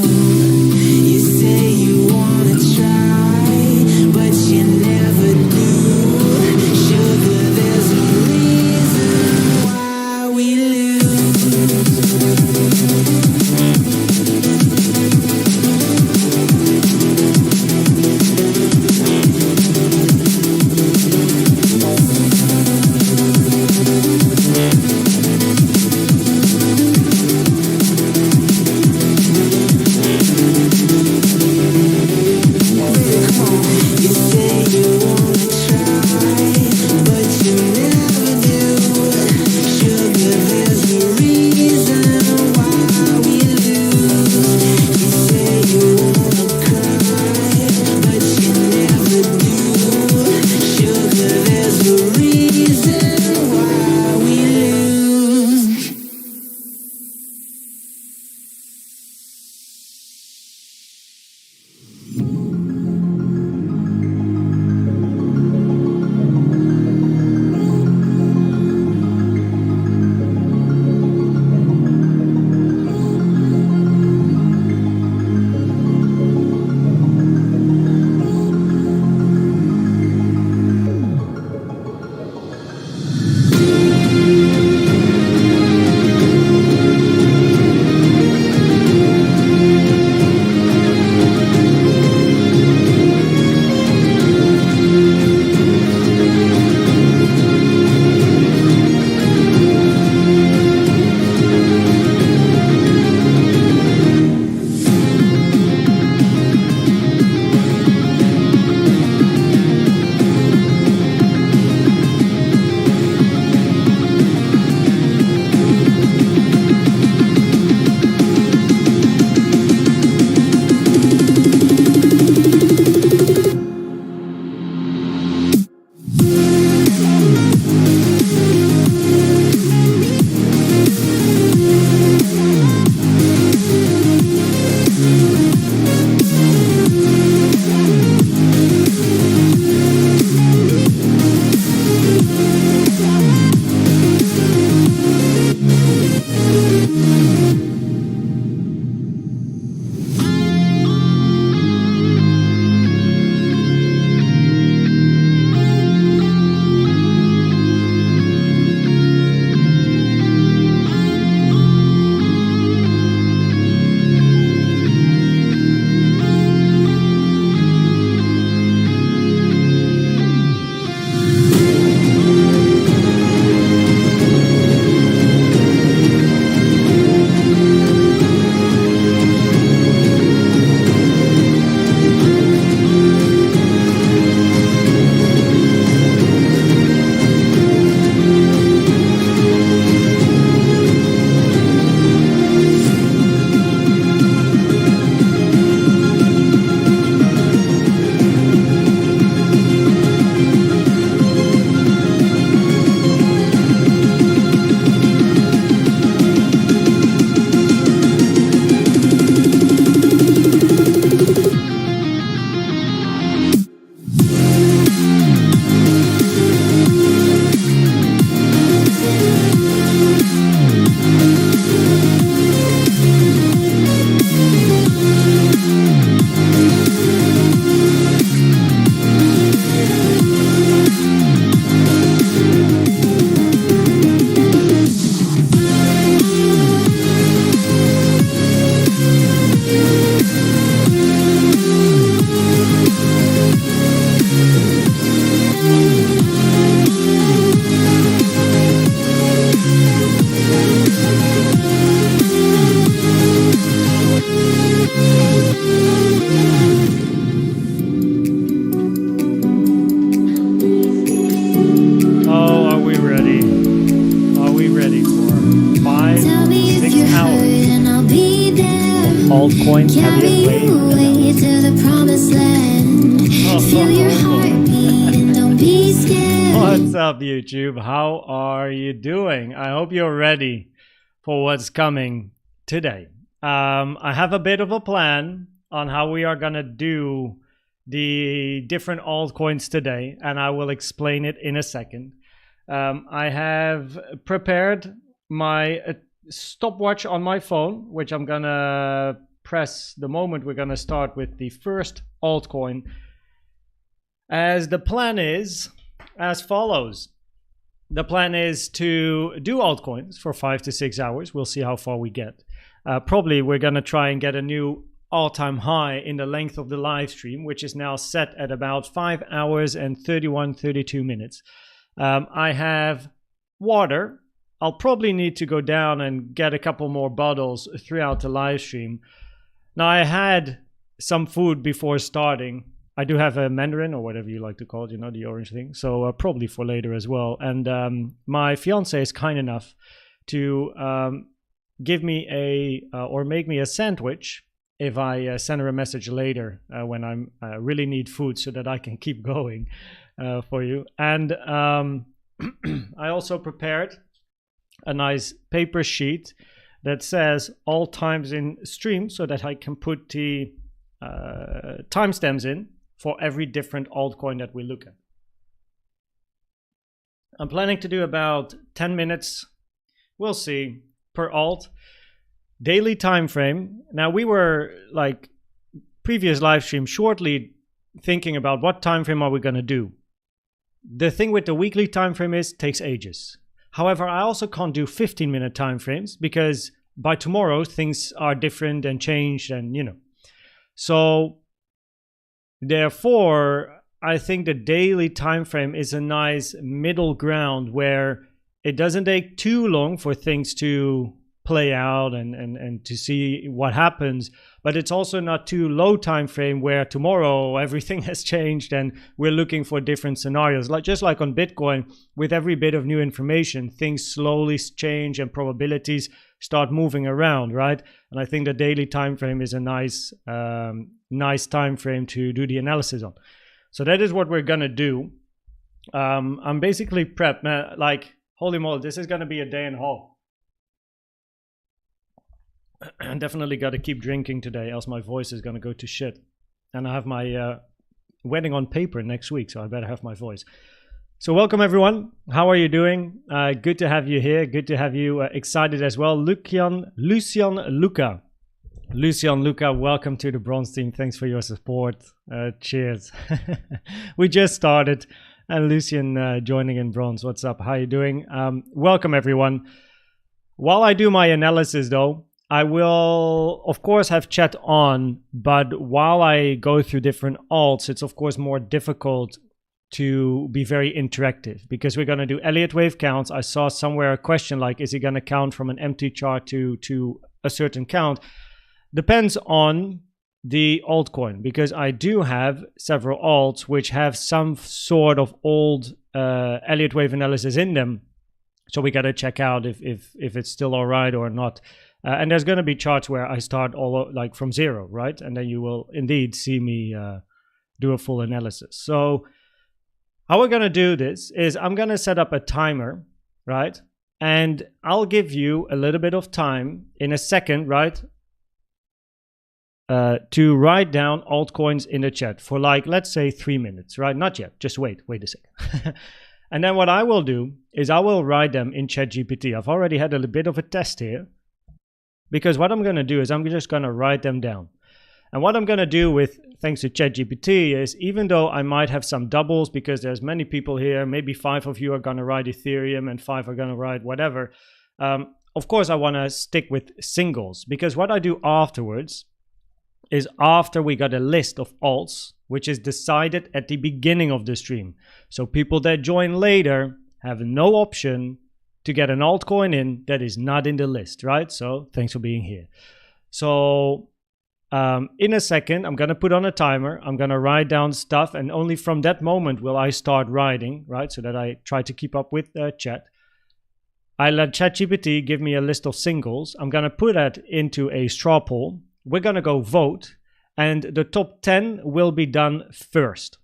You say you wanna try, but you never do. Sugar, there's a reason why we ALTCOIN Elliott Wave. What's up, YouTube? How are you doing? I hope you're ready for what's coming today. I have a bit of a plan on how we are gonna do the different altcoins today, and I will explain it in a second. I have prepared my stopwatch on my phone, which I'm gonna press the moment we're going to start with the first altcoin, as the plan is as follows. The plan is to do altcoins for 5 to 6 hours. We'll see how far we get. Probably we're going to try and get a new all-time high in the length of the live stream, which is now set at about 5 hours and 32 minutes. I have water. I'll probably need to go down and get a couple more bottles throughout the live stream. Now, I had some food before starting. I do have a mandarin, or whatever you like to call it, you know, the orange thing. So probably for later as well. And my fiance is kind enough to give me or make me a sandwich if I send her a message later when I really need food, so that I can keep going for you. And I also prepared a nice paper sheet that says all times in stream, so that I can put the timestamps in for every different altcoin that we look at. I'm planning to do about 10 minutes, we'll see, per alt. Daily time frame. Now, we were, like previous live stream, shortly thinking about what time frame are we going to do. The thing with the weekly time frame is it takes ages. However, I also can't do 15-minute time frames, because by tomorrow things are different and changed, and you know. So therefore, I think the daily time frame is a nice middle ground where it doesn't take too long for things to play out and to see what happens, but it's also not too low time frame where tomorrow everything has changed and we're looking for different scenarios. Like just like on Bitcoin, with every bit of new information, things slowly change and probabilities start moving around, right? And I think the daily time frame is a nice time frame to do the analysis on. So that is what we're gonna do. I'm basically prepped, man. Like, holy moly, this is gonna be a day and a half. I definitely got to keep drinking today, else my voice is going to go to shit. And I have my wedding on paper next week, so I better have my voice. So welcome, everyone. How are you doing? Good to have you here. Good to have you excited as well. Lucian Luca, welcome to the Bronze team. Thanks for your support. Cheers. We just started, and Lucian joining in Bronze. What's up? How are you doing? Welcome, everyone. While I do my analysis, though, I will, of course, have chat on, but while I go through different alts, it's, of course, more difficult to be very interactive, because we're going to do Elliott Wave counts. I saw somewhere a question like, is he going to count from an empty chart to a certain count? Depends on the altcoin, because I do have several alts which have some sort of old Elliott Wave analysis in them. So we got to check out if it's still all right or not. And there's going to be charts where I start all like from zero, right? And then you will indeed see me do a full analysis. So how we're going to do this is I'm going to set up a timer, right? And I'll give you a little bit of time in a second, right? To write down altcoins in the chat for, like, let's say 3 minutes, right? Not yet, just wait a second. And then what I will do is I will write them in ChatGPT. I've already had a little bit of a test here. Because what I'm going to do is I'm just going to write them down. And what I'm going to do with, thanks to ChatGPT, is even though I might have some doubles, because there's many people here, maybe 5 of you are going to write Ethereum and 5 are going to write whatever. Of course, I want to stick with singles, because what I do afterwards is, after we got a list of alts, which is decided at the beginning of the stream. So people that join later have no option to get an altcoin in that is not in the list, right? So thanks for being here. So in a second, I'm going to put on a timer. I'm going to write down stuff, and only from that moment will I start writing, right? So that I try to keep up with chat. I let ChatGPT give me a list of singles. I'm going to put that into a straw poll. We're going to go vote, and the top 10 will be done first.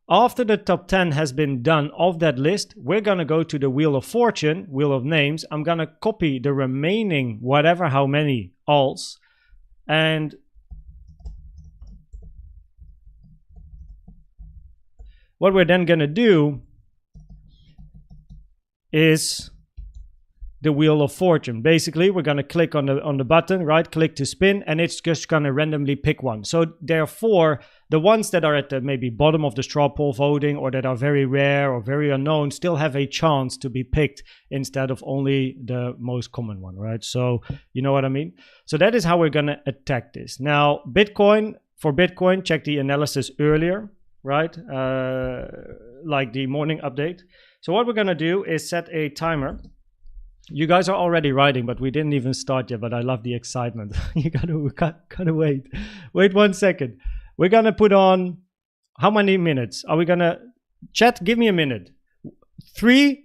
After the top 10 has been done of that list, we're going to go to the Wheel of Fortune, Wheel of Names. I'm going to copy the remaining whatever, how many alts. And what we're then going to do is the wheel of fortune. Basically, we're going to click on the button, right click to spin, and it's just going to randomly pick one. So therefore, the ones that are at the maybe bottom of the straw poll voting, or that are very rare or very unknown, still have a chance to be picked instead of only the most common one, right? So you know what I mean? So that is how we're going to attack this. Now, for Bitcoin, check the analysis earlier, right? Like the morning update. So what we're going to do is set a timer. You guys are already writing, but we didn't even start yet, but I love the excitement. You gotta wait. Wait 1 second. We're gonna put on, how many minutes? Are we gonna, chat, give me a minute. 3,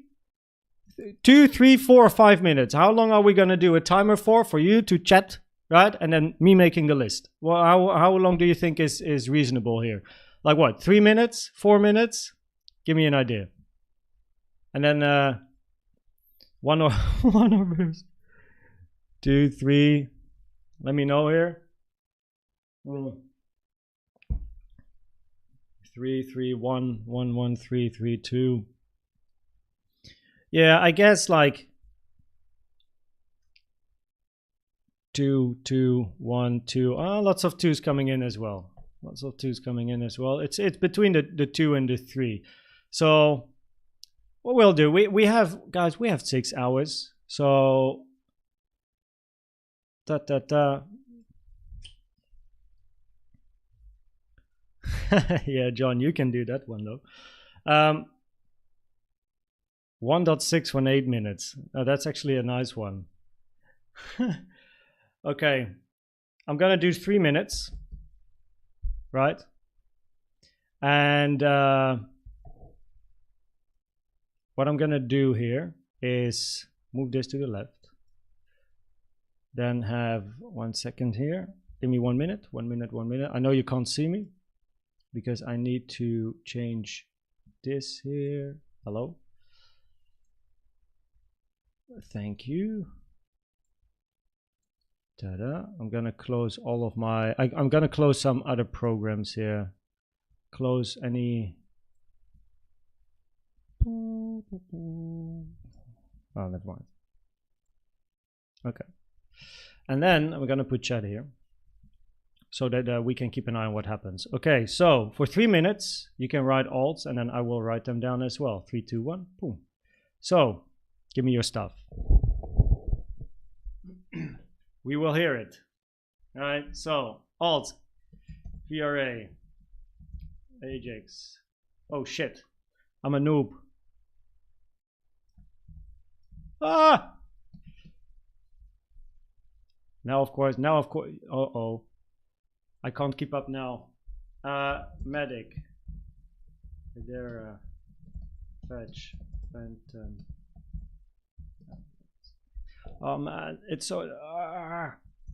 2, 3, 4, or 5 minutes. How long are we gonna do a timer for you to chat, right? And then me making the list. Well, how long do you think is reasonable here? Like what, 3 minutes, 4 minutes? Give me an idea. And then, one or 2, 3. Let me know here. 3, 3, 1, 1, 1, 3, 3, 2. Yeah, I guess like 2, 2, 1, 2. Lots of 2s coming in as well. Lots of 2s coming in as well. It's between the 2 and the 3. So what we'll do, we have, guys, we have 6 hours. So yeah, John, you can do that one though. 1.618 minutes. Oh, that's actually a nice one. Okay, I'm gonna do 3 minutes, right? And what I'm gonna do here is move this to the left. Then have 1 second here. Give me 1 minute, 1 minute, 1 minute. I know you can't see me because I need to change this here. Hello. Thank you. Ta-da. I'm gonna close all of my, I'm gonna close some other programs here. Close any. Oh, never mind. Okay. And then we're going to put chat here so that we can keep an eye on what happens. Okay, so for 3 minutes, you can write alts, and then I will write them down as well. 3, 2, 1, boom. So give me your stuff. We will hear it. All right, so alt, VRA, Ajax. Oh shit, I'm a noob. Ah! Now of course, uh-oh. I can't keep up now. MATIC. There, fetch, phantom. Oh man, it's so,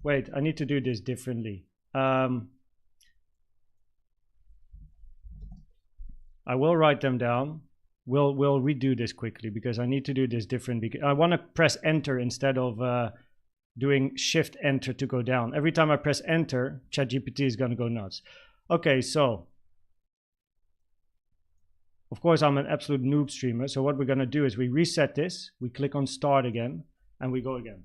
wait, I need to do this differently. I will write them down. We'll redo this quickly because I need to do this different, because I want to press enter instead of doing shift enter to go down. Every time I press enter, ChatGPT is going to go nuts. Okay, so of course I'm an absolute noob streamer, so what we're going to do is we reset this, we click on start again, and we go again.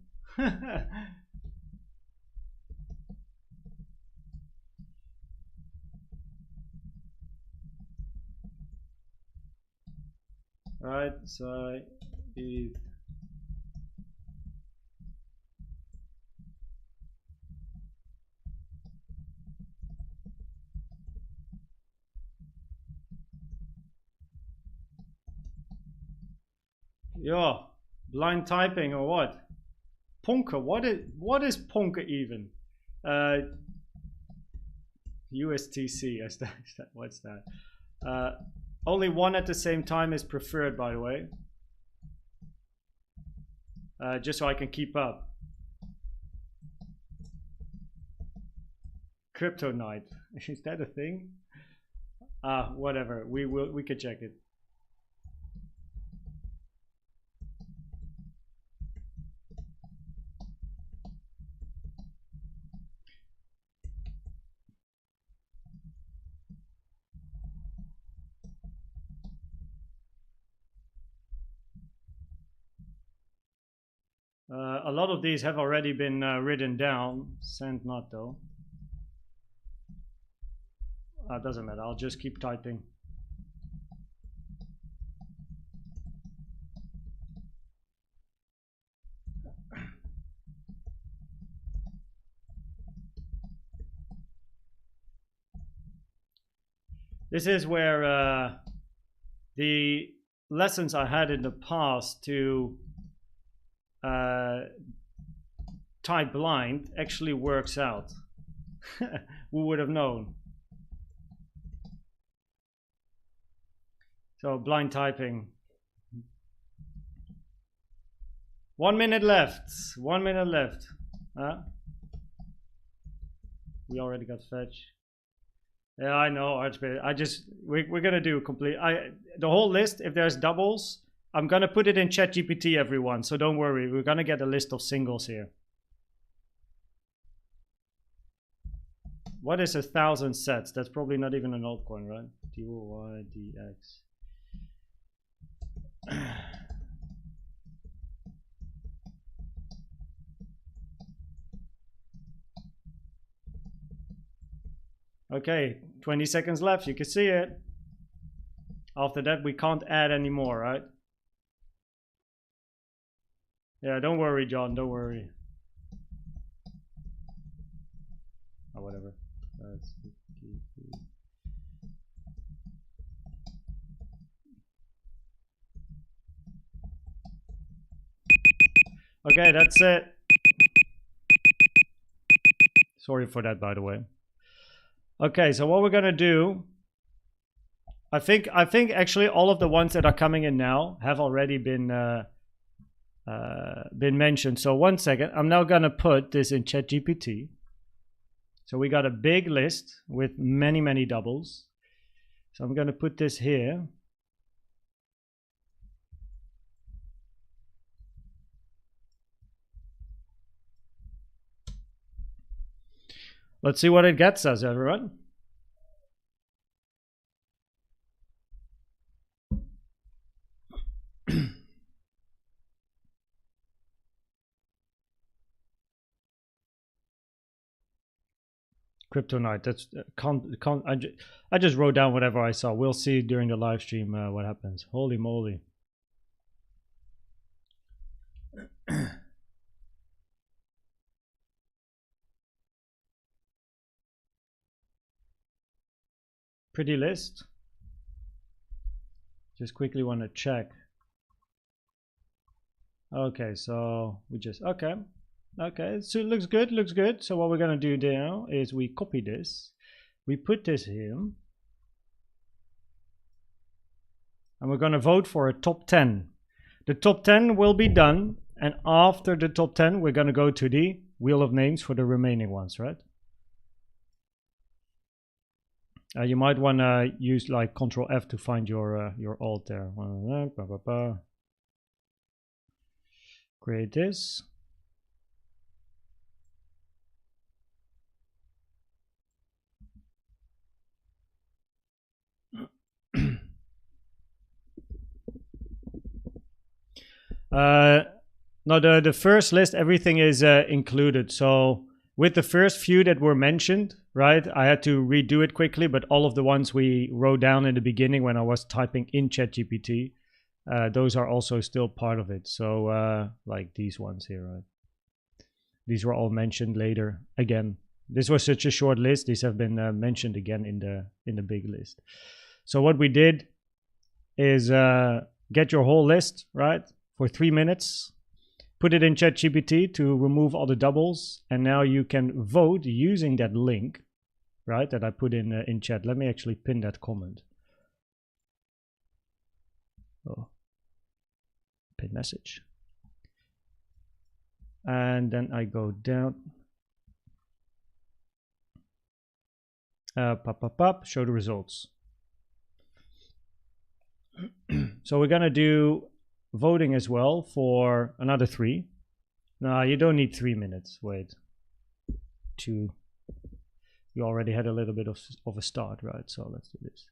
Right side is yo, blind typing or what? PONKE, what is PONKE even? USTC, is that, what's that? Only one at the same time is preferred, by the way. Just so I can keep up. Crypto night, is that a thing? Whatever, we could check it. A lot of these have already been written down. Send not though. Doesn't matter. I'll just keep typing. This is where the lessons I had in the past to type blind actually works out. Who would have known? So blind typing. 1 minute left. 1 minute left. We already got fetch. Yeah, I know, HBAR. We're gonna do complete. The whole list. If there's doubles, I'm gonna put it in ChatGPT, everyone. So don't worry. We're gonna get a list of singles here. What is 1,000 sets? That's probably not even an altcoin, right? DYDX. Okay, 20 seconds left. You can see it. After that, we can't add anymore, right? Yeah, don't worry, John. Don't worry. Oh, whatever. Okay, that's it. Sorry for that, by the way. Okay, so what we're gonna do, I think actually all of the ones that are coming in now have already been mentioned. So 1 second, I'm now gonna put this in ChatGPT. So we got a big list with many doubles. So I'm gonna put this here. Let's see what it gets us, everyone. Kryptonite. That's I just wrote down whatever I saw. We'll see during the live stream what happens. Holy moly. Pretty list. Just quickly want to check. Okay, so we just okay, so it looks good. So what we're gonna do now is we copy this, we put this here, and we're gonna vote for a top 10. The top 10 will be done, and after the top 10 we're gonna go to the wheel of names for the remaining ones, right? You might want to use like Control F to find your alt there. Create this. Now the first list, everything is included. So with the first few that were mentioned, right, I had to redo it quickly, but all of the ones we wrote down in the beginning when I was typing in ChatGPT, those are also still part of it. So like these ones here, right? These were all mentioned later. Again, this was such a short list. These have been mentioned again in the big list. So what we did is get your whole list, right, for 3 minutes. Put it in ChatGPT to remove all the doubles, and now you can vote using that link, right, that I put in chat. Let me actually pin that comment. Oh, pin message. And then I go down. Show the results. So we're gonna do voting as well for another 3. No, you don't need 3 minutes. Wait, 2. You already had a little bit of a start, right? So let's do this.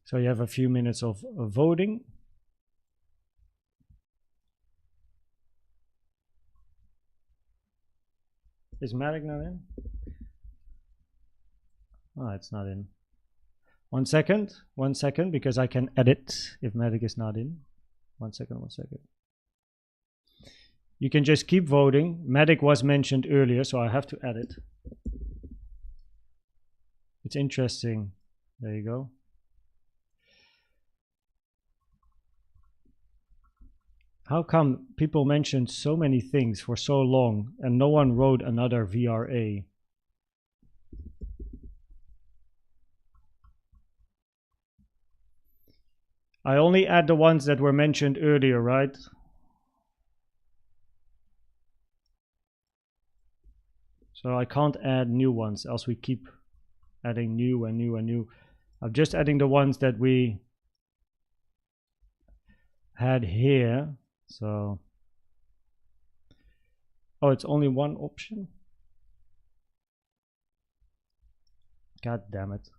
So you have a few minutes of voting. Is MATIC not in? Oh, it's not in. 1 second, because I can edit if MATIC is not in. 1 second. You can just keep voting. MATIC was mentioned earlier, so I have to edit. It's interesting. There you go. How come people mentioned so many things for so long and no one wrote another VRA? I only add the ones that were mentioned earlier, right? So I can't add new ones, else we keep adding new and new and new. I'm just adding the ones that we had here. So, oh, it's only one option? God damn it.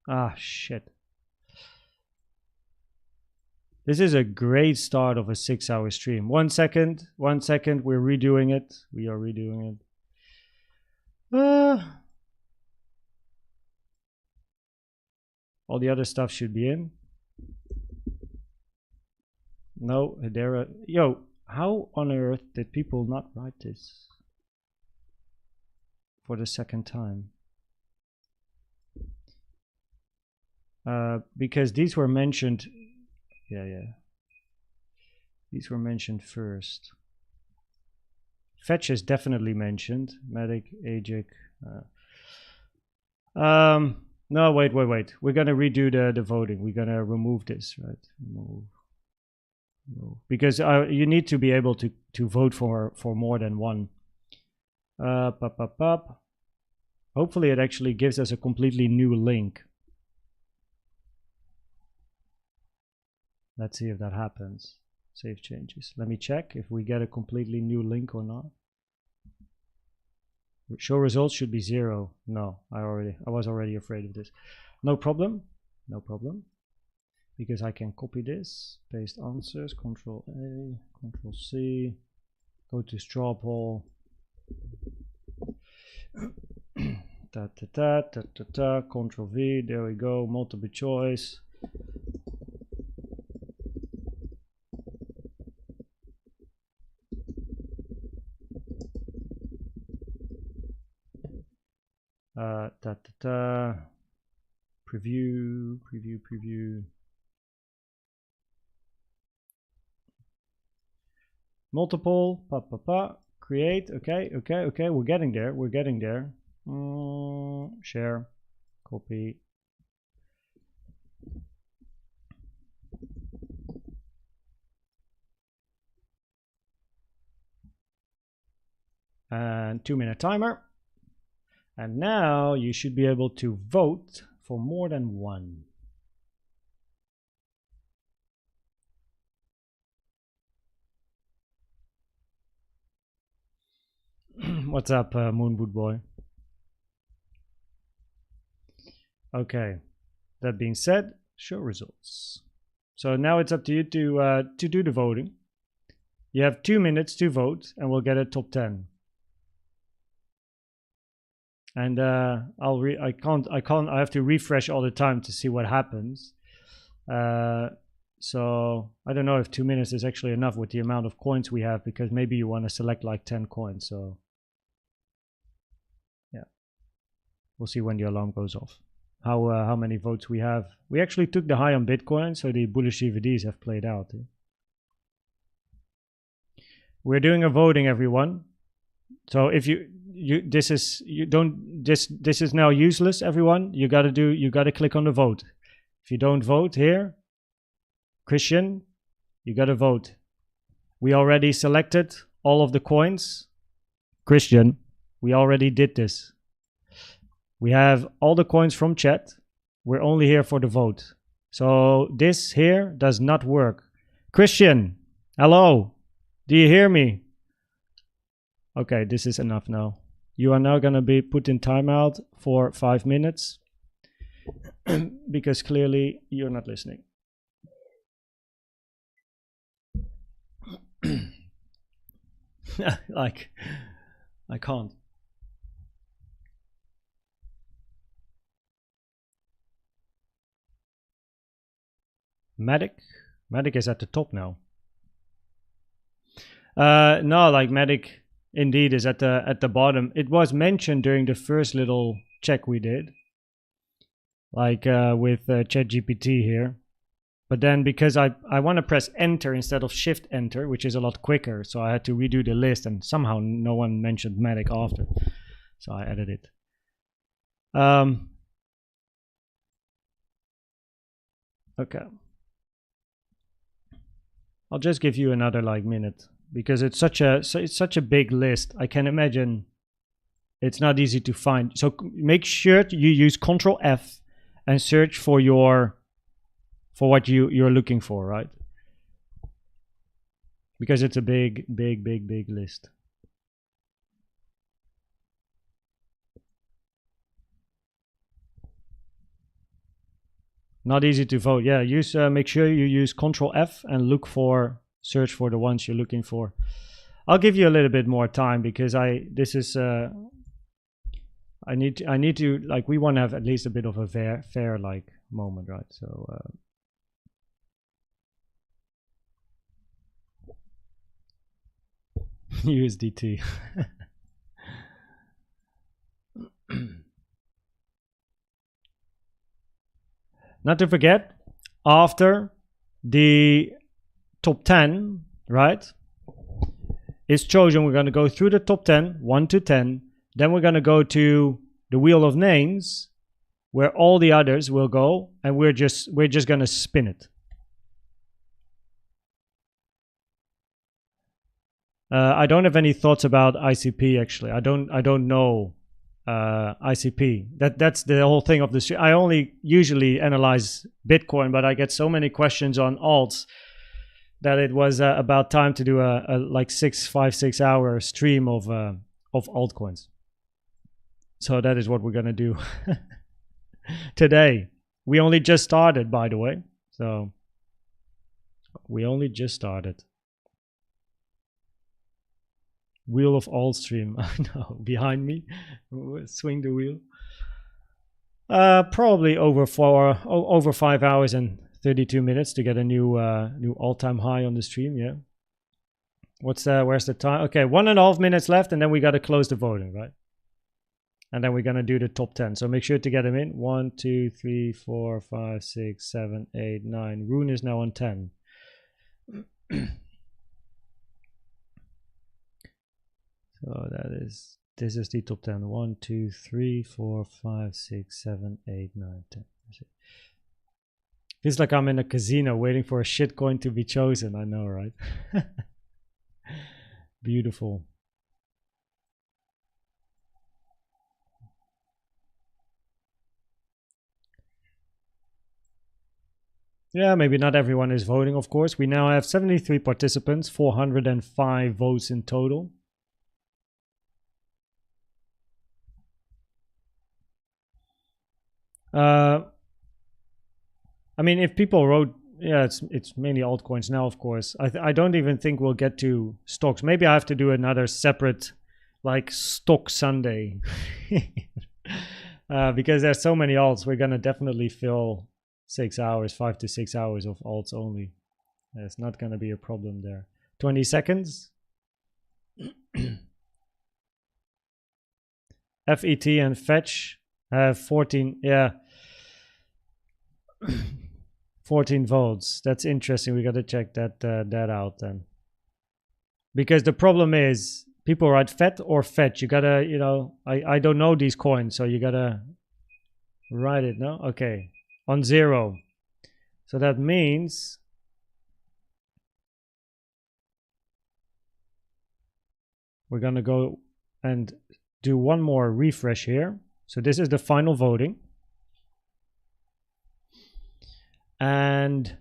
Ah, shit. This is a great start of a 6-hour stream. 1 second, we're redoing it. We are redoing it. All the other stuff should be in. No, Hedera. Yo, how on earth did people not write this for the second time? Because these were mentioned. Yeah. These were mentioned first. Fetch is definitely mentioned. MATIC, AGIC. No, wait. We're gonna redo the voting. We're gonna remove this, right? Remove. Because you need to be able to vote for more than one. Hopefully it actually gives us a completely new link. Let's see if that happens. Save changes. Let me check if we get a completely new link or not. Show results should be 0. No, I was already afraid of this. No problem. Because I can copy this, paste answers, Control A, Control C, go to straw poll. Control V, there we go, multiple choice. Preview. Multiple, create, okay, we're getting there, share, copy. And 2-minute timer. And now you should be able to vote for more than one. What's up, Moonboot Boy? Okay, that being said, show results. So now it's up to you to do the voting. You have 2 minutes to vote, and we'll get a top 10. And I have to refresh all the time to see what happens. So I don't know if 2 minutes is actually enough with the amount of coins we have, because maybe you want to select like 10 coins. So yeah, we'll see when the alarm goes off. How many votes we have. We actually took the high on Bitcoin, so the bullish CVDs have played out. We're doing a voting, everyone. So if this is now useless, everyone. You gotta click on the vote. If you don't vote here, Christian, you gotta vote. We already selected all of the coins. Christian, we already did this. We have all the coins from chat. We're only here for the vote. So this here does not work. Christian, hello. Do you hear me? Okay, this is enough now. You are now going to be put in timeout for 5 minutes because clearly you're not listening. Like, I can't. MATIC? MATIC is at the top now. No, like MATIC indeed is at the bottom. It was mentioned during the first little check we did, like with ChatGPT here. But then because I want to press enter instead of shift enter, which is a lot quicker, so I had to redo the list, and somehow no one mentioned MATIC after, so I added it. Okay. I'll just give you another like minute because it's such a big list. I can imagine it's not easy to find. So make sure you use Control F and search for what you're looking for, right? Because it's a big list. Not easy to vote. Yeah, make sure you use Control F and search for the ones you're looking for. I'll give you a little bit more time because I need to like, we want to have at least a bit of a fair like moment, right? So USDT. Not to forget, after the top 10, right, is chosen, we're going to go through the top 10, 1 to 10. Then we're going to go to the wheel of names, where all the others will go, and we're just going to spin it. I don't have any thoughts about ICP actually. I don't know ICP. That's the whole thing of this. I only usually analyze Bitcoin, but I get so many questions on alts that it was about time to do a like 5-6 hour stream of altcoins. So that is what we're gonna do today. We only just started, by the way. So we only just started. Wheel of all stream. I know, behind me. Swing the wheel. Probably over 5 hours and 32 minutes to get a new all-time high on the stream. Yeah. Where's the time? Okay, 1.5 minutes left, and then we got to close the voting, right? And then we're gonna do the top 10. So make sure to get them in. 1, 2, 3, 4, 5, 6, 7, 8, 9. Rune is now on 10. So this is the top 10. 1, 2, 3, 4, 5, 6, 7, 8, 9, 10. Feels like I'm in a casino waiting for a shitcoin to be chosen. I know, right? Beautiful. Yeah, maybe not everyone is voting, of course. We now have 73 participants, 405 votes in total. I mean, if people wrote, yeah, it's mainly altcoins now, of course. I don't even think we'll get to stocks. Maybe I have to do another separate, like, stock Sunday. Because there's so many alts, we're gonna definitely fill 6 hours, 5 to 6 hours of alts only. There's not gonna be a problem there. 20 seconds. FET and Fetch have 14, yeah. 14 votes. That's interesting. We got to check that out then. Because the problem is, people write FET or Fetch. You gotta, you know, I don't know these coins, so you gotta write it, no? Okay. On 0. So that means we're gonna go and do one more refresh here. So this is the final voting. And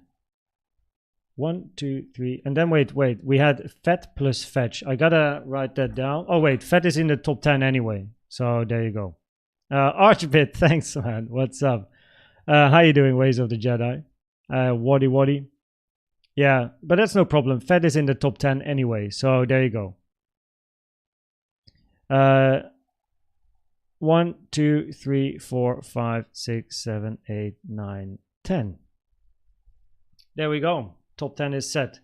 1, 2, 3, and then wait, we had FET plus Fetch. I gotta write that down. Oh wait, FET is in the top 10 anyway, so there you go. Archbit, thanks man, what's up? How you doing, Ways of the Jedi? Waddy, yeah, but that's no problem. FET is in the top 10 anyway, so there you go. 1, 2, 3, 4, 5, 6, 7, 8, 9, 10. There we go. Top 10 is set.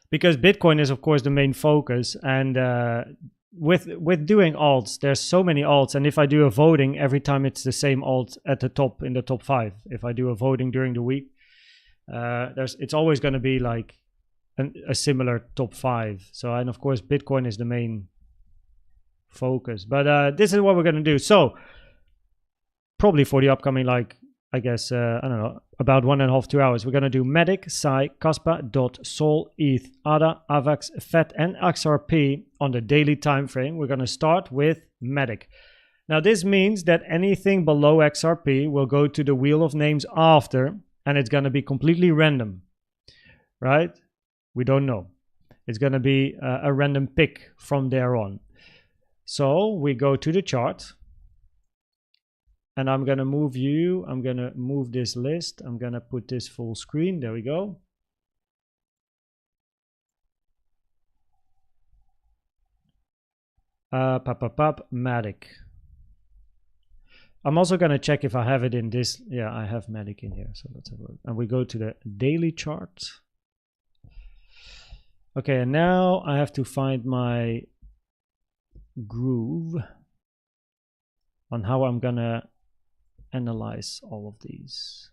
Because Bitcoin is, of course, the main focus. And with doing alts, there's so many alts. And if I do a voting, every time it's the same alt at the top in the top 5. If I do a voting during the week, it's always going to be like a similar top 5. So, and of course, Bitcoin is the main focus. But this is what we're going to do. So, probably for the upcoming, like, I guess, I don't know, about 1.5 to 2 hours, we're going to do MATIC, SAI, KASPA, DOT, SOL, ETH, ADA, AVAX, FET, and XRP on the daily time frame. We're going to start with MATIC. Now, this means that anything below XRP will go to the wheel of names after, and it's going to be completely random, right? We don't know. It's going to be a random pick from there on. So we go to the chart. And I'm going to move you. I'm going to move this list. I'm going to put this full screen. There we go. MATIC. I'm also going to check if I have it in this. Yeah, I have MATIC in here. So let's have a look. And we go to the daily chart. Okay, and now I have to find my groove on how I'm going to analyze all of these.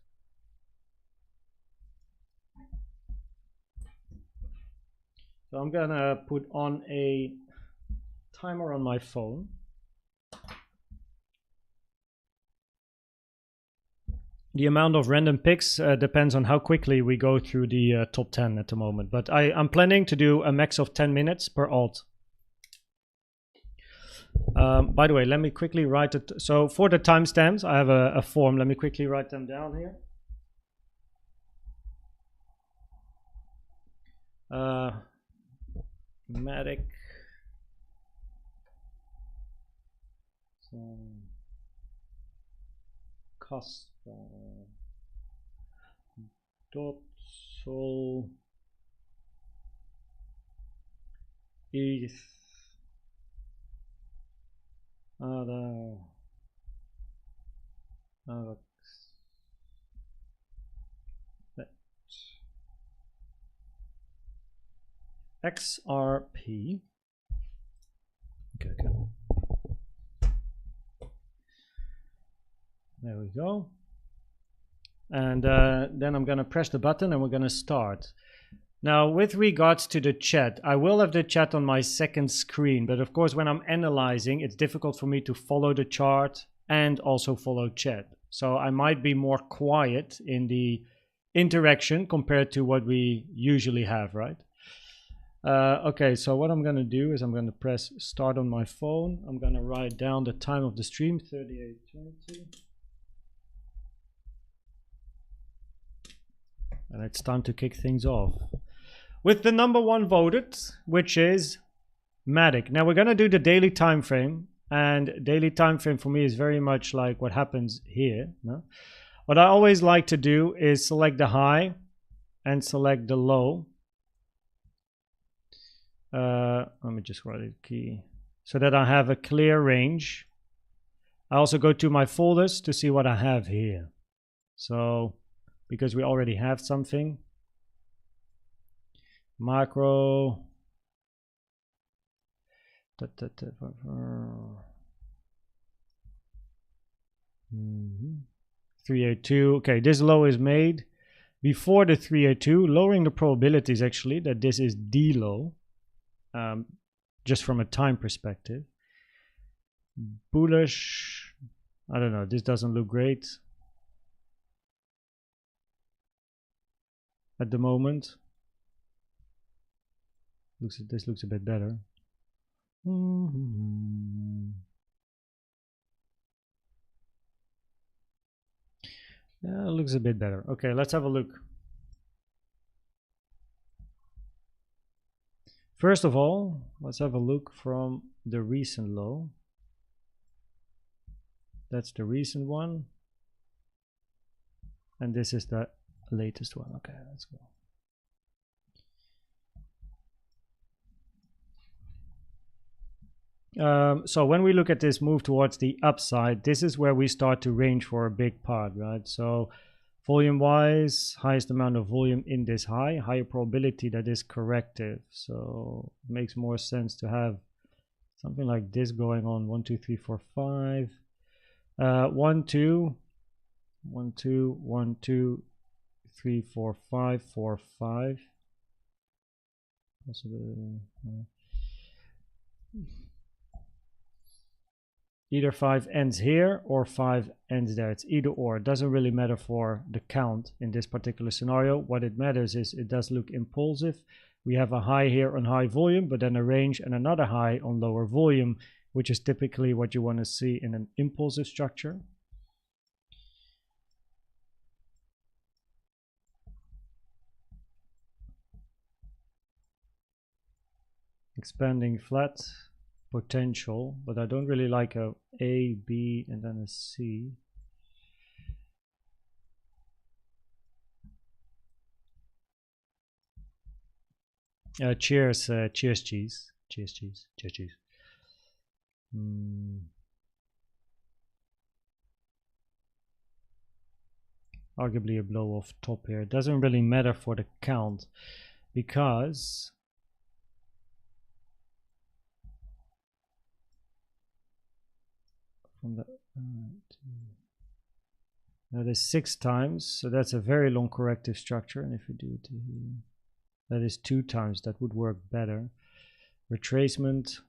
So I'm gonna put on a timer on my phone. The amount of random picks depends on how quickly we go through the top 10 at the moment, but I'm planning to do a max of 10 minutes per alt. By the way, let me quickly write it. So for the timestamps, I have a form. Let me quickly write them down here. MATIC. KASPA. Dot SOL. ETH. AVAX, XRP. Okay. There we go. And then I'm going to press the button and we're going to start. Now, with regards to the chat, I will have the chat on my second screen, but of course, when I'm analyzing, it's difficult for me to follow the chart and also follow chat. So I might be more quiet in the interaction compared to what we usually have, right? Okay, so what I'm going to do is I'm going to press start on my phone. I'm going to write down the time of the stream, 38:20. And it's time to kick things off with the number 1 voted, which is MATIC. Now we're going to do the daily time frame, and daily time frame for me is very much like what happens here. No? What I always like to do is select the high and select the low. Let me just write a key so that I have a clear range. I also go to my folders to see what I have here. So because we already have something. Macro. 382. Okay, this low is made before the 382, lowering the probabilities actually that this is the low, just from a time perspective. Bullish. I don't know. This doesn't look great at the moment. This looks a bit better. Yeah, it looks a bit better. Okay, let's have a look. First of all, let's have a look from the recent low. That's the recent one. And this is the latest one. Okay, let's go. So when we look at this move towards the upside, this is where we start to range for a big part, right? So volume wise, highest amount of volume in this high, higher probability that is corrective. So it makes more sense to have something like this going on. 1 2 3 4 5 1 2 1 2 1 2 3 4 5 4 5 possibly either 5 ends here or 5 ends there. It's either or. It doesn't really matter for the count in this particular scenario. What it matters is it does look impulsive. We have a high here on high volume, but then a range and another high on lower volume, which is typically what you want to see in an impulsive structure. Expanding flat potential, but I don't really like a A, B, and then a C. Cheers, cheers, cheese, cheers, cheese, cheers, cheese. Arguably a blow off top here. It doesn't really matter for the count because from the that is 6 times, so that's a very long corrective structure. And if we do it to here, that is 2 times. That would work better. Retracement.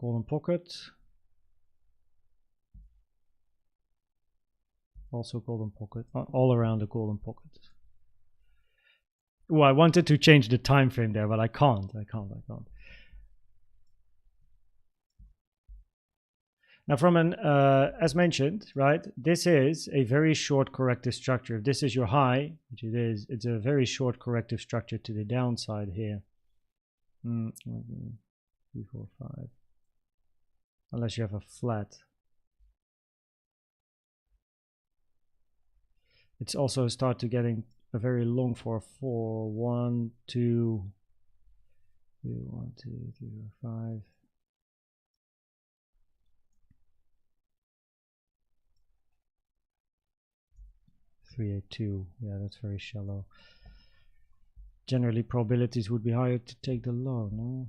Golden pocket. Also golden pocket. All around the golden pocket. Oh, I wanted to change the time frame there, but I can't. Now from an, as mentioned, right, this is a very short corrective structure. If this is your high, which it is, it's a very short corrective structure to the downside here. 3, 4, 5. Unless you have a flat. It's also start to getting a very long 4, 4, 1, 2, 3, 1, 2, 3, 4, 5. Three, 8, 2. Yeah, that's very shallow. Generally, probabilities would be higher to take the low. No.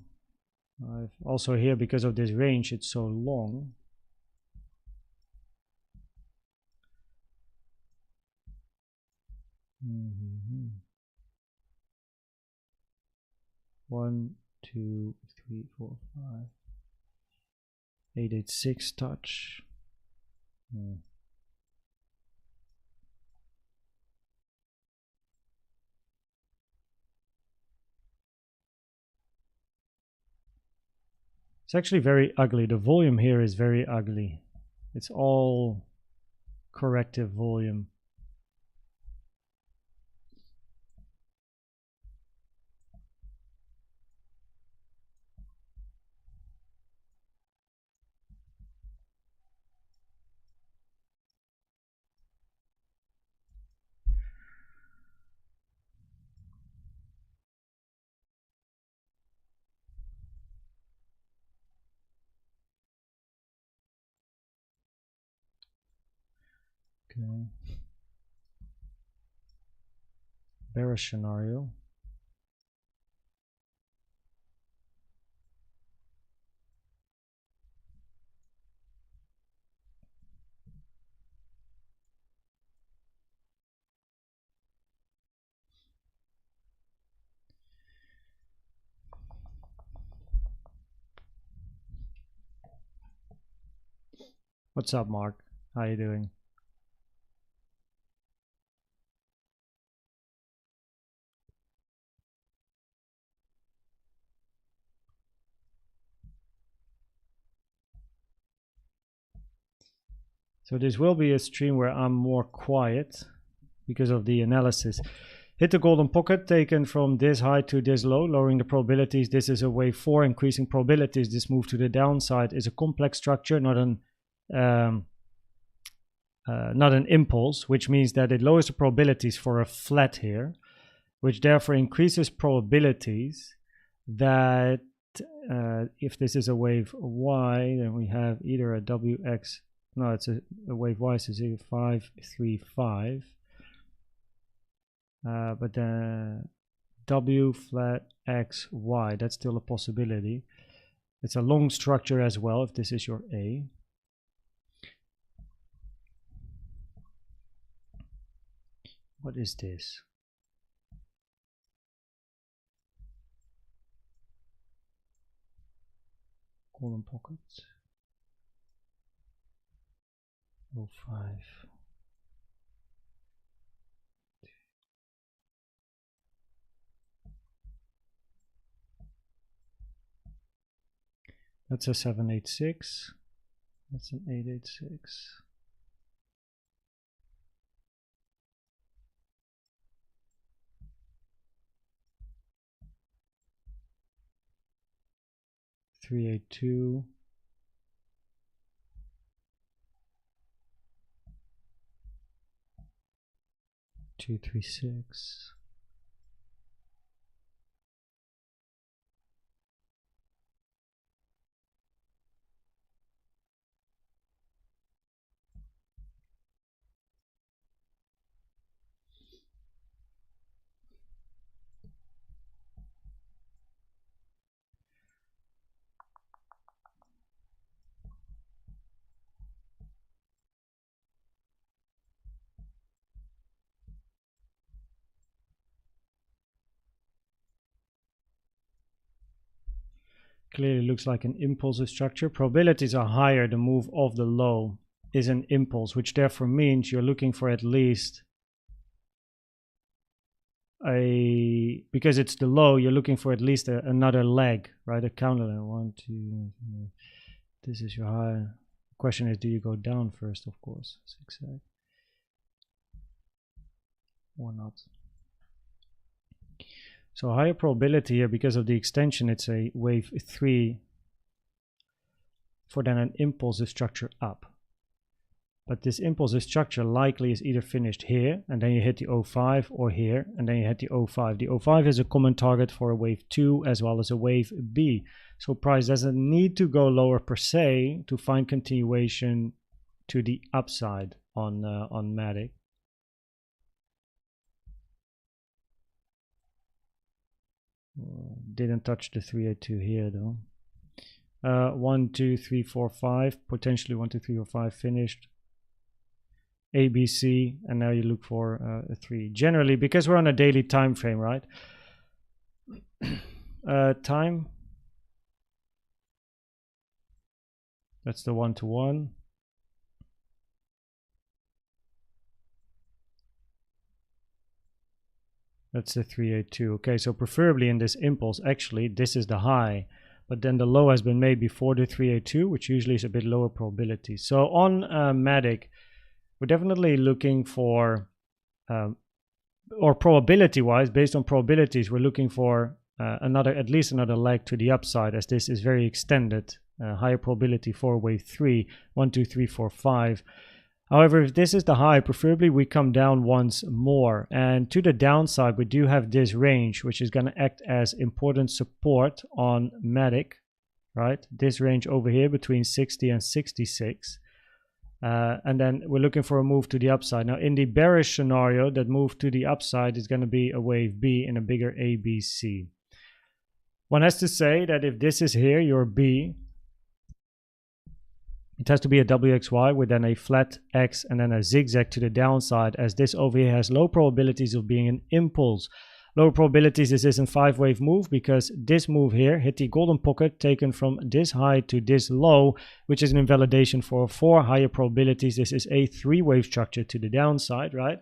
Also here, because of this range, it's so long. One, 2, 3, 4, 5. 8, 8, 6 touch. It's actually very ugly. The volume here is very ugly. It's all corrective volume. Okay. Bearish scenario. What's up, Mark? How you doing? So this will be a stream where I'm more quiet because of the analysis. Hit the golden pocket taken from this high to this low, lowering the probabilities. This is a wave 4, increasing probabilities. This move to the downside is a complex structure, not an not an impulse, which means that it lowers the probabilities for a flat here, which therefore increases probabilities that if this is a wave Y, then we have either a WX, no, it's a wave Y, so 535, but then W flat X Y, that's still a possibility. It's a long structure as well if this is your A. What is this? Golden pockets. 05. That's a 786. That's an 886. $382. 236. Clearly looks like an impulsive structure. Probabilities are higher. The move of the low is an impulse, which therefore means you're looking for at least because it's the low, you're looking for at least another leg, right? A counter leg. 1, 2. This is your high. Question is, do you go down first? Of course, zigzag or not. So higher probability here because of the extension. It's a wave 3 for then an impulsive structure up. But this impulsive structure likely is either finished here and then you hit the 05, or here and then you hit the 05. The 05 is a common target for a wave 2 as well as a wave B. So price doesn't need to go lower per se to find continuation to the upside on MATIC. Didn't touch the 382 here though. 1, 2, 3, 4, 5, potentially 1, 2, 3, or 5 finished. A, B, C, and now you look for a 3. Generally, because we're on a daily time frame, right? Time. That's the 1-to-1. That's the 382. Okay, so preferably in this impulse, actually, this is the high. But then the low has been made before the 382, which usually is a bit lower probability. So on MATIC, we're definitely looking for, or probability-wise, based on probabilities, we're looking for at least another leg to the upside, as this is very extended. Higher probability for wave 3, 1, 2, 3, 4, 5. However, if this is the high, preferably we come down once more. And to the downside, we do have this range, which is going to act as important support on MATIC, right? This range over here between 60 and 66. And then we're looking for a move to the upside. Now, in the bearish scenario, that move to the upside is going to be a wave B in a bigger ABC. One has to say that if this is here, your B, it has to be a WXY with then a flat X and then a zigzag to the downside, as this over here has low probabilities of being an impulse. Lower probabilities this isn't 5-wave move because this move here hit the golden pocket taken from this high to this low, which is an invalidation for a 4. Higher probabilities this is a 3-wave structure to the downside, right?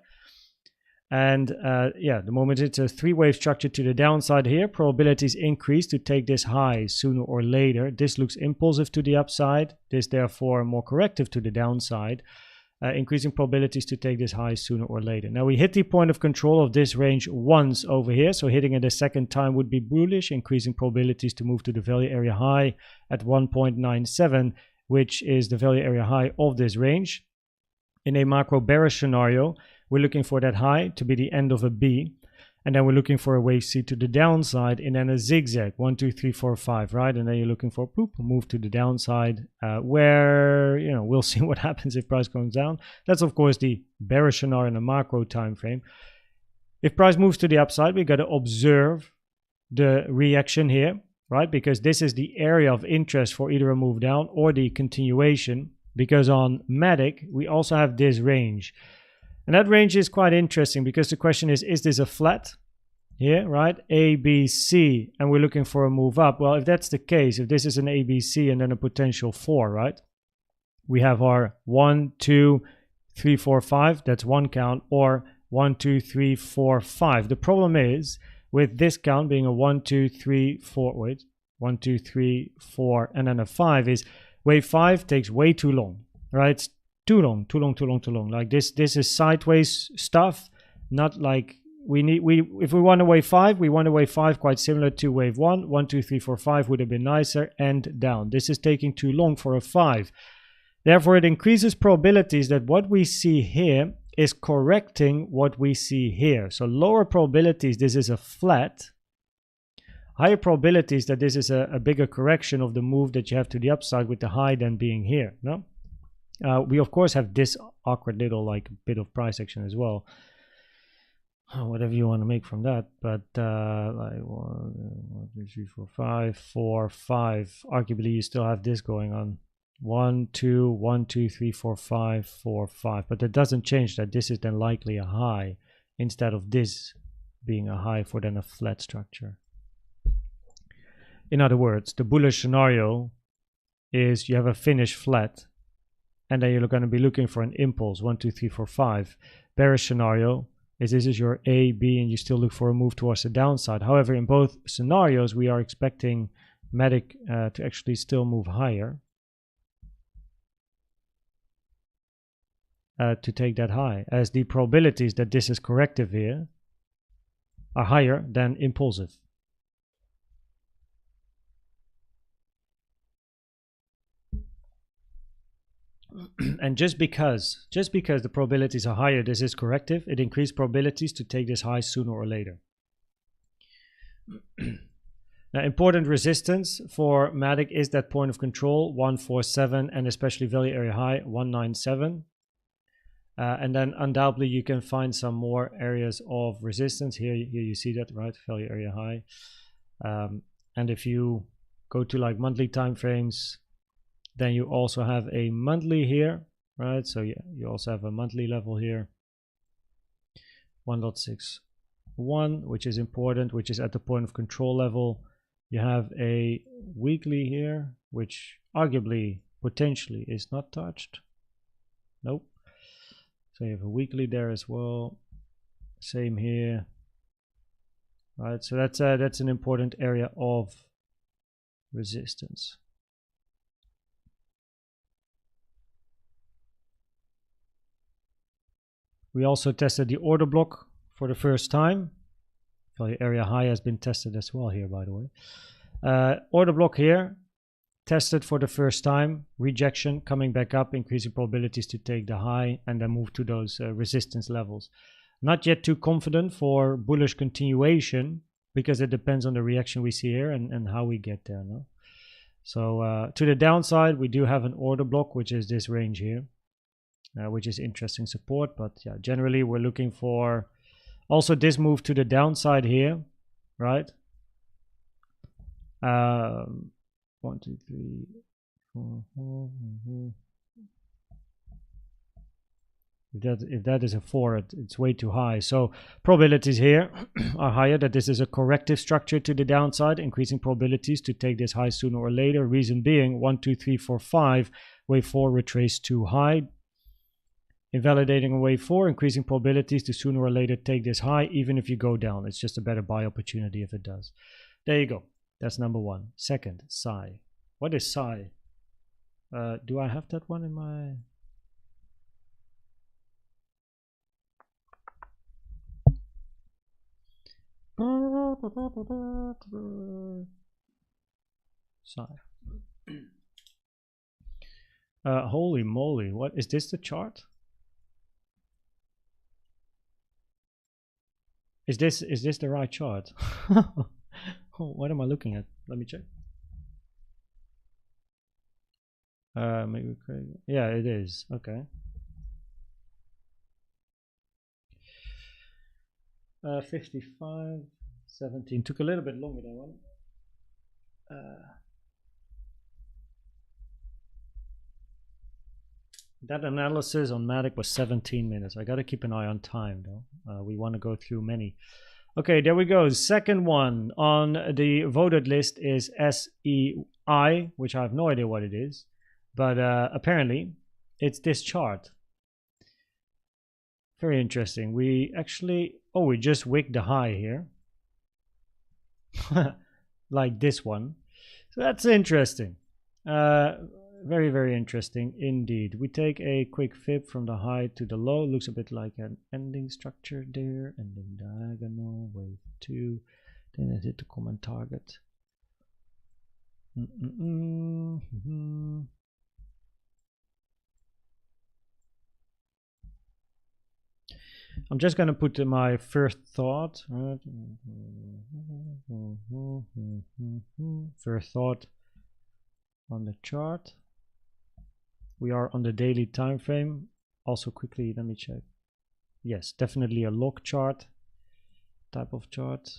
And yeah, the moment it's a 3-wave structure to the downside here, probabilities increase to take this high sooner or later. This looks impulsive to the upside. This therefore more corrective to the downside, increasing probabilities to take this high sooner or later. Now we hit the point of control of this range once over here. So hitting it a second time would be bullish, increasing probabilities to move to the value area high at 1.97, which is the value area high of this range. In a macro bearish scenario, we're looking for that high to be the end of a B, and then we're looking for a wave C to the downside, and then a zigzag 1, 2, 3, 4, 5, right? And then you're looking for a move to the downside, where we'll see what happens if price comes down. That's of course the bearish scenario in a macro time frame. If price moves to the upside, we got to observe the reaction here, right? Because this is the area of interest for either a move down or the continuation. Because on MATIC, we also have this range. And that range is quite interesting because the question is this a flat here, right? A, B, C, and we're looking for a move up. Well, if that's the case, if this is an A, B, C, and then a potential 4, right? We have our 1, 2, 3, 4, 5. That's one count, or 1, 2, 3, 4, 5. The problem is with this count being a 1, 2, 3, 4, wait, 1, 2, 3, 4, and then a 5 is wave 5 takes way too long, right? It's too long. Like this is sideways stuff, not like if we want a wave 5, we want a wave 5 quite similar to wave 1. 1, 2, 3, 4, 5 would have been nicer, and down. This is taking too long for a 5. Therefore, it increases probabilities that what we see here is correcting what we see here. So lower probabilities this is a flat. Higher probabilities that this is a bigger correction of the move that you have to the upside, with the high then being here. No, we of course have this awkward little like bit of price action as well. Whatever you want to make from that, but like 1, 2, 3, 4, 5, 4, 5. Arguably, you still have this going on. 1, 2, 1, 2, 3, 4, 5, 4, 5. But that doesn't change that this is then likely a high instead of this being a high for then a flat structure. In other words, the bullish scenario is you have a finished flat, and then you're going to be looking for an impulse 1, 2, 3, 4, 5. Bearish scenario is this is your A, B, and you still look for a move towards the downside. However, in both scenarios, we are expecting MATIC to actually still move higher to take that high, as the probabilities that this is corrective here are higher than impulsive. And just because the probabilities are higher, this is corrective, it increased probabilities to take this high sooner or later. Now, important resistance for MATIC is that point of control 147, and especially value area high 197. And then undoubtedly you can find some more areas of resistance here. Here you see that, right? Value area high. And if you go to like monthly time frames, then you also have a monthly here, right? So yeah, you also have a monthly level here, 1.61, which is important, which is at the point of control level. You have a weekly here, which arguably, potentially is not touched. Nope. So you have a weekly there as well. Same here. Right, so that's an important area of resistance. We also tested the order block for the first time. Value area high has been tested as well here, by the way. Order block here, tested for the first time. Rejection, coming back up, increasing probabilities to take the high and then move to those resistance levels. Not yet too confident for bullish continuation, because it depends on the reaction we see here and how we get there. No? So to the downside, we do have an order block, which is this range here. Which is interesting support, but yeah, generally we're looking for also this move to the downside here, right? 1, 2, 3, 4, 5. If that is a 4, it's way too high. So probabilities here are higher that this is a corrective structure to the downside, increasing probabilities to take this high sooner or later. Reason being 1, 2, 3, 4, 5, wave 4 retraced too high. Invalidating a wave 4, increasing probabilities to sooner or later take this high, even if you go down. It's just a better buy opportunity if it does. There you go. That's number 1. Second, psi. What is psi? Do I have that one in my... Psi. Holy moly, what is this, the chart? Is this the right chart? What am I looking at? Let me check. Maybe yeah, it is. Okay. 55, 17. Took a little bit longer than one. That analysis on MATIC was 17 minutes. I got to keep an eye on time, though. We want to go through many. Okay, there we go. Second one on the voted list is SEI, which I have no idea what it is. But apparently, it's this chart. Very interesting. We actually... Oh, we just wigged the high here. Like this one. So that's interesting. Very, very interesting indeed. We take a quick fib from the high to the low. Looks a bit like an ending structure there. Ending diagonal, wave 2. Then I hit the common target. I'm just going to put my first thought. First thought on the chart. We are on the daily time frame. Also quickly, let me check. Yes, definitely a log chart type of chart.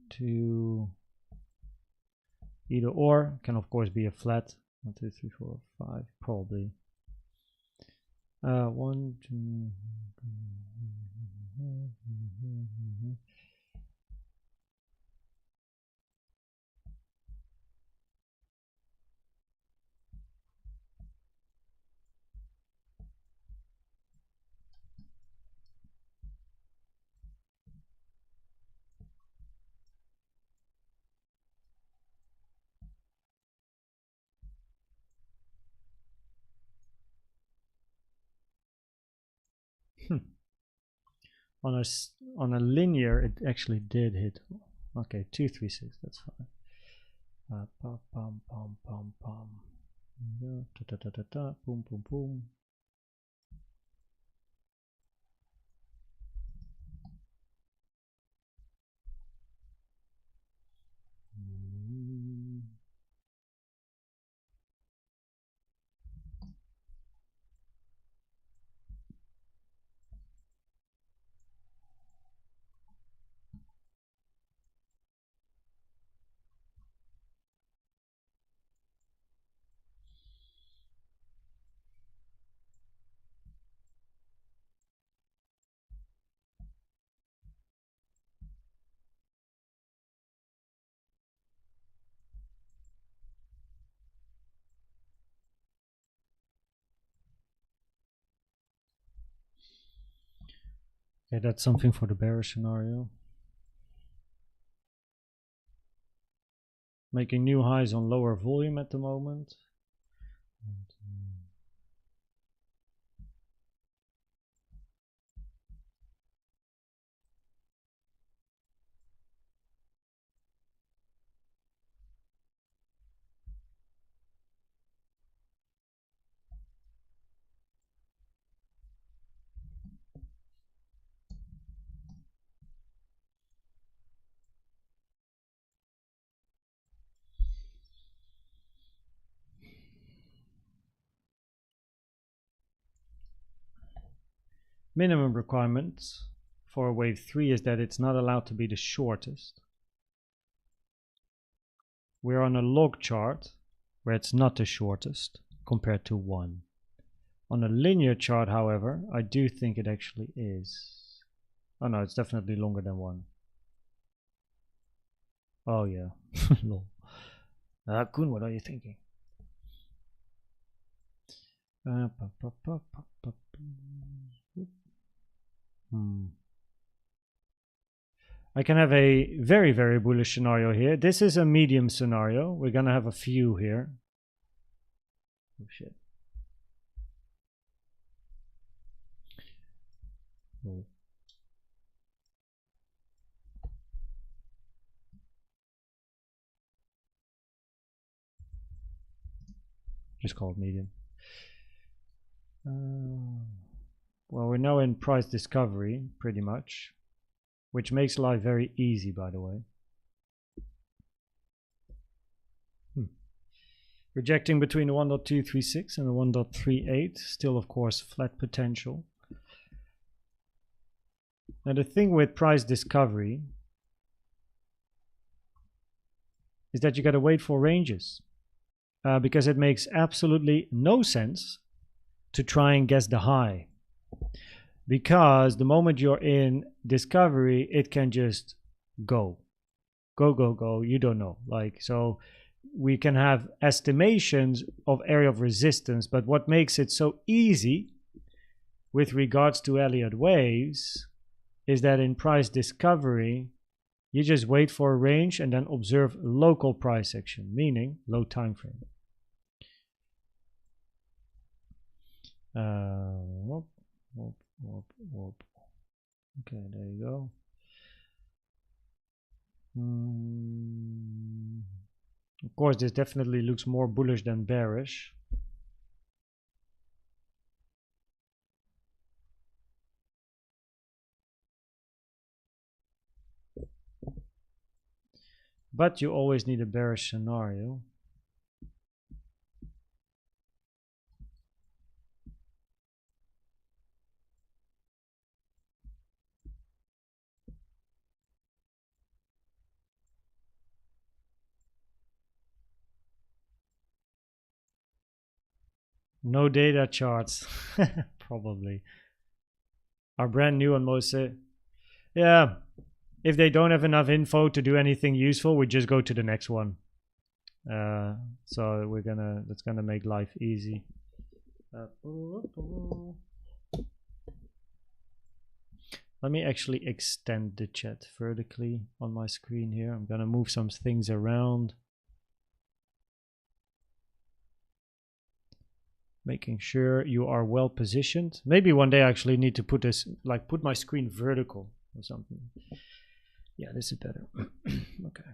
To either or, can of course be a flat 1, 2, 3, 4, 5, probably 1, 2. On a linear, it actually did hit. Okay, 236. That's fine. Pum pum pum pum pum. Da da da da da. Boom boom boom. Okay, that's something for the bearish scenario. Making new highs on lower volume at the moment. Minimum requirements for wave 3 is that it's not allowed to be the shortest. We're on a log chart where it's not the shortest compared to 1. On a linear chart, however, I do think it actually is. Oh no, it's definitely longer than 1. Oh yeah. Lol. Koen, what are you thinking? I can have a very, very bullish scenario here. This is a medium scenario. We're going to have a few here. Oh shit. Oh. Just call it medium. Well, we're now in price discovery, pretty much, which makes life very easy, by the way. Rejecting between the 1.236 and the 1.38, still of course flat potential. Now the thing with price discovery is that you got to wait for ranges, because it makes absolutely no sense to try and guess the high, because the moment you're in discovery, it can just go, you don't know, like, so we can have estimations of area of resistance, but what makes it so easy with regards to Elliott waves is that in price discovery, you just wait for a range and then observe local price action, meaning low time frame. Whoop, whoop, whoop, whoop. Okay, there you go. Of course, this definitely looks more bullish than bearish. But you always need a bearish scenario. No data charts. Probably. Are brand new on most. Yeah. If they don't have enough info to do anything useful, we just go to the next one. So that's gonna make life easy. Let me actually extend the chat vertically on my screen here. I'm gonna move some things around, making sure you are well positioned. Maybe one day I actually need to put this, like put my screen vertical or something. Yeah, this is better. Okay.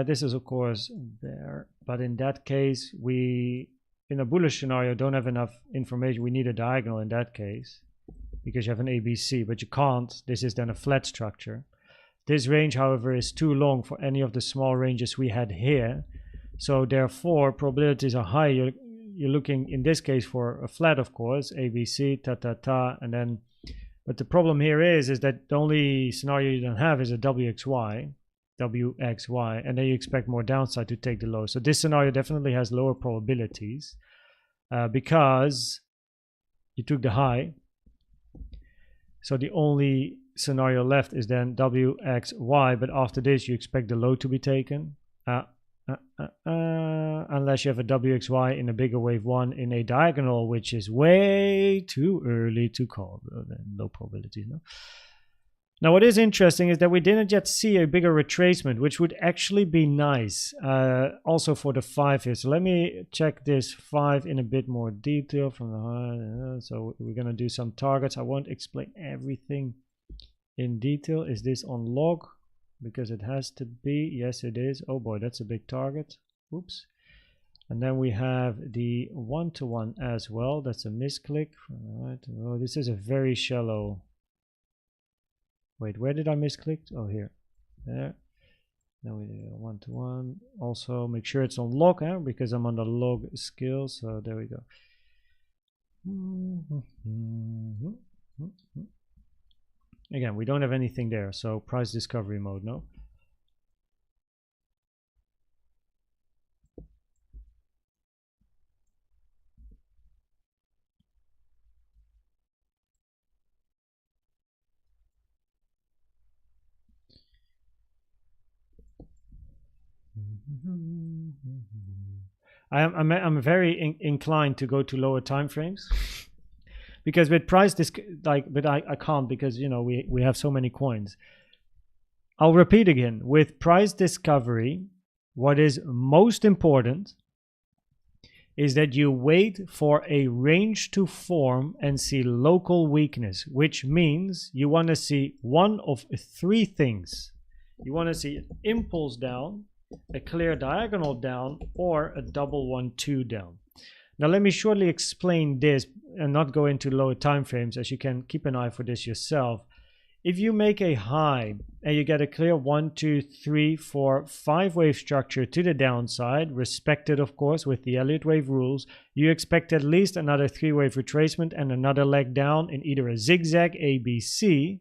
This is of course there, but in that case, we, in a bullish scenario, don't have enough information. We need a diagonal in that case, because you have an ABC, but you can't. This is then a flat structure. This range, however, is too long for any of the small ranges we had here. So therefore, probabilities are high. You're looking, in this case, for a flat, of course, ABC, and then, but the problem here is that the only scenario you don't have is a WXY, and then you expect more downside to take the low. So this scenario definitely has lower probabilities, because you took the high. So the only scenario left is then WXY, but after this you expect the low to be taken, unless you have a WXY in a bigger wave 1 in a diagonal, which is way too early to call. Low probability, no? Now what is interesting is that we didn't yet see a bigger retracement, which would actually be nice, also for the 5 here. So let me check this 5 in a bit more detail from the high. So we're going to do some targets. I won't explain everything in detail. Is this on log? Because it has to be. Yes, it is. Oh boy, that's a big target. Oops. And then we have the 1-to-1 as well. That's a misclick. All right. Oh, this is a very shallow. Wait, where did I misclick? Oh, here. There. Now we do 1-to-1. Also, make sure it's on log, because I'm on the log skill. So there we go. Again, we don't have anything there, so price discovery mode, no? I'm very inclined to go to lower time frames. Because with price but I can't, because you know we have so many coins. I'll repeat again, with price discovery, what is most important is that you wait for a range to form and see local weakness, which means you want to see one of 3 things. You want to see an impulse down, a clear diagonal down, or a double 1-2 down. Now let me shortly explain this and not go into lower time frames, as you can keep an eye for this yourself. If you make a high and you get a clear 1, 2, 3, 4, 5 wave structure to the downside, respected of course with the Elliott Wave rules, you expect at least another 3 wave retracement and another leg down in either a zigzag ABC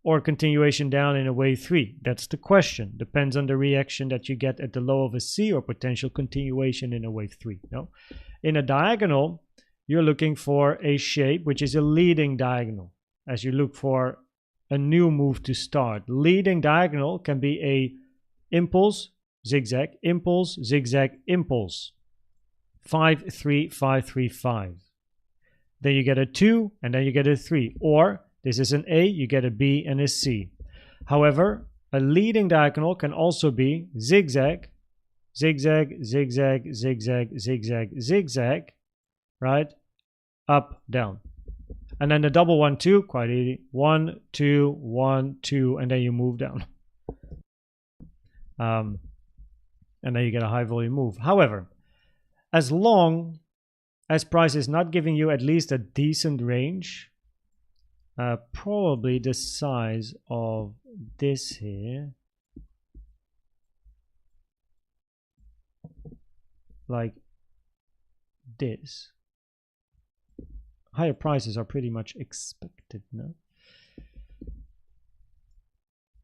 or continuation down in a wave 3. That's the question. Depends on the reaction that you get at the low of a C or potential continuation in a wave 3. No? In a diagonal, you're looking for a shape which is a leading diagonal as you look for a new move to start. Leading diagonal can be a impulse, zigzag, impulse, zigzag, impulse. 5, 3, 5, 3, 5. Then you get a 2 and then you get a 3. Or this is an A, you get a B and a C. However, a leading diagonal can also be zigzag, zigzag, zigzag, zigzag, zigzag, zigzag, right? Up, down. And then the double 1, 2, quite easy. 1, 2, 1, 2, and then you move down. And then you get a high volume move. However, as long as price is not giving you at least a decent range, probably the size of this here, like this, higher prices are pretty much expected. No?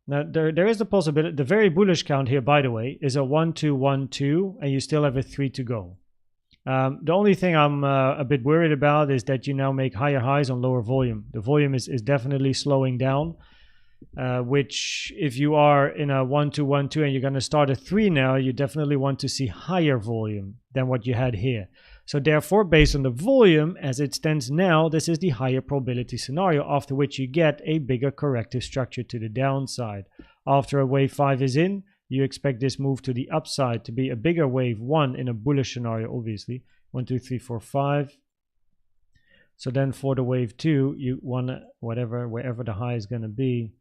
Now there is the possibility, the very bullish count here, by the way, is a 1, 2, 1, 2, and you still have a 3 to go. The only thing I'm a bit worried about is that you now make higher highs on lower volume. The volume is definitely slowing down, which if you are in a 1, 2, 1, 2 and you're going to start a 3 now, you definitely want to see higher volume than what you had here. So therefore, based on the volume as it stands now, this is the higher probability scenario, after which you get a bigger corrective structure to the downside. After a wave 5 is in, you expect this move to the upside to be a bigger wave 1 in a bullish scenario, obviously. 1, 2, 3, 4, 5. So then for the wave 2, you want to, wherever the high is going to be,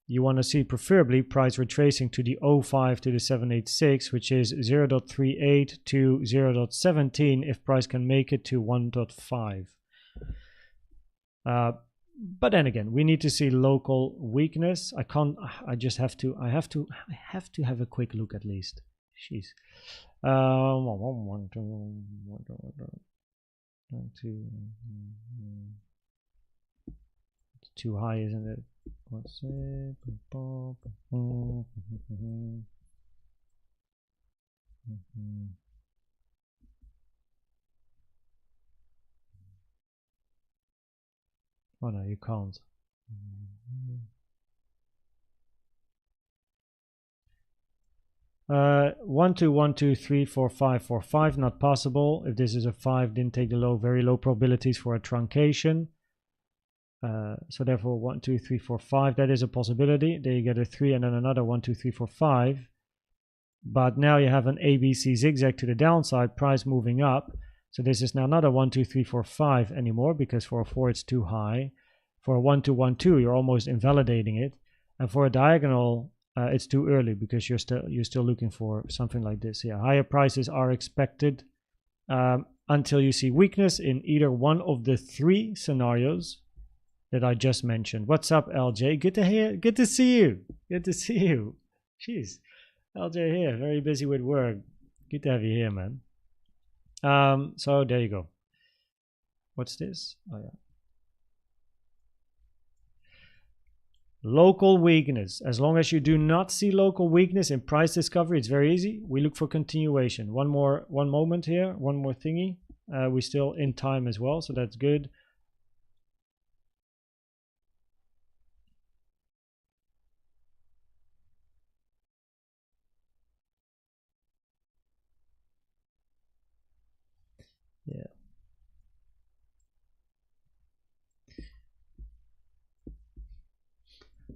you want to see preferably price retracing to the 05 to the 786, which is 0.38 to 0.17 if price can make it to 1.5. But then again, we need to see local weakness. I have to have a quick look at least. Jeez. 1, 2. It's too high, isn't it? What's it? Oh no, you can't. 1, 2, 1, 2, 3, 4, 5, 4, 5, not possible. If this is a 5, didn't take the low, very low probabilities for a truncation. So therefore 1, 2, 3, 4, 5, that is a possibility. There you get a 3 and then another 1, 2, 3, 4, 5. But now you have an ABC zigzag to the downside, price moving up. So this is now not a 1, 2, 3, 4, 5 anymore, because for a 4 it's too high. For a 1, 2, 1, 2, you're almost invalidating it. And for a diagonal, it's too early, because you're still looking for something like this. Yeah, higher prices are expected until you see weakness in either one of the 3 scenarios that I just mentioned. What's up, LJ? Good to hear. Good to see you. Good to see you. Jeez, LJ here, very busy with work. Good to have you here, man. So there you go. What's this? Oh yeah. Local weakness. As long as you do not see local weakness in price discovery, it's very easy. We look for continuation. One moment here. One more thingy. We're still in time as well, so that's good. Yeah.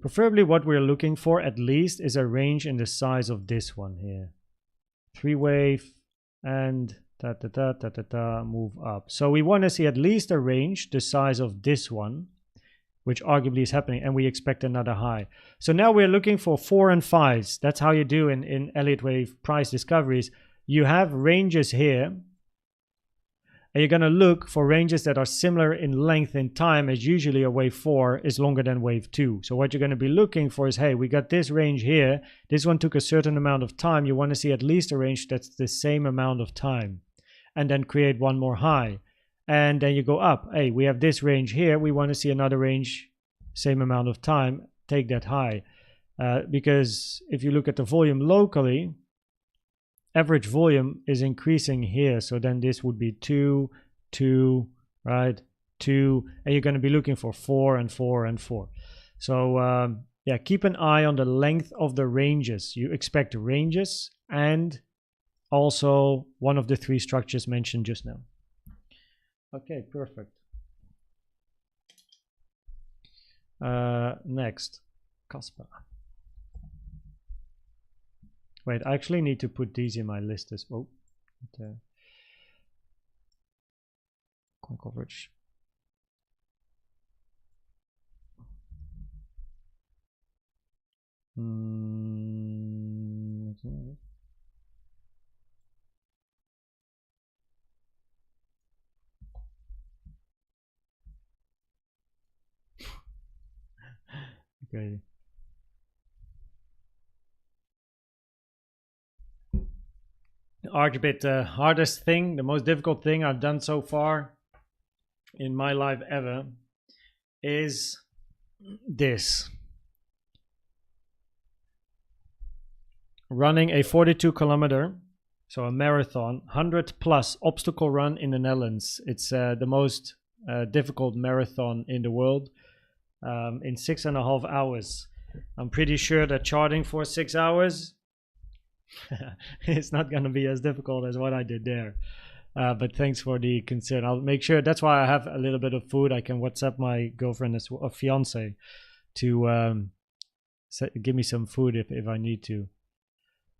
Preferably what we're looking for at least is a range in the size of this one here. 3 wave and move up. So we want to see at least a range the size of this one, which arguably is happening, and we expect another high. So now we're looking for 4 and 5s. That's how you do in Elliott Wave price discoveries. You have ranges here And you're going to look for ranges that are similar in length and time, as usually a wave 4 is longer than wave 2. So what you're going to be looking for is, hey, we got this range here. This one took a certain amount of time. You want to see at least a range that's the same amount of time. And then create one more high. And then you go up. Hey, we have this range here. We want to see another range, same amount of time. Take that high. Because if you look at the volume locally, average volume is increasing here. So then this would be 2, 2, right? 2, and you're going to be looking for 4 and 4 and 4. So yeah, keep an eye on the length of the ranges. You expect ranges and also one of the 3 structures mentioned just now. Okay, perfect. Next, KASPA. Wait, I actually need to put these in my list as well. Coin coverage. Okay. Archbit, the hardest thing, the most difficult thing I've done so far in my life ever is this. Running a 42-kilometer, so a marathon, 100+ obstacle run in the Netherlands. It's the most difficult marathon in the world in 6.5 hours. I'm pretty sure that charting for 6 hours it's not going to be as difficult as what I did there. But thanks for the concern. I'll make sure. That's why I have a little bit of food. I can WhatsApp my girlfriend or fiance to give me some food if I need to.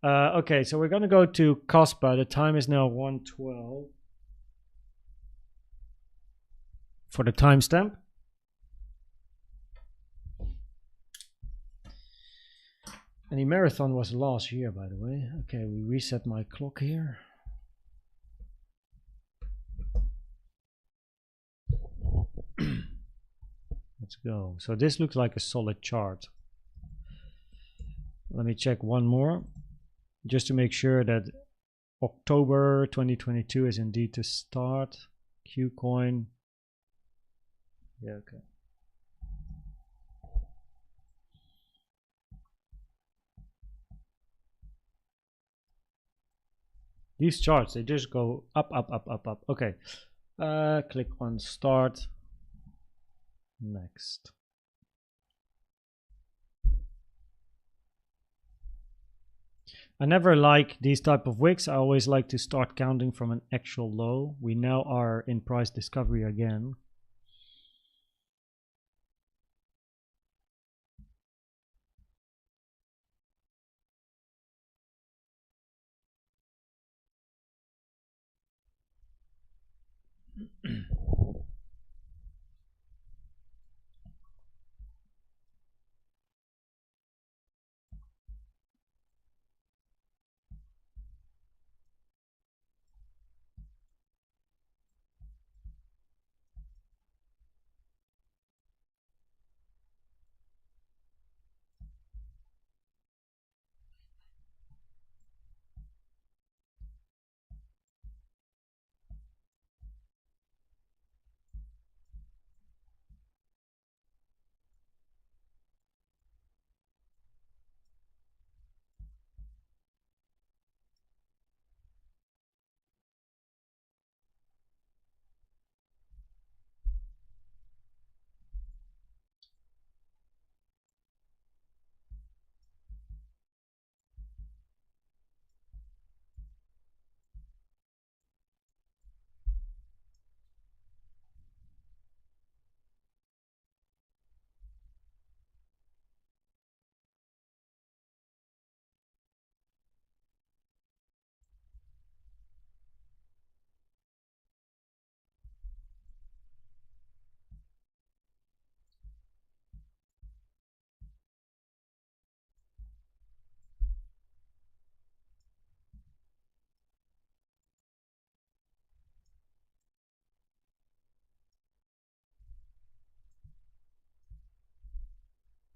Okay, so we're going to go to KASPA. The time is now 1:12 for the timestamp. And the marathon was last year, by the way. Okay, we reset my clock here. Let's go. So this looks like a solid chart. Let me check one more, just to make sure that October 2022 is indeed to start. KuCoin. Yeah, okay. These charts, they just go up, up, up, up, up. Okay. Click on start. Next. I never like these type of wicks. I always like to start counting from an actual low. We now are in price discovery again.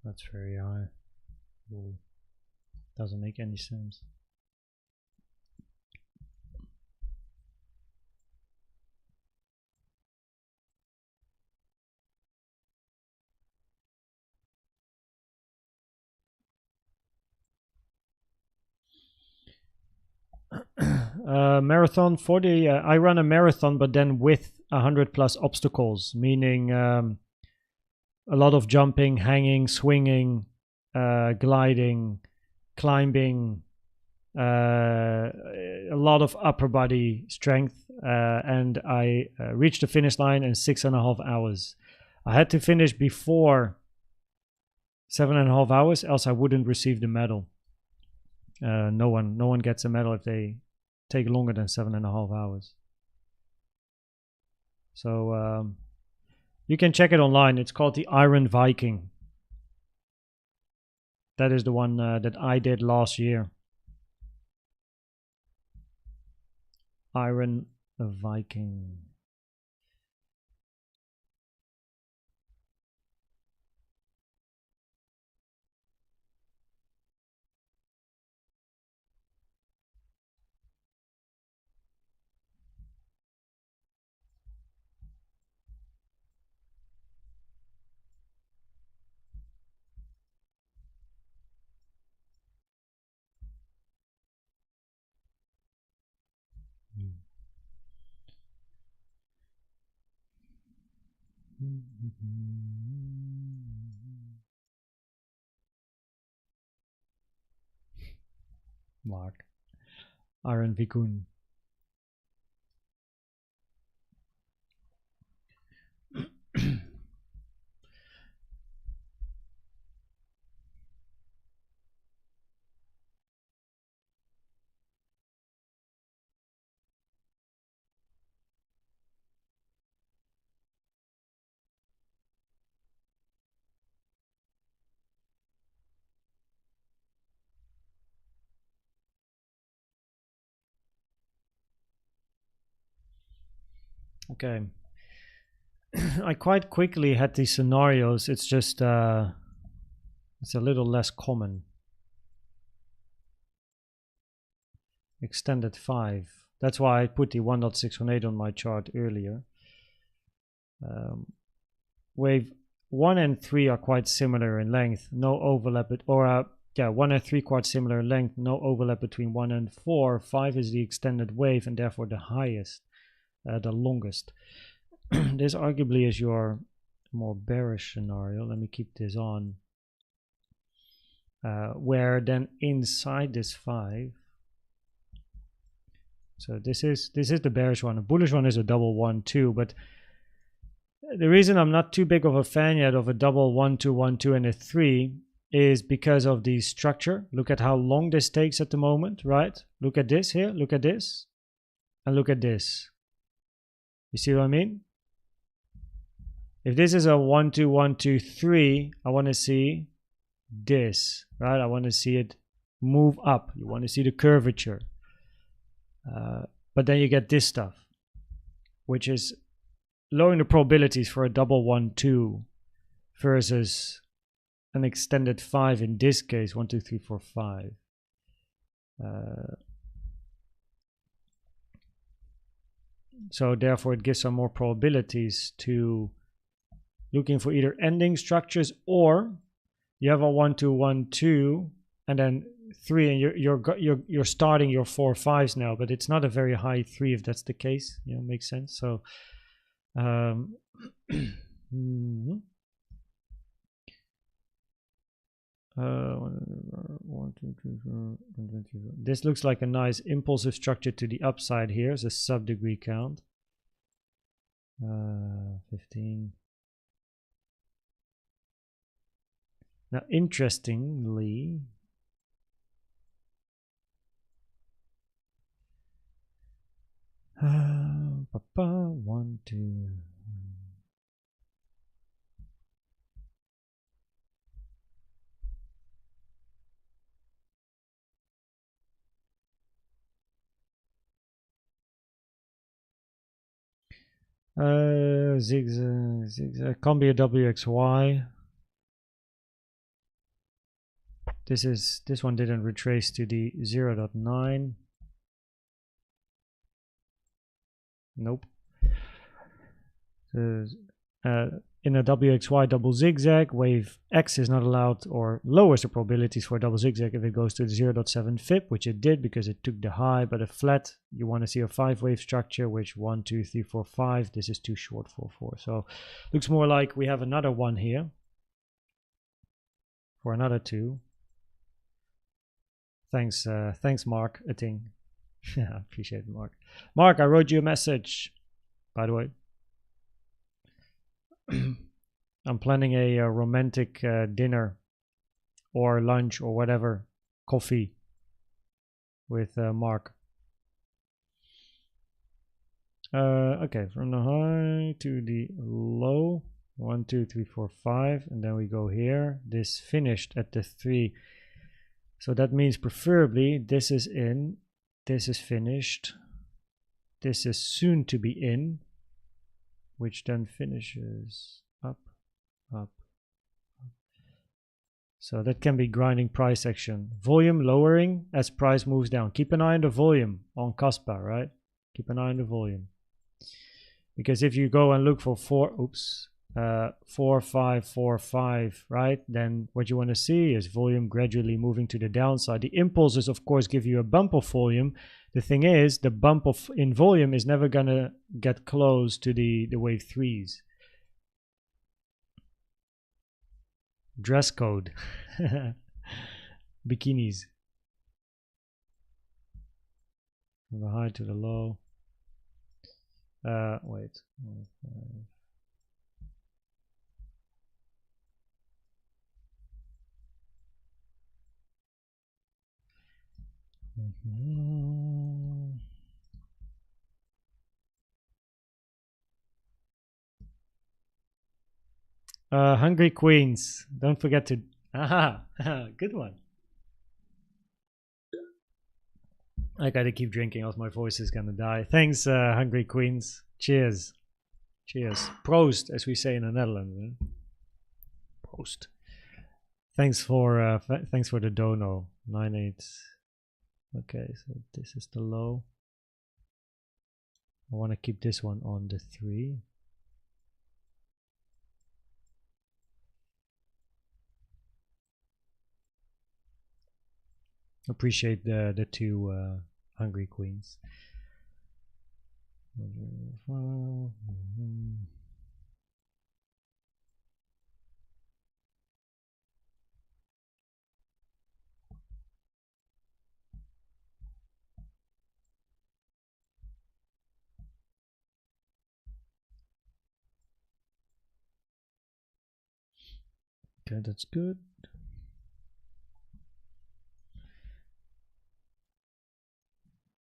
That's very high. Ooh. Doesn't make any sense. Marathon 40. I run a marathon, but then with 100+ obstacles, meaning a lot of jumping, hanging, swinging, gliding, climbing, a lot of upper body strength, and I reached the finish line in 6.5 hours. I had to finish before 7.5 hours, else I wouldn't receive the medal. No one gets a medal if they take longer than 7.5 hours. So you can check it online. It's called the Iron Viking. That is the one that I did last year. Iron Viking. Mark. Iron Vikun. Okay. I quite quickly had these scenarios. It's just it's a little less common. Extended 5. That's why I put the 1.618 on my chart earlier. Wave 1 and 3 are quite similar in length. No overlap, yeah, 1 and 3 quite similar in length. No overlap between 1 and 4. 5 is the extended wave and therefore the highest, the longest. This arguably is your more bearish scenario. Let me keep this on. Where then inside this 5. So this is the bearish one. A bullish one is a double 1 2, but the reason I'm not too big of a fan yet of a double 1 2 1 2 and a 3 is because of the structure. Look at how long this takes at the moment, right? Look at this here, look at this, and look at this. You see what I mean? If this is a 1 2 1 2 3, I want to see this, right? I want to see it move up. You want to see the curvature. But then you get this stuff, which is lowering the probabilities for a double 1 2 versus an extended 5 in this case, 1 2 3 4 5. So therefore it gives some more probabilities to looking for either ending structures, or you have a 1 2 1 2 and then 3, and you're starting your 4 5s now, but it's not a very high 3 if that's the case. You know, makes sense. So 1 2 3 4 This looks like a nice impulsive structure to the upside here. It's a sub-degree count. 15. Now, interestingly, papa 1 2. Zigzag can't be a WXY. this one didn't retrace to the 0.9. Nope. In a WXY double zigzag, wave X is not allowed or lowers the probabilities for a double zigzag if it goes to the 0.7 fib, which it did because it took the high, but a flat, you want to see a 5-wave structure, which 1, 2, 3, 4, 5. This is too short for 4. So looks more like we have another one here for another 2. Thanks, Mark, I think. I appreciate it, Mark. Mark, I wrote you a message, by the way. I'm planning a romantic dinner or lunch or whatever, coffee with Mark. Okay, from the high to the low, 1, 2, 3, 4, 5, and then we go here. This finished at the 3, so that means preferably this is in, this is finished, this is soon to be in, which then finishes up, up, up. So that can be grinding price action. Volume lowering as price moves down. Keep an eye on the volume on KASPA, right? Keep an eye on the volume. Because if you go and look for 4, 5, 4, 5, right? Then what you want to see is volume gradually moving to the downside. The impulses, of course, give you a bump of volume. The thing is, the bump of in volume is never gonna get close to the wave 3s. Dress code. Bikinis. From the high to the low. Wait. Hungry Queens. Don't forget to. Aha, good one. I gotta keep drinking, else my voice is gonna die. Thanks, Hungry Queens. Cheers. Cheers. Proost, as we say in the Netherlands. Eh? Proost. Thanks for the dono. 9/8. Okay, so this is the low. I want to keep this one on the 3. Appreciate the 2 Hungry Queens. Okay, that's good.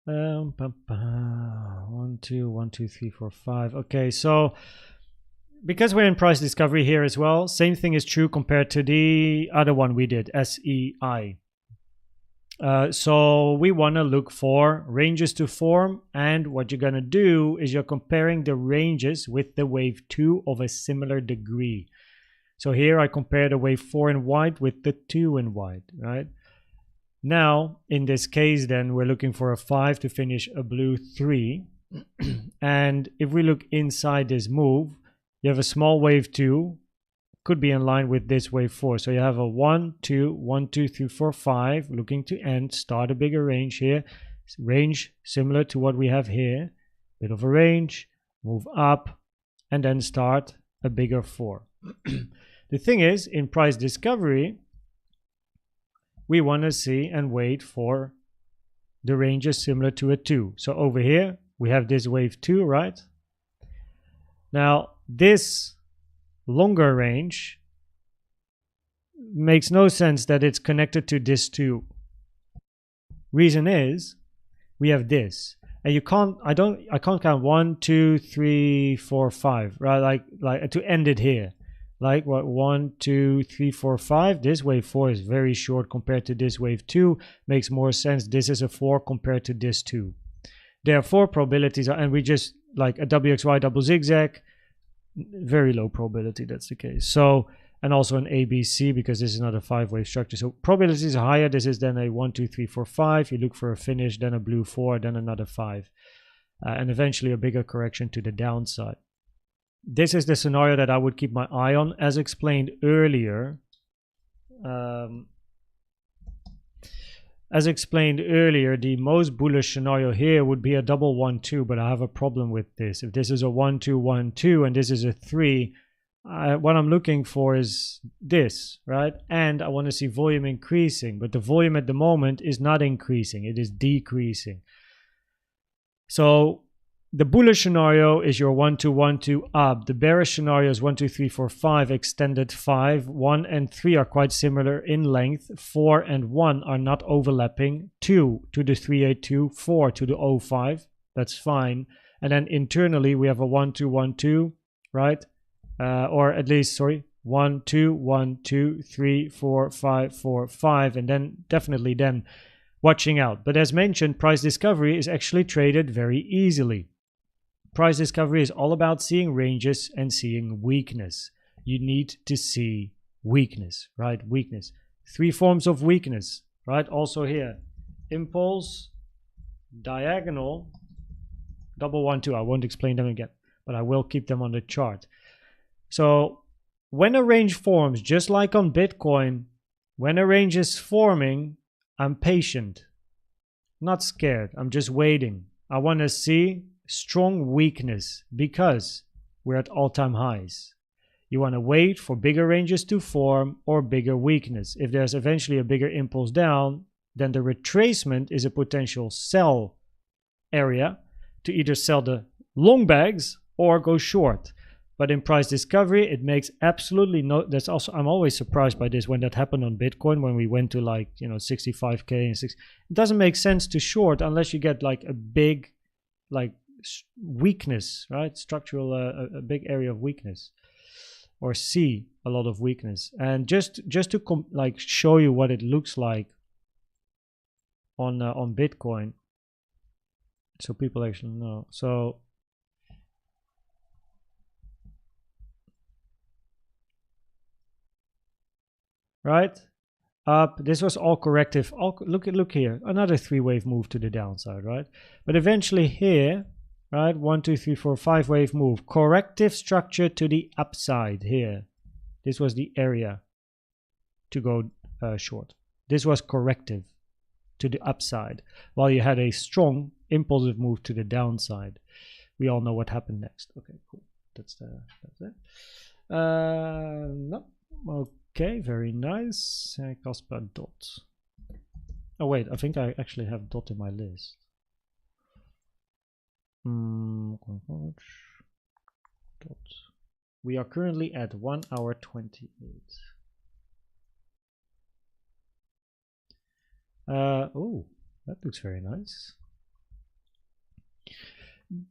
One, 2, 1, 2, 3, 4, 5. Okay, so because we're in price discovery here as well, same thing is true compared to the other one we did, SEI. So we want to look for ranges to form, and what you're going to do is you're comparing the ranges with the wave 2 of a similar degree. So here I compare the wave 4 in white with the 2 in white, right? Now, in this case, then we're looking for a 5 to finish a blue 3. And if we look inside this move, you have a small wave 2, could be in line with this wave 4. So you have a 1, 2, 1, 2, 3, 4, 5, looking to end, start a bigger range here. Range similar to what we have here. Bit of a range, move up, and then start a bigger 4. The thing is, in price discovery, we want to see and wait for the ranges similar to a 2. So over here, we have this wave 2, right? Now, this longer range makes no sense that it's connected to this 2. Reason is, we have this. And you can't, I can't count 1, 2, 3, 4, 5, right? Like to end it here. Like what 1, 2, 3, 4, 5. This wave 4 is very short compared to this wave 2. Makes more sense. This is a 4 compared to this 2. Therefore, probabilities are, and we just like a WXY double zigzag, very low probability that's the case. So and also an ABC because this is not a 5-wave structure. So probabilities are higher. This is then a 1, 2, 3, 4, 5. You look for a finish, then a blue 4, then another 5, and eventually a bigger correction to the downside. This is the scenario that I would keep my eye on, as explained earlier. As explained earlier, the most bullish scenario here would be a double 1, 2, but I have a problem with this. If this is a 1, 2, 1, 2, and this is a 3, what I'm looking for is this, right? And I want to see volume increasing, but the volume at the moment is not increasing, it is decreasing. So the bullish scenario is your 1, 2, 1, 2 up. The bearish scenario is 1, 2, 3, 4, 5, extended 5. 1 and 3 are quite similar in length. 4 and 1 are not overlapping. 2 to the 382, 4 to the 05. That's fine. And then internally we have a 1, 2, 1, 2, right? Or at least, sorry, 1, 2, 1, 2, 3, 4, 5, 4, 5, and then definitely then watching out. But as mentioned, price discovery is actually traded very easily. Price discovery is all about seeing ranges and seeing weakness. You need to see weakness, right? Weakness. 3 forms of weakness, right? Also here, impulse, diagonal, double 1, 2. I won't explain them again, but I will keep them on the chart. So when a range forms, just like on Bitcoin, when a range is forming, I'm patient, not scared. I'm just waiting. I want to see strong weakness because we're at all-time highs. You want to wait for bigger ranges to form or bigger weakness. If there's eventually a bigger impulse down, then the retracement is a potential sell area to either sell the long bags or go short. But in price discovery, it makes absolutely no, that's also, I'm always surprised by this when that happened on Bitcoin, when we went to like, 65K and 6, it doesn't make sense to short unless you get like a big, like weakness, right? Structural, a big area of weakness, or see a lot of weakness. And just to like show you what it looks like on Bitcoin, so people actually know. So right up, this was all corrective. Look here, another 3-wave move to the downside, right? But eventually here, right, 1, 2, 3, 4, 5-wave move, corrective structure to the upside here. This was the area to go short. This was corrective to the upside, while you had a strong impulsive move to the downside. We all know what happened next. Okay, cool. That's it. No. Okay, very nice. KASPA dot. Oh wait, I think I actually have dot in my list. Dot. We are currently at 1 hour 28. Oh, that looks very nice.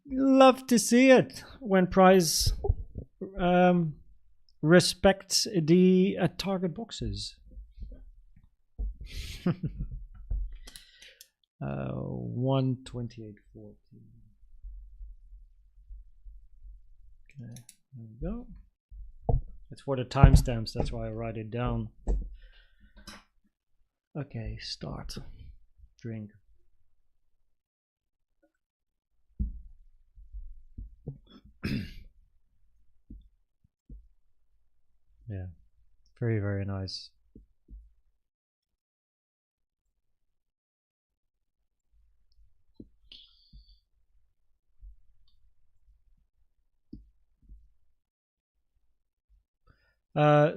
Love to see it when price respects the target boxes. 128.40. Okay, there we go. It's for the timestamps, that's why I write it down. Okay, start. Drink. Yeah, very, very nice.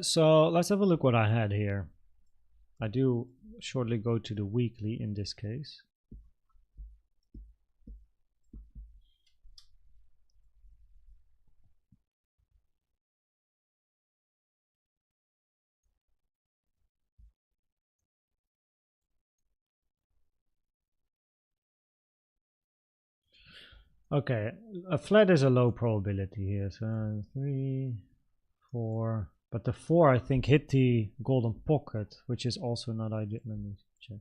So let's have a look what I had here. I do shortly go to the weekly in this case. Okay, a flat is a low probability here. So 3, 4, but the 4 I think hit the golden pocket, which is also not ideal. Let me check.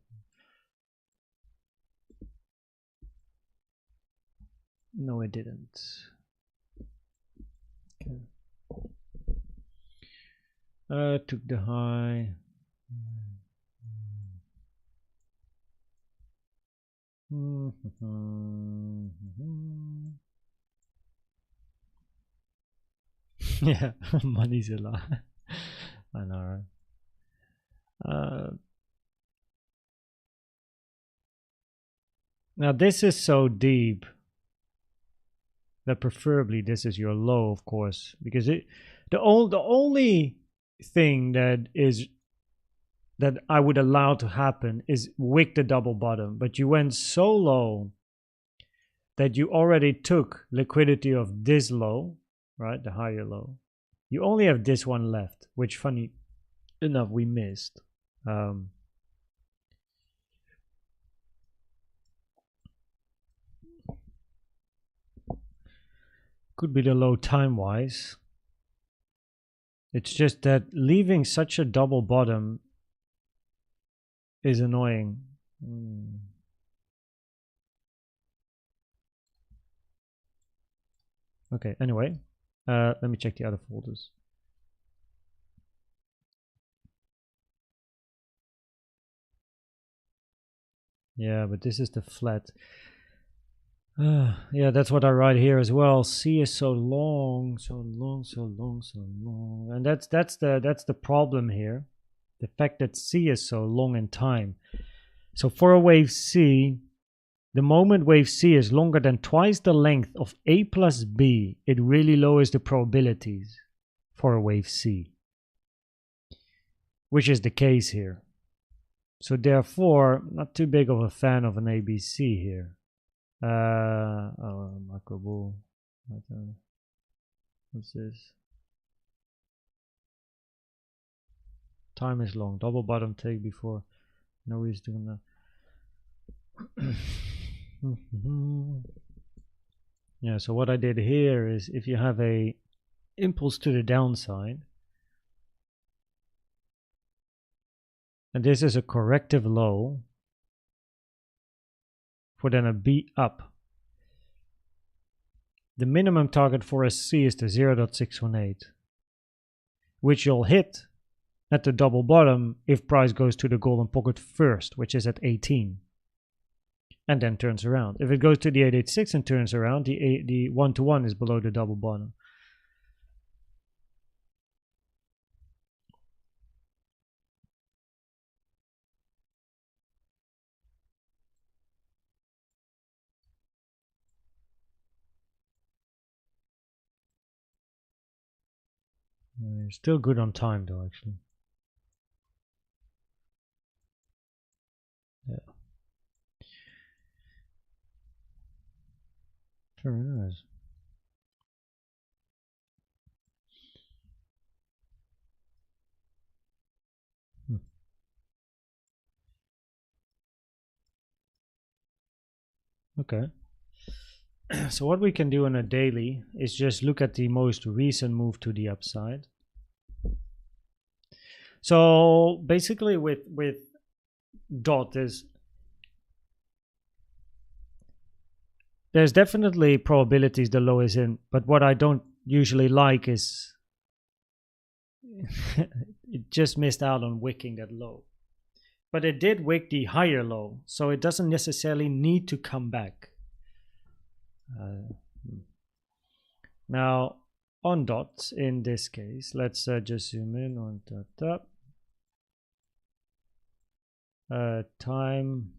No, it didn't. Okay. Took the high. Yeah, money's a lot. I know, right? Now this is so deep that preferably this is your low, of course, because the only thing that I would allow to happen is wick the double bottom, but you went so low that you already took liquidity of this low, right, the higher low. You only have this one left, which funny enough we missed. Could be the low time-wise. It's just that leaving such a double bottom is annoying. Okay, anyway, let me check the other folders. Yeah, but this is the flat. Yeah, that's what I write here as well. C is so long, so long, so long, so long, and that's the problem here. The fact that C is so long in time. So for a wave C, the moment wave C is longer than twice the length of A plus B, it really lowers the probabilities for a wave C, which is the case here. So therefore, not too big of a fan of an ABC here. Macro bull. What's this? Time is long. Double bottom take before. No reason to that. Yeah, so what I did here is if you have a impulse to the downside, and this is a corrective low for then a B up. The minimum target for a C is the 0.618, which you'll hit at the double bottom if price goes to the golden pocket first, which is at 18, and then turns around. If it goes to the 886 and turns around, the 1-to-1 is below the double bottom. Still good on time though, actually. Yeah. Very nice. Okay. So what we can do on a daily is just look at the most recent move to the upside. So basically with DOT there's definitely probabilities the low is in, but what I don't usually like is it just missed out on wicking that low. But it did wick the higher low, so it doesn't necessarily need to come back. Now on DOT in this case, let's just zoom in on that. Time,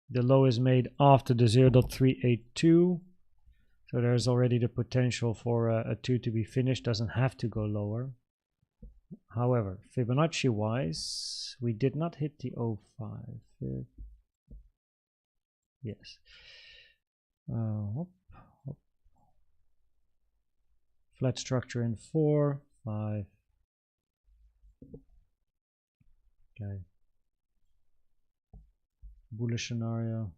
the low is made after the 0.382, so there's already the potential for a 2 to be finished. Doesn't have to go lower. However, Fibonacci wise, we did not hit the 0.5. Yes. Hop, hop. Flat structure in 4, 5. Okay. Bullish scenario.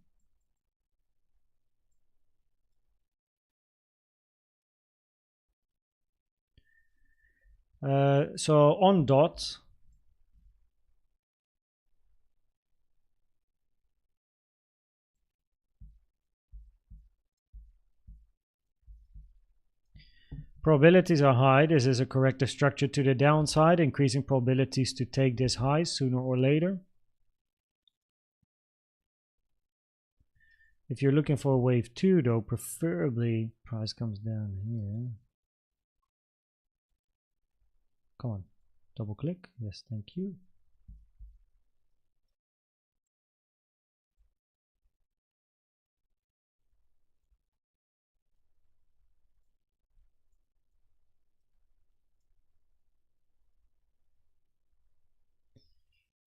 So on DOT, Probabilities are high. This is a corrective structure to the downside, increasing probabilities to take this high sooner or later. If you're looking for a wave 2 though, preferably price comes down here. Come on, double click. Yes, thank you.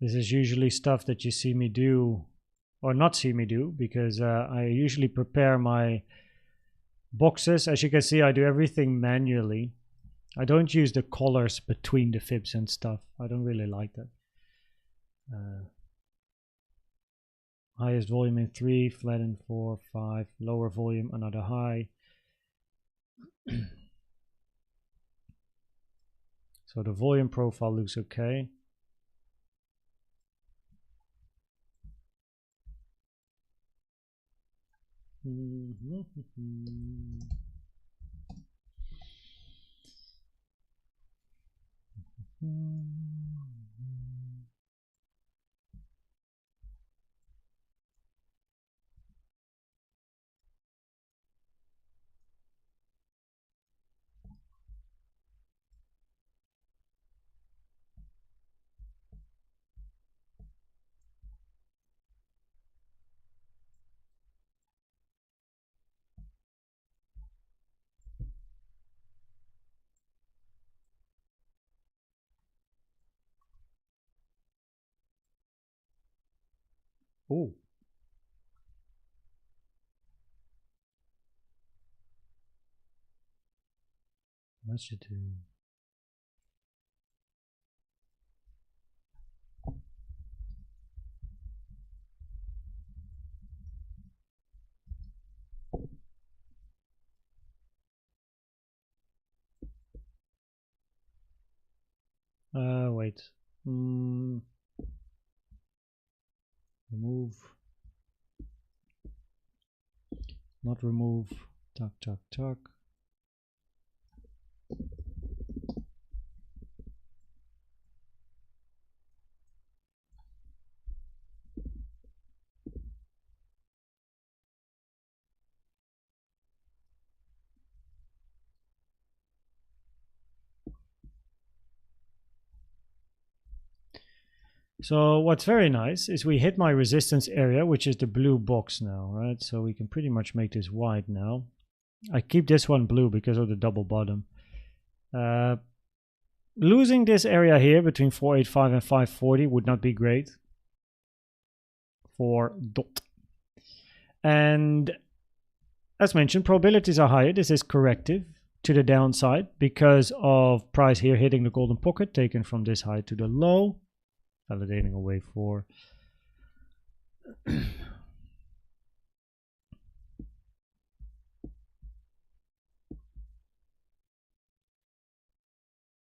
This is usually stuff that you see me do, or not see me do, because I usually prepare my boxes. As you can see, I do everything manually. I don't use the colors between the fibs and stuff. I don't really like that. Highest volume in 3, flat in 4, 5, lower volume, another high. So the volume profile looks okay. Oh. That should do. Wait. Remove. Not remove. Tuck, tuck, tuck. So what's very nice is we hit my resistance area, which is the blue box now, right? So we can pretty much make this white now. I keep this one blue because of the double bottom. Losing this area here between 485 and 540 would not be great for DOT. And as mentioned, probabilities are higher. This is corrective to the downside because of price here hitting the golden pocket, taken from this high to the low. Validating a wave 4.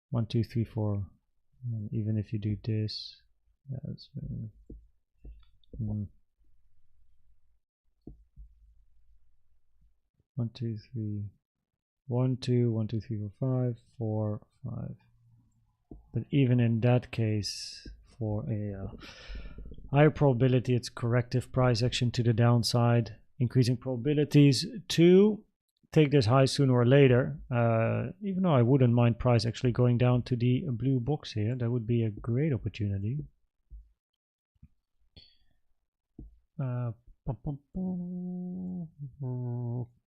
One, two, three, four. And even if you do this, yeah, that's one, two, three, 1, 2, 1, 2, 3, 4, 5, 4, 5. But even in that case, for a higher probability, it's corrective price action to the downside, increasing probabilities to take this high sooner or later. Even though I wouldn't mind price actually going down to the blue box here, that would be a great opportunity.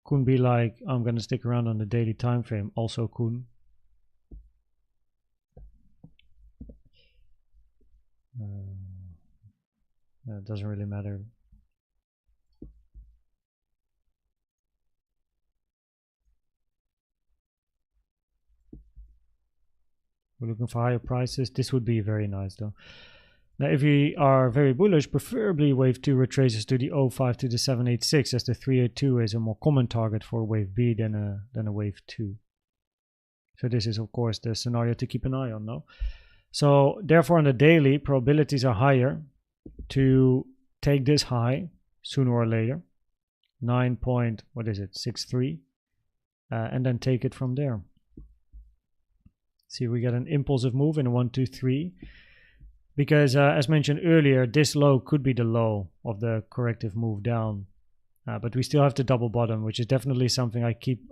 Could be like, I'm gonna stick around on the daily time frame. Also could. It doesn't really matter. We're looking for higher prices. This would be very nice though. Now if we are very bullish, preferably wave 2 retraces to the 05 to the 786, as the 382 is a more common target for wave B than a wave 2. So this is of course the scenario to keep an eye on now. So therefore on the daily, probabilities are higher to take this high sooner or later, 9.63, and then take it from there. See, we get an impulsive move in 1, 2, 3. Because as mentioned earlier, this low could be the low of the corrective move down. But we still have the double bottom, which is definitely something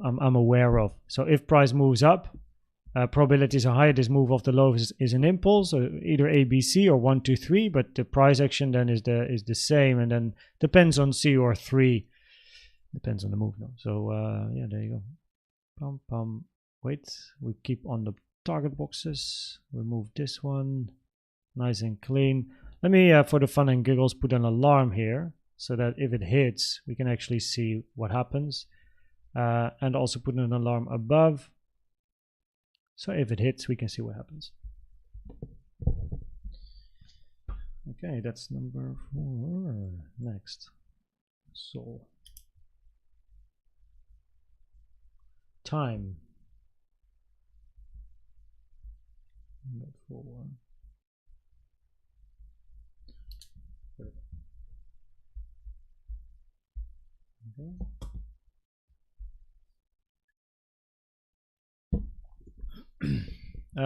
I'm aware of. So if price moves up, probabilities are higher. This move off the low is an impulse, so either A, B, C or 1, 2, 3. But the price action then is the same, and then depends on C or 3. Depends on the move now. So yeah, there you go. Pum pum. Wait, we keep on the target boxes. Remove this one, nice and clean. Let me, for the fun and giggles, put an alarm here, so that if it hits, we can actually see what happens. And also put an alarm above. So if it hits, we can see what happens. Okay, that's number 4. Next. So. Time. Number 4. Okay.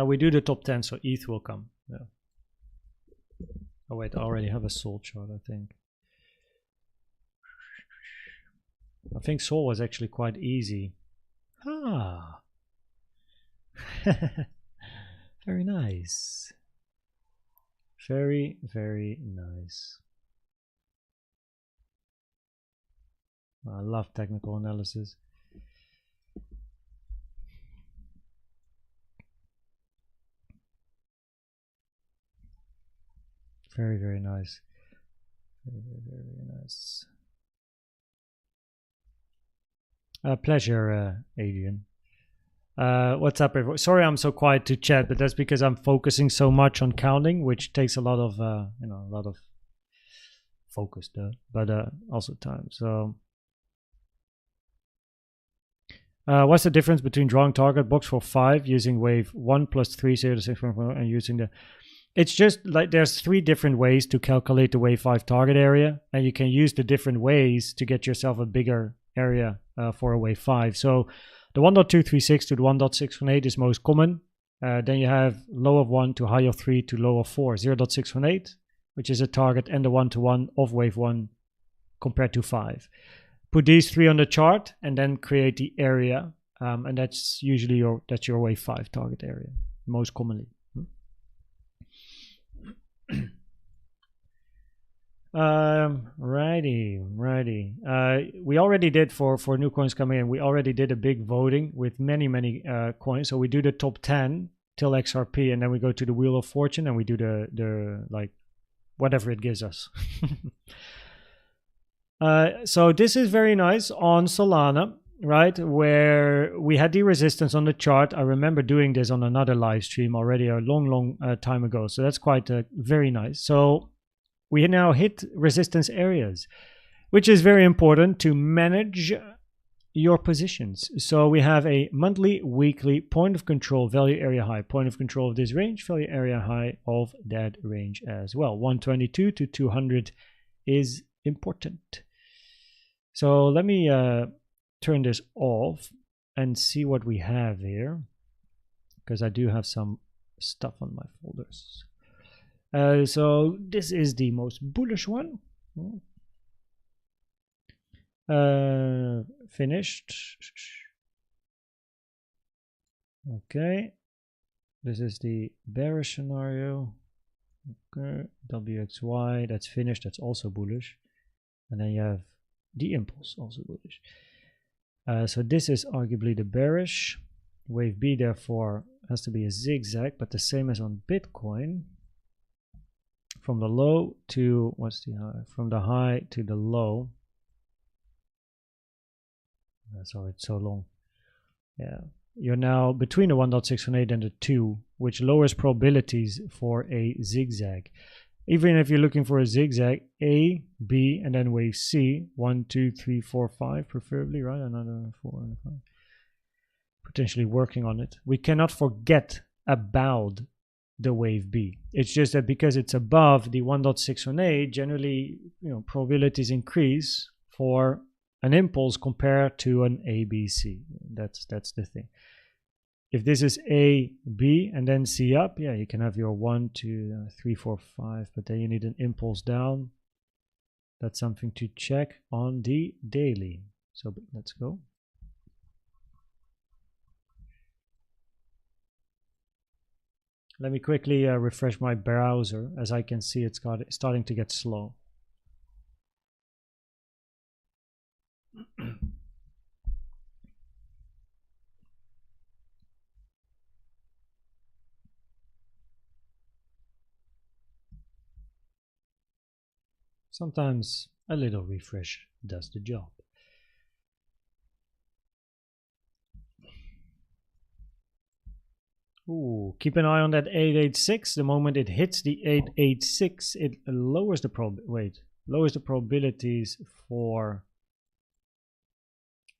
We do the top 10, so ETH will come. Yeah. Oh wait, I already have a Sol chart, I think. I think Sol was actually quite easy. Ah. Very nice. Very, very nice. I love technical analysis. Very, very nice. Very, very, very nice. Pleasure, Adrian. What's up, everyone? Sorry I'm so quiet to chat, but that's because I'm focusing so much on counting, which takes a lot of, a lot of focus, but also time. So, what's the difference between drawing target box for 5 using wave 1 plus 3 0 to 6 and using the? It's just like there's 3 different ways to calculate the wave 5 target area, and you can use the different ways to get yourself a bigger area for a wave 5. So the 1.236 to the 1.618 is most common. Then you have low of 1 to high of 3 to low of 4, 0.618, which is a target, and the 1-to-1 of wave 1 compared to 5. Put these 3 on the chart and then create the area, and that's usually your wave 5 target area, most commonly. Righty. We already did for new coins coming in. We already did a big voting with many coins. So we do the top 10 till XRP, and then we go to the Wheel of Fortune and we do the like whatever it gives us. So this is very nice on Solana, right? Where we had the resistance on the chart. I remember doing this on another live stream already a long time ago. So that's quite very nice. So we now hit resistance areas, which is very important to manage your positions. So we have a monthly, weekly point of control, value area high, point of control of this range, value area high of that range as well. 122 to 200 is important. So let me turn this off and see what we have here, because I do have some stuff on my folders. So this is the most bullish one. Finished. Okay. This is the bearish scenario. Okay. WXY, that's finished. That's also bullish. And then you have the impulse, also bullish. So this is arguably the bearish. Wave B, therefore, has to be a zigzag, but the same as on Bitcoin. From the low to, what's the high? From the high to the low. Sorry, it's so long. Yeah, you're now between the 1.618 and the 2, which lowers probabilities for a zigzag. Even if you're looking for a zigzag, A, B, and then wave C, 1, 2, 3, 4, 5, preferably, right? Another 4 and 5. Potentially working on it. We cannot forget about the wave B. It's just that because it's above the 1.618, generally, probabilities increase for an impulse compared to an ABC. That's the thing. if this is A, B, and then C up, yeah, you can have your 1, 2, 3, 4, 5, but then you need an impulse down. That's something to check on the daily. So let's go. Let me quickly refresh my browser. As I can see, it's starting to get slow. Sometimes a little refresh does the job. Ooh, keep an eye on that 886. The moment it hits the 886, it lowers the probabilities for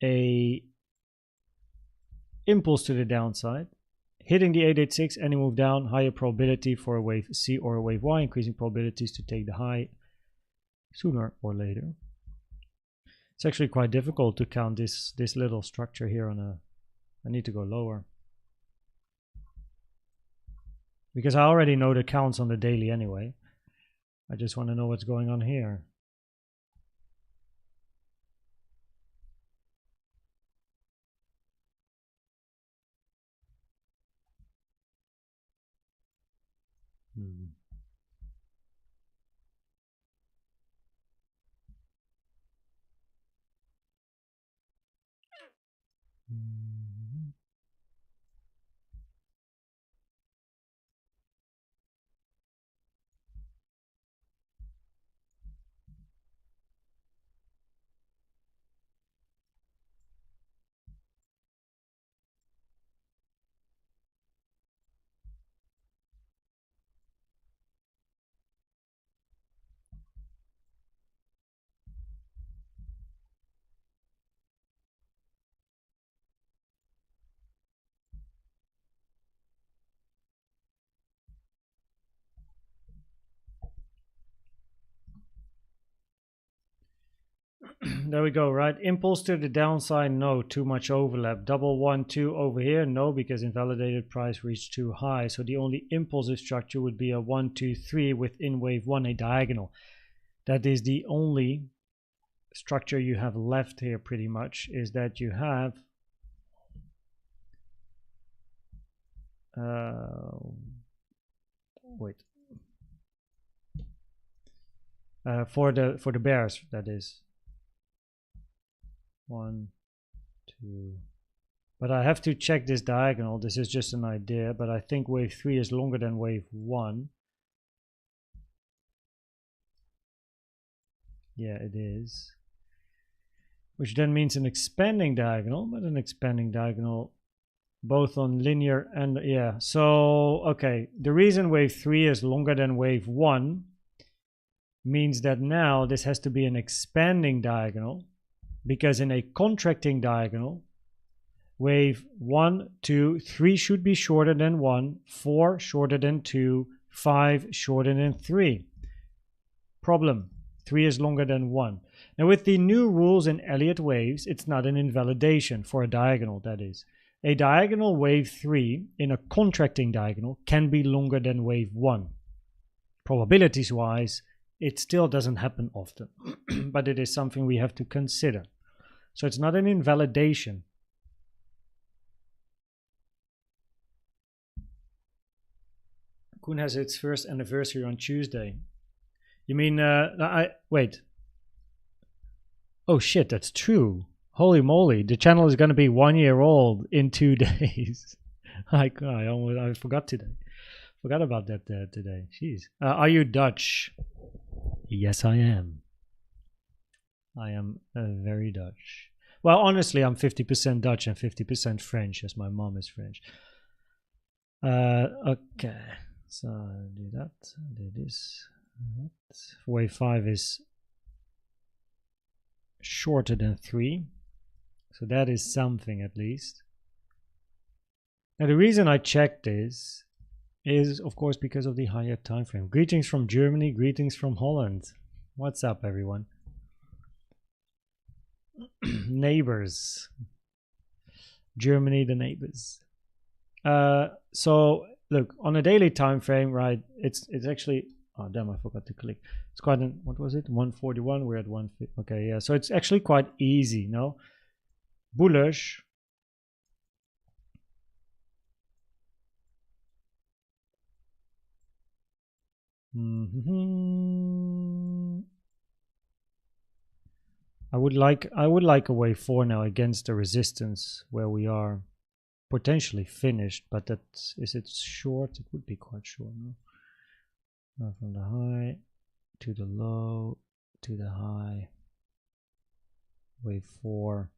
a impulse to the downside. Hitting the 886, any move down, higher probability for a wave C or a wave Y, increasing probabilities to take the high sooner or later. It's actually quite difficult to count this little structure here on a. I need to go lower because I already know the counts on the daily anyway. I just want to know what's going on here. There we go, right? Impulse to the downside, no, too much overlap. Double 1, 2 over here, no, because invalidated price reached too high. So the only impulsive structure would be a 1, 2, 3 within wave 1, a diagonal. That is the only structure you have left here pretty much, is that you have for the bears, that is 1, 2, but I have to check this diagonal. This is just an idea, but I think wave 3 is longer than wave 1. Yeah, it is, which then means an expanding diagonal, but an expanding diagonal both on linear and yeah. So okay, the reason wave 3 is longer than wave 1 means that now this has to be an expanding diagonal, because in a contracting diagonal, wave 1, 2, 3 should be shorter than 1, 4 shorter than 2, 5 shorter than 3. Problem, 3 is longer than 1. Now with the new rules in Elliott waves, it's not an invalidation for a diagonal, that is. A diagonal wave 3 in a contracting diagonal can be longer than wave 1. Probabilities wise, it still doesn't happen often, but it is something we have to consider. So it's not an invalidation. Koen has its first anniversary on Tuesday. You mean, wait. Oh shit, that's true. Holy moly, the channel is going to be 1 year old in 2 days. I forgot today. Forgot about that today. Jeez. Are you Dutch? Yes, I am. I am very Dutch. Well, honestly, I'm 50% Dutch and 50% French, as my mom is French. Okay, so do that, do this. Wave 5 is shorter than 3, so that is something at least. Now the reason I checked this is of course because of the higher time frame. Greetings from Germany, greetings from Holland. What's up everyone? Neighbors, Germany, the neighbors. So look, on a daily time frame, right? It's actually, oh damn, I forgot to click. It's quite an, what was it? 141. We're at 150. Okay, yeah. So it's actually quite easy, no? Bullish. I would like a wave 4 now against the resistance where we are potentially finished, but is it short? It would be quite short, no? From the high to the low to the high. Wave 4.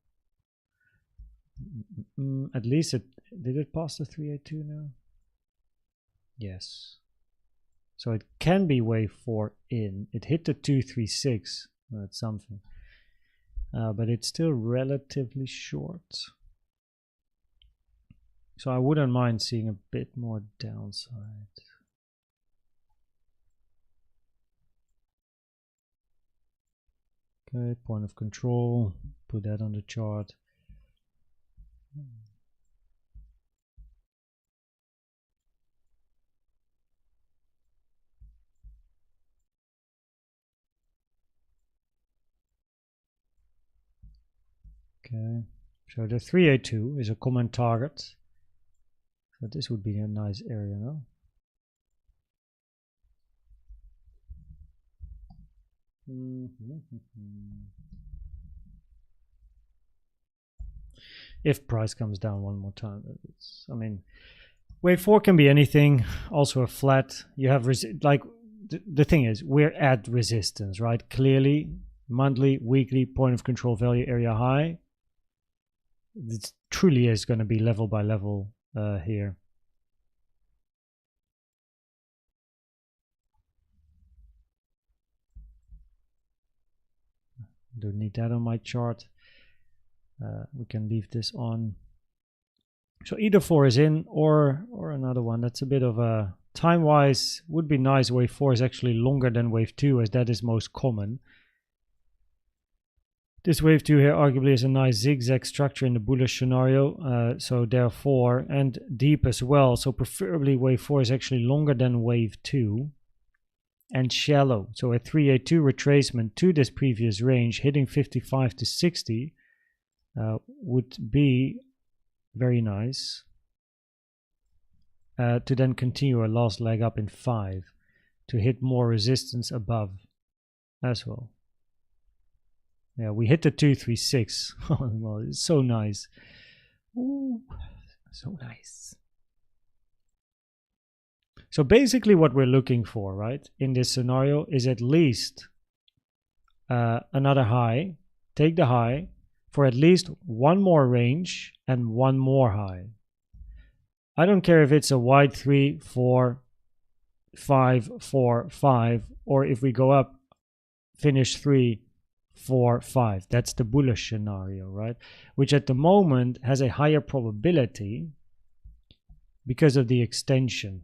At least did it pass the 382 now? Yes. So it can be wave 4 in. It hit the 236. That's something. But it's still relatively short. So I wouldn't mind seeing a bit more downside. Okay, point of control. Put that on the chart. Okay, so the 382 is a common target. So this would be a nice area, no? If price comes down one more time, I mean, wave 4 can be anything. Also a flat. You have like the thing is we're at resistance, right? Clearly, monthly, weekly point of control value area high. It truly is going to be level by level here. Don't need that on my chart. We can leave this on. So either 4 is in or another one. That's a bit of a time-wise would be nice. Wave 4 is actually longer than wave 2 as that is most common. This wave 2 here arguably is a nice zigzag structure in the bullish scenario. So therefore, and deep as well. So preferably wave 4 is actually longer than wave 2 and shallow. So a 382 retracement to this previous range hitting 55 to 60 would be very nice. To then continue a last leg up in 5 to hit more resistance above as well. Yeah, we hit the 236. Well, it's so nice. Ooh, so nice. So basically what we're looking for, right, in this scenario is at least another high. Take the high for at least one more range and one more high. I don't care if it's a wide 3, 4, 5, 4, 5, or if we go up, finish 3, 4, 5. That's the bullish scenario, right? Which at the moment has a higher probability because of the extension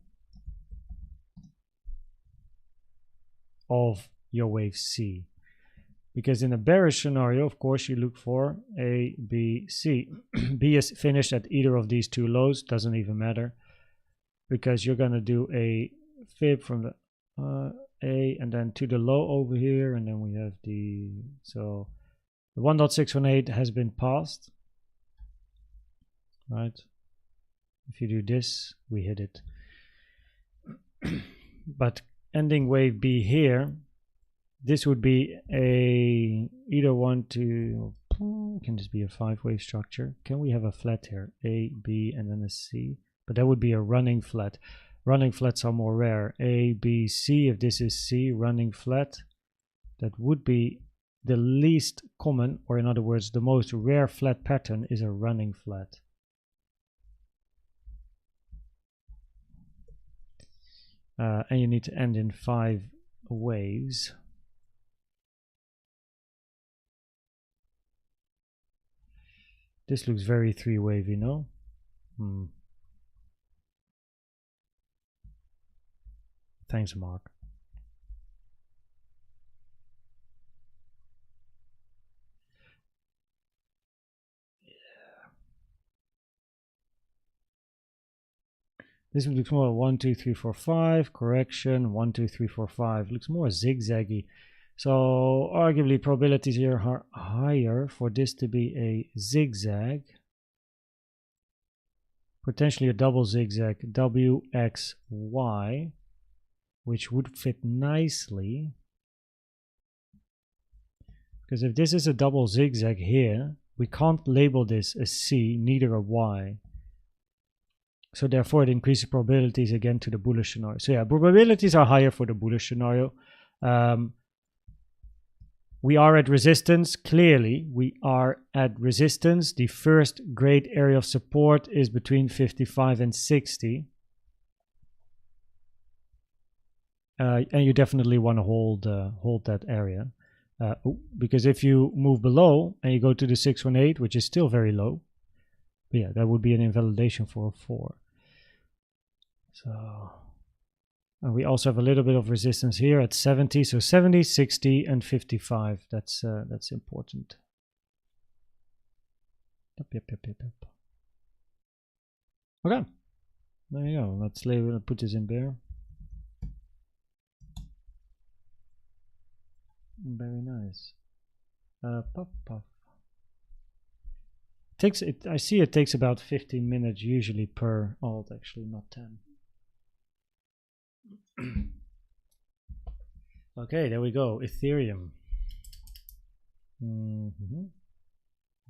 of your wave C. Because in a bearish scenario, of course, you look for A, B, C. B is finished at either of these two lows, doesn't even matter. Because you're going to do a fib from the A and then to the low over here, and then we have so the 1.618 has been passed, right? If you do this, we hit it. But ending wave B here, this would be either 1, 2, can this be a 5-wave structure? Can we have a flat here? A, B, and then a C? But that would be a running flat. Running flats are more rare. A, B, C. If this is C, running flat, that would be the least common, or in other words, the most rare flat pattern is a running flat. And you need to end in 5 waves. This looks very 3-wavy, no? Thanks, Mark. This looks more 1, 2, 3, 4, 5. Correction 1, 2, 3, 4, 5. Looks more zigzaggy. So arguably probabilities here are higher for this to be a zigzag. Potentially a double zigzag WXY, which would fit nicely. Because if this is a double zigzag here, we can't label this a C, neither a Y. So therefore it increases probabilities again to the bullish scenario. So yeah, probabilities are higher for the bullish scenario. We are at resistance. Clearly, we are at resistance. The first great area of support is between 55 and 60. And you definitely want to hold that area. Because if you move below and you go to the 618, which is still very low, but yeah, that would be an invalidation for a 4. So, and we also have a little bit of resistance here at 70. So 70, 60, and 55. That's important. Yep. Okay, there you go. Let's put this in there. Very nice. Puff. I see it takes about 15 minutes usually per alt, actually, not 10. Okay, there we go. Ethereum.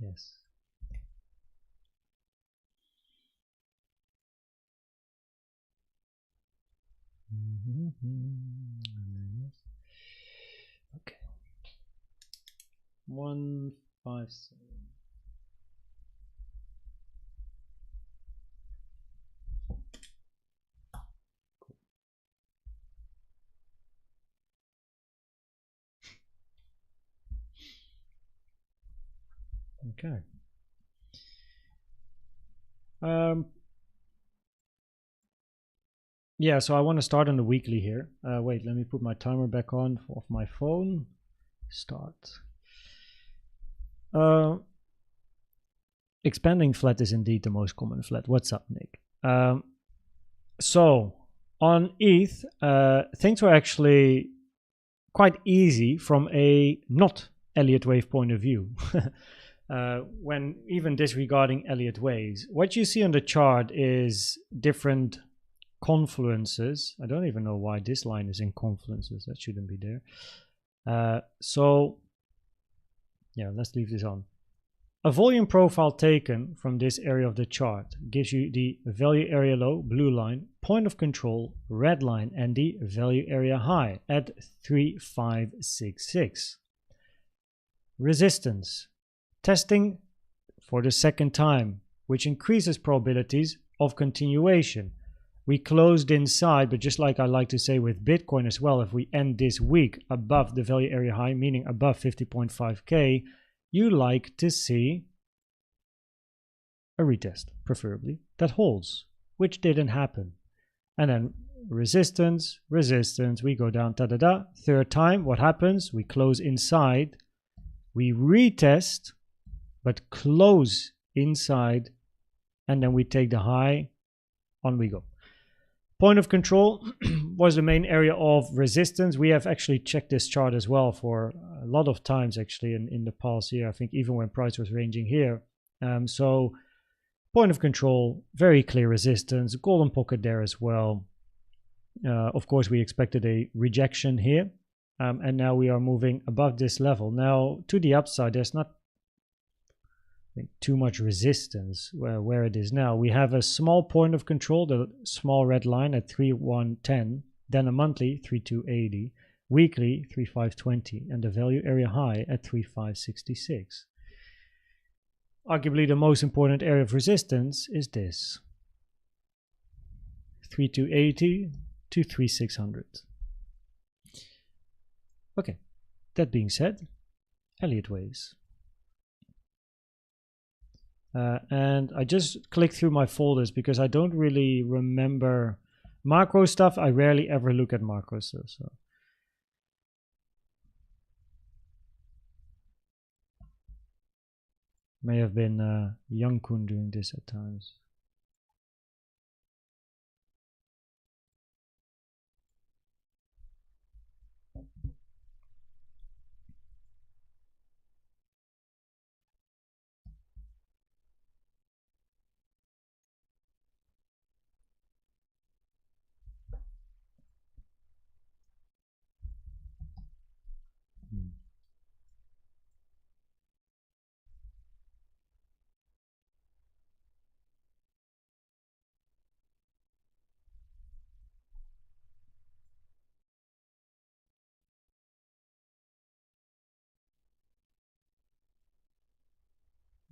Yes. Okay. 157. Okay. Yeah, so I want to start on the weekly here. Wait, let me put my timer back on off my phone. Start. Expanding flat is indeed the most common flat. What's up, Nick? So on ETH, things were actually quite easy from a not Elliott Wave point of view. When even disregarding Elliott Waves, what you see on the chart is different confluences. I don't even know why this line is in confluences. That shouldn't be there. So yeah, let's leave this on. A volume profile taken from this area of the chart gives you the value area low, blue line, point of control, red line, and the value area high at 3566. Resistance. Testing for the second time, which increases probabilities of continuation. We closed inside, but just like I like to say with Bitcoin as well, if we end this week above the value area high, meaning above 50.5K, you like to see a retest, preferably, that holds, which didn't happen. And then resistance, we go down, third time, what happens? We close inside, we retest, but close inside, and then we take the high, on we go. Point of control was the main area of resistance. We have actually checked this chart as well for a lot of times actually in the past year, I think even when price was ranging here. So point of control, very clear resistance, golden pocket there as well. Of course, we expected a rejection here, and now we are moving above this level. Now to the upside, there's not too much resistance where it is now. We have a small point of control, the small red line at 3110, then a monthly 3280, weekly 3520, and the value area high at 3566. Arguably the most important area of resistance is this, 3280 to 3600. Okay, that being said, Elliott Waves. And I just clicked through my folders because I don't really remember macro stuff. I rarely ever look at macro stuff. So. May have been Young Kun doing this at times.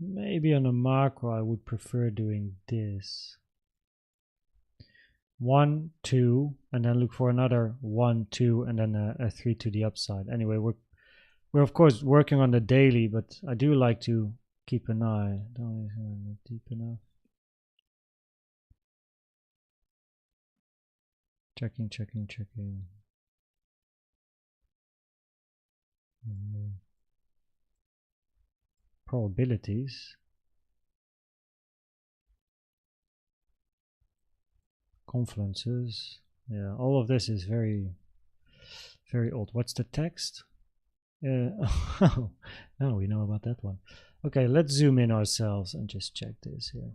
Maybe on a macro, I would prefer doing this. 1, 2, and then look for another 1, 2, and then a 3 to the upside. Anyway, we're of course working on the daily, but I do like to keep an eye. Don't deep enough. Checking. Probabilities. Confluences. Yeah, all of this is very, very old. What's the text? Oh, now we know about that one. Okay, let's zoom in ourselves and just check this here.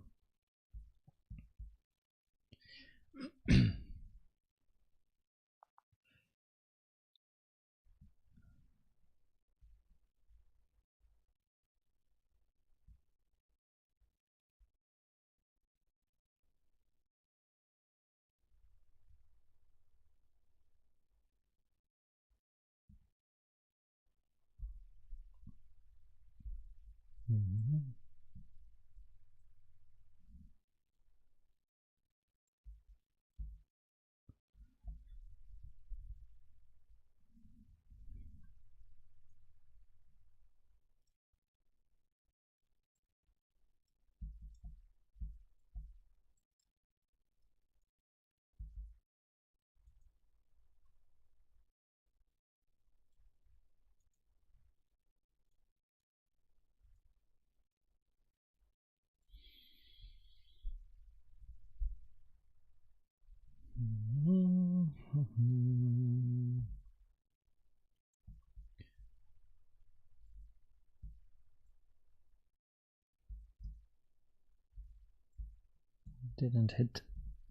Didn't hit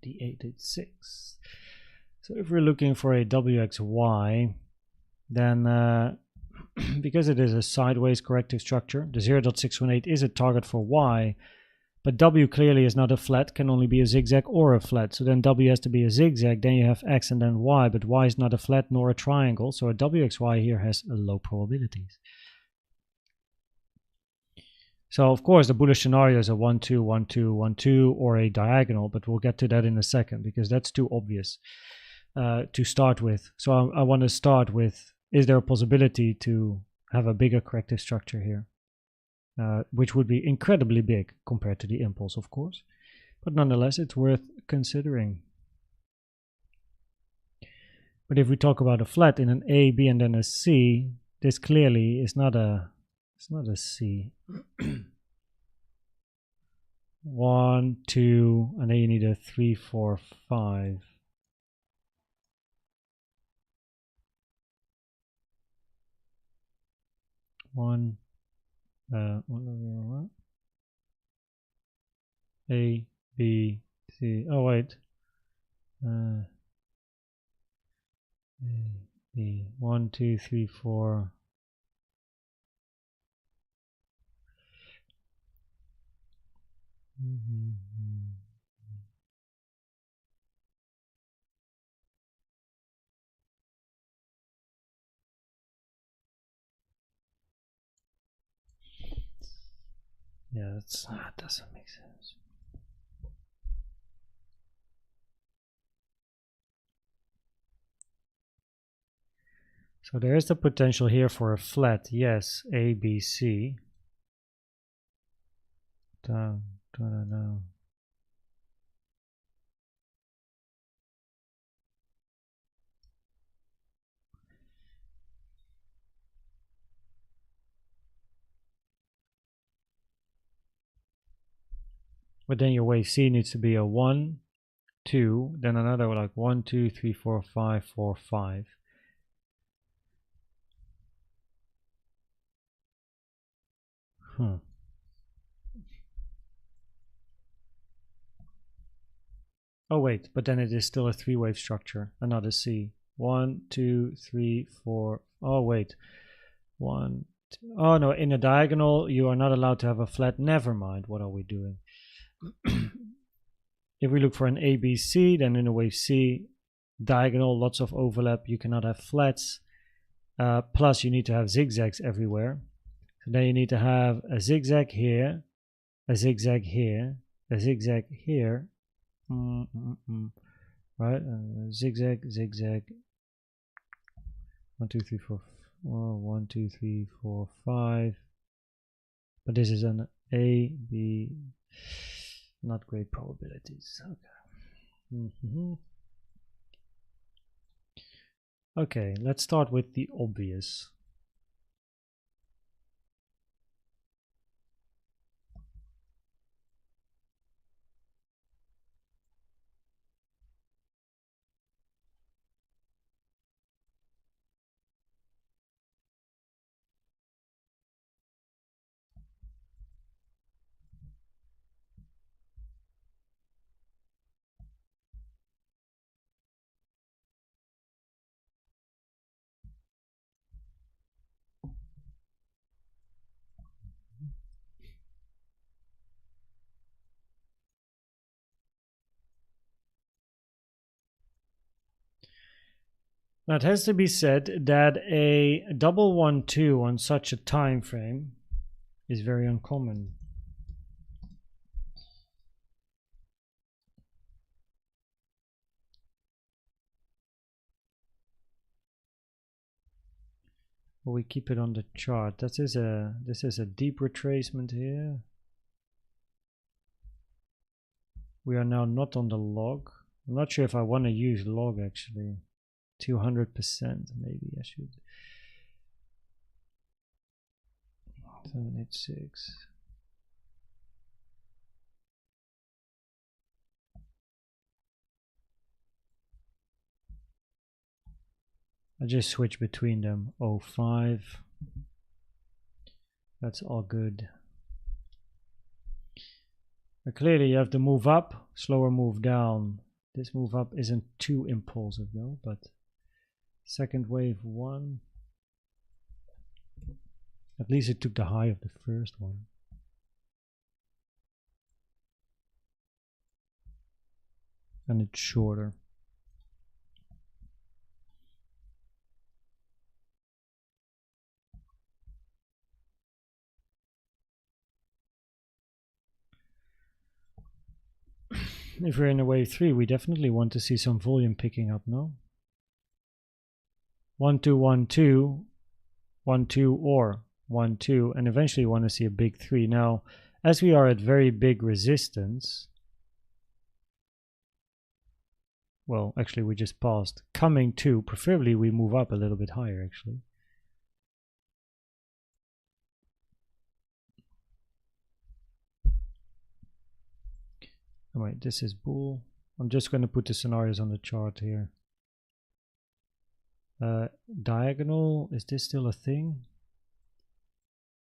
the 886. So if we're looking for a WXY, then because it is a sideways corrective structure, the 0.618 is a target for Y, but W clearly is not a flat, can only be a zigzag or a flat. So then W has to be a zigzag, then you have X and then Y, but Y is not a flat nor a triangle, so a WXY here has low probabilities. So of course the bullish scenario is a 1, 2, 1, 2, 1, 2 or a diagonal, but we'll get to that in a second because that's too obvious to start with. So I want to start with, is there a possibility to have a bigger corrective structure here? Which would be incredibly big compared to the impulse, of course. But nonetheless, it's worth considering. But if we talk about a flat in an A, B, and then a C, this clearly is not a, it's not a C. 1, 2, and then you need a 3, 4, 5. One, A, B, C. Oh wait, A, B. 1, 2, 3, 4. Yeah, that doesn't make sense. So there is the potential here for a flat, yes, A, B, C. Down, down. But then your wave C needs to be a 1, 2, then another like 1, 2, 3, 4, 5, 4, 5. Oh wait, but then it is still a 3-wave structure, another C. 1, 2, 3, 4. Oh wait, 1, 2. Oh no, in a diagonal you are not allowed to have a flat. Never mind, what are we doing? If we look for an ABC, then in a wave C, diagonal, lots of overlap, you cannot have flats. Plus you need to have zigzags everywhere. So then you need to have a zigzag here, a zigzag here, a zigzag here, right? Zigzag, zigzag. 1, 2, 3, 4. 1, 2, 3, 4, 5. But this is an A, B. Not great probabilities. Okay. Okay, let's start with the obvious. Now it has to be said that a double 1-2 on such a time frame is very uncommon. But we keep it on the chart. This is a deep retracement here. We are now not on the log. I'm not sure if I want to use log actually. 200% maybe I should. 786. I just switch between them. 05. That's all good. But clearly you have to move up, slower move down. This move up isn't too impulsive though, but second wave 1. At least it took the high of the first one. And it's shorter. If we're in a wave 3, we definitely want to see some volume picking up, no? 1, 2, 1, 2, 1, 2, or 1, 2, and eventually you want to see a big 3. Now, as we are at very big resistance, well, actually we just passed coming to, preferably we move up a little bit higher actually. Oh, wait, this is bull. I'm just going to put the scenarios on the chart here. Diagonal, is this still a thing?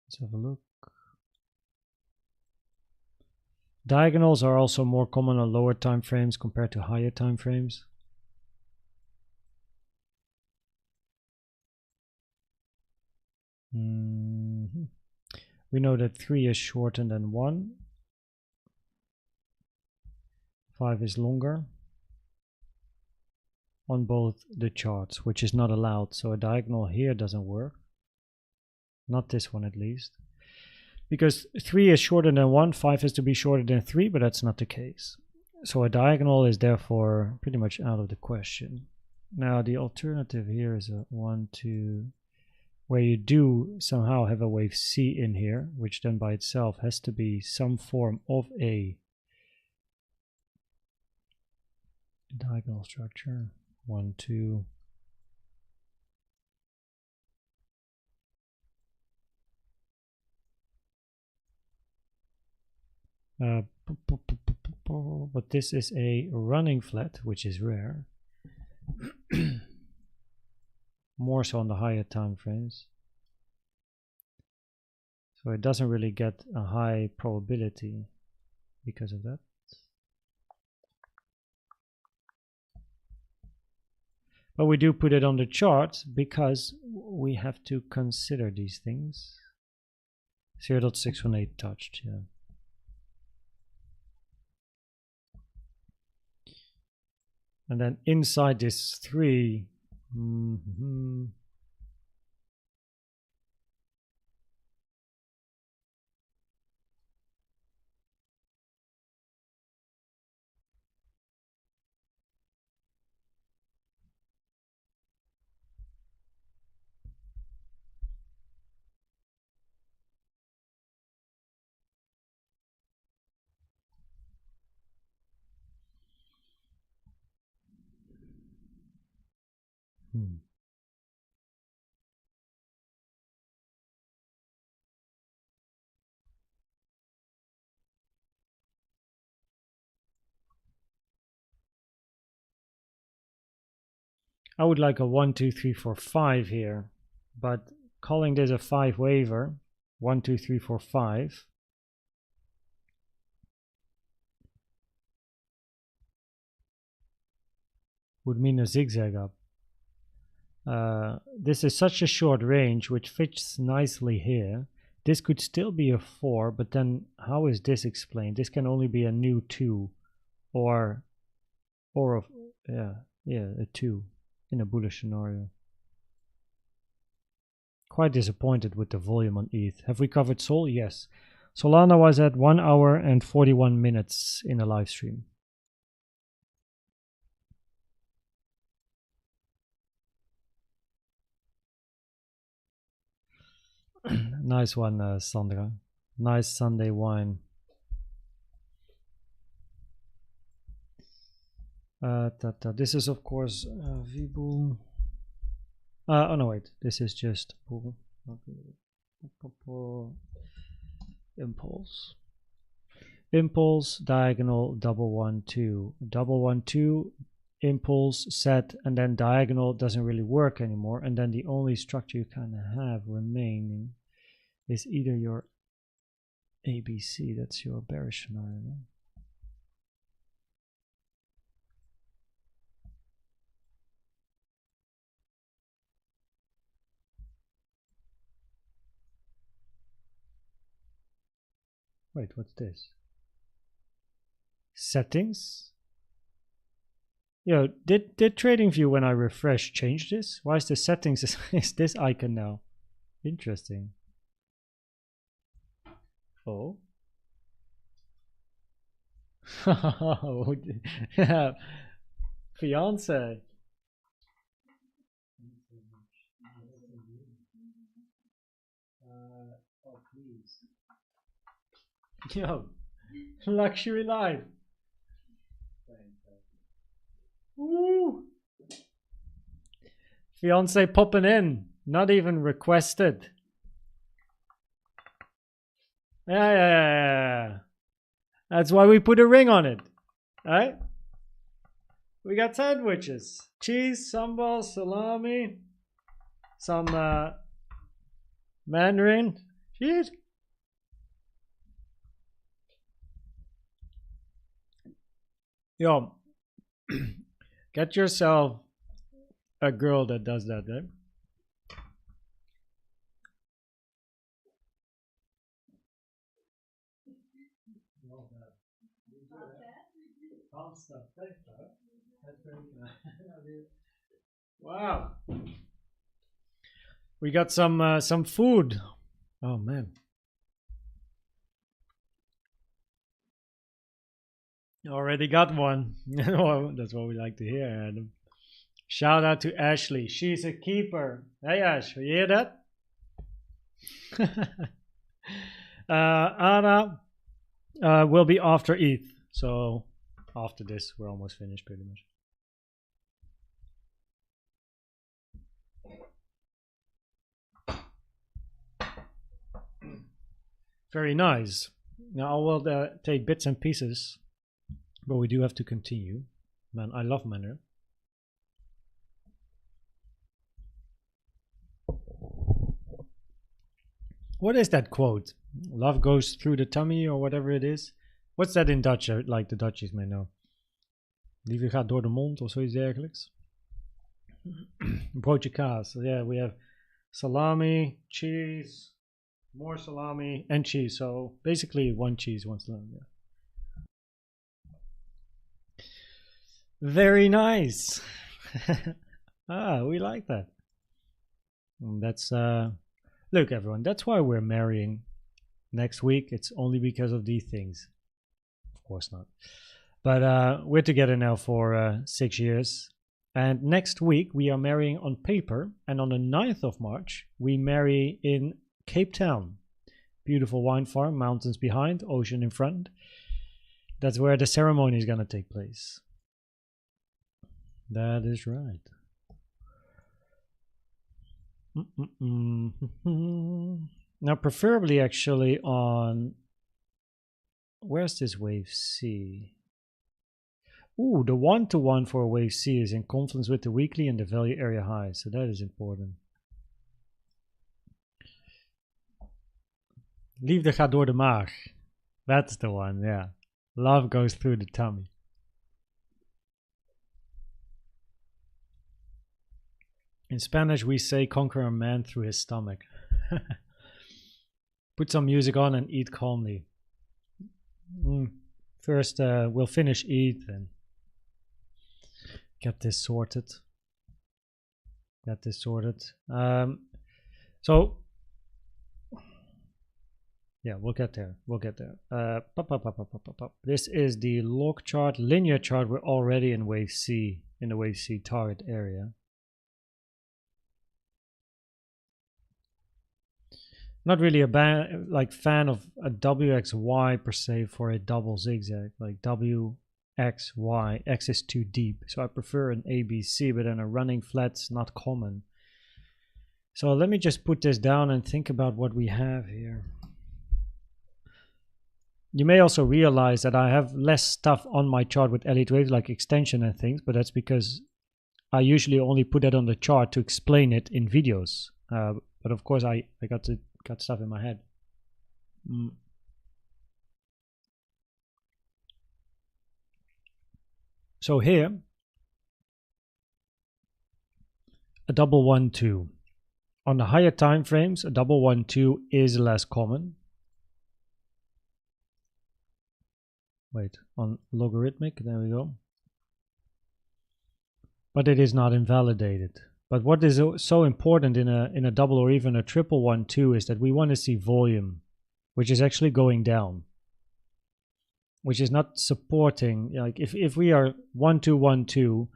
Let's have a look. Diagonals are also more common on lower time frames compared to higher time frames. We know that 3 is shorter than 1. 5 is longer on both the charts, which is not allowed. So a diagonal here doesn't work. Not this one at least. Because 3 is shorter than 1, 5 has to be shorter than 3, but that's not the case. So a diagonal is therefore pretty much out of the question. Now the alternative here is a 1, 2, where you do somehow have a wave C in here, which then by itself has to be some form of a diagonal structure. 1, 2. But this is a running flat, which is rare. More so on the higher time frames. So it doesn't really get a high probability because of that. But we do put it on the chart because we have to consider these things. 0.618 touched, yeah. And then inside this 3, I would like a 1, 2, 3, 4, 5 here, but calling this a 5 waver, 1, 2, 3, 4, 5. Would mean a zigzag up. This is such a short range, which fits nicely here. This could still be a 4, but then how is this explained? This can only be a new 2, or a, a 2 in a bullish scenario. Quite disappointed with the volume on ETH. Have we covered Sol? Yes. Solana was at 1 hour and 41 minutes in a live stream. Nice one, Sandra. Nice Sunday wine. This is of course Vibu. Oh no, wait. This is just impulse. Impulse, diagonal, double 1, 2. Double 1, 2, impulse, set, and then diagonal doesn't really work anymore. And then the only structure you kind of have remaining is either your ABC, that's your bearish scenario. Wait, what's this? Settings? Yo, did TradingView when I refresh change this? Why is the settings is this icon now? Interesting. Oh. Yeah. Fiance. Oh please. Yo, luxury life. Woo. Fiance popping in, not even requested. Yeah. That's why we put a ring on it, right? We got sandwiches, cheese, sambal, salami, some mandarin. Shit. Yo, get yourself a girl that does that, right? Wow. We got some food. Oh man. Already got one. That's what we like to hear, Adam. Shout out to Ashley. She's a keeper. Hey Ash, you hear that? Anna will be after ETH. So after this, we're almost finished pretty much. Very nice. Now I will take bits and pieces, but we do have to continue. Man, I love manner. What is that quote? Love goes through the tummy or whatever it is. What's that in Dutch? Like the Dutchies may know. Liefde gaat door de mond of zoiets dergelijks. Broodje kaas. Yeah, we have salami, cheese, more salami, and cheese. So basically one cheese, one salami. Yeah. Very nice. We like that. And that's look, everyone, that's why we're marrying next week. It's only because of these things. Of course not. But we're together now for 6 years. And next week we are marrying on paper. And on the 9th of March, we marry in Cape Town. Beautiful wine farm, mountains behind, ocean in front. That's where the ceremony is going to take place. That is right. Now, preferably actually on, where's this wave C? Ooh, the 1-to-1 for wave C is in confluence with the weekly and the value area high, so that is important. Liefde gaat door de maag. That's the one, yeah. Love goes through the tummy. In Spanish, we say conquer a man through his stomach. Put some music on and eat calmly. First, we'll finish eat and get this sorted. So, yeah, we'll get there. This is the log chart, linear chart. We're already in wave C, in the wave C target area. Not really a fan of a WXY per se for a double zigzag, like WXY. X is too deep, so I prefer an ABC, but then a running flat's not common. So let me just put this down and think about what we have here. You may also realize that I have less stuff on my chart with Elliott Wave, like extension and things, but that's because I usually only put that on the chart to explain it in videos. But of course, I got stuff in my head. So here, a double 1-2. On the higher time frames, a double 1-2 is less common. Wait, on logarithmic, there we go. But it is not invalidated. But what is so important in a double or even a triple 1-2 is that we want to see volume, which is actually going down, which is not supporting. Like if we are 1-2 1-2,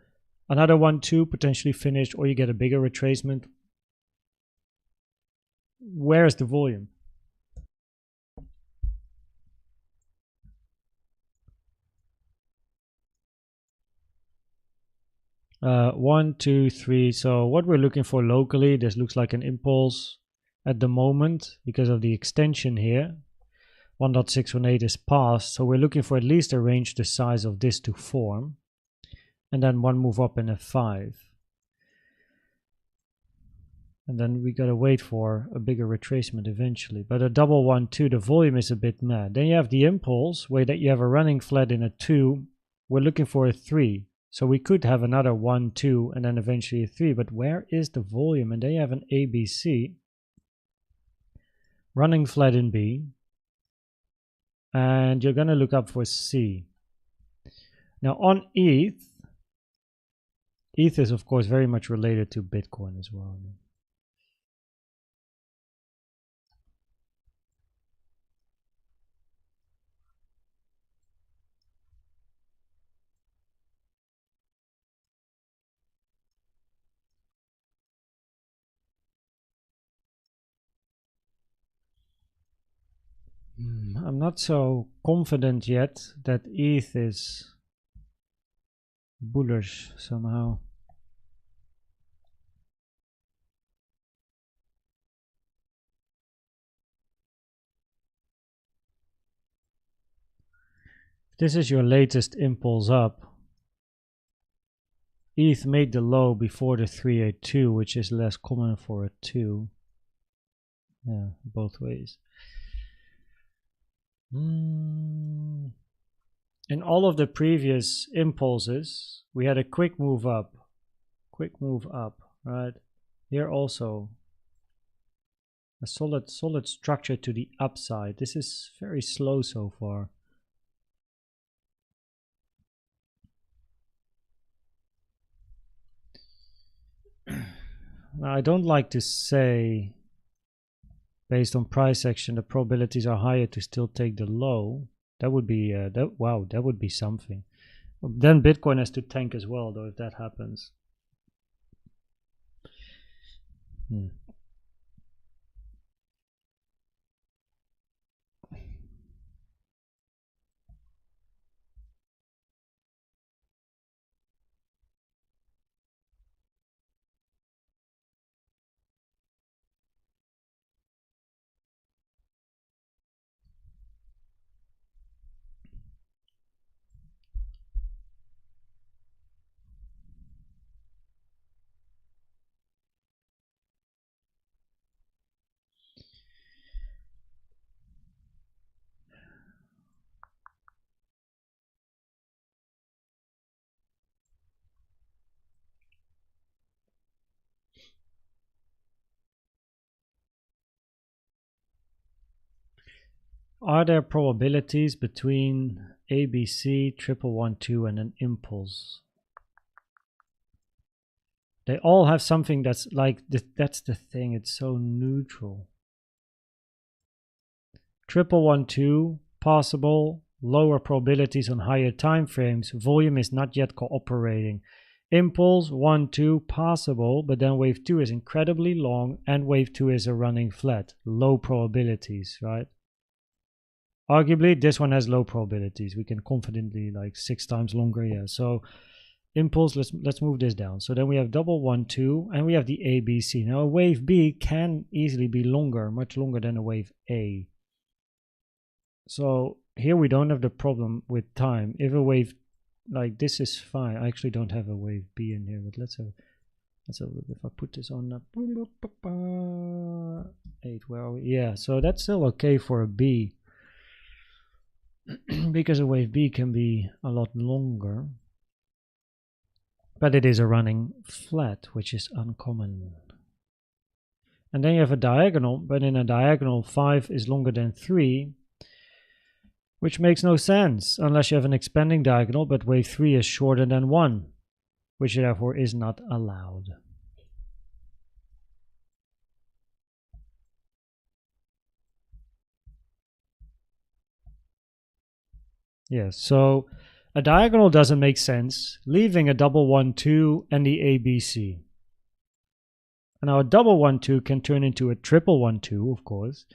another 1-2 potentially finished, or you get a bigger retracement. Where is the volume? One, two, three. So what we're looking for locally, this looks like an impulse at the moment because of the extension here. 1.618 is passed, so we're looking for at least a range the size of this to form, and then one move up in F5. And then we gotta wait for a bigger retracement eventually. But a double 1-2, the volume is a bit mad. Then you have the impulse, where that you have a running flat in a 2. We're looking for a 3. So we could have another 1-2 and then eventually a 3. But where is the volume? And then you have an ABC. Running flat in B. And you're gonna look up for C. Now on ETH is of course very much related to Bitcoin as well. I'm not so confident yet that ETH is bullish somehow. This is your latest impulse up. ETH made the low before the 382, which is less common for a 2. Yeah, both ways. In all of the previous impulses, we had a quick move up, right? Here also, a solid structure to the upside. This is very slow so far. Now, I don't like to say, based on price action, the probabilities are higher to still take the low. That would be that would be something. Then Bitcoin has to tank as well, though, if that happens. Are there probabilities between ABC, 1112 and an impulse? They all have something that's like, that's the thing, it's so neutral. 1112, possible, lower probabilities on higher time frames, volume is not yet cooperating. Impulse 1, 2, possible, but then wave 2 is incredibly long and wave 2 is a running flat. Low probabilities, right? Arguably, this one has low probabilities. We can confidently, like 6 times longer, yeah. So impulse, let's move this down. So then we have double 1, 2, and we have the ABC. Now a wave B can easily be longer, much longer than a wave A. So here we don't have the problem with time. If a wave like this is fine. I actually don't have a wave B in here, but let's have a look. If I put this on 8, where are we? Yeah, so that's still okay for a B. Because a wave B can be a lot longer. But it is a running flat, which is uncommon. And then you have a diagonal, but in a diagonal 5 is longer than 3, which makes no sense unless you have an expanding diagonal, but wave 3 is shorter than 1, which therefore is not allowed. Yes, so a diagonal doesn't make sense, leaving a double 1, 2 and the ABC. And now a double 1, 2 can turn into a triple 1, 2, of course.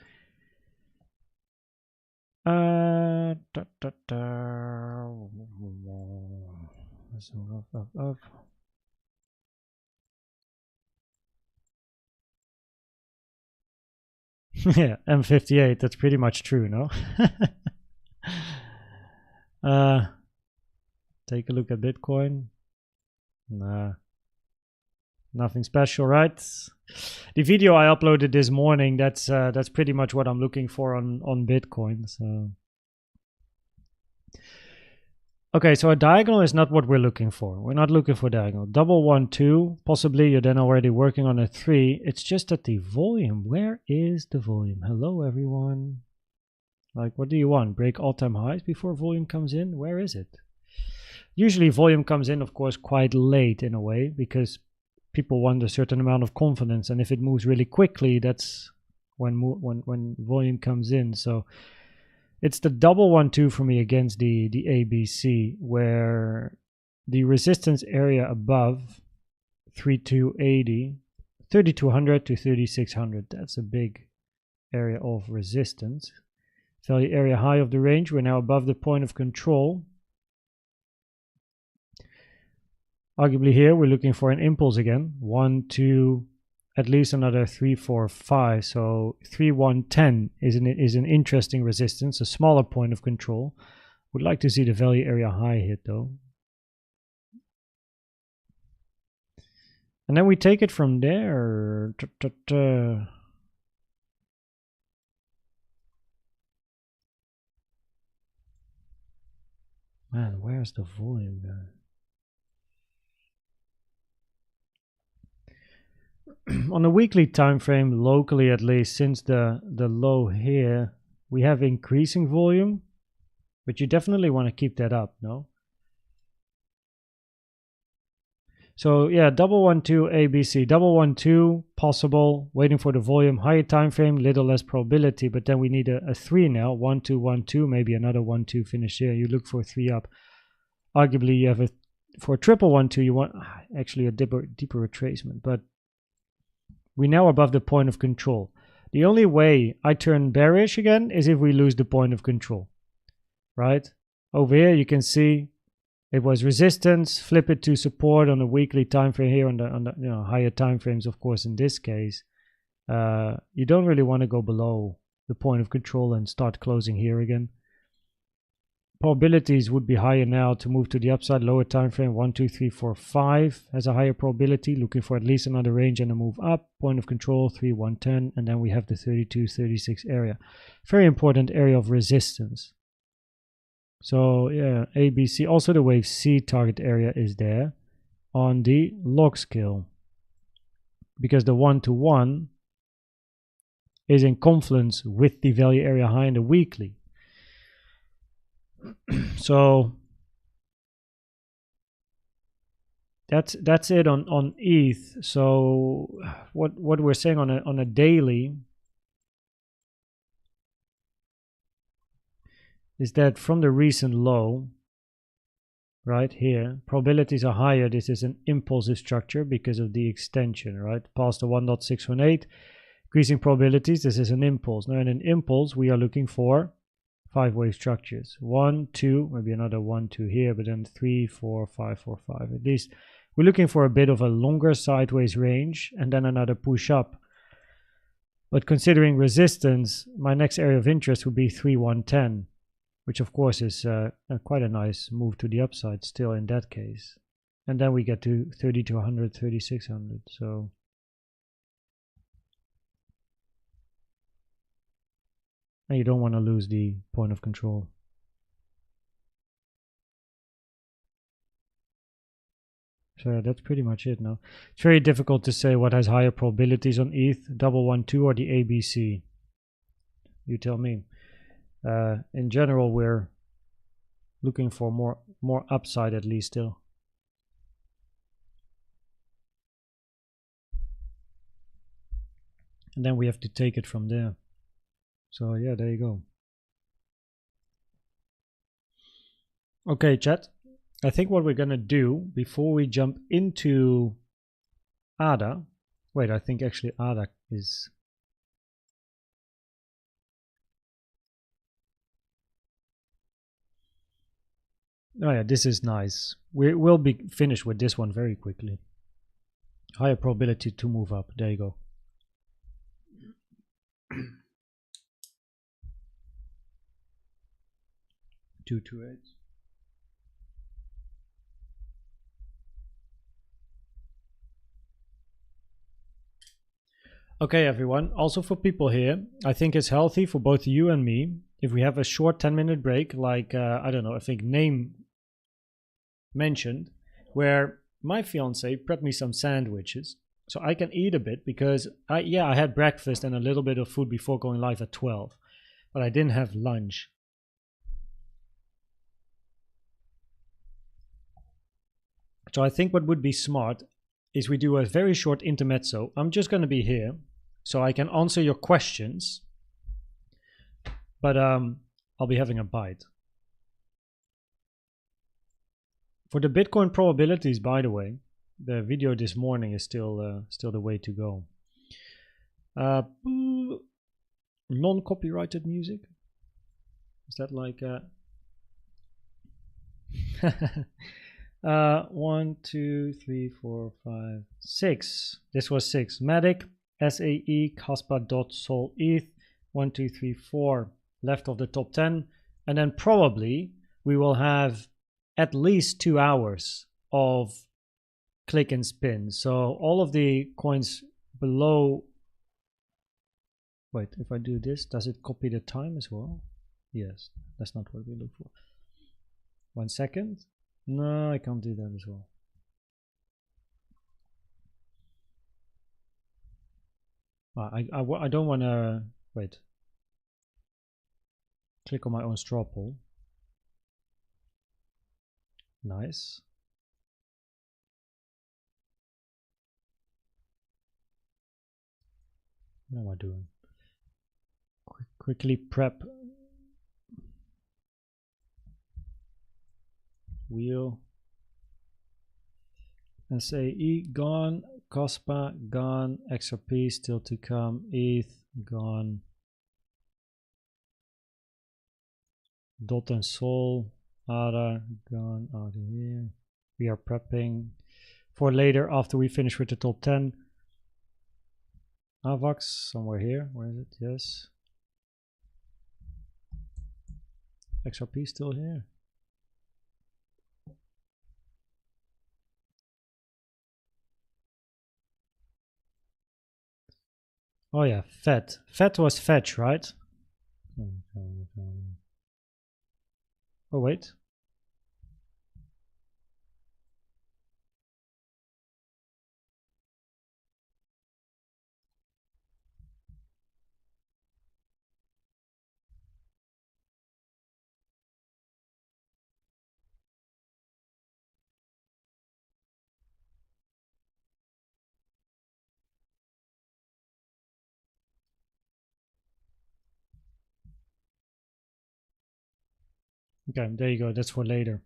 Yeah, M58, that's pretty much true, no? Take a look at Bitcoin. Nah, nothing special, right? The video I uploaded this morning, that's pretty much what I'm looking for on Bitcoin. So okay, so a diagonal is not what we're looking for. We're not looking for diagonal. Double 1, 2, possibly you're then already working on a 3. It's just that the volume, where is the volume? Hello everyone. Like, what do you want? Break all-time highs before volume comes in? Where is it? Usually volume comes in, of course, quite late in a way, because people want a certain amount of confidence, and if it moves really quickly, that's when volume comes in. So it's the double 1, 2 for me against the ABC, where the resistance area above 3280, 3200 to 3600, that's a big area of resistance. Value area high of the range, we're now above the point of control. Arguably here we're looking for an impulse again. 1, 2, at least another 3, 4, 5. So 3, 1, 10 is an interesting resistance, a smaller point of control. Would like to see the value area high hit though. And then we take it from there. Man, where's the volume there? On a weekly time frame, locally at least, since the low here, we have increasing volume, but you definitely want to keep that up, no? So yeah, double 1, 2 ABC, double 1, 2 possible, waiting for the volume, higher time frame, little less probability, but then we need a 3 now. 1, 2, 1, 2, maybe another 1, 2 finish here. You look for 3 up. Arguably you have a, for a triple 1, 2, you want actually a deeper retracement, but we're now above the point of control. The only way I turn bearish again is if we lose the point of control, right? Over here you can see it was resistance, flip it to support on a weekly time frame here on the you know, higher time frames, of course, in this case. You don't really want to go below the point of control and start closing here again. Probabilities would be higher now to move to the upside. Lower time frame 1, 2, 3, 4, 5 has a higher probability, looking for at least another range and a move up. Point of control 3, 1, 10, and then we have the 32, 36 area. Very important area of resistance. So yeah, ABC, also the wave C target area is there on the log scale, because the 1-to-1 is in confluence with the value area high in the weekly. So that's it on ETH. So what we're saying on a daily is that from the recent low right here, probabilities are higher. This is an impulsive structure because of the extension, right? Past the 1.618, increasing probabilities. This is an impulse. Now in an impulse, we are looking for 5-wave structures. 1, 2, maybe another 1, 2 here, but then 3, 4, 5, 4, 5. At least we're looking for a bit of a longer sideways range and then another push up. But considering resistance, my next area of interest would be 3,110, which of course is quite a nice move to the upside still in that case. And then we get to 3,200, 3,600. So and you don't want to lose the point of control. So that's pretty much it now. It's very difficult to say what has higher probabilities on ETH, 112 or the ABC. You tell me. In general, we're looking for more upside at least still. And then we have to take it from there. So yeah, there you go. Okay, chat. I think what we're going to do before we jump into ADA. Wait, I think actually ADA is... Oh yeah, this is nice. We'll be finished with this one very quickly. Higher probability to move up. There you go. Two to eight. Okay, everyone. Also for people here, I think it's healthy for both you and me if we have a short 10-minute break, like I don't know, I think Name mentioned, where my fiance prepped me some sandwiches so I can eat a bit because I had breakfast and a little bit of food before going live at 12, but I didn't have lunch. So I think what would be smart is we do a very short intermezzo. I'm just going to be here so I can answer your questions, but I'll be having a bite. For the Bitcoin probabilities, by the way, the video this morning is still the way to go. Non-copyrighted music? Is that like 1, 2, 3, 4, 5, 6. This was 6. MATIC, SAE, KASPA, Sol, ETH. 1, 2, 3, 4 left of the top 10. And then probably we will have at least 2 hours of click and spin. So all of the coins below. Wait, if I do this, does it copy the time as well? Yes, that's not what we look for. 1 second. No, I can't do that as well. I don't want to, wait. Click on my own straw poll. Nice. What am I doing? Quickly prep. Wheel. SAE gone. KASPA gone. XRP still to come. ETH gone. Dot and Sol. ADA gone out of here. We are prepping for later after we finish with the top 10. AVAX somewhere here. Where is it? Yes. XRP still here. Oh yeah, FET. FET was fetch, right? Oh wait. Okay, there you go. That's for later.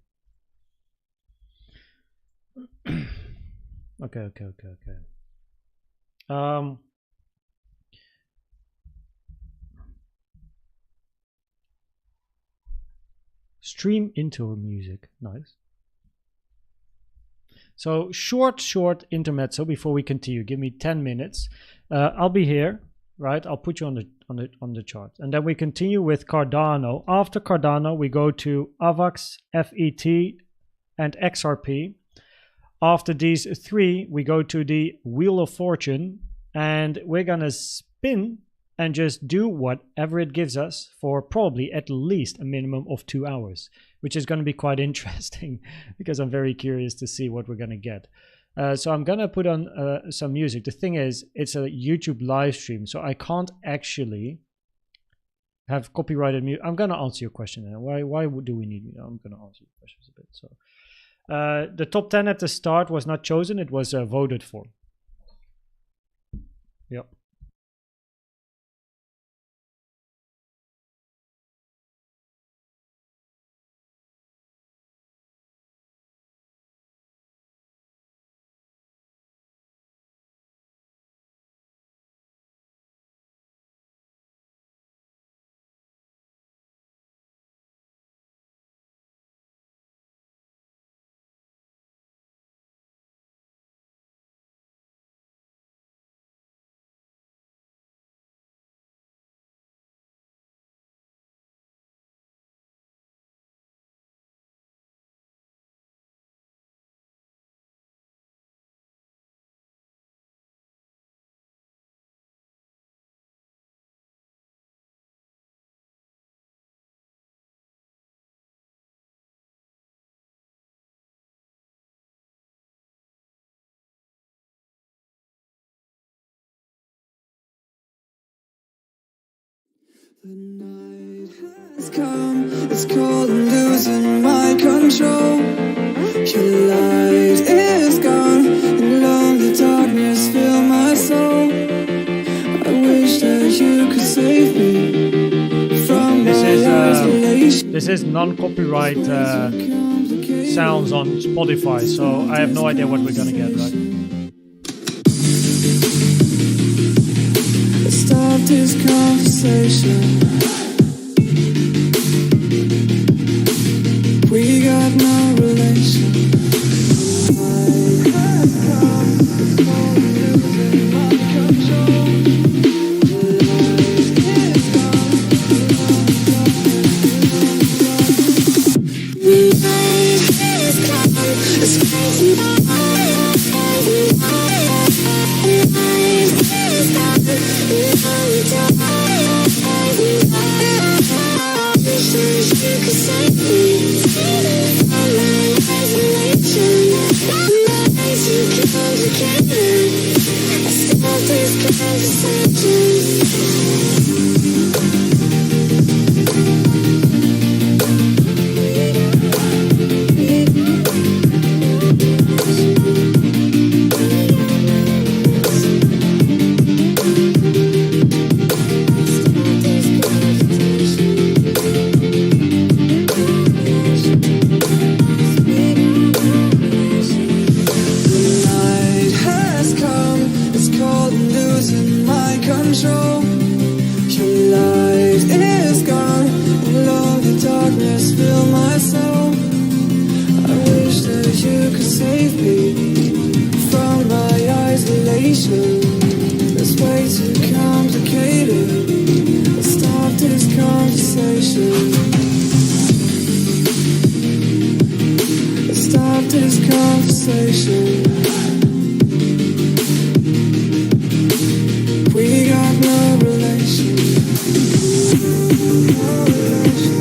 Okay. Stream intro music. Nice. So short intermezzo before we continue. Give me 10 minutes. I'll be here, right? I'll put you on the chart, and then we continue with Cardano. After Cardano, we go to AVAX, FET, and XRP. After these three, we go to the Wheel of Fortune, and we're gonna spin and just do whatever it gives us for probably at least a minimum of 2 hours, which is going to be quite interesting because I'm very curious to see what we're going to get. So I'm going to put on some music. The thing is, it's a YouTube live stream, so I can't actually have copyrighted music. I'm going to answer your question. Why do we need? I'm going to answer your questions a bit. So the top 10 at the start was not chosen. It was voted for. Yep. The night has come, it's cold and losing my control. Your light is gone, and lonely darkness fill my soul. I wish that you could save me from my isolation. This is non-copyright sounds on Spotify, so I have no idea what we're gonna get, right? Stop this conversation. We got no relation. I have come, it's cold and losing my control. The light is gone, the night has come, it's crazy. It's way too complicated. Let's stop this conversation. Let's stop this conversation. We got no relation. No relation.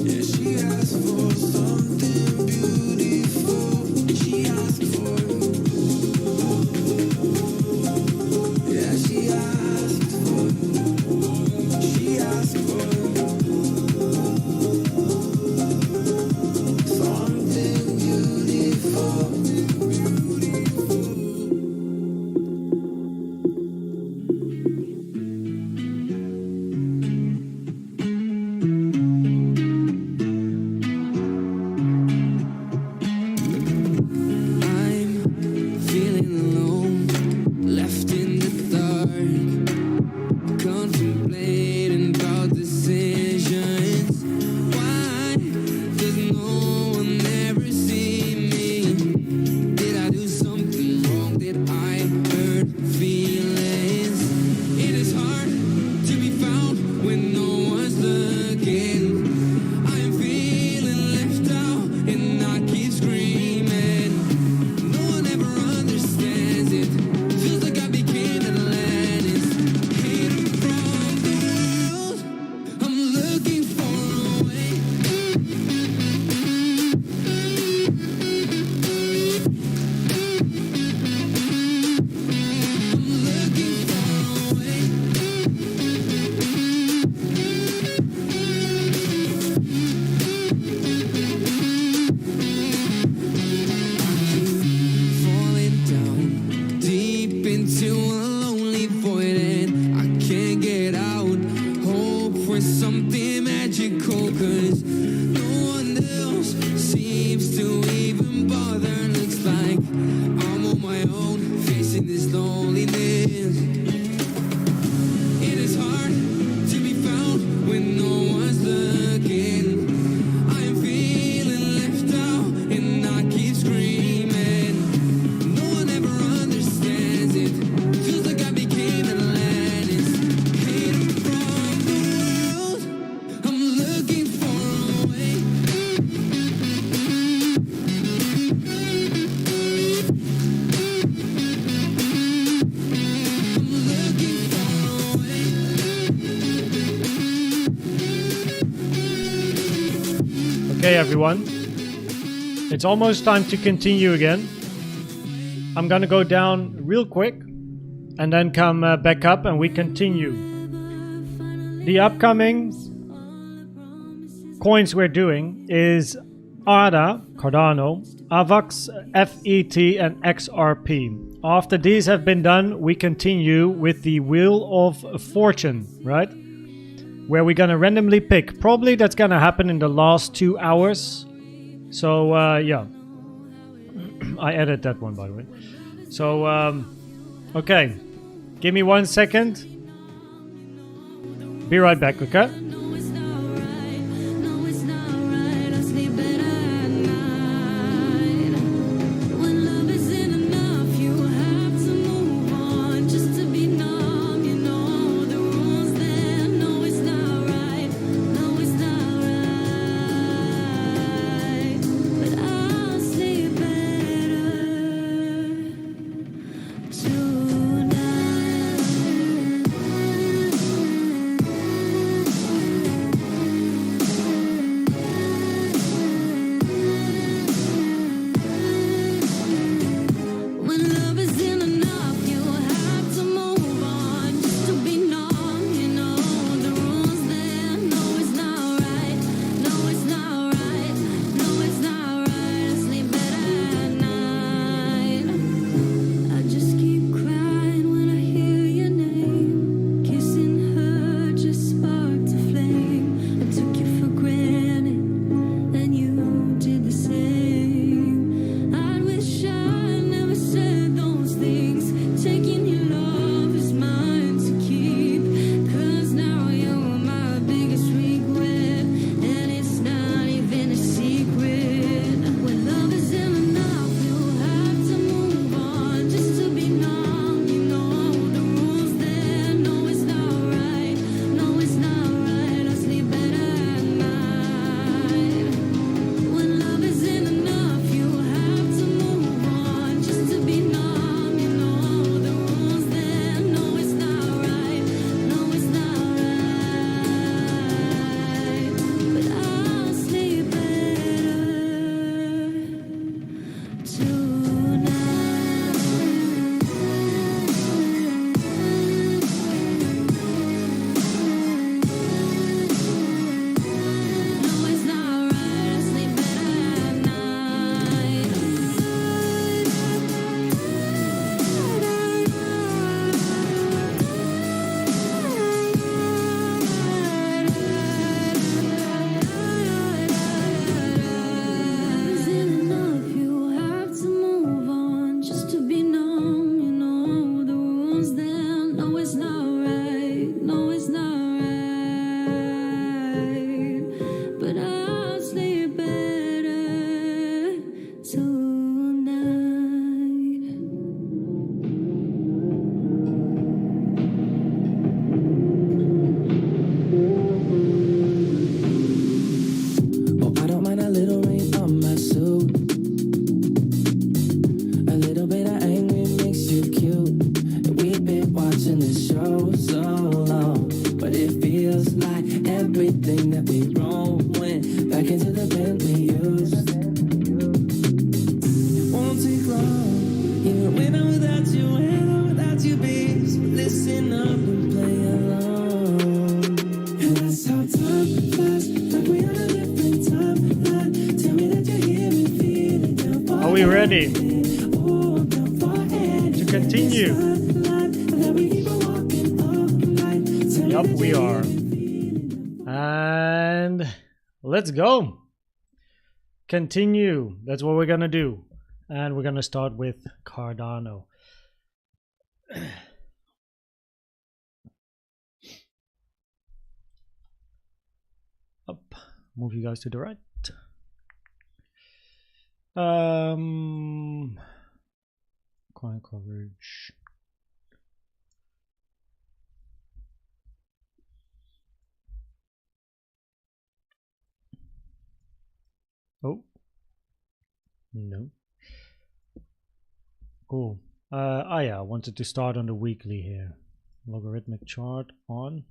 Yeah, she asked for Okay, everyone. It's almost time to continue again. I'm gonna go down real quick and then come back up and we continue. The upcoming coins we're doing is ADA, Cardano, AVAX, FET, and XRP. After these have been done, we continue with the Wheel of Fortune, right? Where we're gonna randomly pick. Probably that's gonna happen in the last 2 hours. So yeah, I added that one, by the way. So okay, give me 1 second. Be right back, okay? Are we ready to continue? Yup, we are. And let's go. Continue. That's what we're gonna do. And we're gonna start with Cardano. Up. Move you guys to the right. Coin coverage. Oh. No. Cool. Yeah, I wanted to start on the weekly here. Logarithmic chart on.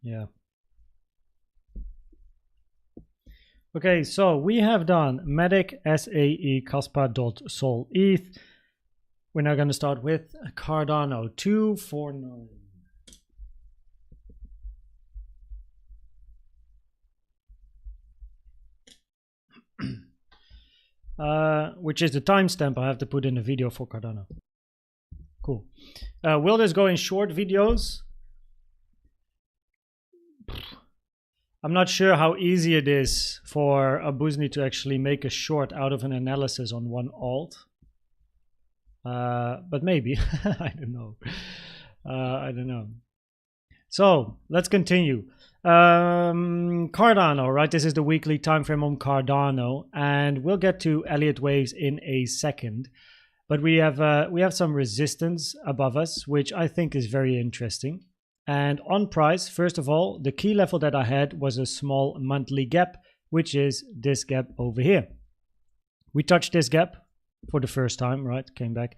Yeah. Okay, so we have done MATIC, SAE, KASPA.sol ETH. We're now going to start with Cardano 249. Which is the timestamp I have to put in the video for Cardano. Cool. Will this go in short videos? I'm not sure how easy it is for a Buzni to actually make a short out of an analysis on one alt. But maybe. I don't know. I don't know. So let's continue. Cardano, right? This is the weekly time frame on Cardano, and we'll get to Elliott waves in a second. But we have some resistance above us, which I think is very interesting. And on price, first of all, the key level that I had was a small monthly gap, which is this gap over here. We touched this gap for the first time, right? Came back.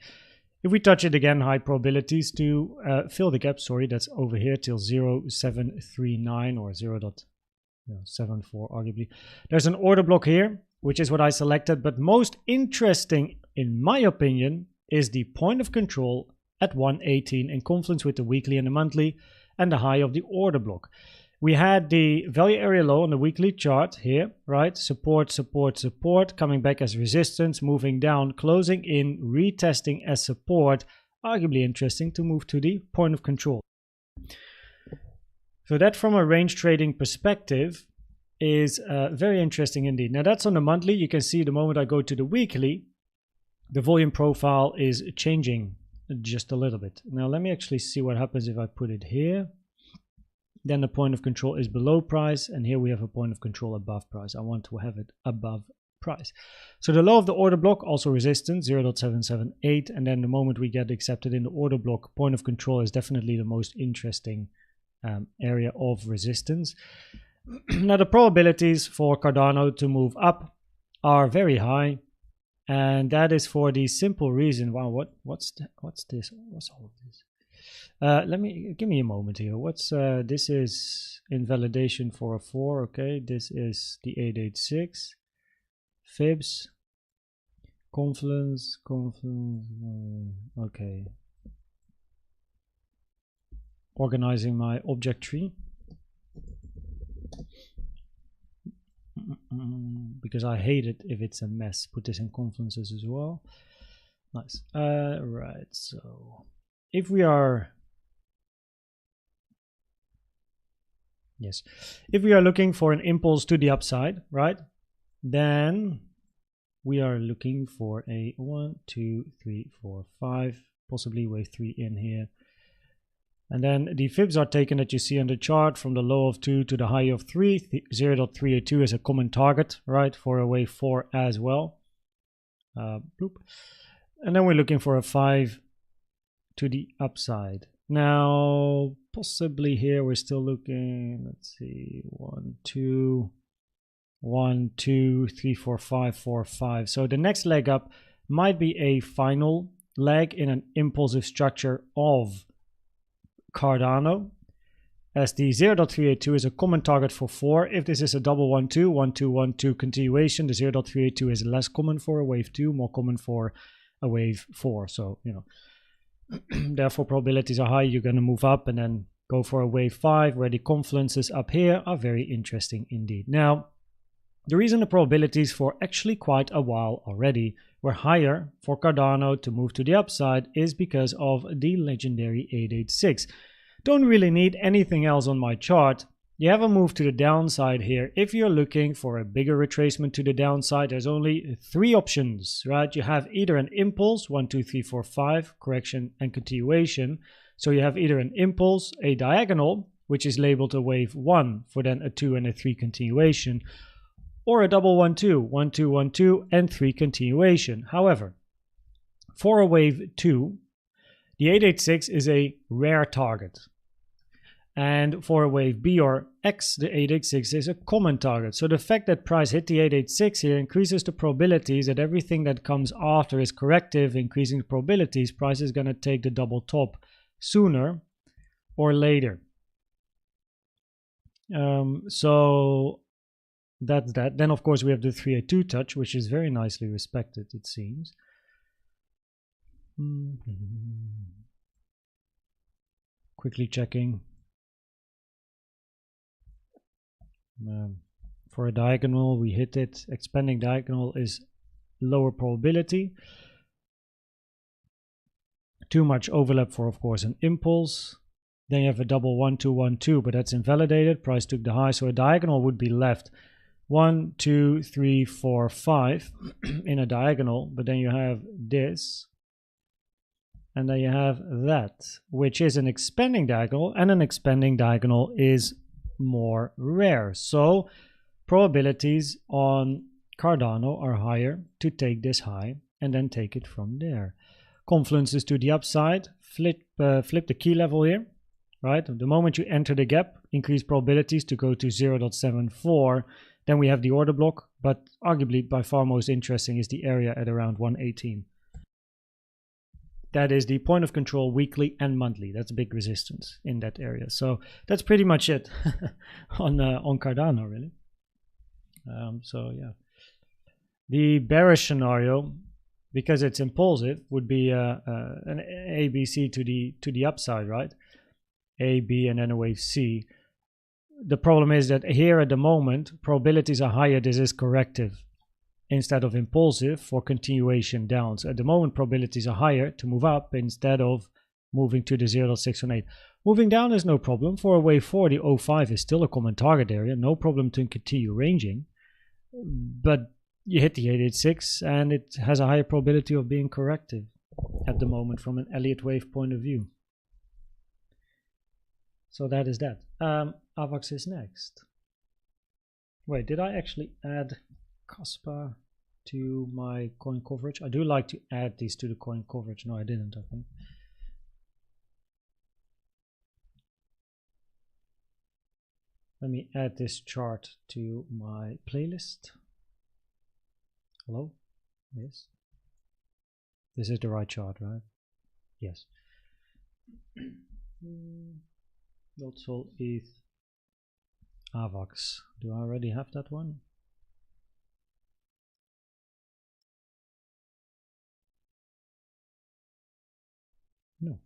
If we touch it again, high probabilities to fill the gap, sorry, that's over here till 0.739 or 0.74 arguably. There's an order block here, which is what I selected, but most interesting, in my opinion, is the point of control at 118 in confluence with the weekly and the monthly and the high of the order block. We had the value area low on the weekly chart here, right? Support, support, support, coming back as resistance, moving down, closing in, retesting as support. Arguably interesting to move to the point of control. So that from a range trading perspective is very interesting indeed. Now that's on the monthly. You can see the moment I go to the weekly, the volume profile is changing just a little bit. Now let me actually see what happens if I put it here. Then the point of control is below price, and here we have a point of control above price. I want to have it above price. So the low of the order block, also resistance, 0.778, and then the moment we get accepted in the order block, point of control is definitely the most interesting area of resistance. Now the probabilities for Cardano to move up are very high, and that is for the simple reason. Wow, what's this? What's all of this? Give me a moment here. What's this is invalidation for a 4. Okay, this is the 886 fibs confluence. Okay, organizing my object tree because I hate it if it's a mess. Put this in confluences as well. Nice. Right, so if we are if we are looking for an impulse to the upside, right, then we are looking for a 1, 2, 3, 4, 5, possibly wave 3 in here. And then the fibs are taken that you see on the chart from the low of 2 to the high of 3. 0.382 is a common target, right, for a wave 4 as well. Bloop. And then we're looking for a 5 to the upside. Now, possibly here we're still looking, let's see, 1, 2, 1, 2, 3, 4, 5, 4, 5. So the next leg up might be a final leg in an impulsive structure of Cardano, as the 0.382 is a common target for 4. If this is a double 1, 2, 1, 2, 1, 2 continuation, the 0.382 is less common for a wave 2, more common for a wave 4. So, you know, therefore probabilities are high. You're going to move up and then go for a wave 5, where the confluences up here are very interesting indeed. Now, the reason the probabilities for actually quite a while already were higher for Cardano to move to the upside is because of the legendary 886. Don't really need anything else on my chart. You have a move to the downside here. If you're looking for a bigger retracement to the downside, there's only 3 options, right? You have either an impulse, 1, 2, 3, 4, 5, correction and continuation. So you have either an impulse, a diagonal, which is labeled a wave 1 for then a 2 and a 3 continuation, or a double 1, 2, 1, 2, 1, 2 and 3 continuation. However, for a wave 2, the 886 is a rare target. And for a wave B or X, the 886 is a common target. So the fact that price hit the 886 here increases the probabilities that everything that comes after is corrective, increasing the probabilities price is going to take the double top sooner or later. So that's that. Then of course we have the 382 touch, which is very nicely respected, it seems. Quickly checking. For a diagonal, we hit it. Expanding diagonal is lower probability. Too much overlap for, of course, an impulse. Then you have a double 1 2 1 2, but that's invalidated. Price took the high, so a diagonal would be left 1 2 3 4 5 in a diagonal. But then you have this, and then you have that, which is an expanding diagonal, and an expanding diagonal is more rare. So probabilities on Cardano are higher to take this high and then take it from there. Confluences to the upside, flip the key level here, right? The moment you enter the gap, increase probabilities to go to 0.74. Then we have the order block, but arguably by far most interesting is the area at around 118. That is the point of control weekly and monthly. That's a big resistance in that area. So that's pretty much it on Cardano, really. So yeah, the bearish scenario, because it's impulsive, would be an ABC to the upside, right? A, B, and then a wave C. The problem is that here at the moment, probabilities are higher. This is corrective instead of impulsive for continuation down. So at the moment, probabilities are higher to move up instead of moving to the 0.618. Moving down is no problem. For a wave 4, the 0.5 is still a common target area. No problem to continue ranging. But you hit the 886 and it has a higher probability of being corrective at the moment from an Elliott Wave point of view. So that is that. AVAX is next. Wait, did I actually add KASPA to my coin coverage? I do like to add these to the coin coverage. No, I didn't, I think. Let me add this chart to my playlist. Hello? Yes. This is the right chart, right? Yes. Lotsol ETH AVAX. Do I already have that one? No.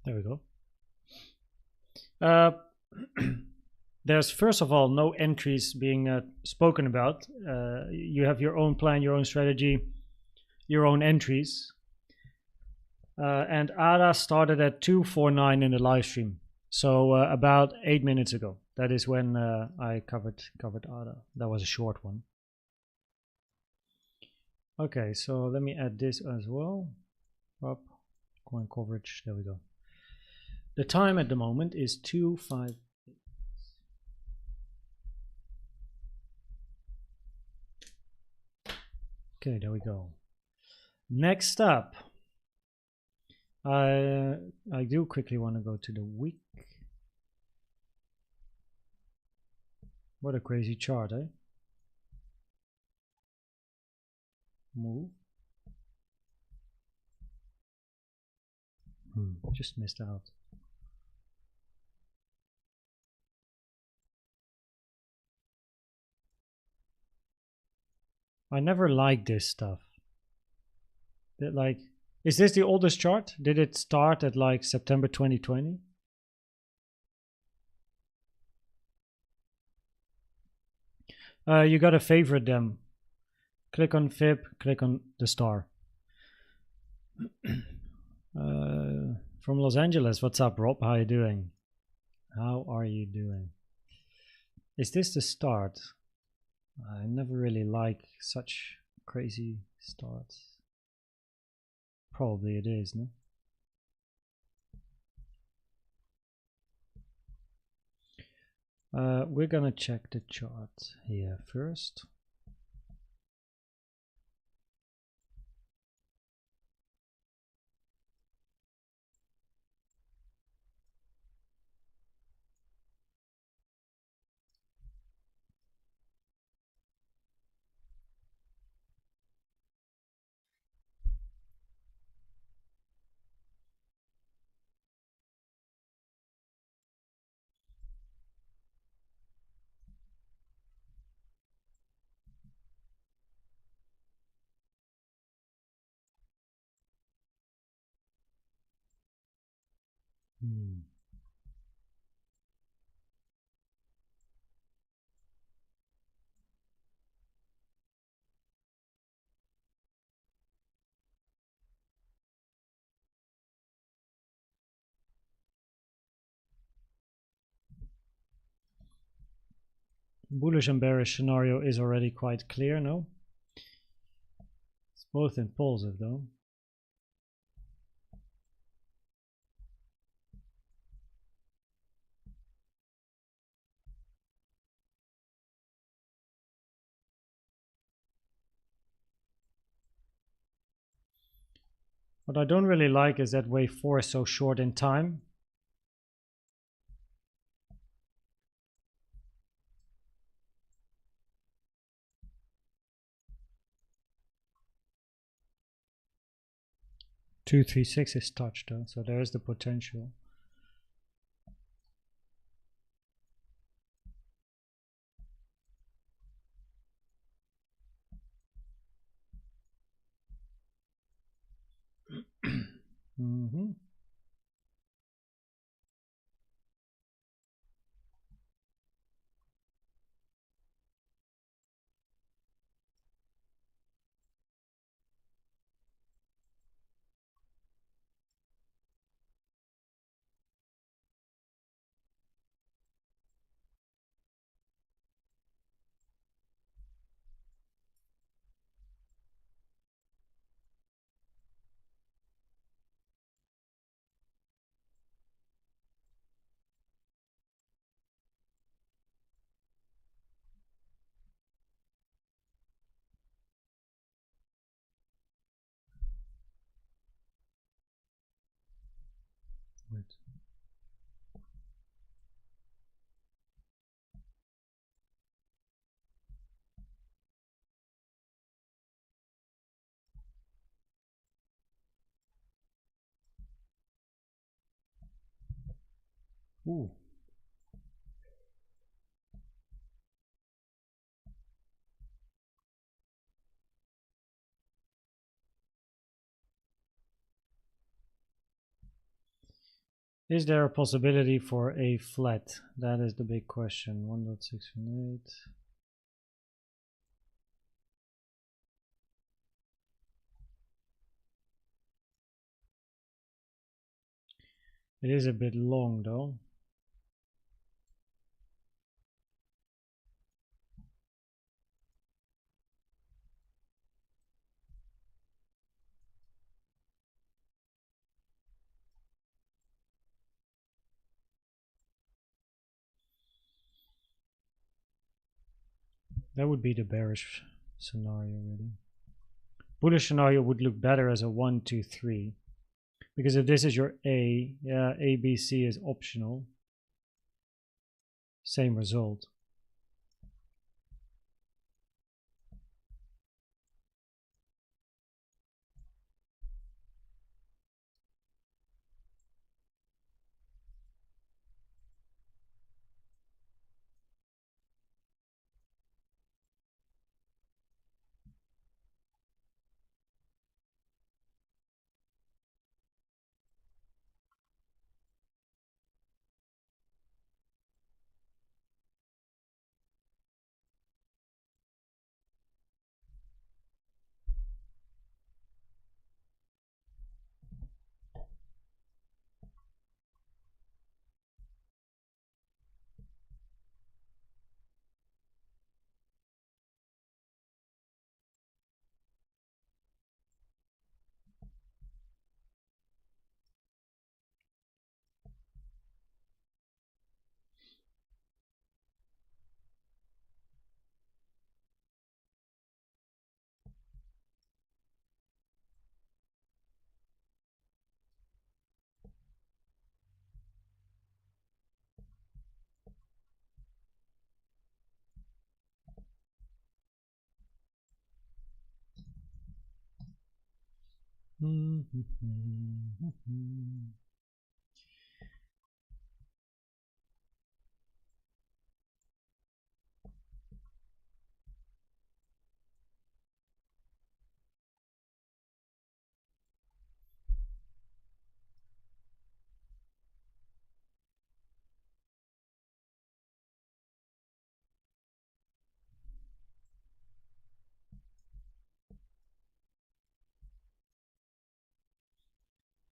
There we go. There's first of all no entries being spoken about. You have your own plan, your own strategy, your own entries. And ADA started at 249 in the live stream. So about 8 minutes ago. That is when I covered ADA. That was a short one. Okay, so let me add this as well. Up, coin coverage, there we go. The time at the moment is 2:05. Okay, there we go. Next up, I do quickly want to go to the week. What a crazy chart, eh? Move. Just missed out. I never liked this stuff. Like, is this the oldest chart? Did it start at like September 2020? You gotta favorite them. Click on Fib, click on the star. From Los Angeles, what's up, Rob? How are you doing? How are you doing? Is this the start? I never really like such crazy starts. Probably it is, no? We're gonna check the chart here first. Bullish and bearish scenario is already quite clear, no? It's both impulsive though. What I don't really like is that wave 4 is so short in time. Two, 3, 6 is touched though, so there's the potential. Wait. Ooh. Is there a possibility for a flat? That is the big question. 1.618. It is a bit long though. That would be the bearish scenario really. Bullish scenario would look better as a 1, 2, 3. Because if this is your A, yeah, A, B, C is optional. Same result.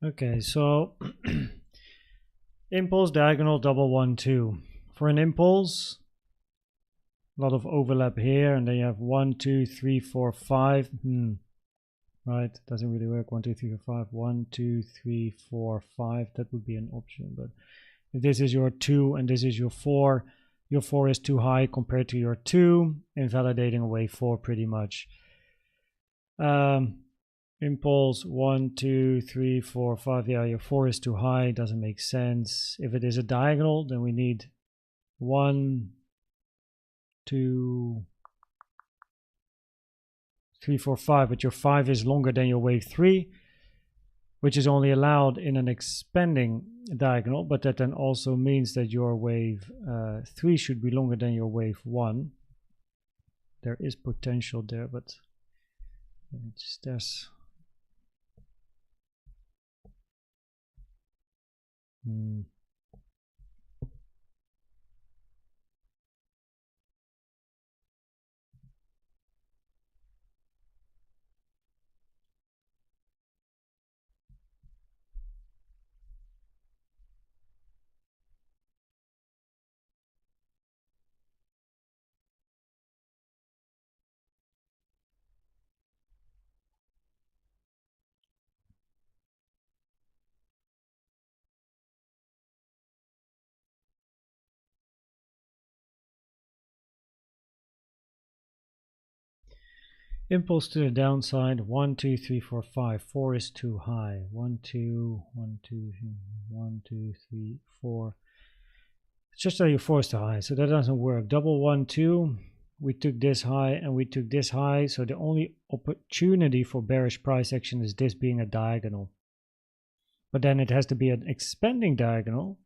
Okay, so impulse, diagonal, double 1, 2. For an impulse, a lot of overlap here, and then you have 1, 2, 3, 4, 5. Right, doesn't really work. 1, 2, 3, 4, 5. 1, 2, 3, 4, 5. That would be an option, but if this is your 2 and this is your 4 is too high compared to your 2, invalidating away 4 pretty much. Impulse 1, 2, 3, 4, 5. Yeah, your 4 is too high, doesn't make sense. If it is a diagonal, then we need 1, 2, 3, 4, 5, but your 5 is longer than your wave 3, which is only allowed in an expanding diagonal, but that then also means that your wave 3 should be longer than your wave 1. There is potential there, but there's impulse to the downside. 1, 2, 3, 4, 5. 4 is too high. 1, 2, 1, 2, 1, 2, 3, 4. It's just that your 4 is too high, so that doesn't work. Double 1, 2. We took this high and we took this high, so the only opportunity for bearish price action is this being a diagonal. But then it has to be an expanding diagonal,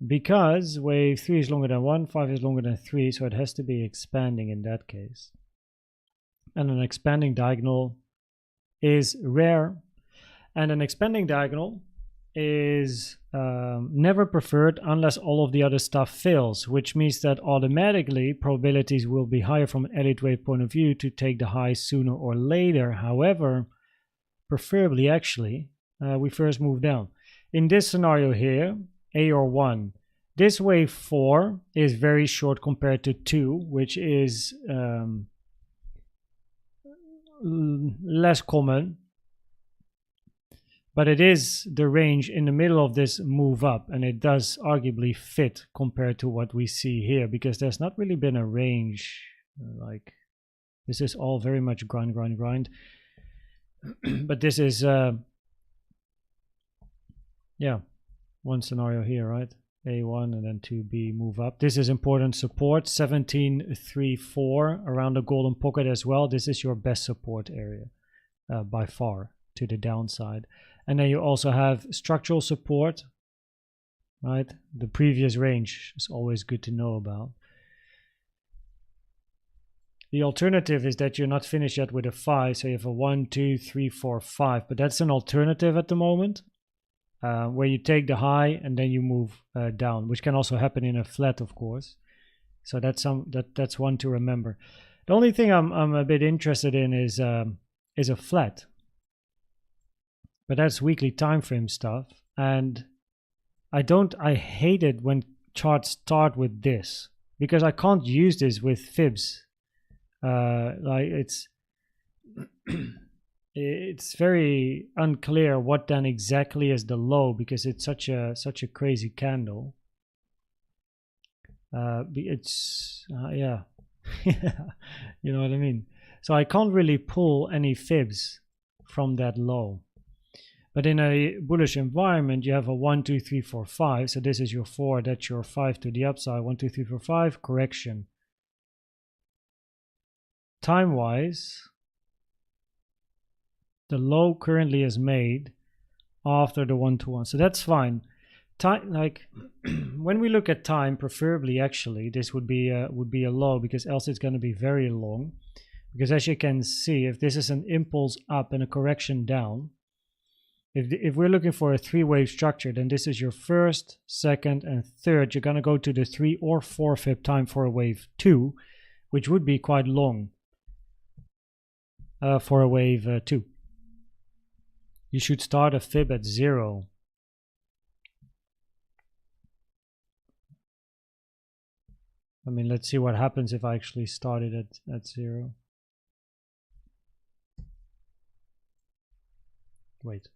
because wave 3 is longer than 1, 5 is longer than 3, so it has to be expanding in that case. And an expanding diagonal is rare, and an expanding diagonal is never preferred unless all of the other stuff fails, which means that automatically probabilities will be higher from an Elliott wave point of view to take the high sooner or later. However, preferably actually, we first move down. In this scenario here, A or 1, this wave 4 is very short compared to 2, which is less common, but it is the range in the middle of this move up, and it does arguably fit compared to what we see here, because there's not really been a range. Like, this is all very much grind. But this is yeah, one scenario here, right? A1 and then 2B move up. This is important support, 1734 around the golden pocket as well. This is your best support area by far to the downside. And then you also have structural support, right? The previous range is always good to know about. The alternative is that you're not finished yet with a 5, so you have a 1, 2, 3, 4, 5, but that's an alternative at the moment. Where you take the high and then you move down, which can also happen in a flat, of course. So that's one to remember. The only thing I'm a bit interested in is a flat, but that's weekly time frame stuff, and I hate it when charts start with this, because I can't use this with fibs. Like it's very unclear what then exactly is the low, because it's such a crazy candle. It's yeah. You know what I mean? So I can't really pull any fibs from that low. But in a bullish environment, you have a 1, 2, 3, 4, 5. So this is your 4, that's your 5 to the upside. 1, 2, 3, 4, 5, correction. Time wise, the low currently is made after the 1 to 1, so that's fine. Time, like when we look at time, preferably actually this would be a low, because else it's going to be very long. Because as you can see, if this is an impulse up and a correction down, if we're looking for a 3-wave structure, then this is your first, second, and third. You're going to go to the 3 or 4 fib time for a wave 2, which would be quite long for a wave 2. You should start a fib at 0. I mean, let's see what happens if I actually start it at 0. Wait.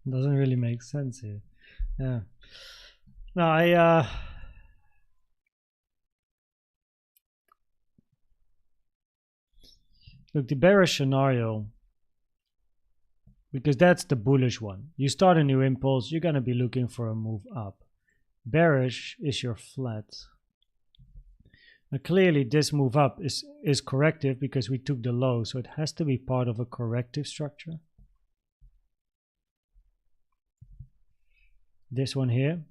Doesn't really make sense here. Yeah. No, look, the bearish scenario, because that's the bullish one. You start a new impulse, you're going to be looking for a move up. Bearish is your flat. Now clearly this move up is corrective because we took the low, so it has to be part of a corrective structure. This one here.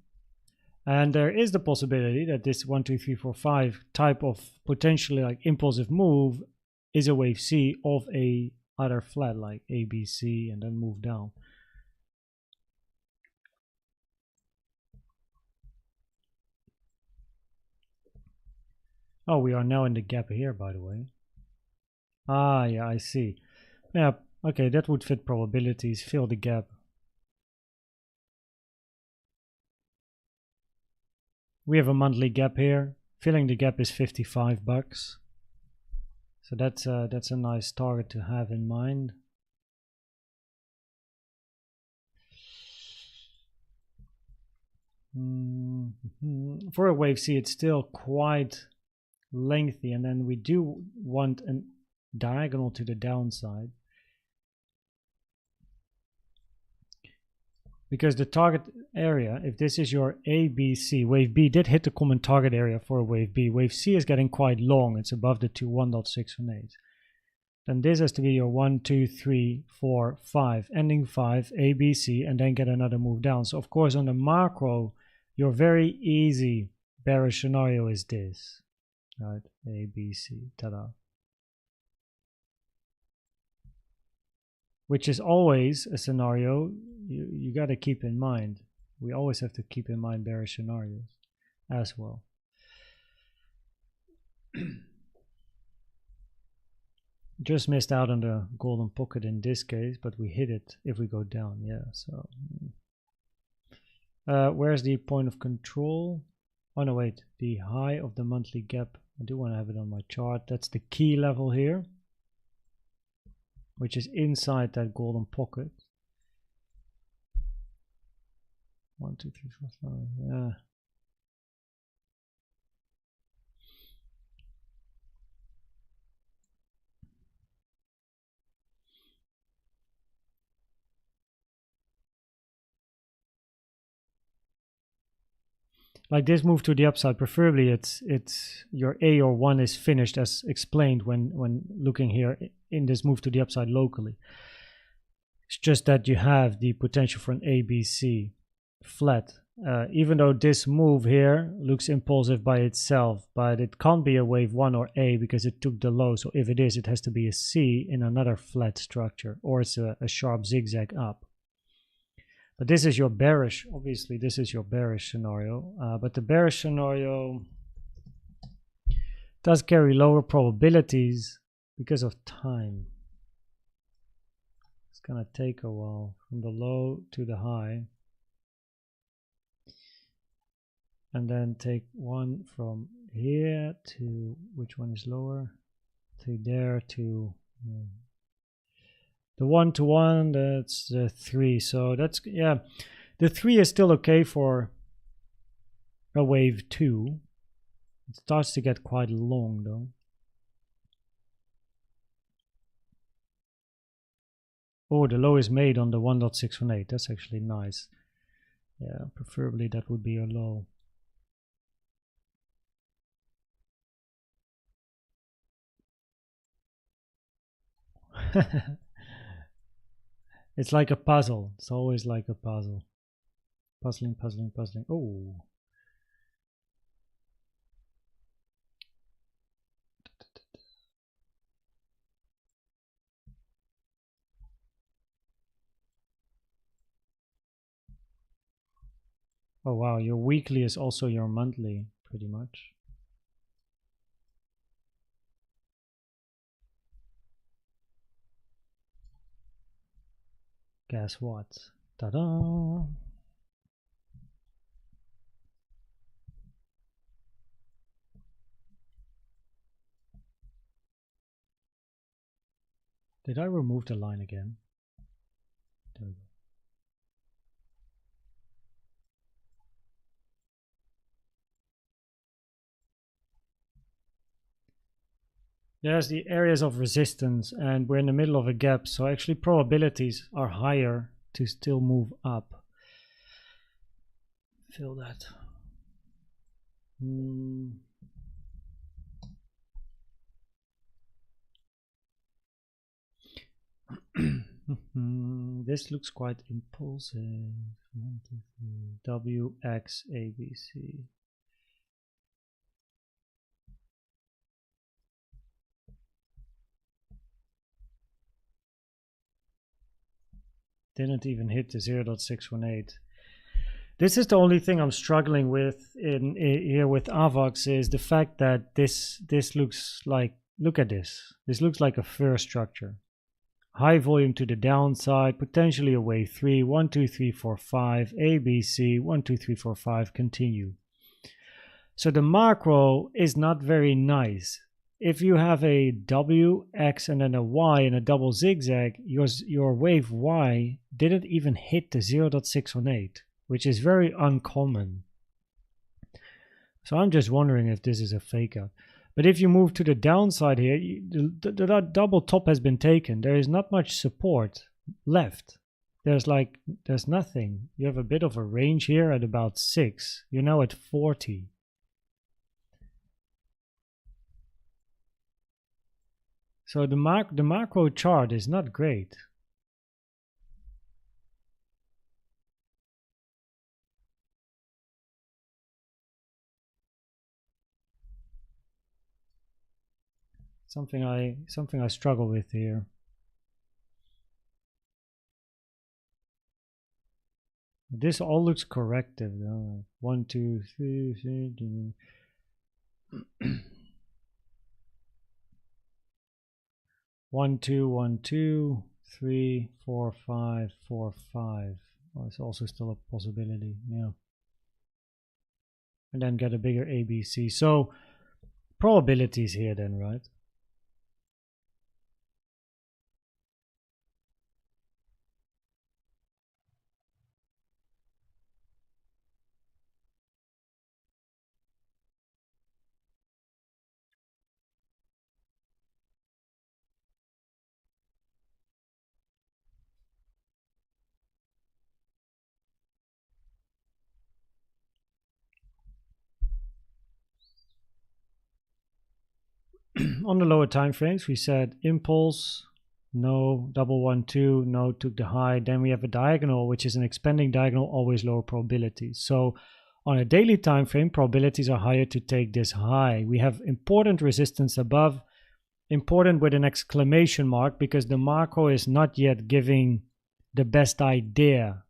And there is the possibility that this 1, 2, 3, 4, 5 type of potentially like impulsive move is a wave C of a other flat like ABC and then move down. Oh, we are now in the gap here, by the way. Ah, yeah, I see. Yeah, okay, that would fit probabilities, fill the gap. We have a monthly gap here. Filling the gap is $55. So that's a nice target to have in mind. For a wave C, it's still quite lengthy, and then we do want a diagonal to the downside. Because the target area, if this is your ABC, wave B did hit the common target area for a wave B. Wave C is getting quite long. It's above the 1.618. Then this has to be your 1, 2, 3, 4, 5, ending 5, ABC, and then get another move down. So of course on the macro, your very easy bearish scenario is this, right? ABC, ta-da. Which is always a scenario you got to keep in mind. We always have to keep in mind bearish scenarios as well. Just missed out on the golden pocket in this case, but we hit it if we go down. Yeah, so where's the point of control? Oh no, wait, the high of the monthly gap. I do want to have it on my chart. That's the key level here, which is inside that golden pocket. 1, 2, 3, 4, 5. Yeah. Like this move to the upside, preferably it's your A or 1 is finished as explained when looking here in this move to the upside locally. It's just that you have the potential for an ABC flat. Even though this move here looks impulsive by itself, but it can't be a wave 1 or A because it took the low. So if it is, it has to be a C in another flat structure, or it's a sharp zigzag up. But this is your bearish, obviously this is your bearish scenario, but the bearish scenario does carry lower probabilities because of time. It's gonna take a while from the low to the high. And then take one from here to, which one is lower? To there to... The 1 to 1, that's the 3. So that's, yeah, the 3 is still okay for a wave 2. It starts to get quite long though. Oh, the low is made on the 1.618. That's actually nice. Yeah, preferably that would be a low. It's like a puzzle. It's always like a puzzle. Puzzling, puzzling, puzzling. Oh. Oh wow, your weekly is also your monthly, pretty much. Guess what? Ta-da! Did I remove the line again? There we go. There's the areas of resistance, and we're in the middle of a gap, so actually probabilities are higher to still move up. Feel that. This looks quite impulsive. 1, 2, 3. W, X, A, B, C. Didn't even hit the 0.618. This is the only thing I'm struggling with in here with AVAX, is the fact that this looks like, look at this. This looks like a fur structure. High volume to the downside, potentially a wave 3, 1, 2, 3, 4, 5, A, B, C, 1, 2, 3, 4, 5, continue. So the macro is not very nice. If you have a W, X, and then a Y and a double zigzag, your wave Y didn't even hit the 0.618, which is very uncommon. So I'm just wondering if this is a fake out. But if you move to the downside here, the double top has been taken. There is not much support left. There's nothing. You have a bit of a range here at about 6. You're now at 40. So the macro chart is not great. Something I struggle with here. This all looks corrective though. 1, 2, 3, 1, 2, 1, 2, 3, 4, 5, 4, 5. Well, it's also still a possibility, yeah. And then get a bigger ABC. So probabilities here then, right? On the lower time frames, we said impulse, no, double 1, 2, no, took the high. Then we have a diagonal, which is an expanding diagonal, always lower probabilities. So on a daily time frame, probabilities are higher to take this high. We have important resistance above, important with an exclamation mark, because the macro is not yet giving the best idea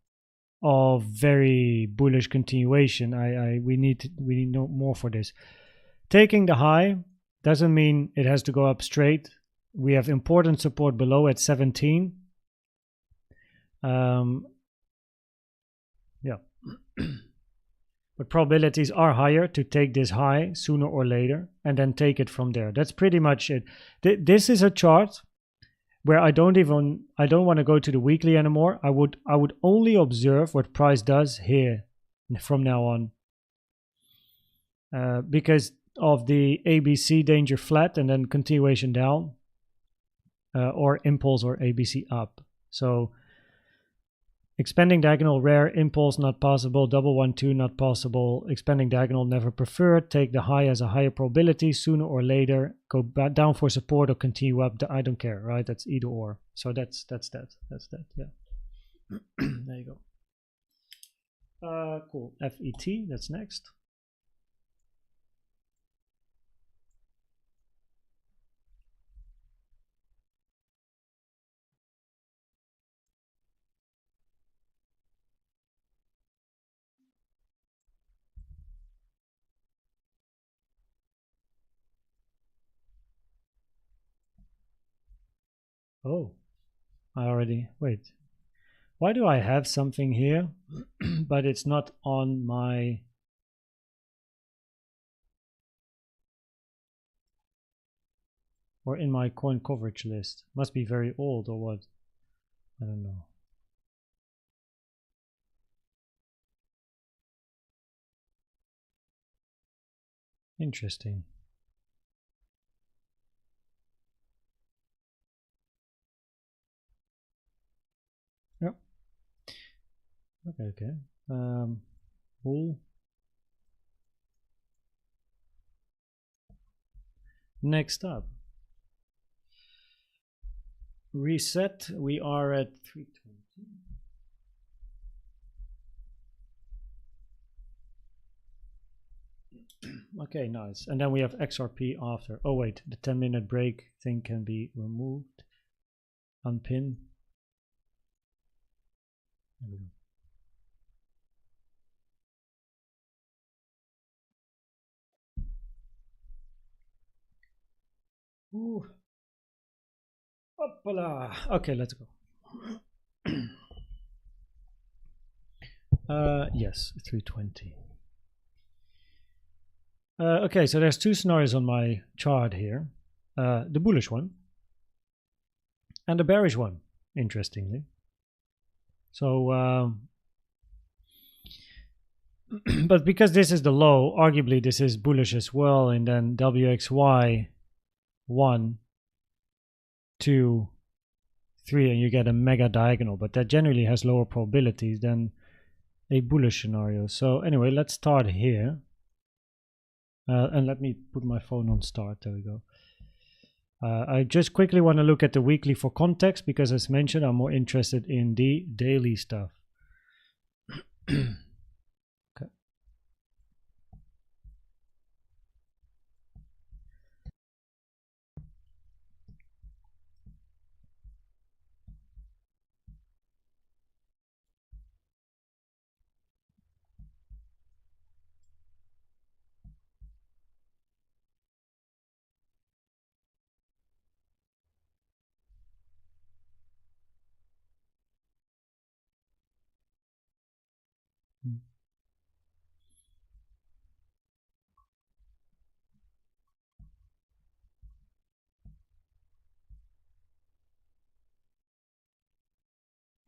of very bullish continuation. We need more for this. Taking the high doesn't mean it has to go up straight. We have important support below at 17. Yeah. But probabilities are higher to take this high sooner or later and then take it from there. That's pretty much it. This is a chart where I don't want to go to the weekly anymore. I would only observe what price does here from now on. Because of the ABC danger flat and then continuation down, or impulse or ABC up. So expanding diagonal rare, impulse not possible, double 1, 2 not possible, expanding diagonal never preferred, take the high as a higher probability, sooner or later go back down for support or continue up. I don't care, right? That's either or. So that's that, yeah. There you go. Cool. FET, that's next. Oh, I already, wait. Why do I have something here, but it's not on my... or in my coin coverage list? Must be very old or what? I don't know. Interesting. Yep. Okay. Bull. Next up. Reset. We are at 320. Okay, nice. And then we have XRP after. Oh wait, the 10-minute break thing can be removed. Unpin. There we go. Ooh. Hoppala. Okay, let's go. Yes, 320. Okay, so there's two scenarios on my chart here. The bullish one and the bearish one, interestingly. So, but because this is the low, arguably this is bullish as well, and then WXY 1, 2, 3, and you get a mega diagonal, but that generally has lower probabilities than a bullish scenario. So anyway, let's start here. And let me put my phone on start. There we go. I just quickly want to look at the weekly for context because, as mentioned, I'm more interested in the daily stuff. Okay.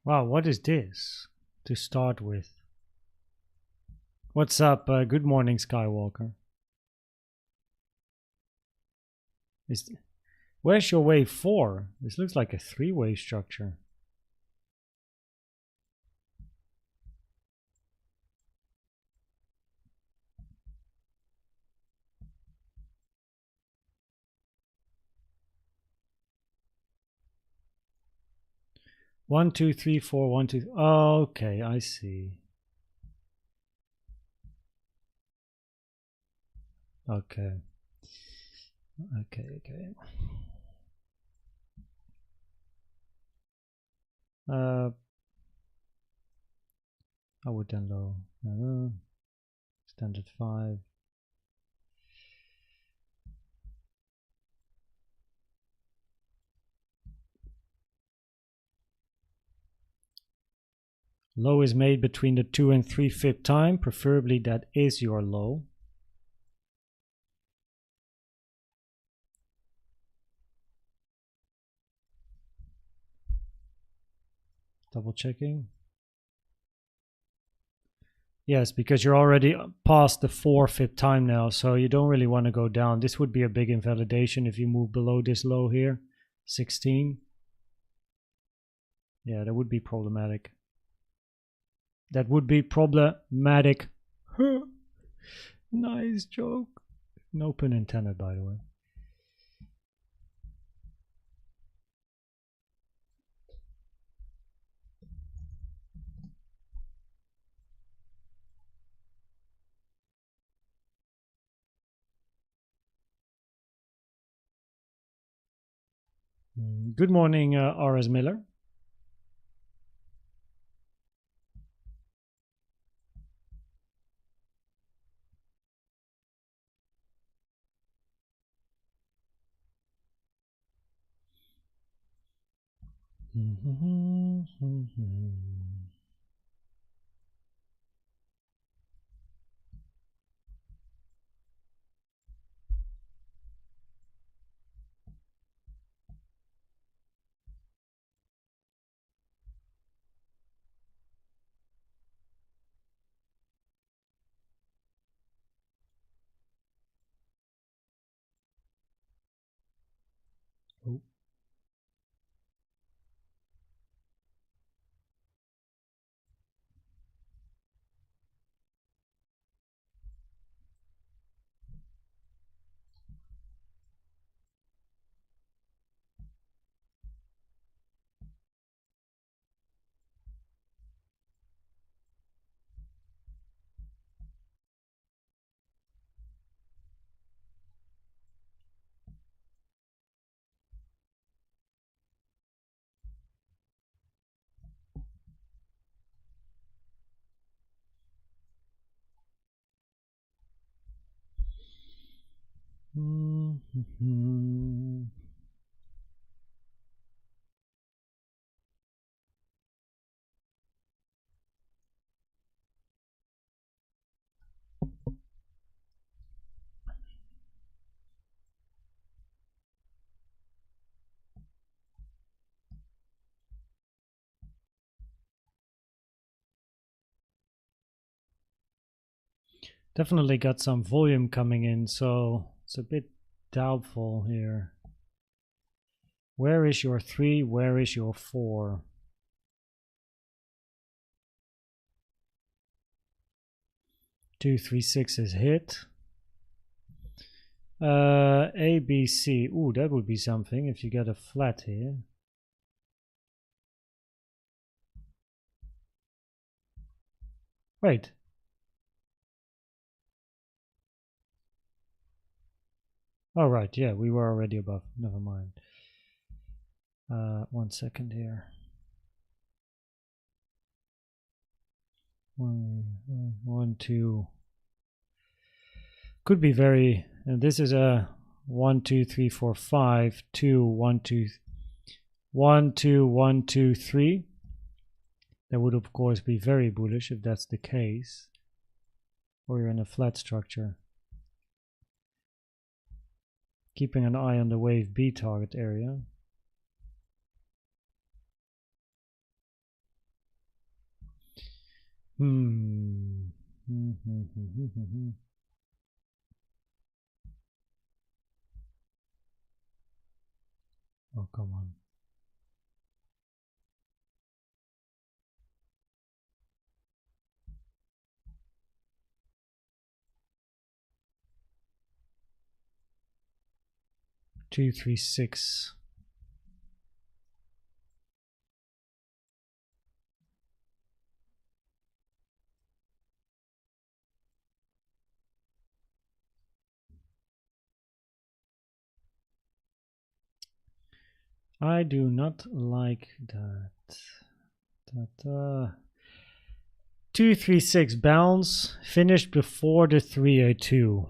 Wow, what is this to start with? What's up? Good morning, Skywalker. Where's your wave 4? This looks like a 3-wave structure. One, two, three, four, 1, 2. Oh, okay, I see. Okay. I would then low. Standard 5. Low is made between the 2 and 3 fib time. Preferably that is your low. Double checking. Yes, because you're already past the 4 fib time now, so you don't really want to go down. This would be a big invalidation if you move below this low here, 16. Yeah, that would be problematic. That would be problematic. Nice joke. No pun intended, by the way. Good morning, R.S. Miller. Oh. Definitely got some volume coming in, so it's a bit doubtful here. Where is your 3? Where is your 4? Two, 3, 6 is hit. A, B, C. Ooh, that would be something if you get a flat here. Wait. Oh, right. Yeah, we were already above. Never mind. 1 second here. 1, 2. Could be very. And this is a 1, 2, 3, 4, 5. 2, 1, 2. 1, 2, 1, 2, 3. That would of course be very bullish if that's the case. Or you're in a flat structure. Keeping an eye on the wave B target area. Oh, come on. Two, 3, 6. I do not like that. 2, 3, 6 bounce finished before the 302.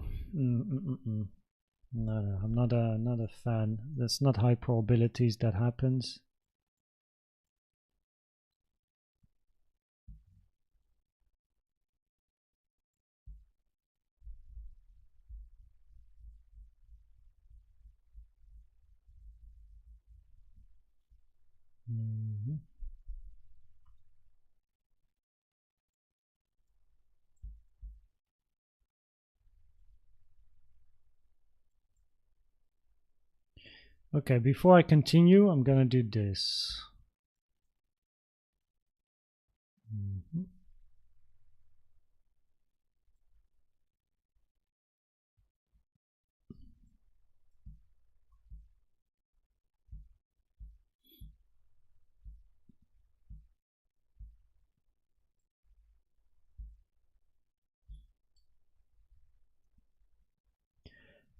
No, I'm not a fan. That's not high probabilities that happens. Okay, before I continue, I'm gonna do this.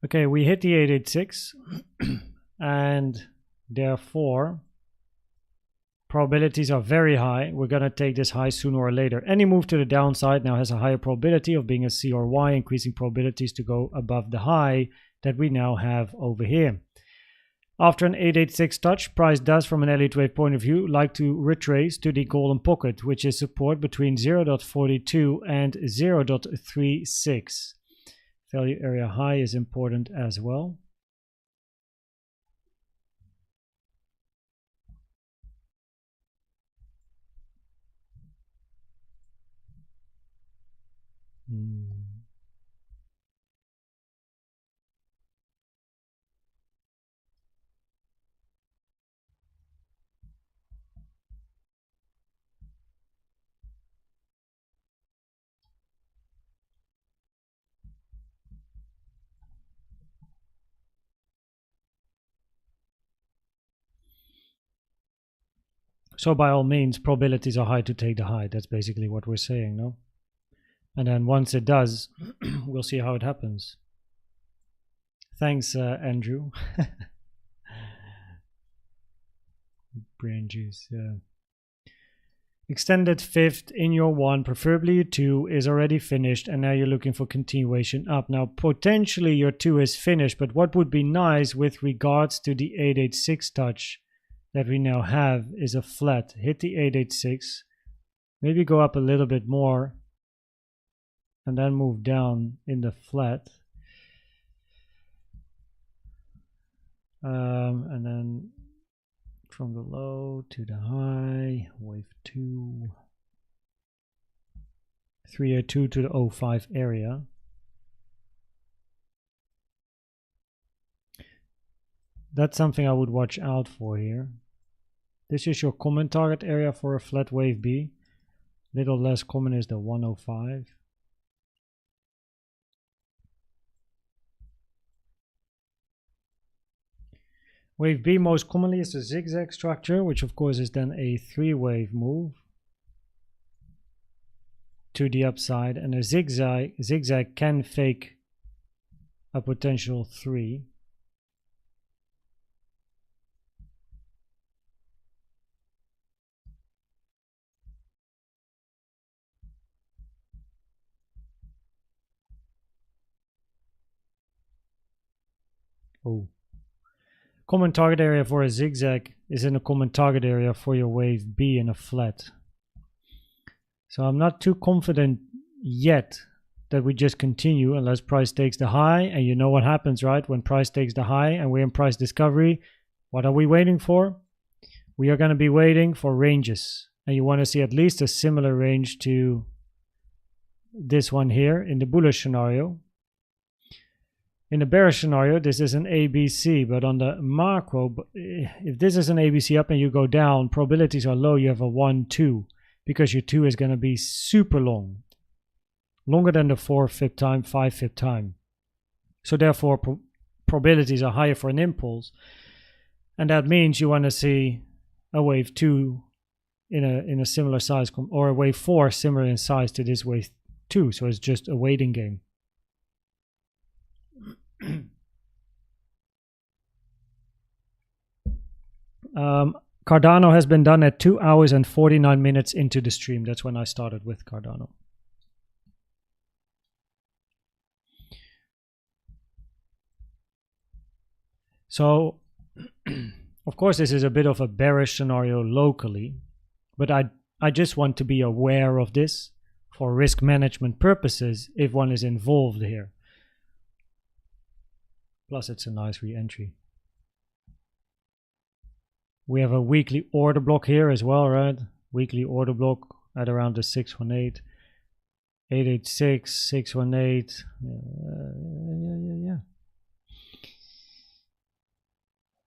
Okay, we hit the 886 and therefore probabilities are very high. We're going to take this high sooner or later. Any move to the downside now has a higher probability of being a C or Y, increasing probabilities to go above the high that we now have over here. After an 886 touch, price does, from an Elliott Wave point of view, like to retrace to the golden pocket, which is support between 0.42 and 0.36. Value area high is important as well. So by all means, probabilities are high to take the high. That's basically what we're saying, no? And then once it does, we'll see how it happens. Thanks, Andrew. Brain juice, yeah. Extended fifth in your one, preferably your two, is already finished, and now you're looking for continuation up. Now, potentially your two is finished, but what would be nice with regards to the 886 touch that we now have is a flat. Hit the 886, maybe go up a little bit more, and then move down in the flat. And then from the low to the high, wave 2, 302 to the 05 area. That's something I would watch out for here. This is your common target area for a flat wave B. Little less common is the 105. Wave B most commonly is a zigzag structure, which of course is then a 3-wave move to the upside, and a zigzag can fake a potential 3. Oh. Common target area for a zigzag is in a common target area for your wave B in a flat. So I'm not too confident yet that we just continue unless price takes the high, and you know what happens, right? When price takes the high and we're in price discovery, what are we waiting for? We are going to be waiting for ranges, and you want to see at least a similar range to this one here in the bullish scenario. In the bearish scenario, this is an ABC, but on the macro, if this is an ABC up and you go down, probabilities are low. You have a 1, 2, because your 2 is going to be super long, longer than the 4 fib time, 5 fib time. So therefore, probabilities are higher for an impulse, and that means you want to see a wave 2 in a similar size, or a wave 4 similar in size to this wave 2. So it's just a waiting game. Cardano has been done at 2 hours and 49 minutes into the stream. That's when I started with Cardano. So, of course, this is a bit of a bearish scenario locally, but I just want to be aware of this for risk management purposes if one is involved here. Plus, it's a nice re-entry. We have a weekly order block here as well, right? Weekly order block at around the 618, 886, 618. Yeah.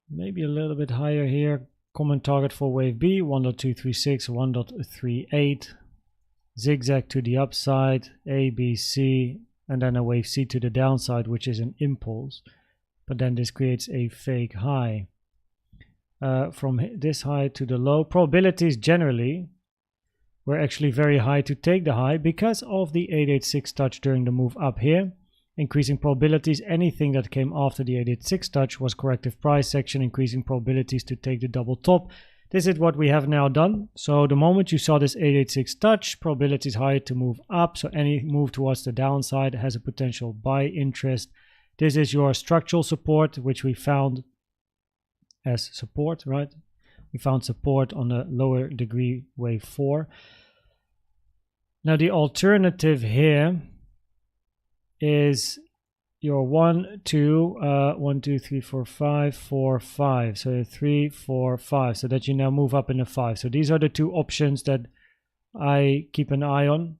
Maybe a little bit higher here. Common target for wave B, 1.236, 1.38. Zigzag to the upside, A, B, C, and then a wave C to the downside, which is an impulse. But then this creates a fake high. From this high to the low, probabilities generally were actually very high to take the high because of the 886 touch during the move up here. Increasing probabilities, anything that came after the 886 touch was corrective price action, increasing probabilities to take the double top. This is what we have now done. So the moment you saw this 886 touch, probabilities high to move up. So any move towards the downside has a potential buy interest. This is your structural support, which we found as support, right? We found support on the lower degree wave 4. Now the alternative here is your 1, 2, 1, 2, 3, 4, 5, 4, 5. So 3, 4, 5. So that you now move up in a 5. So these are the two options that I keep an eye on.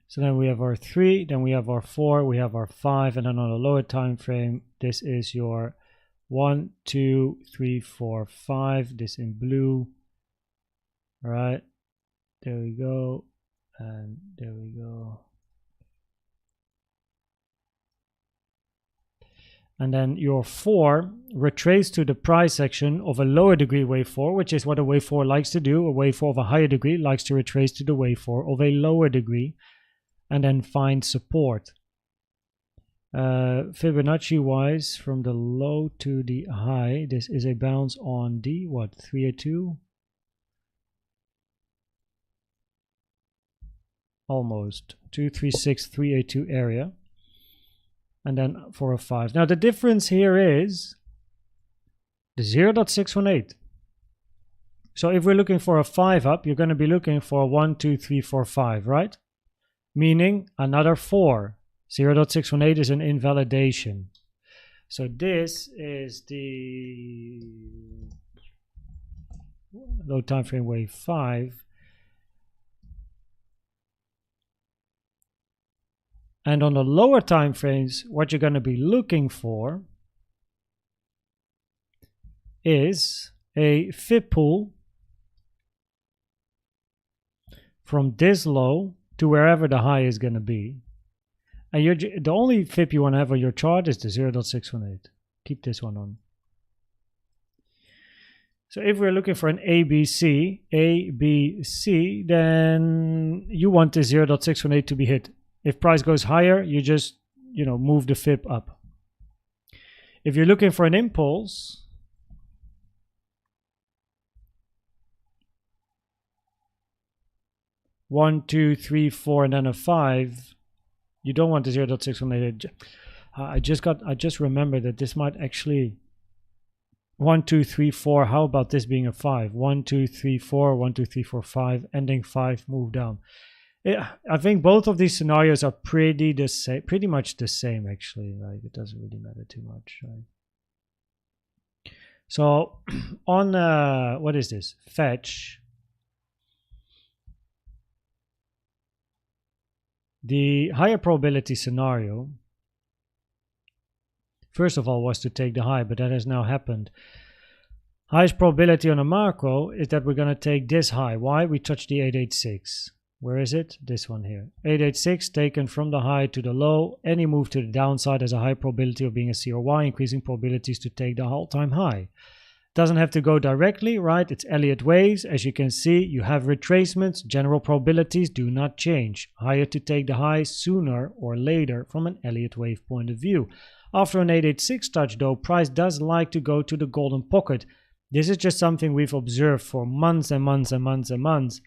So then we have our 3, then we have our 4, we have our 5, and then on a lower time frame, this is your 1, 2, 3, 4, 5. This in blue. All right, there we go, and there we go. And then your 4 retraced to the price action of a lower degree wave 4, which is what a wave 4 likes to do. A wave 4 of a higher degree likes to retrace to the wave 4 of a lower degree and then find support. Fibonacci wise, from the low to the high, this is a bounce on the what, 302? Almost 236, 382 area. And then for a 5. Now the difference here is the 0.618. So if we're looking for a 5 up, you're going to be looking for 1, 2, 3, 4, 5, right? Meaning another 4. 0.618 is an invalidation. So this is the low time frame wave 5. And on the lower time frames, what you're going to be looking for is a fib pool from this low to wherever the high is going to be. And the only fib you want to have on your chart is the 0.618. Keep this one on. So if we're looking for an ABC, then you want the 0.618 to be hit. If price goes higher, you just, move the fib up. If you're looking for an impulse, one, 2, 3, 4, and then a 5, you don't want the 0.618. I just remembered that this might actually 1, 2, 3, 4. How about this being a 5? 1, 2, 3, 4, 1, 2, 3, 4, 5, ending 5, move down. I think both of these scenarios are pretty much the same actually. Like it doesn't really matter too much, right? So on what is this? Fetch. The higher probability scenario, first of all, was to take the high, but that has now happened. Highest probability on a macro is that we're going to take this high. Why? We touched the 886. Where is it? This one here. 886 taken from the high to the low. Any move to the downside has a high probability of being a C or Y, increasing probabilities to take the all-time high. Doesn't have to go directly, right? It's Elliott waves. As you can see, you have retracements. General probabilities do not change. Higher to take the high sooner or later from an Elliott wave point of view. After an 886 touch though, price does like to go to the golden pocket. This is just something we've observed for months and months and months and months.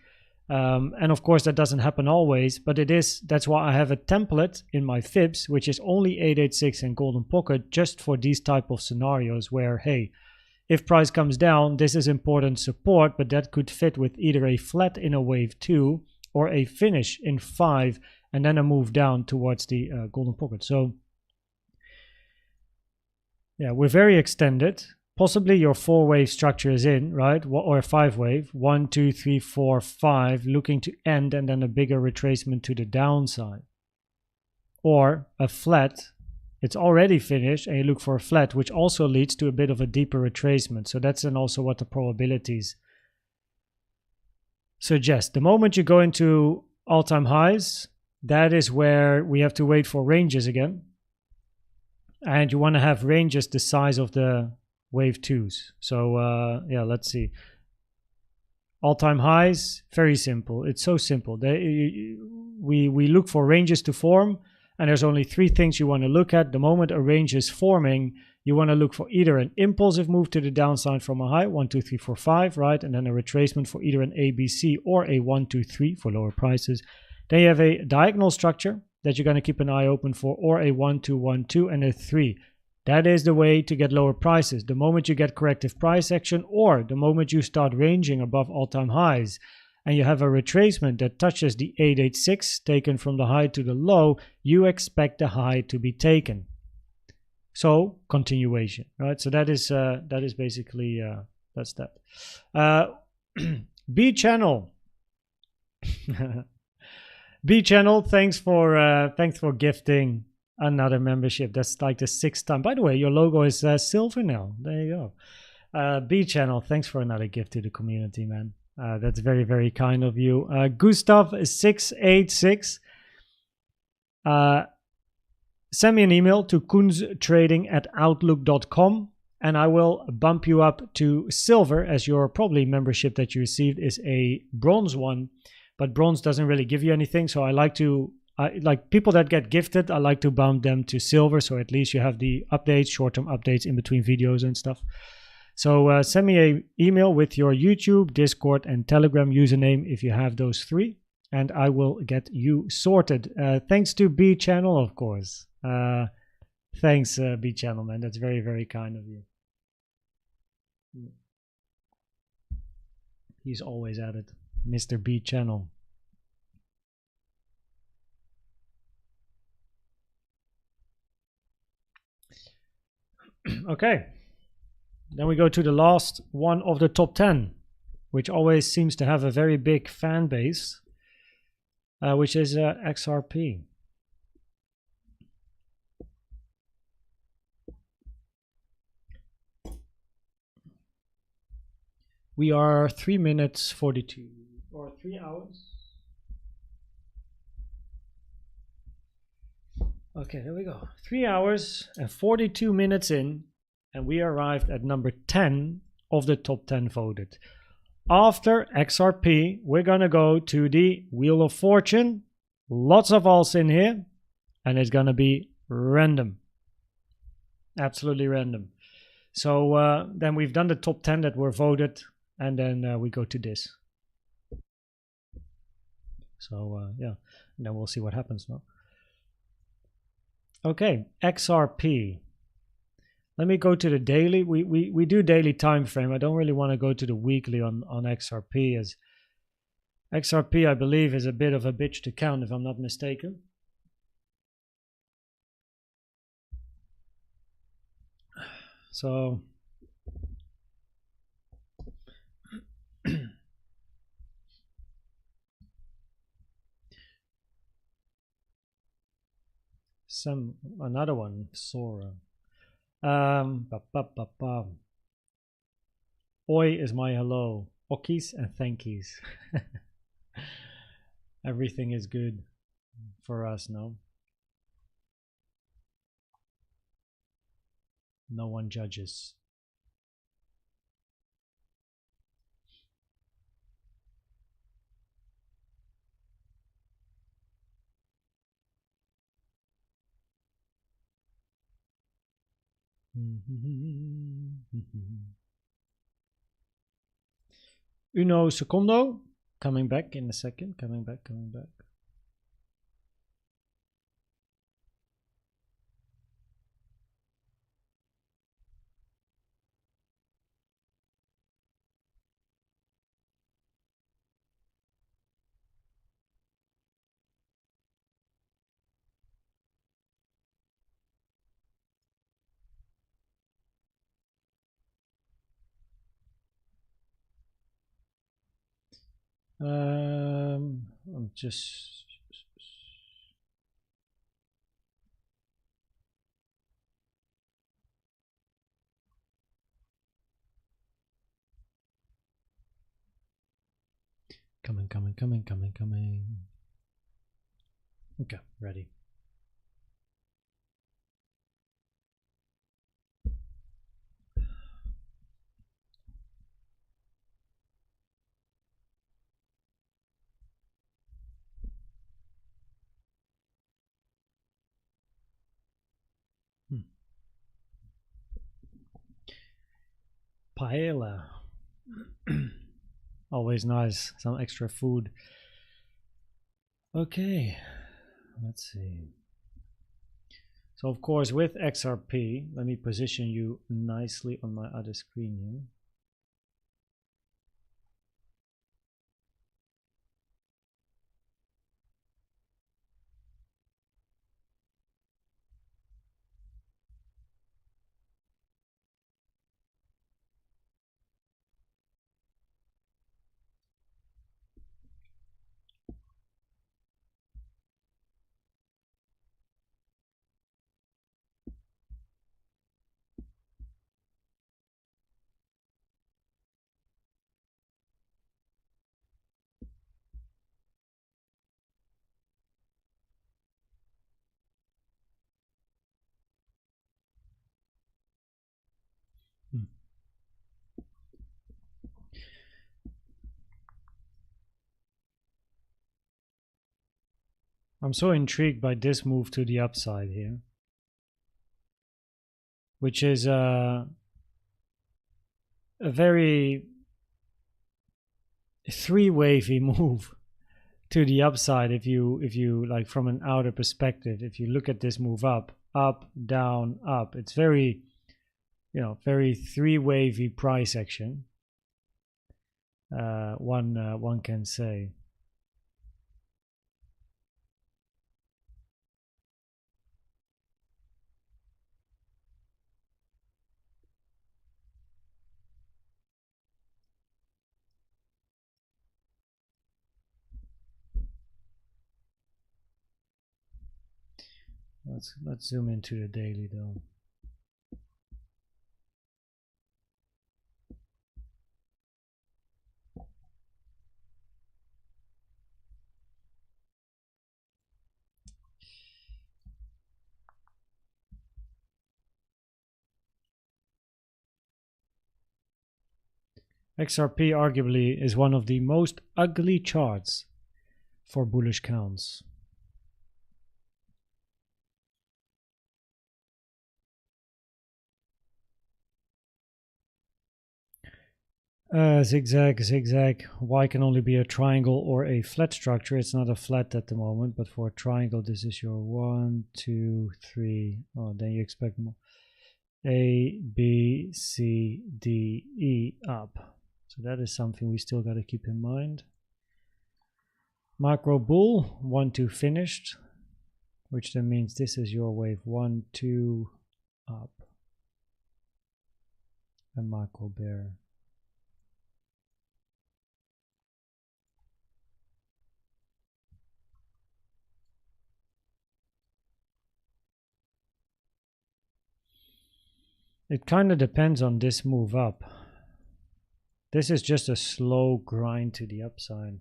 And of course that doesn't happen always, but that's why I have a template in my fibs, which is only 886 and golden pocket, just for these type of scenarios where, hey, if price comes down, this is important support, but that could fit with either a flat in a wave 2 or a finish in 5 and then a move down towards the golden pocket. So yeah, we're very extended. Possibly your 4-wave structure is in, right? Or a 5-wave, 1, 2, 3, 4, 5, looking to end and then a bigger retracement to the downside. Or a flat, it's already finished and you look for a flat, which also leads to a bit of a deeper retracement. So that's then also what the probabilities suggest. The moment you go into all-time highs, that is where we have to wait for ranges again. And you want to have ranges the size of the wave 2s. So yeah, let's see. All-time highs, very simple. It's so simple. We look for ranges to form, and there's only 3 things you want to look at. The moment a range is forming, you want to look for either an impulsive move to the downside from a high, 1, 2, 3, 4, 5, right? And then a retracement for either an ABC or a 1, 2, 3 for lower prices. Then you have a diagonal structure that you're going to keep an eye open for, or a 1, 2, 1, 2, and a 3. That is the way to get lower prices. The moment you get corrective price action, or the moment you start ranging above all-time highs and you have a retracement that touches the 886 taken from the high to the low, you expect the high to be taken. So continuation, right? So that is basically that's that. B channel. B channel, thanks for gifting another membership. That's like the 6th time. By the way, your logo is silver now. There you go. B channel, thanks for another gift to the community, man. That's very, very kind of you. Gustav 686. Send me an email to kunztrading@outlook.com and I will bump you up to silver, as your probably membership that you received is a bronze one, but bronze doesn't really give you anything. So I like people that get gifted, I like to bump them to silver, so at least you have the updates, short-term updates in between videos and stuff. So send me an email with your YouTube, Discord, and Telegram username if you have those 3, and I will get you sorted. Thanks to B channel, of course. Thanks, B channel, man. That's very, very kind of you. He's always at it, Mr. B channel. Okay, then we go to the last one of the top 10, which always seems to have a very big fan base, which is XRP. We are 3 minutes 42, or 3 hours. Okay, there we go. 3 hours and 42 minutes in, and we arrived at number 10 of the top 10 voted. After XRP, we're gonna go to the Wheel of Fortune. Lots of alts in here, and it's gonna be random. Absolutely random. So then we've done the top 10 that were voted, and then we go to this. So yeah, and then we'll see what happens now. Okay, XRP. Let me go to the daily. We do daily time frame. I don't really want to go to the weekly on XRP, as XRP, I believe, is a bit of a bitch to count, if I'm not mistaken. So another one, Sora. Oi is my hello. Okis and thankies. Everything is good for us now. No one judges. Uno secondo. Coming back in a second. Coming back. I'm just coming. Okay, ready. Paella. Always nice, some extra food. Okay, let's see. So of course with XRP, let me position you nicely on my other screen here. I'm so intrigued by this move to the upside here, which is a very three-wavy move to the upside. If you like from an outer perspective, if you look at this move up, down, up, it's very, very three-wavy price action. One can say. Let's zoom into the daily though. XRP arguably is one of the most ugly charts for bullish counts. Zigzag. Y can only be a triangle or a flat structure. It's not a flat at the moment, but for a triangle, this is your 1, 2, 3. Oh, then you expect more. A, B, C, D, E, up. So that is something we still got to keep in mind. Macro bull, 1, 2 finished, which then means this is your wave 1, 2, up. And macro bear. It kind of depends on this move up. This is just a slow grind to the upside.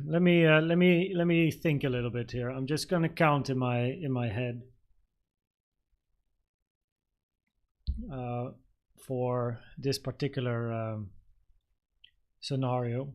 Let me think a little bit here. I'm just gonna count in my head for this particular scenario.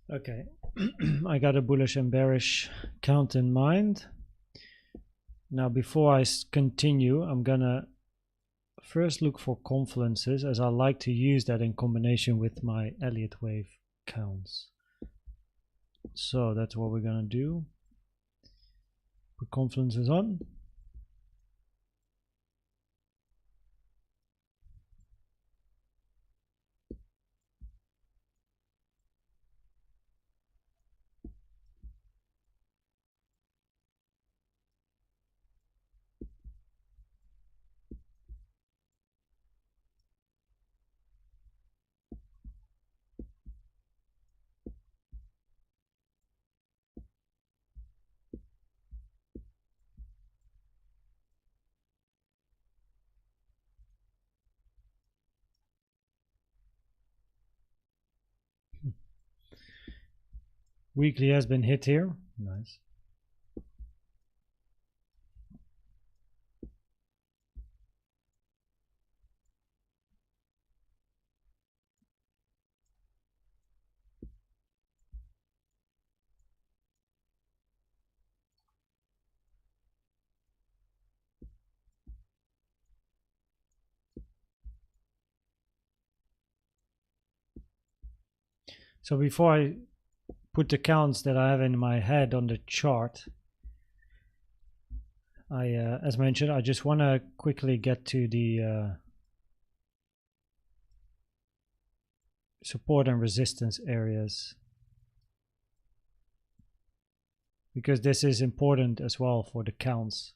Okay, I got a bullish and bearish count in mind. Now, before I continue, I'm gonna first look for confluences, as I like to use that in combination with my Elliott Wave counts. So that's what we're gonna do. Put confluences on. Weekly has been hit here. Nice. So before I put the counts that I have in my head on the chart, as mentioned, I just want to quickly get to the support and resistance areas, because this is important as well for the counts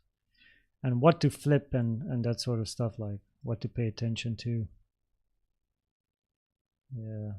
and what to flip and that sort of stuff, like what to pay attention to. Yeah.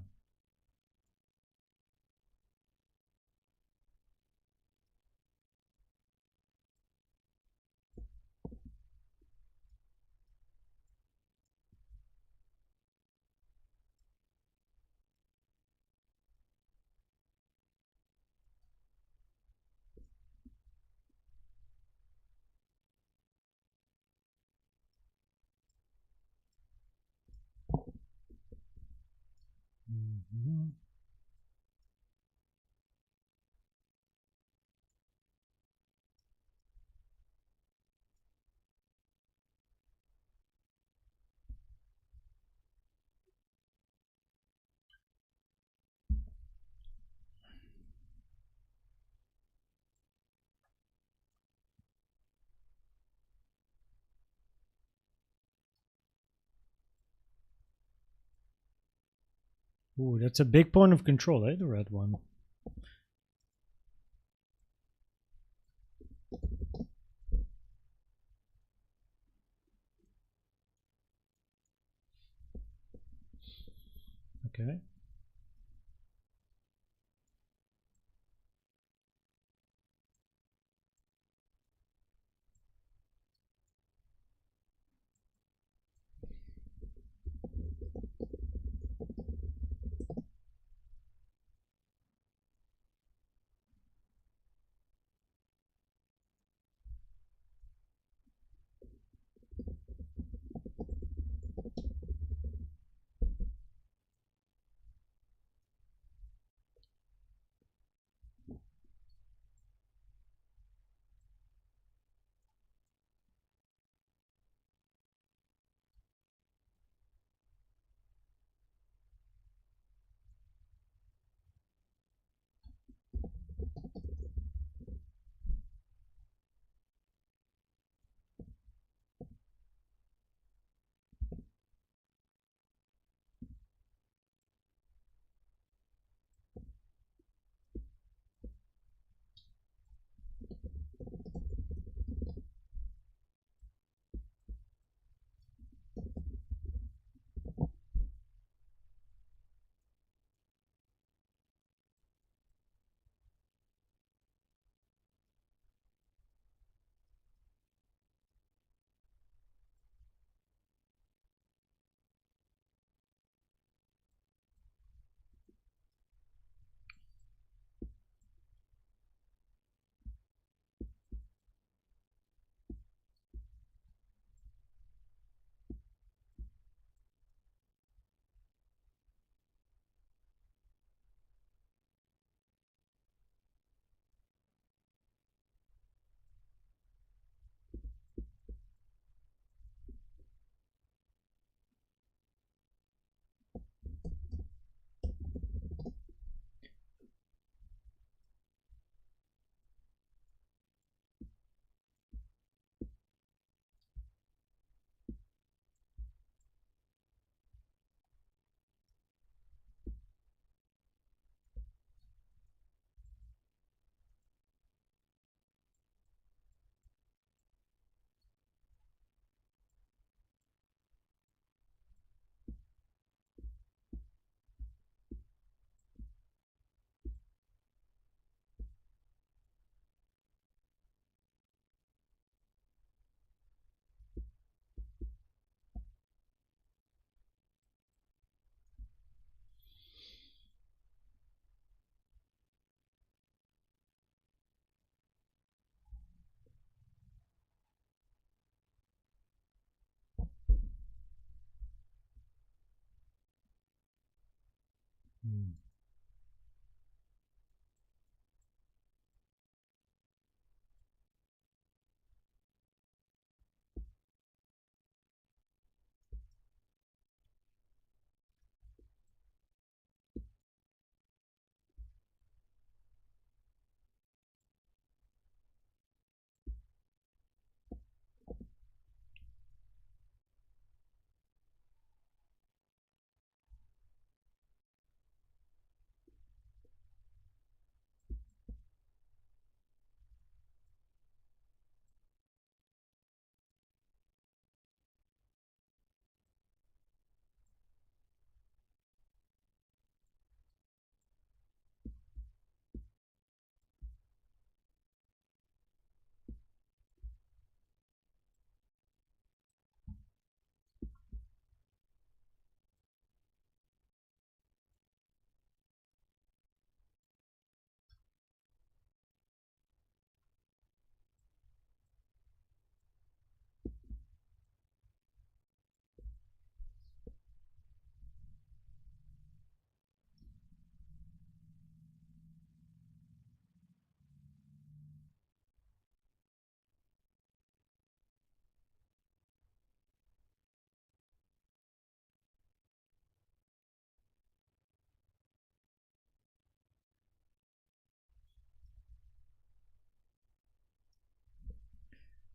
Mm-hmm. Ooh, that's a big point of control, eh? The red one. Okay.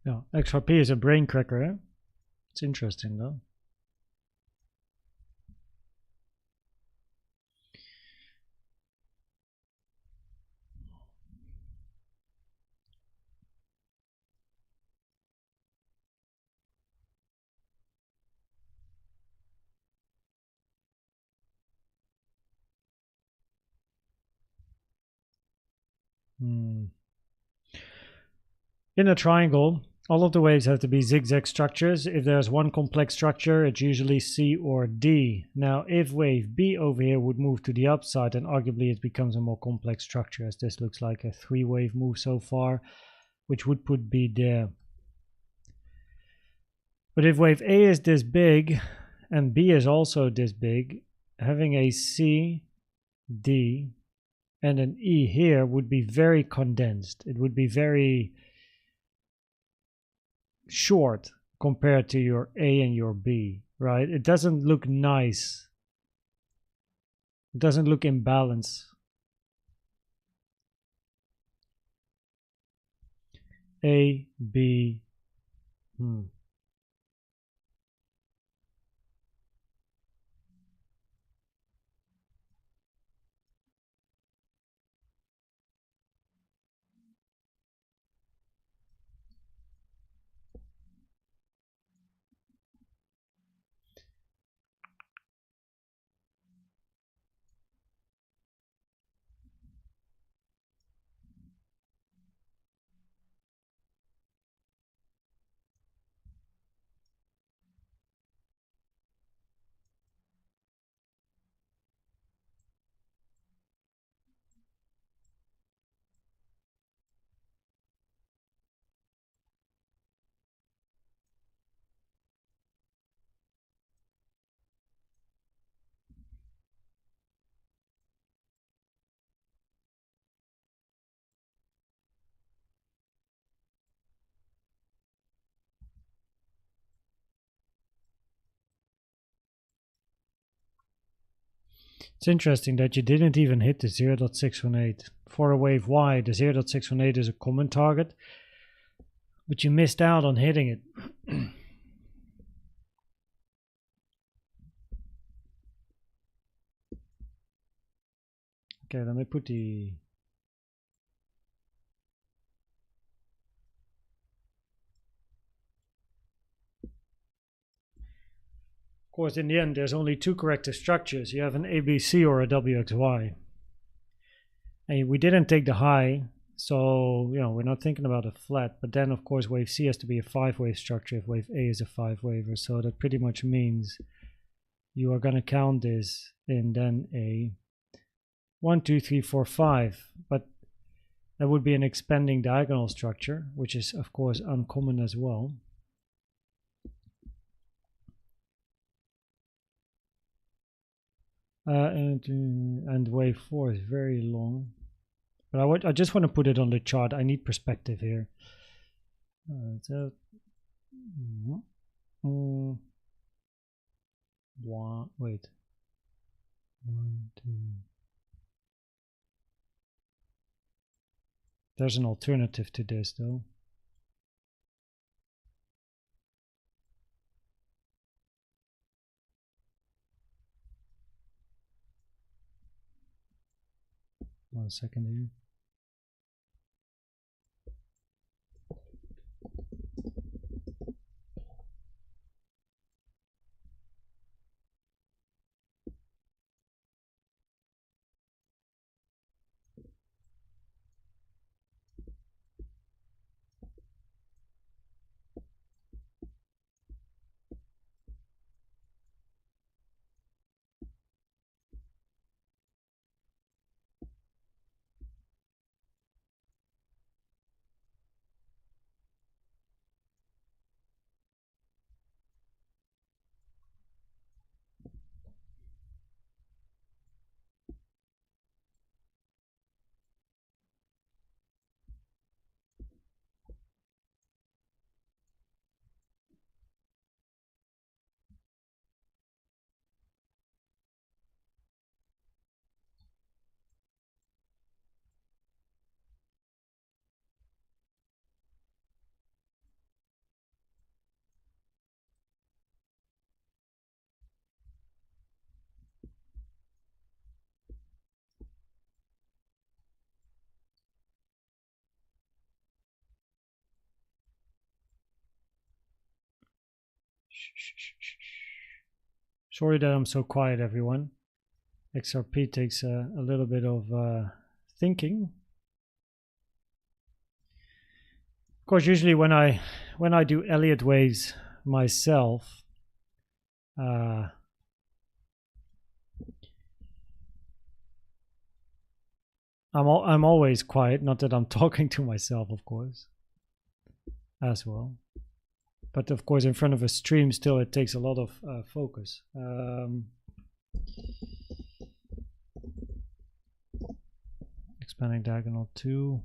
Yeah, XRP is a brain cracker, eh? It's interesting though. In a triangle, all of the waves have to be zigzag structures. If there's one complex structure, it's usually C or D. Now, if wave B over here would move to the upside, then arguably it becomes a more complex structure, as this looks like a 3-wave move so far, which would put B there. But if wave A is this big and B is also this big, having a C, D, and an E here would be very condensed. It would be very short compared to your A and your B, right? It doesn't look nice. It doesn't look in balance. A, B, It's interesting that you didn't even hit the 0.618. For a wave Y, the 0.618 is a common target, but you missed out on hitting it. Okay, let me put the... Of course, in the end, there's only two corrective structures. You have an ABC or a WXY. And we didn't take the high, so we're not thinking about a flat. But then, of course, wave C has to be a 5-wave structure if wave A is a 5-waver. So that pretty much means you are going to count this in then a 1, 2, 3, 4, 5. But that would be an expanding diagonal structure, which is, of course, uncommon as well. And wave 4 is very long. But I just want to put it on the chart. I need perspective here. Wait. 1, 2. There's an alternative to this though. One second here. Sorry that I'm so quiet, everyone. XRP takes a little bit of thinking. Of course, usually when I do Elliott waves myself, I'm always quiet. Not that I'm talking to myself, of course, as well. But of course, in front of a stream, still it takes a lot of focus. Expanding diagonal 2.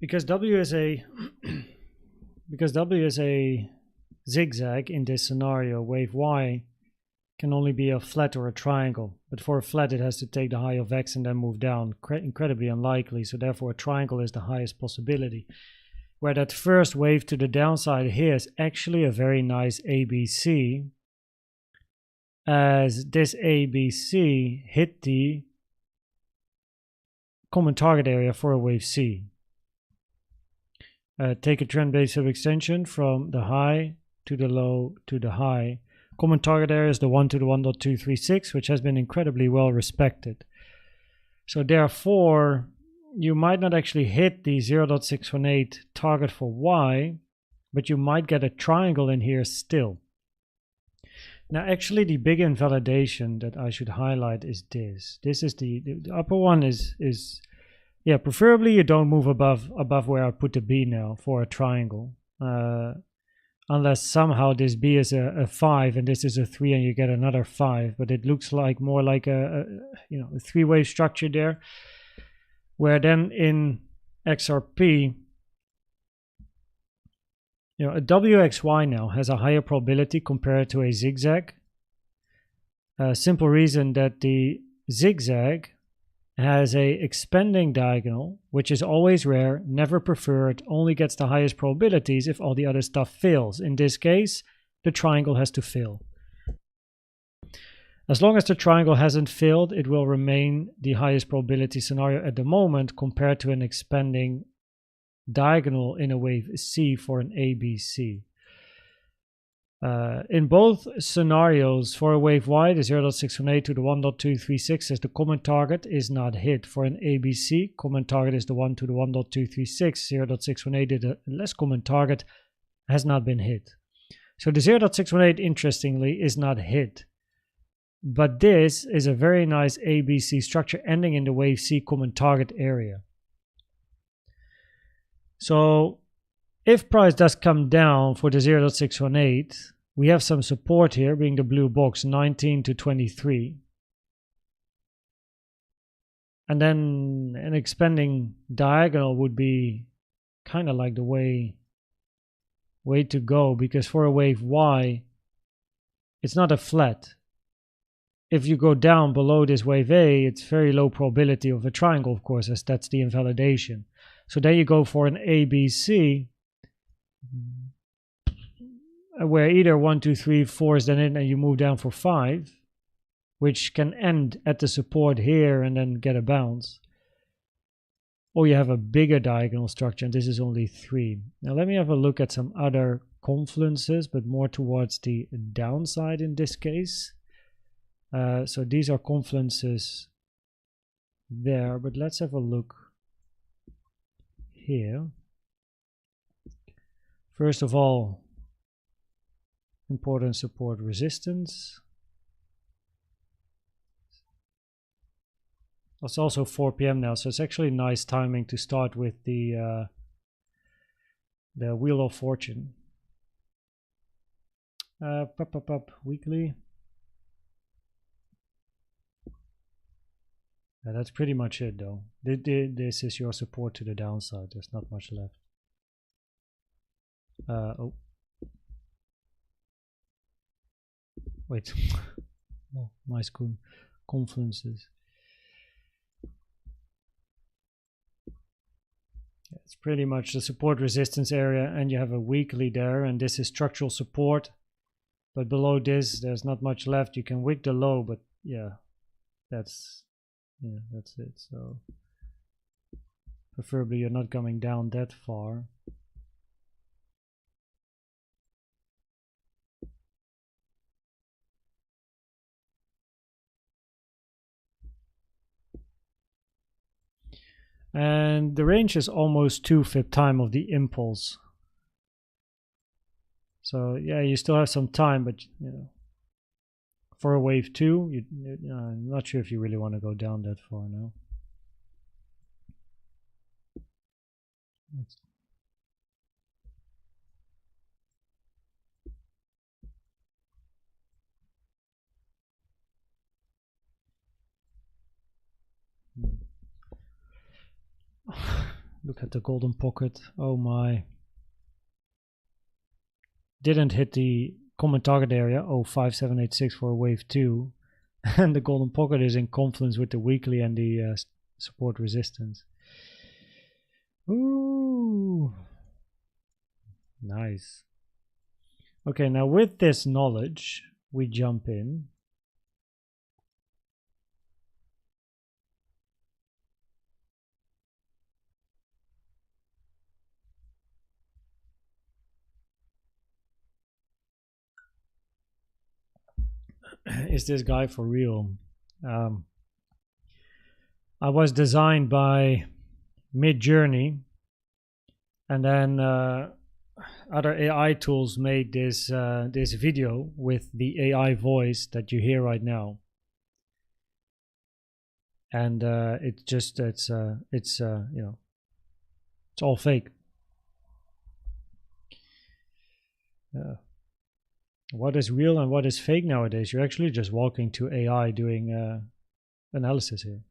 because W is a because W is a zigzag in this scenario, wave Y can only be a flat or a triangle, but for a flat it has to take the high of X and then move down. Incredibly unlikely, so therefore a triangle is the highest possibility. Where that first wave to the downside here is actually a very nice ABC, as this ABC hit the common target area for a wave C. Take a trend-based subextension from the high to the low to the high. Common target area is the 1 to the 1.236, which has been incredibly well respected. So therefore, you might not actually hit the 0.618 target for Y, but you might get a triangle in here still. Now actually the big invalidation that I should highlight is this. This is the upper one is yeah, preferably you don't move above where I put the B now for a triangle. Unless somehow this B is a 5 and this is a 3 and you get another 5, but it looks like more like a three-wave structure there, where then in XRP, a WXY now has a higher probability compared to a zigzag. Simple reason that the zigzag has a expanding diagonal, which is always rare, never preferred, only gets the highest probabilities if all the other stuff fails. In this case, the triangle has to fail. As long as the triangle hasn't failed, it will remain the highest probability scenario at the moment compared to an expanding diagonal in a wave C for an ABC. In both scenarios, for a wave Y, the 0.618 to the 1.236 as the common target is not hit. For an ABC, common target is the 1 to the 1.236, 0.618, the less common target, has not been hit. So the 0.618, interestingly, is not hit. But this is a very nice ABC structure ending in the wave C common target area. So if price does come down for the 0.618, we have some support here, being the blue box, 19 to 23. And then an expanding diagonal would be kind of like the way to go, because for a wave Y, it's not a flat. If you go down below this wave A, it's very low probability of a triangle, of course, as that's the invalidation. So then you go for an ABC, where either 1, 2, 3, 4 is then in and you move down for 5, which can end at the support here and then get a bounce. Or you have a bigger diagonal structure, and this is only 3. Now let me have a look at some other confluences, but more towards the downside in this case. So these are confluences there, but let's have a look here. First of all, important support resistance. It's also 4 p.m. now, so it's actually nice timing to start with the Wheel of Fortune. Weekly. Yeah, that's pretty much it though. This is your support to the downside. There's not much left. Oh. Wait. Oh, nice confluences. Yeah, it's pretty much the support resistance area, and you have a weekly there, and this is structural support. But below this, there's not much left. You can wick the low, but yeah, that's it. So preferably you're not coming down that far. And the range is almost 2 fib time of the impulse. So yeah, you still have some time, but for a wave 2, I'm not sure if you really want to go down that far now. Look at the golden pocket. Oh my. Didn't hit the common target area. Oh, 5786 for a wave 2. And the golden pocket is in confluence with the weekly and the support resistance. Ooh. Nice. Okay, now with this knowledge, we jump in. Is this guy for real? I was designed by Midjourney, and then other AI tools made this this video with the AI voice that you hear right now, and it's just it's you know, it's all fake. What is real and what is fake nowadays? You're actually just walking to AI doing analysis here.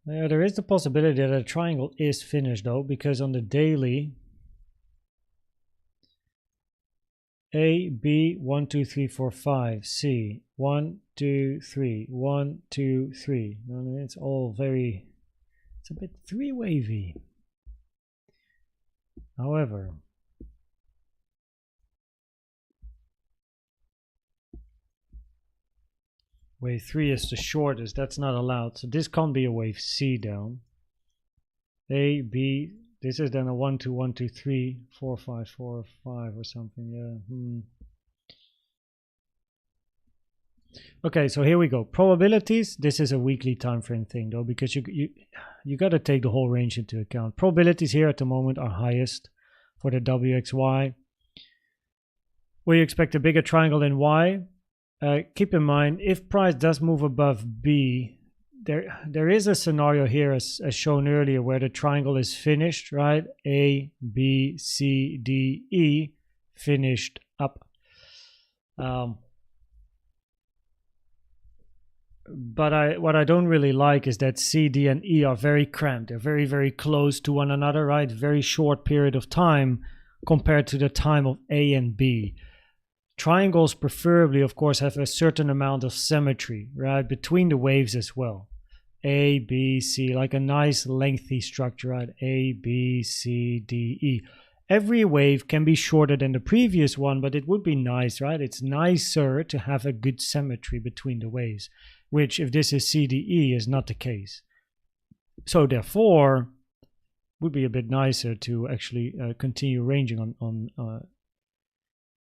There is the possibility that a triangle is finished though, because on the daily A, B, 1, 2, 3, 4, 5, C, 1, 2, 3, 1, 2, 3. It's all very, it's a bit three-wavy. However, wave 3 is the shortest, that's not allowed. So this can't be a wave C down. A, B, this is then a 1, 2, 1, 2, 3, 4, 5, 4, 5 or something. Yeah. Okay, so here we go. Probabilities, this is a weekly time frame thing though, because you got to take the whole range into account. Probabilities here at the moment are highest for the WXY. We expect a bigger triangle in Y. Keep in mind, if price does move above B, there is a scenario here as shown earlier where the triangle is finished, right? A, B, C, D, E, finished up. But what I don't really like is that C, D, and E are very cramped. They're very, very close to one another, right? Very short period of time compared to the time of A and B. Triangles preferably, of course, have a certain amount of symmetry, right? Between the waves as well. A, B, C, like a nice lengthy structure, right? A, B, C, D, E. Every wave can be shorter than the previous one, but it would be nice, right? It's nicer to have a good symmetry between the waves, which if this is CDE is not the case. So therefore, would be a bit nicer to actually continue ranging on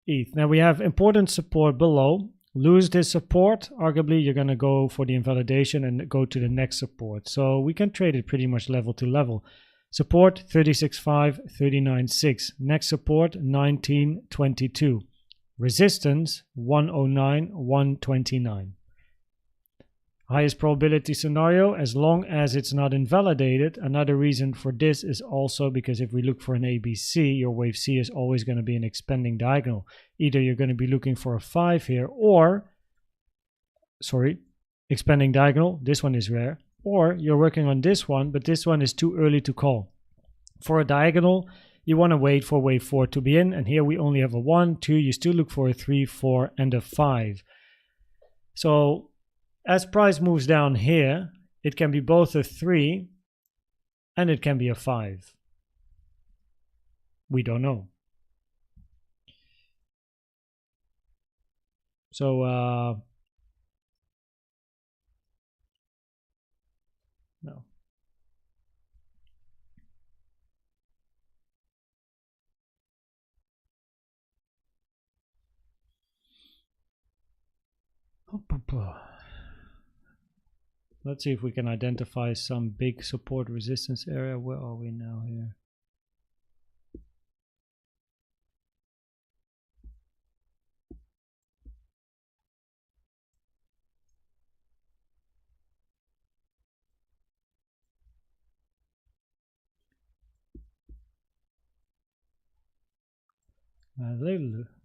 ETH. Now we have important support below. Lose this support, arguably you're going to go for the invalidation and go to the next support. So we can trade it pretty much level to level. Support 36.5, 39.6. Next support 19.22. Resistance 109, 129. Highest probability scenario, as long as it's not invalidated. Another reason for this is also because if we look for an ABC, your wave C is always going to be an expanding diagonal. Either you're going to be looking for a 5 here, or, sorry, expanding diagonal, this one is rare, or you're working on this one, but this one is too early to call. For a diagonal, you want to wait for wave 4 to be in, and here we only have a 1, 2, you still look for a 3, 4, and a 5. So as price moves down here, it can be both a 3 and it can be a 5. We don't know. So, no. Let's see if we can identify some big support resistance area. Where are we now here?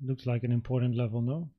Looks like an important level, no?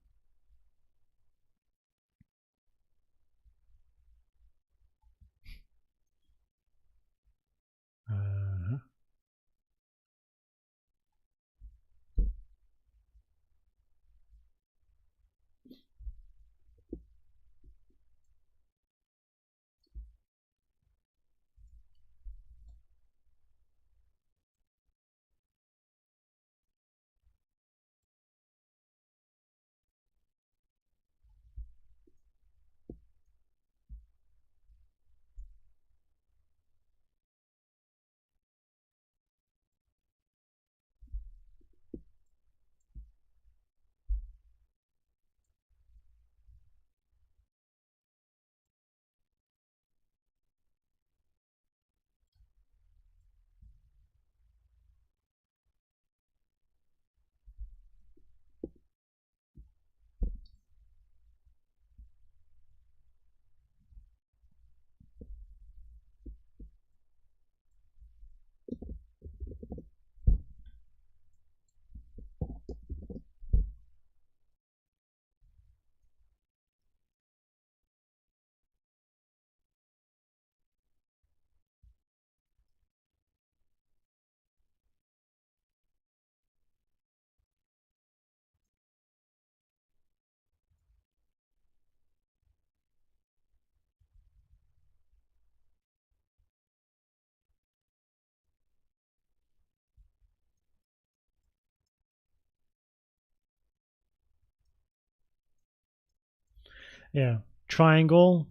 Yeah, triangle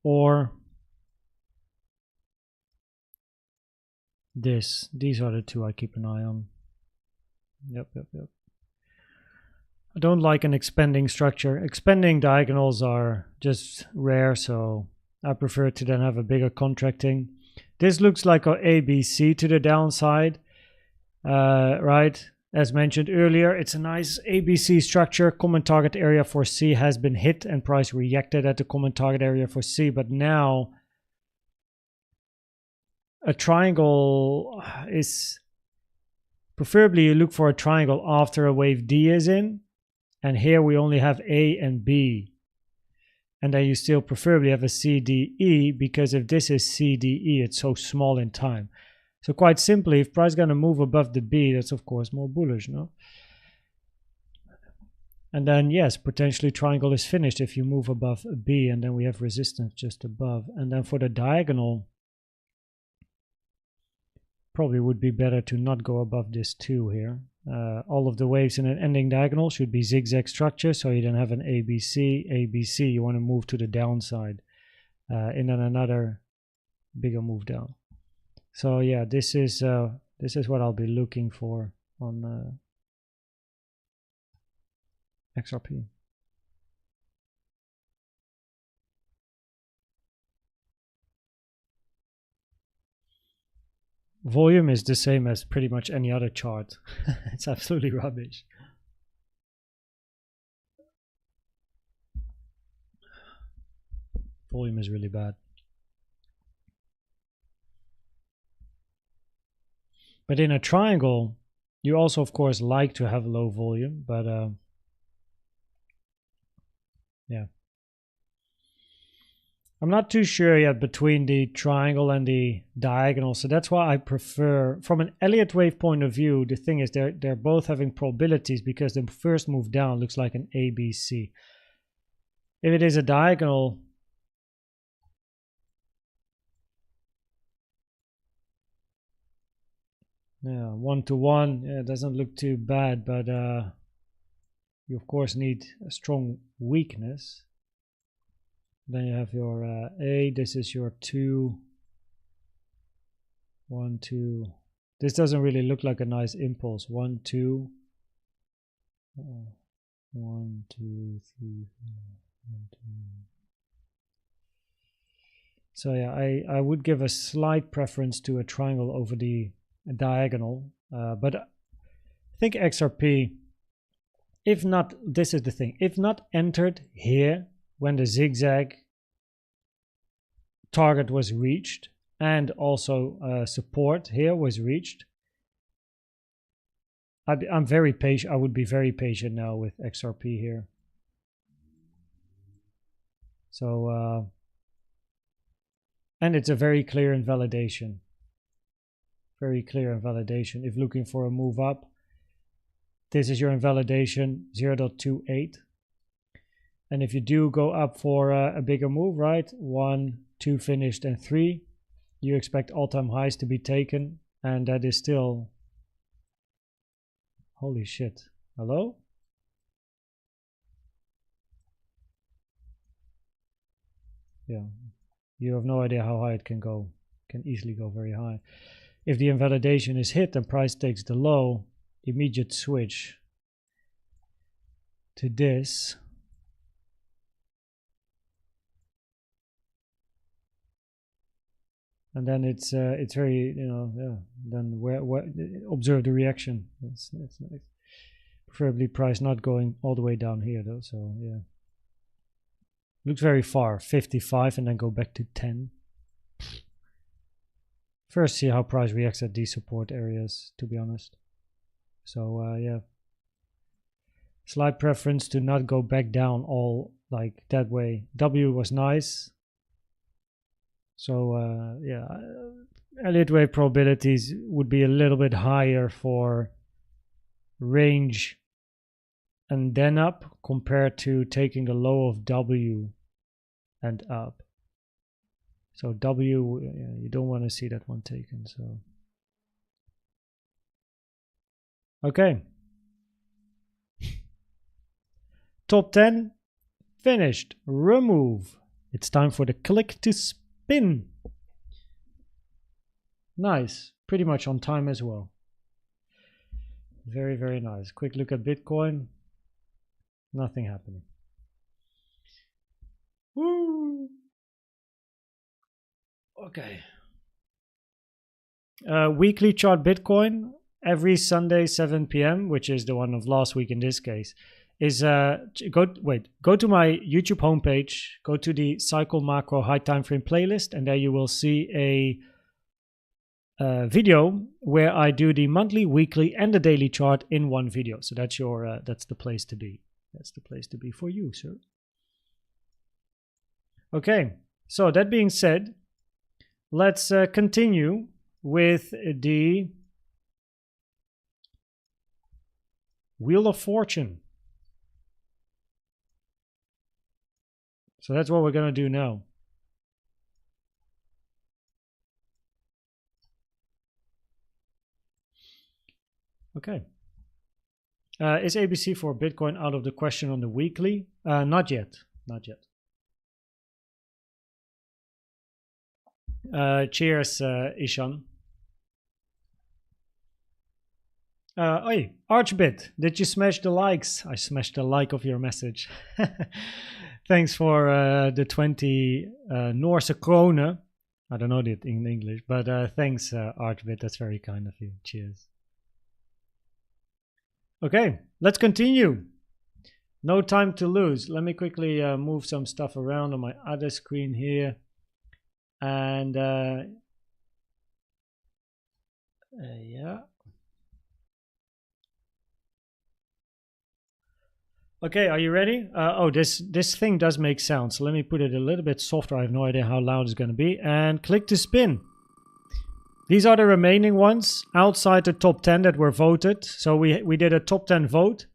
or this. These are the two I keep an eye on. Yep. I don't like an expanding structure. Expanding diagonals are just rare, so I prefer to then have a bigger contracting. This looks like a ABC to the downside, right? As mentioned earlier, it's a nice ABC structure. Common target area for C has been hit and price reacted at the common target area for C. But now a triangle is preferably you look for a triangle after a wave D is in. And here we only have A and B. And then you still preferably have a C, D, E, because if this is C, D, E, it's so small in time. So quite simply, if price is going to move above the B, that's of course more bullish, no? And then yes, potentially triangle is finished if you move above a B, and then we have resistance just above. And then for the diagonal, probably would be better to not go above this 2 here. All of the waves in an ending diagonal should be zigzag structure, so you don't have an ABC, ABC. You want to move to the downside, and then another bigger move down. So yeah, this is what I'll be looking for on XRP. Volume is the same as pretty much any other chart. It's absolutely rubbish. Volume is really bad. But in a triangle, you also, of course, like to have low volume, but yeah. I'm not too sure yet between the triangle and the diagonal, so that's why I prefer, from an Elliott Wave point of view, the thing is they're both having probabilities because the first move down looks like an ABC. If it is a diagonal, yeah, 1-to-1, yeah, it doesn't look too bad, but you of course need a strong weakness. Then you have your A, this is your 2, 1, 2. This doesn't really look like a nice impulse. 1, 2, 1, 2, 3, 4, 1, 2. So yeah, I would give a slight preference to a triangle over the diagonal, but I think XRP, if not, this is the thing, if not entered here when the zigzag target was reached and also support here was reached, I'm very patient. I would be very patient now with XRP here. So, and it's a very clear invalidation. Very clear invalidation. If looking for a move up, this is your invalidation, 0.28. And if you do go up for a bigger move, right? 1, 2 finished and 3, you expect all-time highs to be taken. And that is still, holy shit. Hello? Yeah, you have no idea how high it can go. Can easily go very high. If the invalidation is hit and price takes the low, immediate switch to this. And then it's very, you know, yeah. Then where observe the reaction. That's nice. Preferably price not going all the way down here though. So yeah, looks very far. 55 and then go back to 10. First, see how price reacts at these support areas. To be honest, so yeah, slight preference to not go back down all like that way. W was nice. So yeah, Elliott Wave probabilities would be a little bit higher for range and then up compared to taking the low of W and up. So W, you don't want to see that one taken. So okay, top 10 finished. Remove. It's time for the click to spin. Nice, pretty much on time as well. Very, very nice. Quick look at Bitcoin. Nothing happening. Woo. Okay. Weekly chart Bitcoin every Sunday 7 p.m., which is the one of last week in this case, is go to my YouTube homepage, go to the Cycle Macro High Time Frame playlist, and there you will see a video where I do the monthly, weekly, and the daily chart in one video. So that's your that's the place to be. That's the place to be for you, sir. Okay. So that being said, let's continue with the Wheel of Fortune. So that's what we're going to do now. Okay. Is ABC for Bitcoin out of the question on the weekly? Not yet. Not yet. Cheers, Ishan. Hey, Archbit, did you smash the likes? I smashed the like of your message. Thanks for the 20 Noorse kronen. I don't know it in English, but thanks, Archbit. That's very kind of you. Cheers. Okay, let's continue. No time to lose. Let me quickly move some stuff around on my other screen here. And yeah. Okay, are you ready? Oh, this thing does make sound, so let me put it a little bit softer. I have no idea how loud it's going to be. And click to spin. These are the remaining ones outside the top 10 that were voted. So we did a top 10 vote.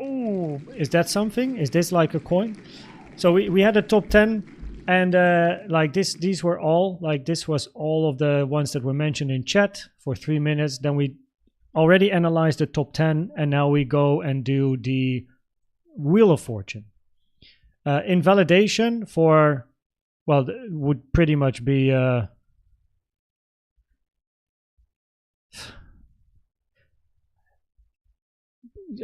Oh, is that something? Is this like a coin? So we had a top 10, and like these were all, like this was all of the ones that were mentioned in chat for 3 minutes. Then we already analyzed the top 10, and now we go and do the Wheel of Fortune. Invalidation for, well, would pretty much be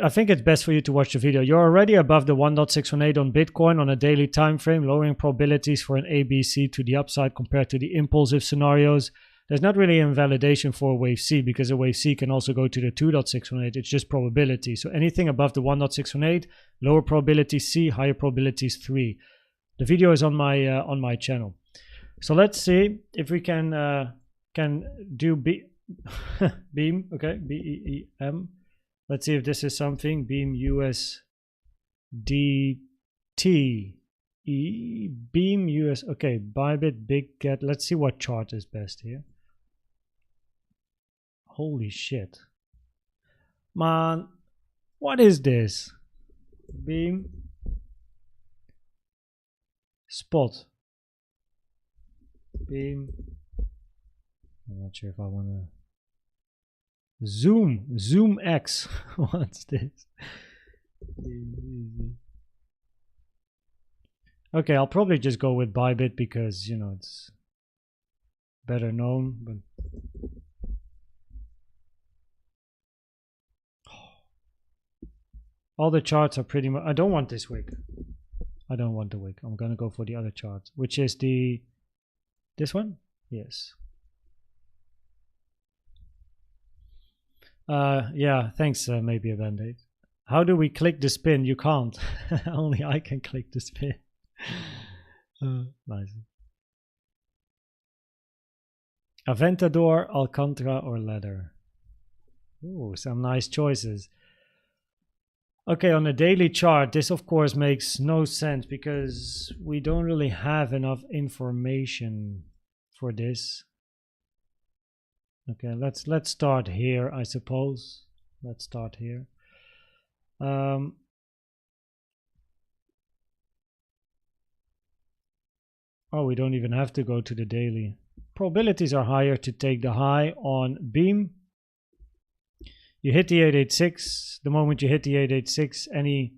I think it's best for you to watch the video. You're already above the 1.618 on Bitcoin on a daily time frame, lowering probabilities for an ABC to the upside compared to the impulsive scenarios. There's not really invalidation for a wave C, because a wave C can also go to the 2.618. It's just probability. So anything above the 1.618, lower probability C, higher probabilities 3. The video is on my channel. So let's see if we can do Beam, okay, BEEM. Let's see if this is something. Beam USDT. Beam US, okay, Bybit, Big Cat. Let's see what chart is best here. Holy shit. Man, what is this? Beam. Spot. Beam. I'm not sure if I want to. Zoom X. What's this? Okay, I'll probably just go with Bybit because, you know, it's better known. But all the charts are pretty much. I don't want this wick. I don't want the wick. I'm gonna go for the other chart, which is this one. Yes. Yeah, thanks, maybe a band-aid. How do we click the spin? You can't. Only I can click the spin. Nice. Aventador, Alcantara, or Leather. Ooh, some nice choices. Okay, on a daily chart, this of course makes no sense because we don't really have enough information for this. Okay, let's start here, I suppose. Let's start here. Oh, we don't even have to go to the daily. Probabilities are higher to take the high on Beam. You hit the 886. The moment you hit the 886, any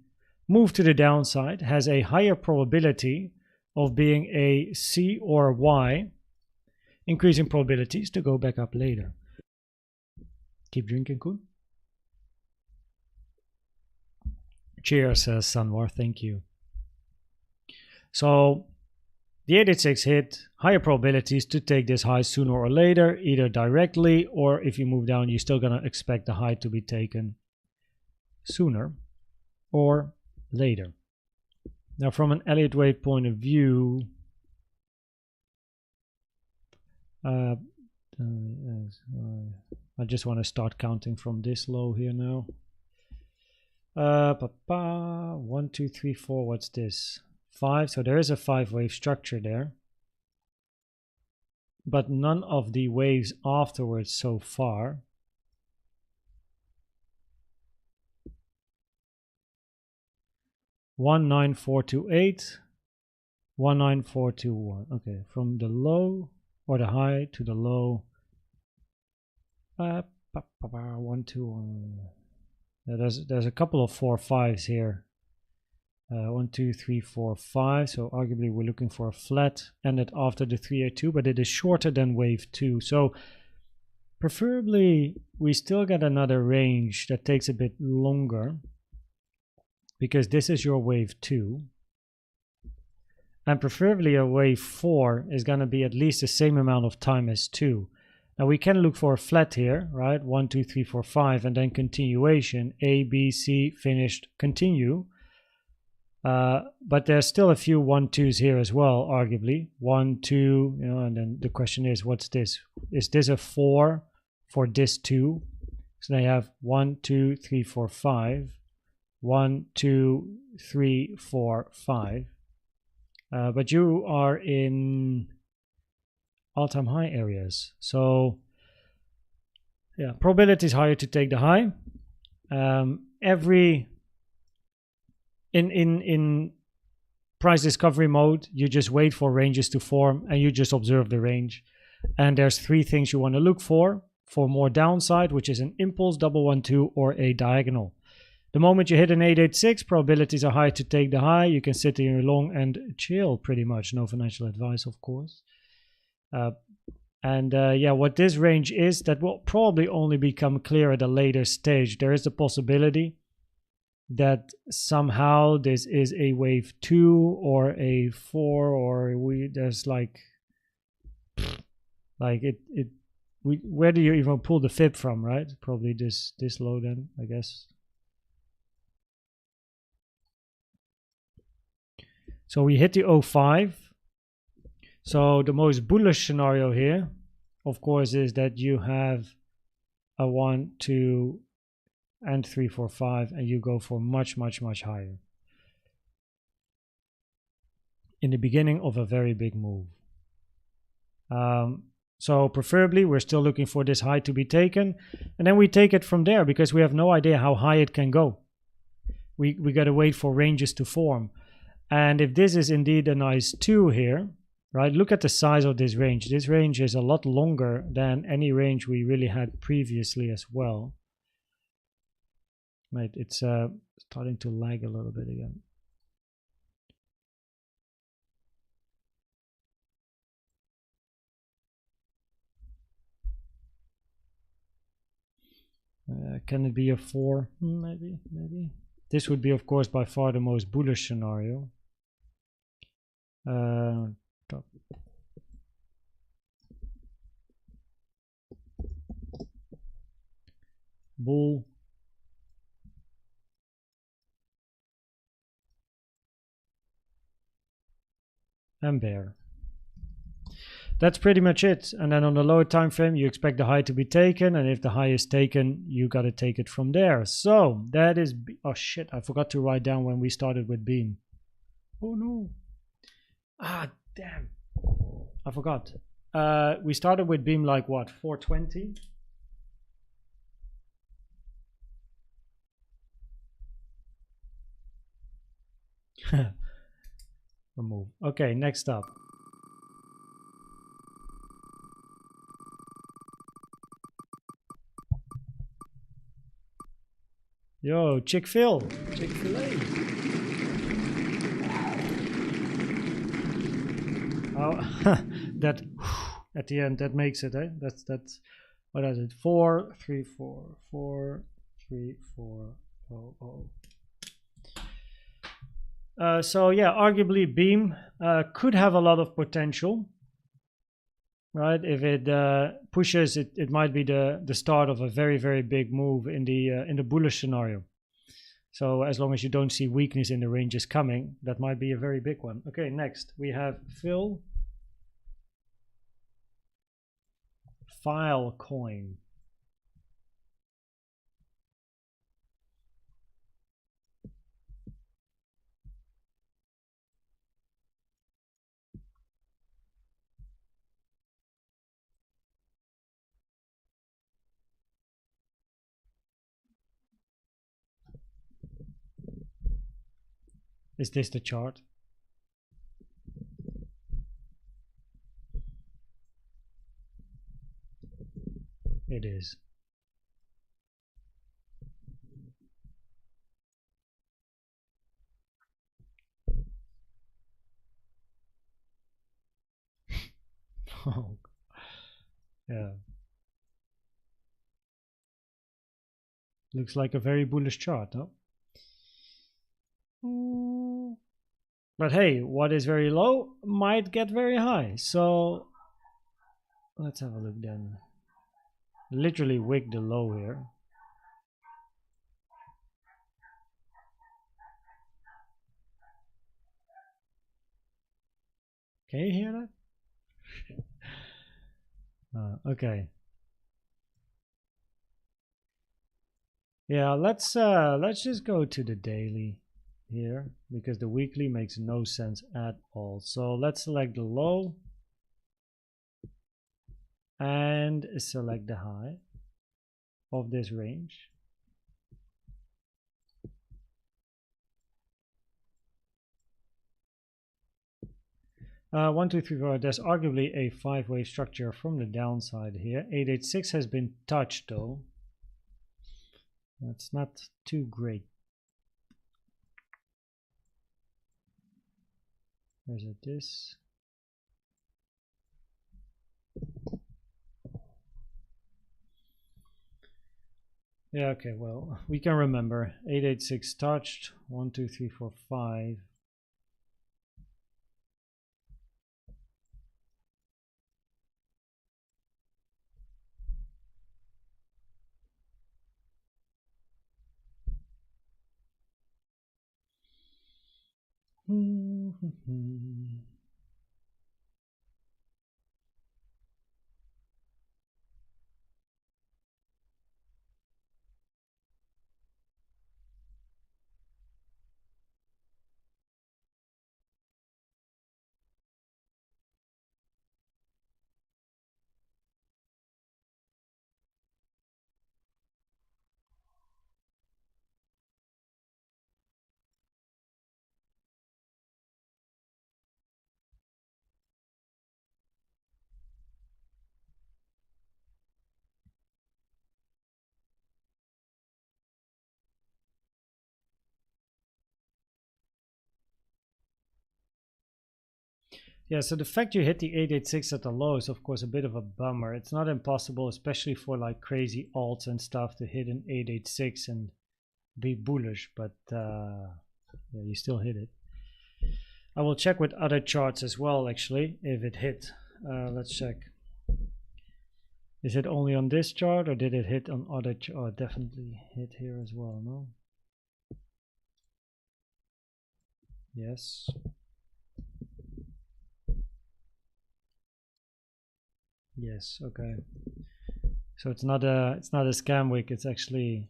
move to the downside has a higher probability of being a C or Y, increasing probabilities to go back up later. Keep drinking, Koen. Cheers, Sanwar. Thank you. So the 886 hit, higher probabilities to take this high sooner or later, either directly or if you move down, you're still going to expect the high to be taken sooner or later. Now, from an Elliott Wave point of view, I just want to start counting from this low here now. 1, 2, 3, 4. What's this? 5. So there is a 5-wave structure there, but none of the waves afterwards so far. One 19428, 19421. Okay, from the low or the high to the low. 1, 2, 1. There's a couple of 4 5s here. 1, 2, 3, 4, 5. So arguably we're looking for a flat ended after the 382, but it is shorter than wave 2. So preferably we still get another range that takes a bit longer, because this is your wave 2. And preferably a wave 4 is going to be at least the same amount of time as 2. Now we can look for a flat here, right? 1, 2, 3, 4, 5, and then continuation. A, B, C, finished, continue. But there's still a few 1, 2s here as well, arguably. 1, 2, you know, and then the question is, what's this? Is this a 4 for this 2? So they have 1, 2, 3, 4, 5. 1, 2, 3, 4, 5. But you are in all-time high areas. So yeah, probability is higher to take the high. In price discovery mode, you just wait for ranges to form and you just observe the range. And there's 3 things you want to look for more downside, which is an impulse, double 1, 2, or a diagonal. The moment you hit an 886, probabilities are high to take the high. You can sit here long and chill pretty much. No financial advice, of course. Yeah, what this range is, that will probably only become clear at a later stage. There is a possibility that somehow this is a wave 2 or a 4, or there's like where do you even pull the fib from, right? Probably this low then, I guess. So we hit the 05. So the most bullish scenario here, of course, is that you have a 1, 2, and 3, 4, 5, and you go for much, much, much higher in the beginning of a very big move. So preferably, we're still looking for this high to be taken, and then we take it from there because we have no idea how high it can go. We got to wait for ranges to form. And if this is indeed a nice 2 here, right, look at the size of this range. This range is a lot longer than any range we really had previously as well. Right, it's starting to lag a little bit again. Can it be a 4? Maybe. This would be, of course, by far the most bullish scenario. Top. Bull. And bear. That's pretty much it. And then on the lower time frame, you expect the high to be taken, and if the high is taken, you got to take it from there. So that is, oh shit, I forgot to write down when we started with beam. Oh no. Ah, damn. I forgot. We started with beam like what, 420? Remove. Okay, next up. Yo, Chick-fil-A. Oh, that at the end, that makes it, eh? That's what is it? 4, 3, 4, 4, 3, 4, 0, 0. So yeah, arguably beam could have a lot of potential, right? If it pushes, it might be the start of a very, very big move in the bullish scenario. So as long as you don't see weakness in the ranges coming, that might be a very big one. Okay, next we have ALTCOIN. Is this the chart? It is. Oh, yeah. Looks like a very bullish chart, no? But hey, what is very low might get very high. So let's have a look then. Literally wick the low here. Can you hear that? Okay. Yeah, let's just go to the daily here because the weekly makes no sense at all. So let's select the low and select the high of this range. One, two, three, four. There's arguably a 5-wave structure from the downside here. 886 has been touched though. That's not too great. Where's it? This. Yeah, okay, well, we can remember. 886 touched. 1, 2, 3, 4, 5. Yeah, so the fact you hit the 886 at the low is of course a bit of a bummer. It's not impossible, especially for like crazy alts and stuff, to hit an 886 and be bullish, but yeah, you still hit it. I will check with other charts as well, actually, if it hit. Let's check. Is it only on this chart, or did it hit on other charts? Oh, definitely hit here as well, no? Yes. Yes, okay. So it's not a scam wick, it's actually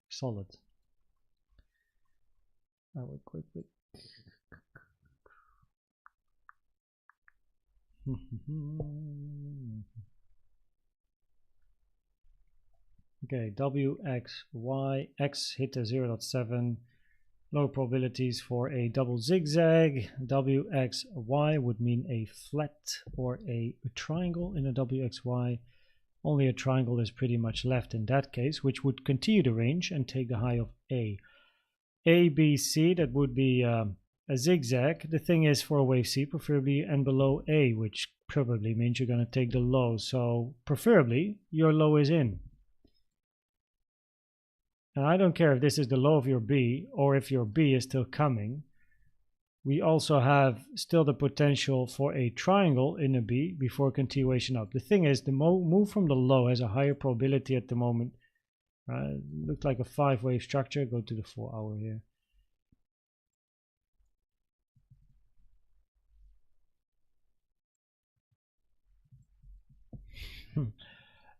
solid. I will quickly. Okay, WXY, X hit a 0.7, low probabilities for a double zigzag. WXY would mean a flat or a triangle in a WXY. Only a triangle is pretty much left in that case, which would continue the range and take the high of A. A, B, C, that would be a zigzag. The thing is, for a wave C, preferably and below A, which probably means you're going to take the low. So preferably your low is in. And I don't care if this is the low of your B or if your B is still coming. We also have still the potential for a triangle in a B before continuation up. The thing is, the move from the low has a higher probability at the moment. Looks like a 5-wave structure. Go to the 4-hour here.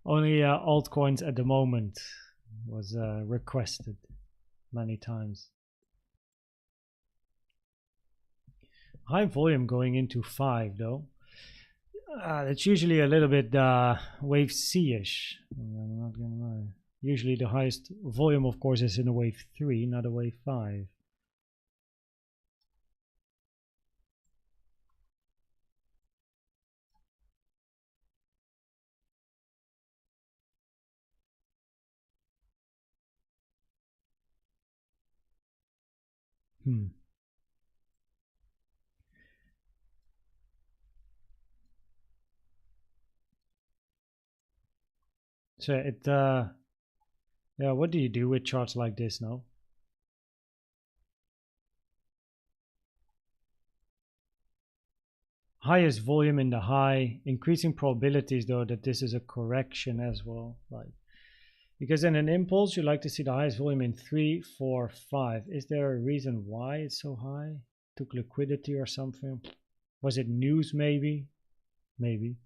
Only altcoins at the moment was requested many times. High volume going into 5 though. It's usually a little bit wave C-ish. I'm not gonna lie. Usually the highest volume, of course, is in a wave 3, not a wave 5. So it, yeah, what do you do with charts like this now? Highest volume in the high, increasing probabilities though that this is a correction as well. Like, because in an impulse you like to see the highest volume in 3, 4, 5. Is there a reason why it's so high? Took liquidity or something? Was it news maybe? Maybe.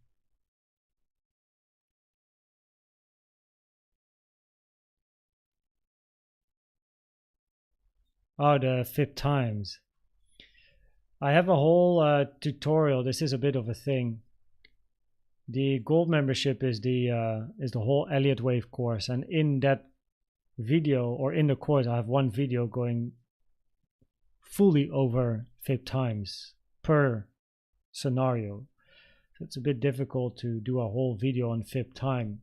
Oh, the FIP times. I have a whole tutorial. This is a bit of a thing. The gold membership is the whole Elliott Wave course, and in that video, or in the course, I have one video going fully over FIP times per scenario. So it's a bit difficult to do a whole video on FIP time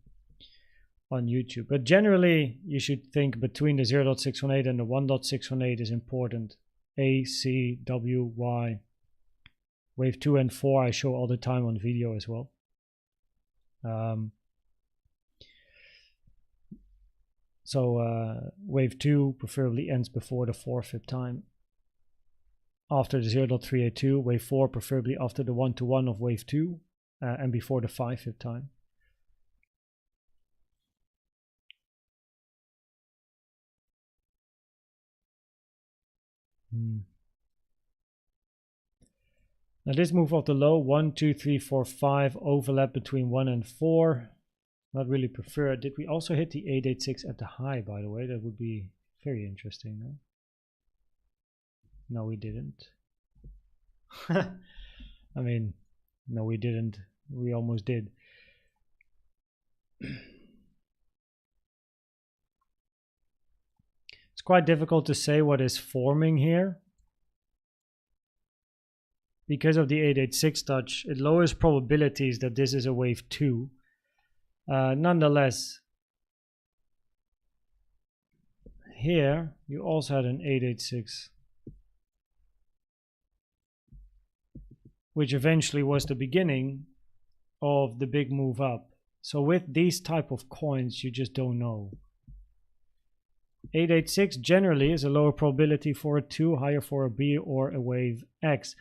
on YouTube. But generally, you should think between the 0.618 and the 1.618 is important. A, C, W, Y. Wave 2 and 4 I show all the time on video as well. Wave 2 preferably ends before the 4 FIP time. After the 0.382, wave 4 preferably after the 1-to-1 of wave 2 and before the 5 FIP time. Now this move off the low, 1, 2, 3, 4, 5, overlap between 1 and 4. Not really preferred. Did we also hit the 886 at the high, by the way? That would be very interesting, no? No, we didn't. I mean, no, we didn't. We almost did. It's quite difficult to say what is forming here. Because of the 886 touch, it lowers probabilities that this is a wave 2. Nonetheless, here you also had an 886. which eventually was the beginning of the big move up. So with these type of coins, you just don't know. 886 generally is a lower probability for a 2, higher for a B or a wave X.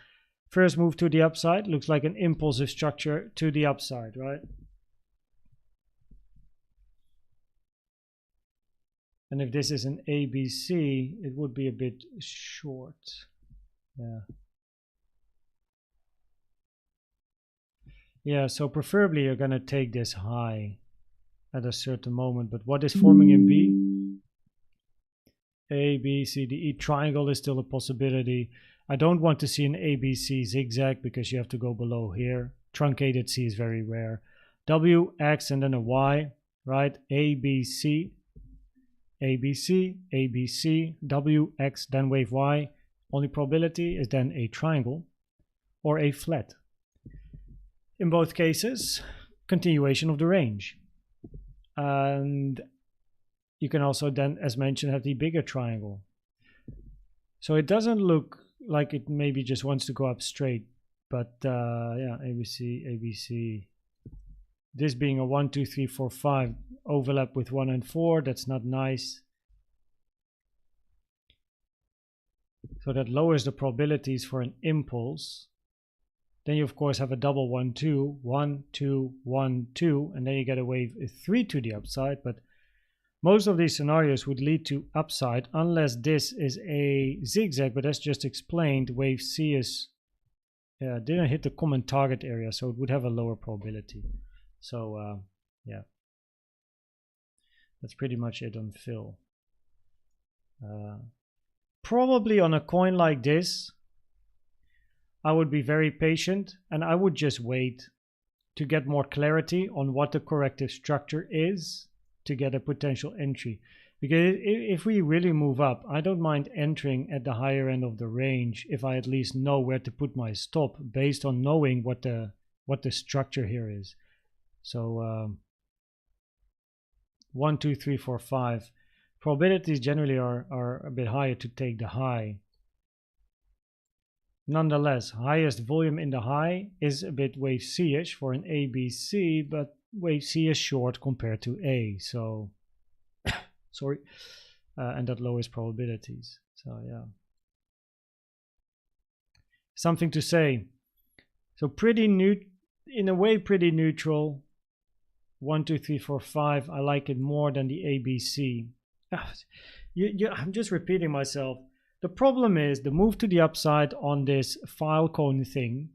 First move to the upside looks like an impulsive structure to the upside, right? And if this is an ABC, it would be a bit short. Yeah. Yeah, so preferably you're going to take this high at a certain moment. But what is forming in B? A, B, C, D, E. Triangle is still a possibility. I don't want to see an ABC zigzag because you have to go below here. Truncated C is very rare. W, X, and then a Y, right? A, B, C. ABC, ABC, W, X, then wave Y. Only probability is then a triangle or a flat. In both cases, continuation of the range. And you can also then, as mentioned, have the bigger triangle. So it doesn't look like it maybe just wants to go up straight. But yeah, ABC, ABC. This being a 1, 2, 3, 4, 5 overlap with 1 and 4, that's not nice. So that lowers the probabilities for an impulse. Then you of course have a double 1, 2, 1, 2, 1, 2, and then you get a wave 3 to the upside. But most of these scenarios would lead to upside unless this is a zigzag, but that's just explained. Wave C is didn't hit the common target area, so it would have a lower probability. So yeah, that's pretty much it on fill. Probably on a coin like this, I would be very patient and I would just wait to get more clarity on what the corrective structure is to get a potential entry. Because if we really move up, I don't mind entering at the higher end of the range if I at least know where to put my stop based on knowing what the structure here is. So 1, 2, 3, 4, 5. Probabilities generally are a bit higher to take the high. Nonetheless, highest volume in the high is a bit wave C-ish for an ABC, but wave C is short compared to A. So, sorry, and that lowers probabilities. So yeah, something to say. So pretty new, in a way, pretty neutral. 1, 2, 3, 4, 5. I like it more than the ABC. I'm just repeating myself. The problem is the move to the upside on this file cone thing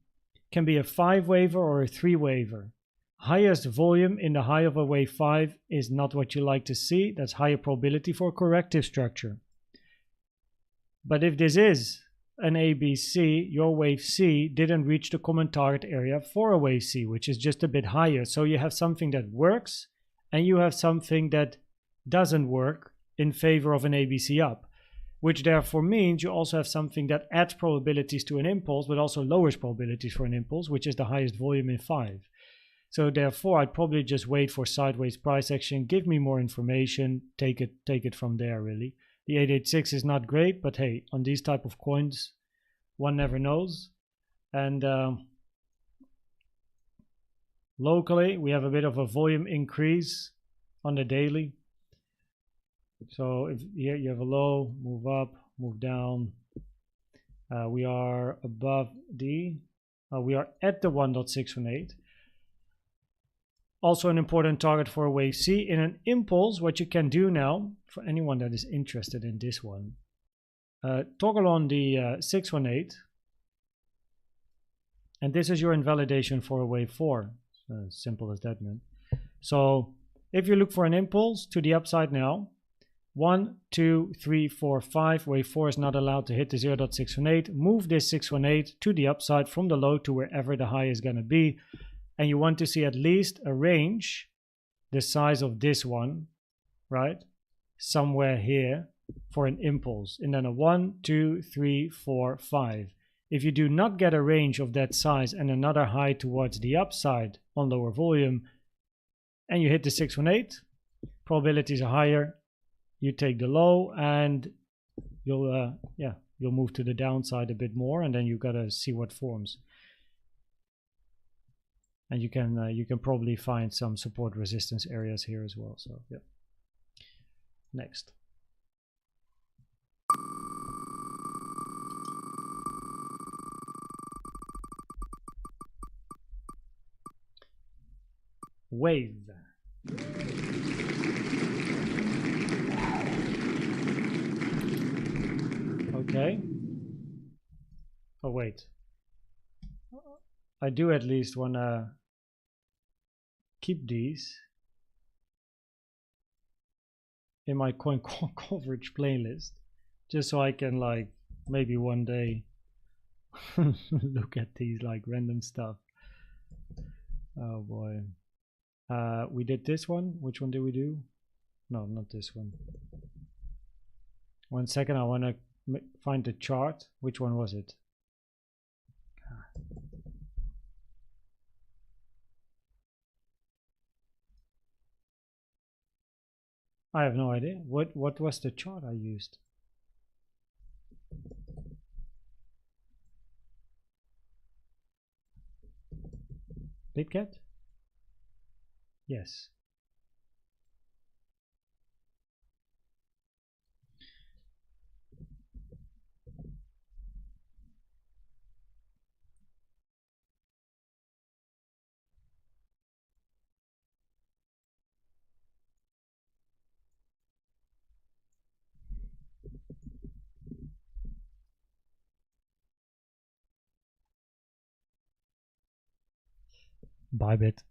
can be a 5 waver or a 3 waver. Highest volume in the high of a wave 5 is not what you like to see. That's higher probability for corrective structure. But if this is an ABC, your wave C didn't reach the common target area for a wave C, which is just a bit higher. So you have something that works and you have something that doesn't work in favor of an ABC up, which therefore means you also have something that adds probabilities to an impulse but also lowers probabilities for an impulse, which is the highest volume in 5. So therefore I'd probably just wait for sideways price action, give me more information, take it from there really. The 886 is not great, but hey, on these type of coins one never knows. And locally we have a bit of a volume increase on the daily. So if here you have a low, move up, move down. We are above the, we are at the 1.618. Also an important target for a wave C. In an impulse, what you can do now, for anyone that is interested in this one, toggle on the 618. And this is your invalidation for a wave 4. Simple as that, man. So if you look for an impulse to the upside now, 1, 2, 3, 4, 5. Wave 4 is not allowed to hit the 0.618. Move this 618 to the upside from the low to wherever the high is going to be. And you want to see at least a range the size of this one, right? Somewhere here for an impulse. And then a 1, 2, 3, 4, 5. If you do not get a range of that size and another high towards the upside on lower volume, and you hit the 618, probabilities are higher. You take the low and you'll move to the downside a bit more, and then you gotta see what forms. And you can probably find some support resistance areas here as well. So yeah. Next. Wave. Okay. Oh wait. I do at least want to keep these in my coin coverage playlist, just so I can like maybe one day look at these like random stuff. Oh boy. We did this one. Which one did we do? No, not this one. 1 second, I want to find the chart. Which one was it? I have no idea. What was the chart I used? BitCat? Yes. Bybit.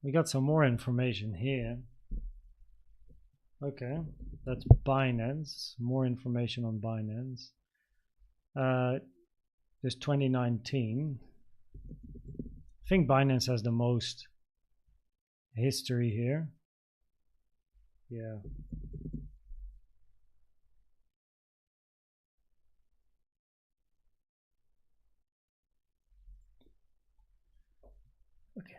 We got some more information here. Okay, that's Binance. More information on Binance. There's 2019. I think Binance has the most history here. Yeah. Okay.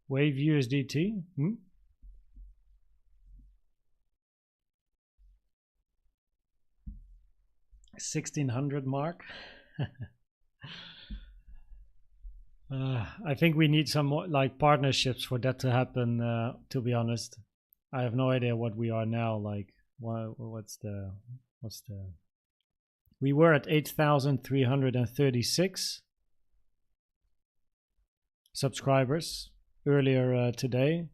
Wave USDT. 1600 mark. I think we need some more like partnerships for that to happen. To be honest, I have no idea what we are now. Like, what's the? We were at 8,336 subscribers earlier today.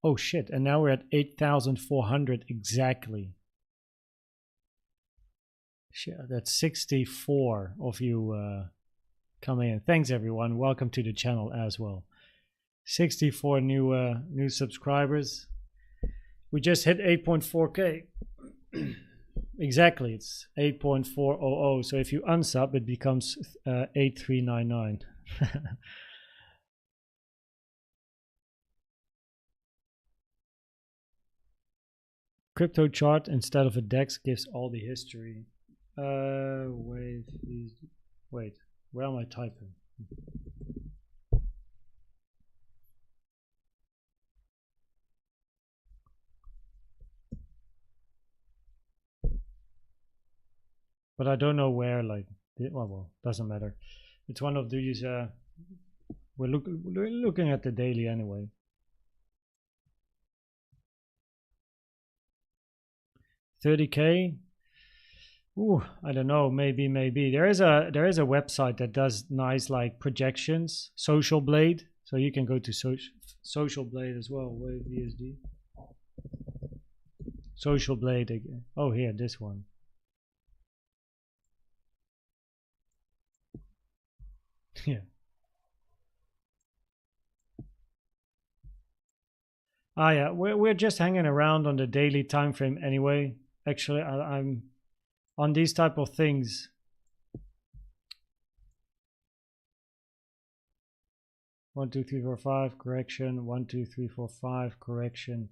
Oh shit! And now we're at 8,400 exactly. Shit, that's 64 of you coming in. Thanks everyone. Welcome to the channel as well. 64 new subscribers. We just hit 8.4k. Exactly, it's 8.400. So if you unsub, it becomes 8399. Crypto chart instead of a DEX gives all the history. Wait, where am I typing? But I don't know where, like, well, doesn't matter. It's one of these, we're looking at the daily anyway. $30K. Ooh, I don't know. Maybe. There is a website that does nice like projections. Social Blade. So you can go to Social Blade as well. Wave USD. Social Blade again. Oh, here, this one. Yeah. Ah, yeah. We're just hanging around on the daily time frame anyway. Actually, I'm on these type of things. One, two, three, four, five. Correction. 1, 2, 3, 4, 5. Correction.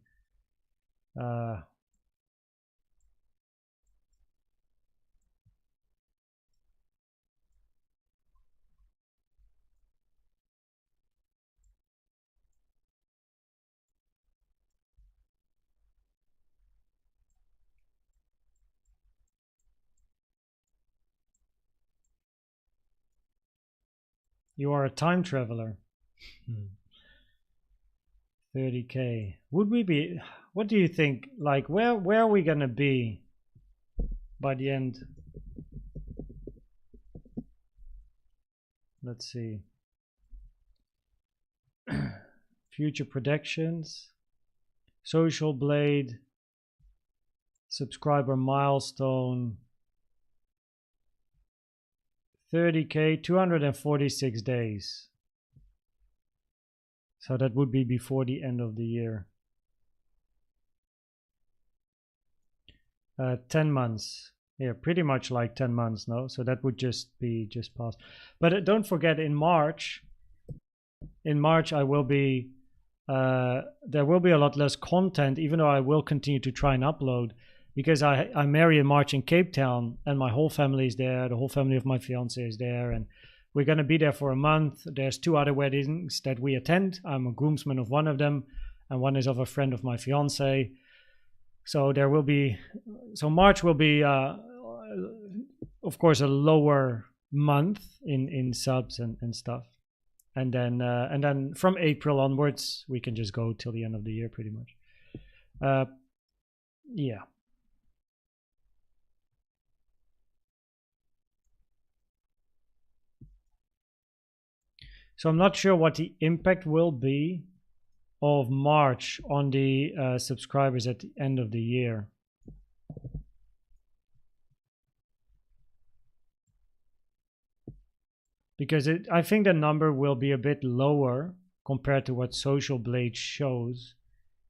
You are a time traveler. 30K. Would we be? What do you think? Like, where are we gonna be by the end? Let's see. Future predictions. Social Blade. Subscriber milestone. 30K. 246 days. So that would be before the end of the year. 10 months. Yeah, pretty much like 10 months, no? So that would just be just past. But don't forget, in March I will be, there will be a lot less content, even though I will continue to try and upload, because I marry in March in Cape Town, and my whole family is there. The whole family of my fiance is there, and we're going to be there for a month. There's 2 other weddings that we attend. I'm a groomsman of one of them, and one is of a friend of my fiance. So there will be, so March will be, of course, a lower month in subs and stuff. And then from April onwards, we can just go till the end of the year, pretty much. Yeah. So I'm not sure what the impact will be of March on the subscribers at the end of the year. Because I think the number will be a bit lower compared to what Social Blade shows,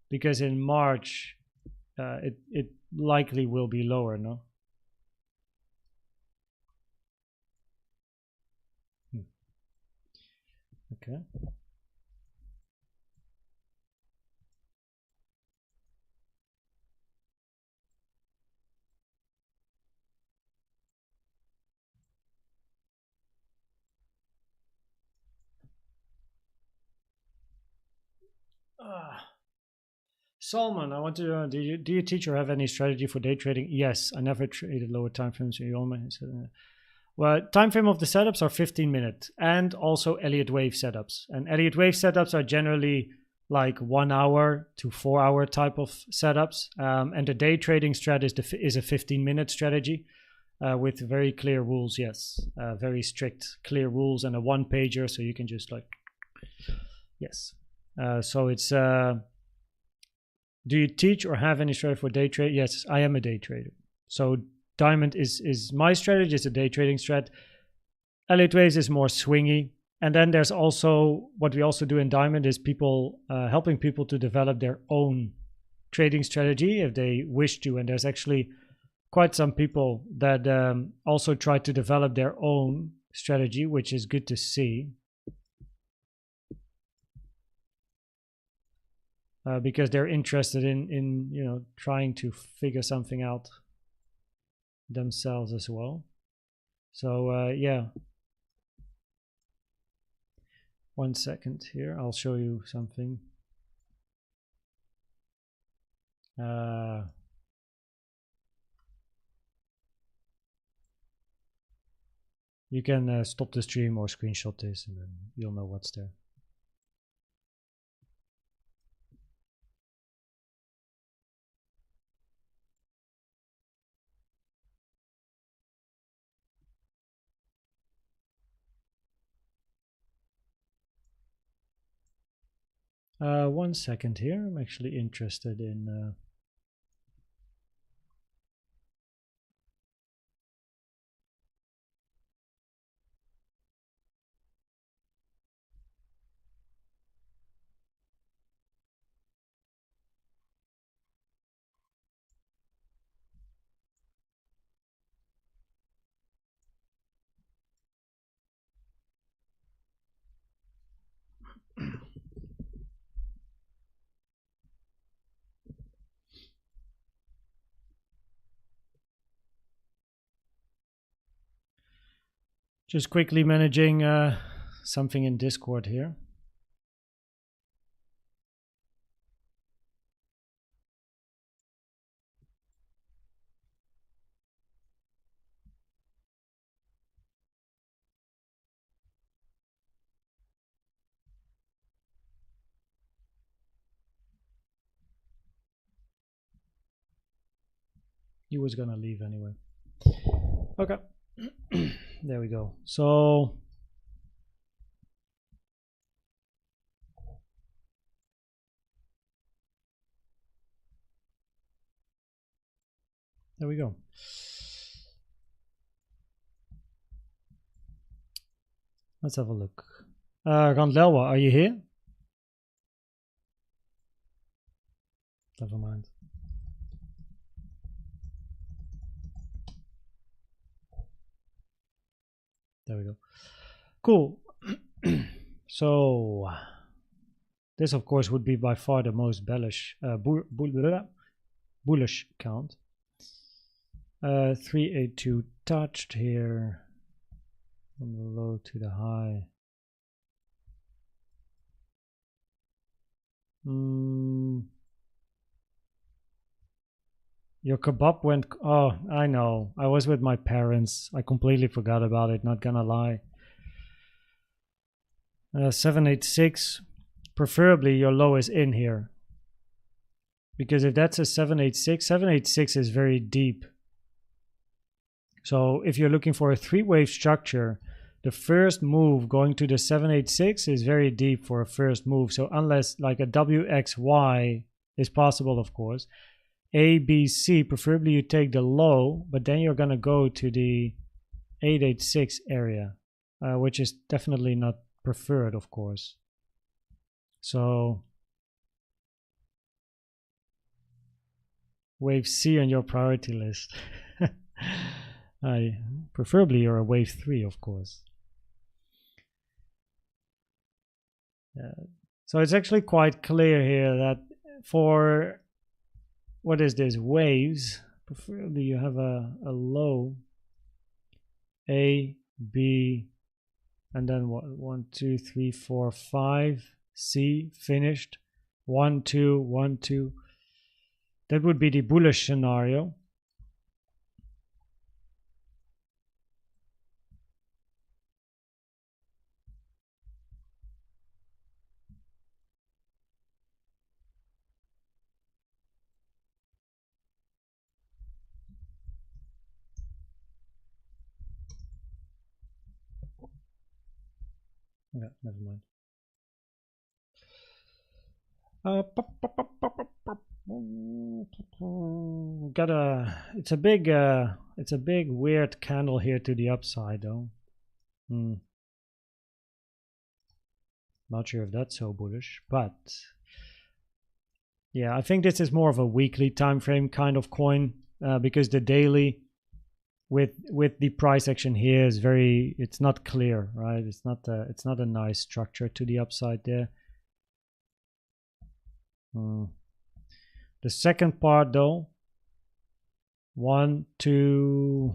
because in March it likely will be lower, no? Okay. Salman, I want to know, do you teach or have any strategy for day trading? Yes, I never traded lower time frames. Well, time frame of the setups are 15 minutes, and also Elliott Wave setups. And Elliott Wave setups are generally like 1 hour to 4 hour type of setups. And the day trading strat is a 15-minute strategy with very clear rules. Yes, very strict, clear rules, and a 1-pager, so you can just like, yes. So it's. Do you teach or have any strategy for day trade? Yes, I am a day trader. So Diamond is my strategy. It's a day trading strat. Elliott Waves is more swingy. And then there's also, what we also do in Diamond is people helping people to develop their own trading strategy if they wish to. And there's actually quite some people that also try to develop their own strategy, which is good to see. Because they're interested in trying to figure something out themselves as well. So yeah. 1 second here, I'll show you something. You can stop the stream or screenshot this, and then you'll know what's there. One second here. I'm actually interested in Just quickly managing something in Discord here. He was gonna leave anyway. Okay. There we go. So there we go. Let's have a look. Randlelwa, are you here? Never mind. There we go. Cool. So this, of course, would be by far the most bullish count. 382 touched here from the low to the high. Your kebab went. Oh, I know. I was with my parents. I completely forgot about it, not gonna lie. 786. Preferably your low is in here. Because if that's a 786, 786 is very deep. So if you're looking for a three-wave structure, the first move going to the 786 is very deep for a first move. So unless like a WXY is possible, of course. A, B, C, preferably you take the low, but then you're going to go to the 886 area, which is definitely not preferred, of course. So wave C on your priority list. Preferably you're a wave 3, of course. So it's actually quite clear here that for what is this, waves, preferably you have a low A, B, and then what, 1, 2, 3, 4, 5, C, finished, 1, 2, 1, 2. That would be the bullish scenario. Yeah, never mind. It's a big weird candle here to the upside though. Not sure if that's so bullish, but yeah, I think this is more of a weekly time frame kind of coin, because the daily with the price action here is it's not clear, right? It's not a nice structure to the upside there. The second part though, 1, 2,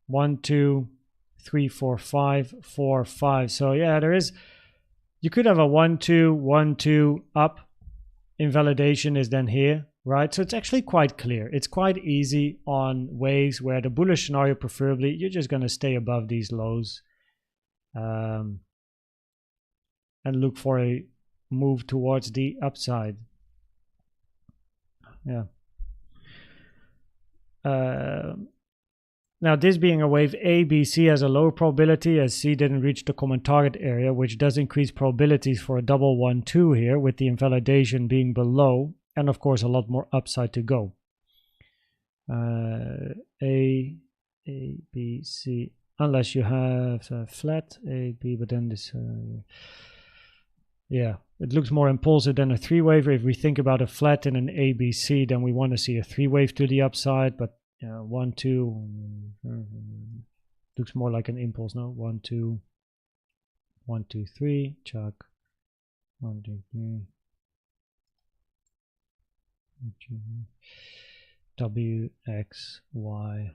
1, 2, 3, 4, 5, 4, 5. So yeah, you could have a 1, 2, 1, 2 up. Invalidation is then here, right? So it's actually quite clear. It's quite easy on waves where the bullish scenario, preferably, you're just going to stay above these lows and look for a move towards the upside. Yeah. Now this being a wave A, B, C has a lower probability as C didn't reach the common target area, which does increase probabilities for a double 1, 2 here, with the invalidation being below, and of course a lot more upside to go. A, B, C, unless you have a flat A, B, but then this, yeah, it looks more impulsive than a three-wave. If we think about a flat and an A, B, C, then we want to see a three-wave to the upside, but 1, 2 looks more like an impulse. No, 1, 2, 1, 2, 3, chuck, 1, 2, 3, W, X, Y.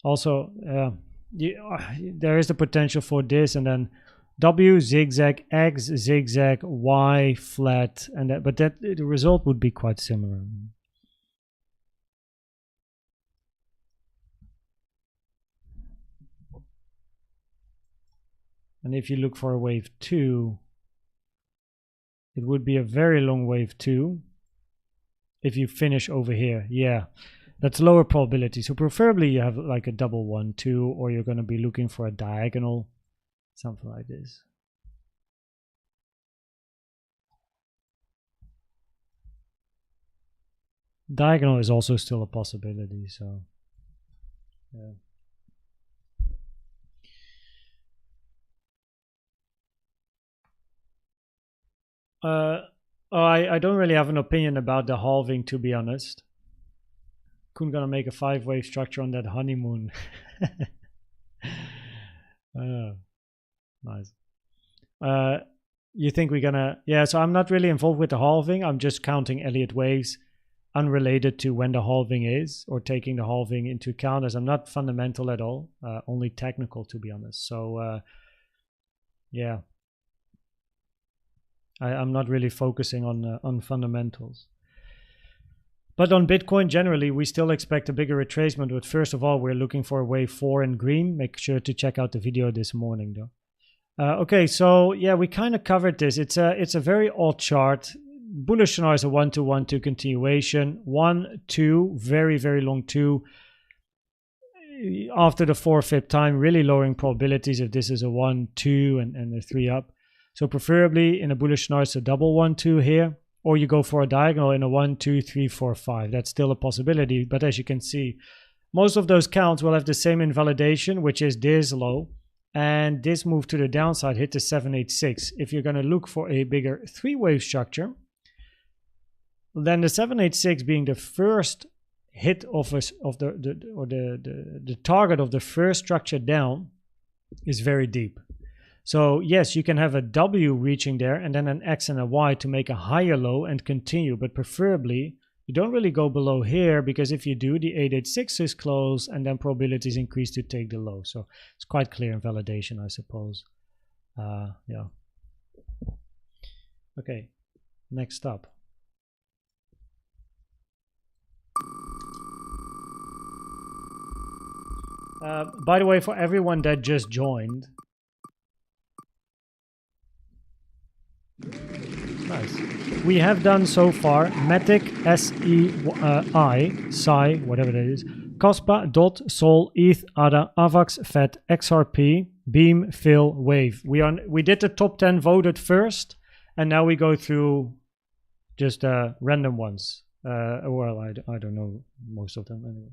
Also, there is the potential for this, and then W zigzag, X zigzag, Y flat, and that, but that the result would be quite similar. And if you look for a wave 2, it would be a very long wave 2 if you finish over here. Yeah, that's lower probability. So preferably you have like a double 1, 2, or you're going to be looking for a diagonal, something like this. Diagonal is also still a possibility, so yeah. I don't really have an opinion about the halving, to be honest. Koen gonna make a 5-wave structure on that honeymoon. Nice. You think we're gonna... Yeah, so I'm not really involved with the halving. I'm just counting Elliott waves unrelated to when the halving is, or taking the halving into account, as I'm not fundamental at all, only technical, to be honest. So yeah, I'm not really focusing on fundamentals. But on Bitcoin generally, we still expect a bigger retracement. But first of all, we're looking for wave 4 in green. Make sure to check out the video this morning, though. Okay, so yeah, we kind of covered this. It's a very odd chart. Bullish scenario is a 1-2-1-2 continuation. 1, 2, very, very long 2. After the 4 fib time, really lowering probabilities if this is a 1, 2, and a 3 up. So preferably in a bullish scenario, it's a double 1, 2 here, or you go for a diagonal in a 1, 2, 3, 4, 5. That's still a possibility, but as you can see, most of those counts will have the same invalidation, which is this low, and this move to the downside hit the 786. If you're going to look for a bigger 3-wave structure, then the 786 being the first hit of the target of the first structure down is very deep. So yes, you can have a W reaching there and then an X and a Y to make a higher low and continue, but preferably you don't really go below here, because if you do, the 886 is close and then probabilities increase to take the low. So it's quite clear in validation, I suppose. Yeah. Okay, next up. By the way, for everyone that just joined, nice. We have done so far MATIC, SEI, whatever that is, KASPA, DOT, SOL, ETH, ADA, AVAX, FET, XRP, Beam, Fill, Wave. We did the top 10 voted first, and now we go through just random ones. Well, I don't know most of them anyway.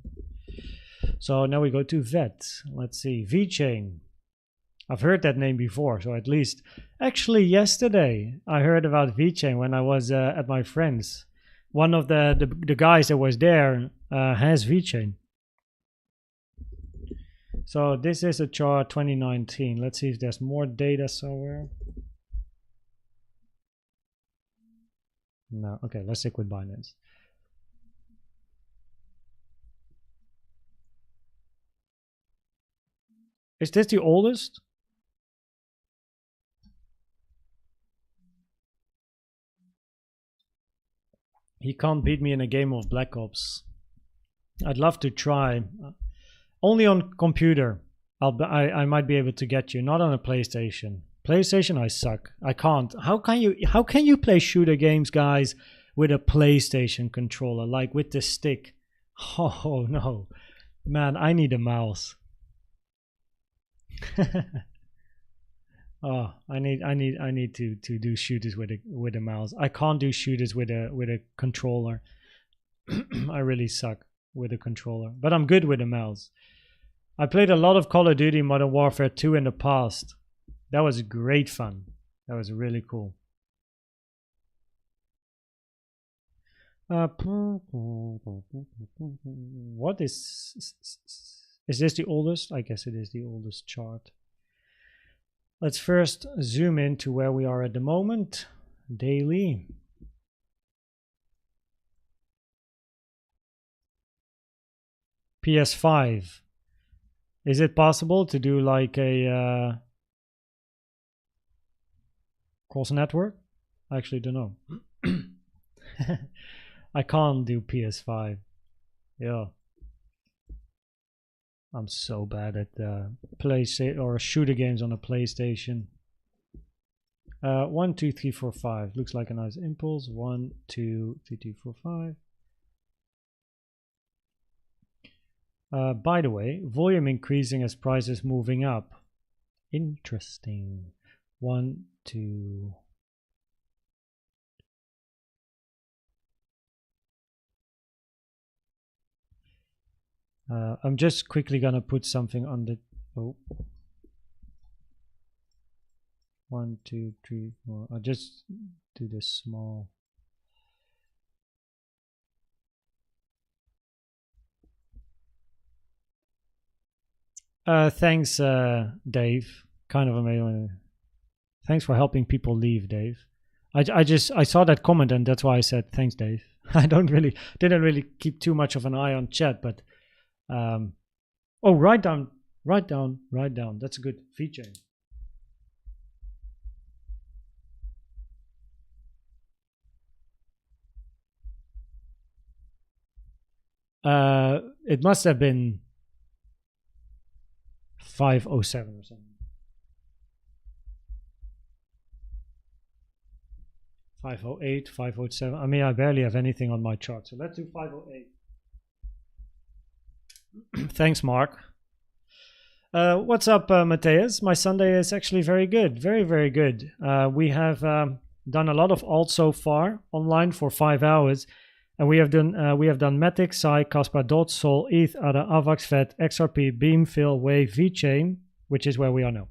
So now we go to VET. Let's see, VeChain. I've heard that name before, so at least... Actually, yesterday I heard about VeChain when I was at my friend's. One of the guys that was there has VeChain. So this is a chart 2019. Let's see if there's more data somewhere. No, okay, let's stick with Binance. Is this the oldest? He can't beat me in a game of Black Ops. I'd love to try. Only on computer. I might be able to get you. Not on a PlayStation. PlayStation, I suck. I can't. How can you play shooter games, guys, with a PlayStation controller, like with the stick? Oh no, man! I need a mouse. Oh, I need to do shooters with a mouse. I can't do shooters with a controller. I really suck with a controller, but I'm good with a mouse. I played a lot of Call of Duty Modern Warfare 2 in the past. That was great fun. That was really cool. What is this the oldest? I guess it is the oldest chart. Let's first zoom in to where we are at the moment. Daily. PS5. Is it possible to do like a cross network? I actually don't know. I can't do PS5. Yeah. I'm so bad at PlayStation or shooter games on a PlayStation. 1, 2, 3, 4, 5. Looks like a nice impulse. 1, 2, 3, 2, 4, 5. By the way, volume increasing as prices moving up. Interesting. 1, 2. I'm just quickly gonna put something on the. Oh. 1, 2, 3, 4. I'll just do this small. Thanks, Dave. Kind of amazing. Thanks for helping people leave, Dave. I saw that comment and that's why I said thanks, Dave. I didn't really keep too much of an eye on chat, but oh, write down. That's a good feature. It must have been 507 or something. 508, 507. I mean, I barely have anything on my chart, so let's do 508. Thanks, Mark. What's up, Mateus? My Sunday is actually very good. Very, very good. We have done a lot of alt so far online for 5 hours. And we have done MATIC, SAI, KASPA, DOT, SOL, ETH, ADA, AVAX, FED, XRP, Beam, Fill, Wave, VeChain, which is where we are now.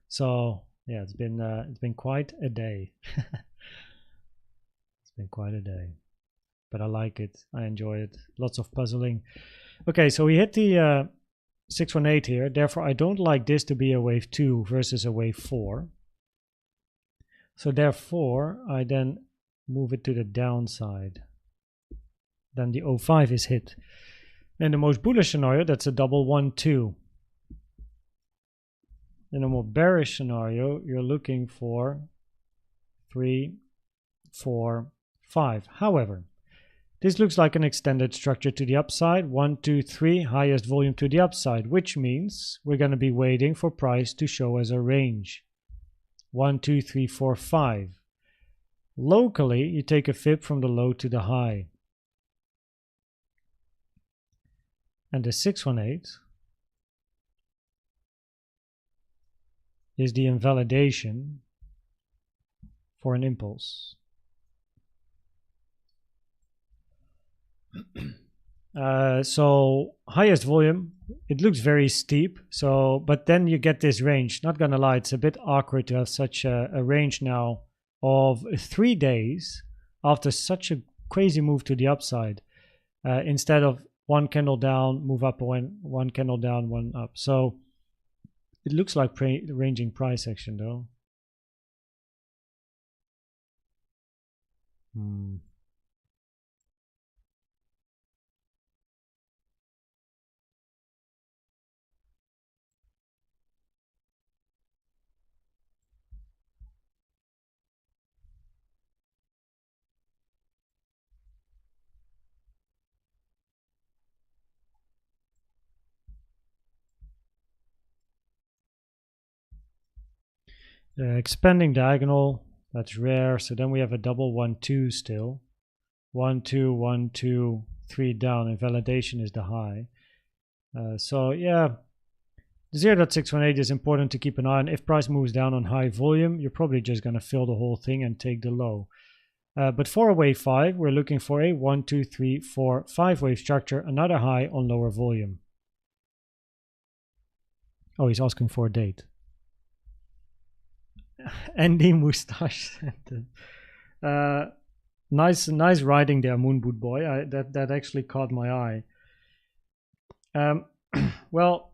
So yeah, it's been quite a day. It's been quite a day, but I like it. I enjoy it. Lots of puzzling. Okay, so we hit the 618 here. Therefore, I don't like this to be a wave 2 versus a wave 4. So therefore, I then move it to the downside. Then the 05 is hit. In the most bullish scenario, that's a double 1-2. In a more bearish scenario, you're looking for 3, 4, 5. However, this looks like an extended structure to the upside. 1, 2, 3, highest volume to the upside, which means we're going to be waiting for price to show us a range. 1, 2, 3, 4, 5. Locally, you take a fib from the low to the high. And the 618 is the invalidation for an impulse. So highest volume, it looks very steep. So, but then you get this range. Not gonna lie, it's a bit awkward to have such a range now of 3 days after such a crazy move to the upside, instead of one candle down, move up, one candle down, one up. So it looks like ranging price action though. Expanding diagonal, that's rare. So then we have a double 1-2 still. 1, 2, 1, 2, 3 down. Invalidation is the high. So yeah, 0.618 is important to keep an eye on. If price moves down on high volume, you're probably just going to fill the whole thing and take the low. But for a wave 5, we're looking for a 1, 2, 3, 4, 5 wave structure, another high on lower volume. Oh, he's asking for a date. Andy Moustache. Nice writing there, Moonboot Boy. That actually caught my eye. Well,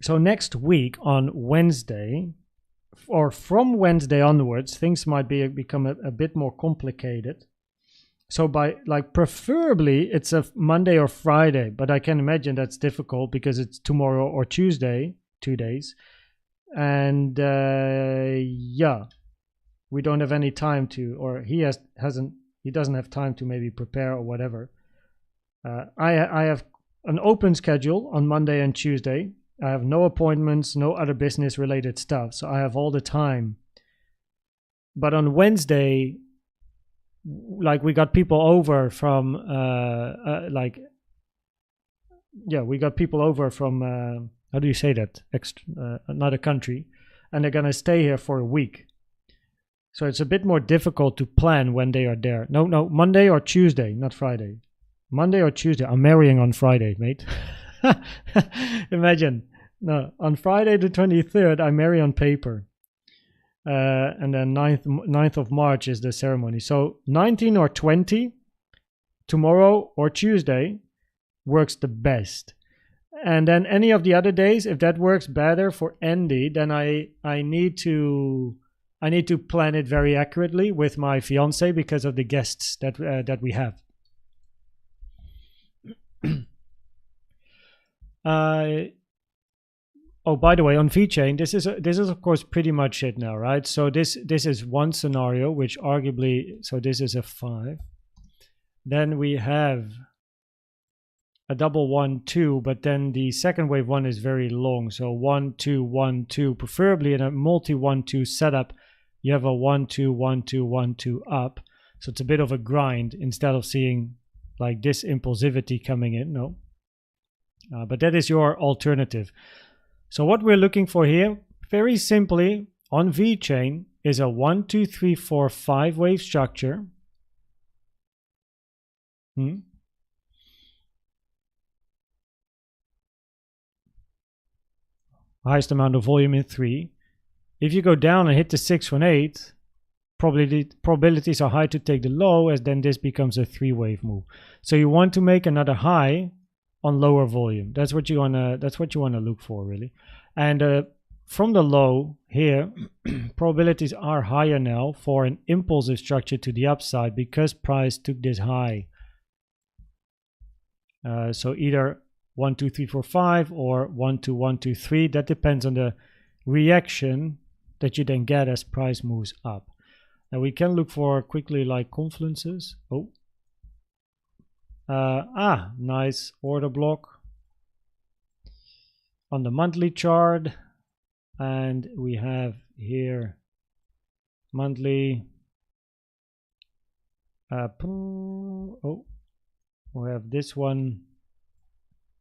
so next week on Wednesday, or from Wednesday onwards, things might become a bit more complicated. So by like preferably it's a Monday or Friday, but I can imagine that's difficult because it's tomorrow or Tuesday, 2 days. And yeah, we don't have any time to, or he doesn't have time to maybe prepare or whatever. I have an open schedule on Monday and Tuesday. I have no appointments, no other business related stuff, so I have all the time. But on Wednesday, like we got people over from we got people over from how do you say that, another country, and they're gonna stay here for a week. So it's a bit more difficult to plan when they are there. No, Monday or Tuesday, not Friday. Monday or Tuesday. I'm marrying on Friday, mate. Imagine. No, on Friday the 23rd, I marry on paper. And then 9th of March is the ceremony. So 19 or 20, tomorrow or Tuesday, works the best. And then any of the other days, if that works better for Andy, then I need to plan it very accurately with my fiance because of the guests that we have. Oh, by the way, on VeChain, this is of course pretty much it now, right? So this is one scenario, which arguably, so this is a 5. Then we have a double 1 2, but then the second wave 1 is very long. So 1 2 1 2, preferably in a multi 1 2 setup, you have a 1 2 1 2 1 2 up. So it's a bit of a grind instead of seeing like this impulsivity coming in. No, but that is your alternative. So what we're looking for here, very simply on VeChain, is a 1 2 3 4 5 wave structure. Highest amount of volume in 3. If you go down and hit the 618, probabilities are high to take the low, as then this becomes a 3-wave move. So you want to make another high on lower volume. That's what you wanna look for, really. And from the low here, probabilities are higher now for an impulsive structure to the upside because price took this high. So either 1 2 3 4 5 or 1 2 1 2 3. That depends on the reaction that you then get as price moves up. Now we can look for quickly like confluences. Nice order block on the monthly chart, and we have here monthly. We have this one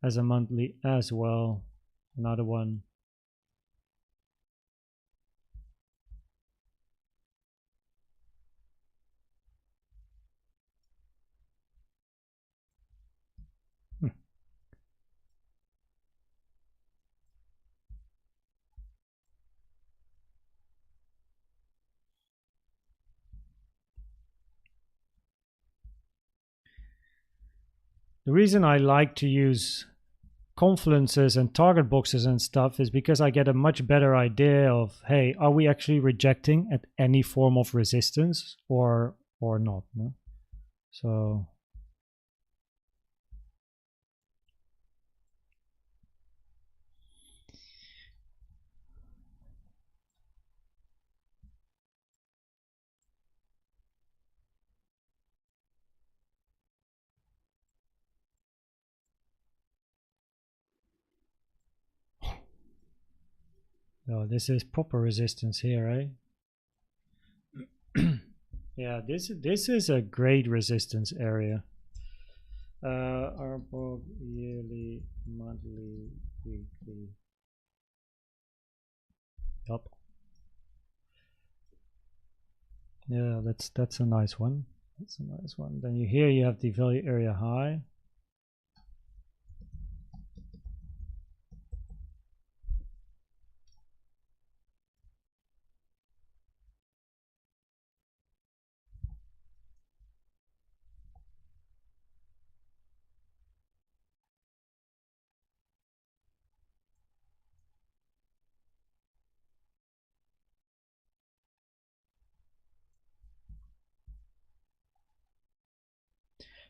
as a monthly as well. Another one. The reason I like to use confluences and target boxes and stuff is because I get a much better idea of, hey, are we actually rejecting at any form of resistance or not? No? So oh, this is proper resistance here, eh? Yeah, this is a great resistance area. Our book yearly, monthly, weekly. Yup. Yeah, that's a nice one. That's a nice one. Then here you have the value area high.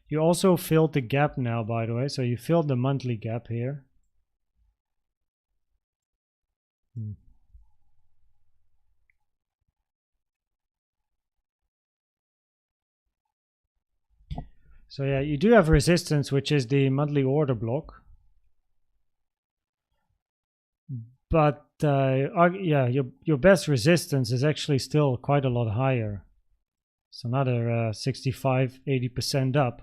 You also filled the gap now, by the way. So you filled the monthly gap here. So yeah, you do have resistance, which is the monthly order block. But yeah, your best resistance is actually still quite a lot higher. It's another 65, 80% up.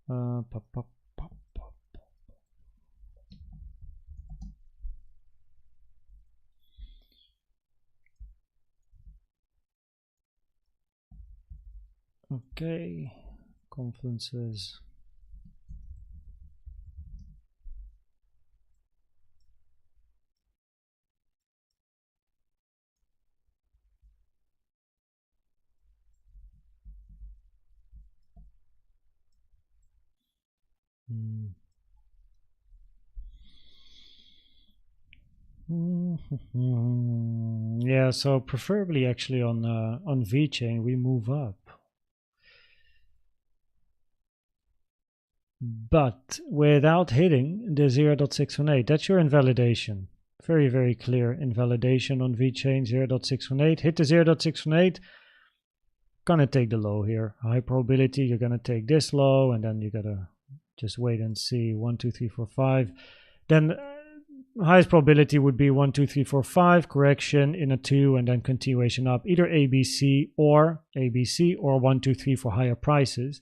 Pop, pop, pop, pop. Okay, confluences. Yeah, so preferably actually on VeChain we move up, but without hitting the 0.618. That's your invalidation. Very, very clear invalidation on VeChain. 0.618. Hit the 0.618. Gonna take the low here. High probability you're gonna take this low, and then you gotta just wait and see. 1, 2, 3, 4, 5. Then highest probability would be 1, 2, 3, 4, 5, correction in a 2, and then continuation up, either ABC or 1, 2, 3 for higher prices.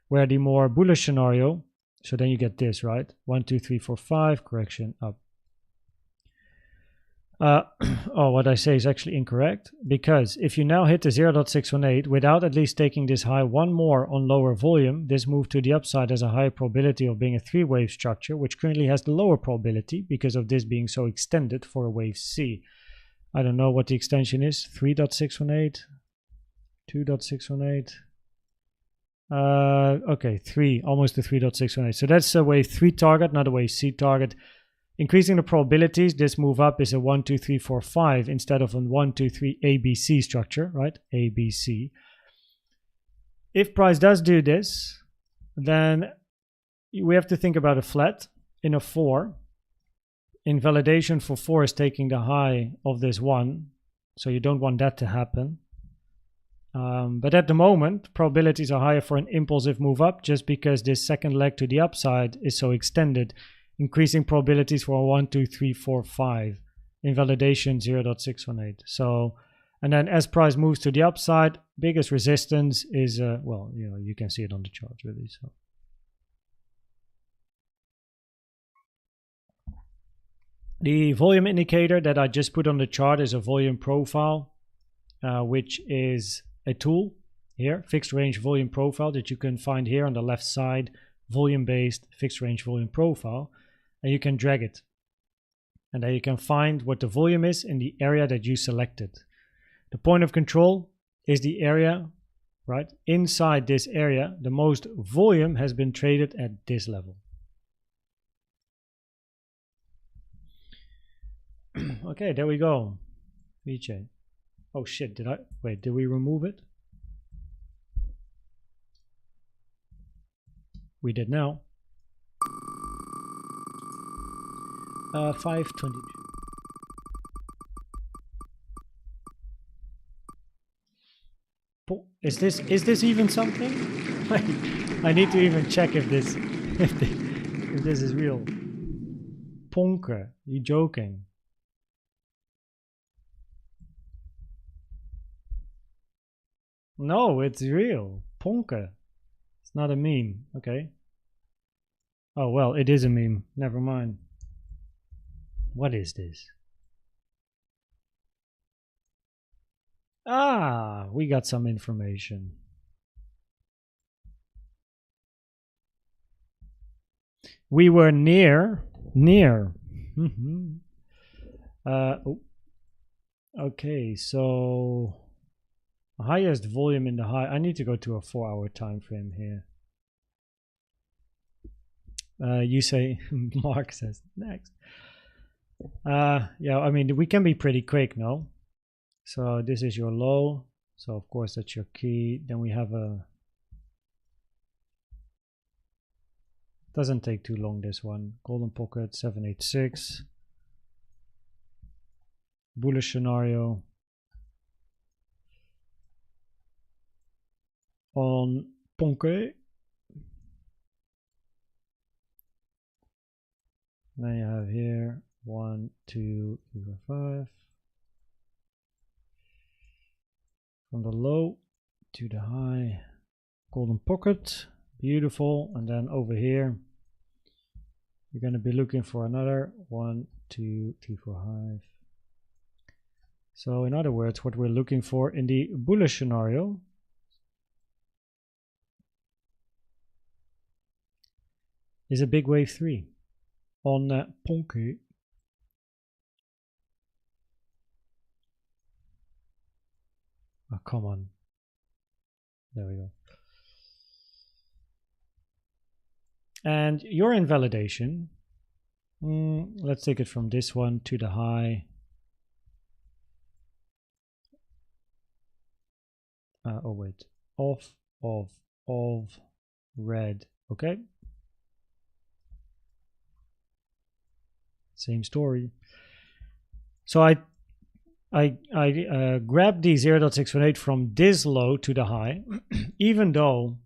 Where the more bullish scenario, so then you get this, right? 1, 2, 3, 4, 5, correction up. Oh, what I say is actually incorrect, because if you now hit the 0.618 without at least taking this high one more on lower volume, this move to the upside has a higher probability of being a 3-wave structure, which currently has the lower probability because of this being so extended for a wave C. I don't know what the extension is. 3.618, 2.618. Okay, 3, almost the 3.618. So that's a wave 3 target, not a wave C target. Increasing the probabilities, this move up is a 1, 2, 3, 4, 5 instead of a 1, 2, 3 ABC structure, right? ABC. If price does do this, then we have to think about a flat in a 4. Invalidation for 4 is taking the high of this 1, so you don't want that to happen. But at the moment, probabilities are higher for an impulsive move up just because this second leg to the upside is so extended. Increasing probabilities for 1, 2, 3, 4, 5. Invalidation 0.618. So, and then as price moves to the upside, biggest resistance is, well, you know, you can see it on the chart really. So, the volume indicator that I just put on the chart is a volume profile, which is a tool here, fixed range volume profile that you can find here on the left side, volume based fixed range volume profile. And you can drag it, and then you can find what the volume is in the area that you selected. The point of control is the area, right? Inside this area, the most volume has been traded at this level. Okay, there we go. VeChain. Oh shit, did we remove it? We did now. 522. Is this even something? I need to even check if this is real. PONKE, you joking? No, it's real. PONKE. It's not a meme. Okay. Oh well, it is a meme. Never mind. What is this? Ah, we got some information. We were near. Okay, so highest volume in the high. I need to go to a 4-hour time frame here. You say, Mark says next. Yeah, I mean, we can be pretty quick, no? So this is your low. So of course that's your key. Then we have a, doesn't take too long, this one. Golden pocket 786. Bullish scenario on PONKE. Then you have here 1, 2, 3, 4, 5. From the low to the high, golden pocket, beautiful. And then over here, you're going to be looking for another 1, 2, 3, 4, 5. So in other words, what we're looking for in the bullish scenario is a big wave 3 on PONKE. Oh, come on. There we go. And your invalidation, let's take it from this one to the high. Oh wait, off, red, okay. Same story. So I grabbed the 0.618 from this low to the high, even though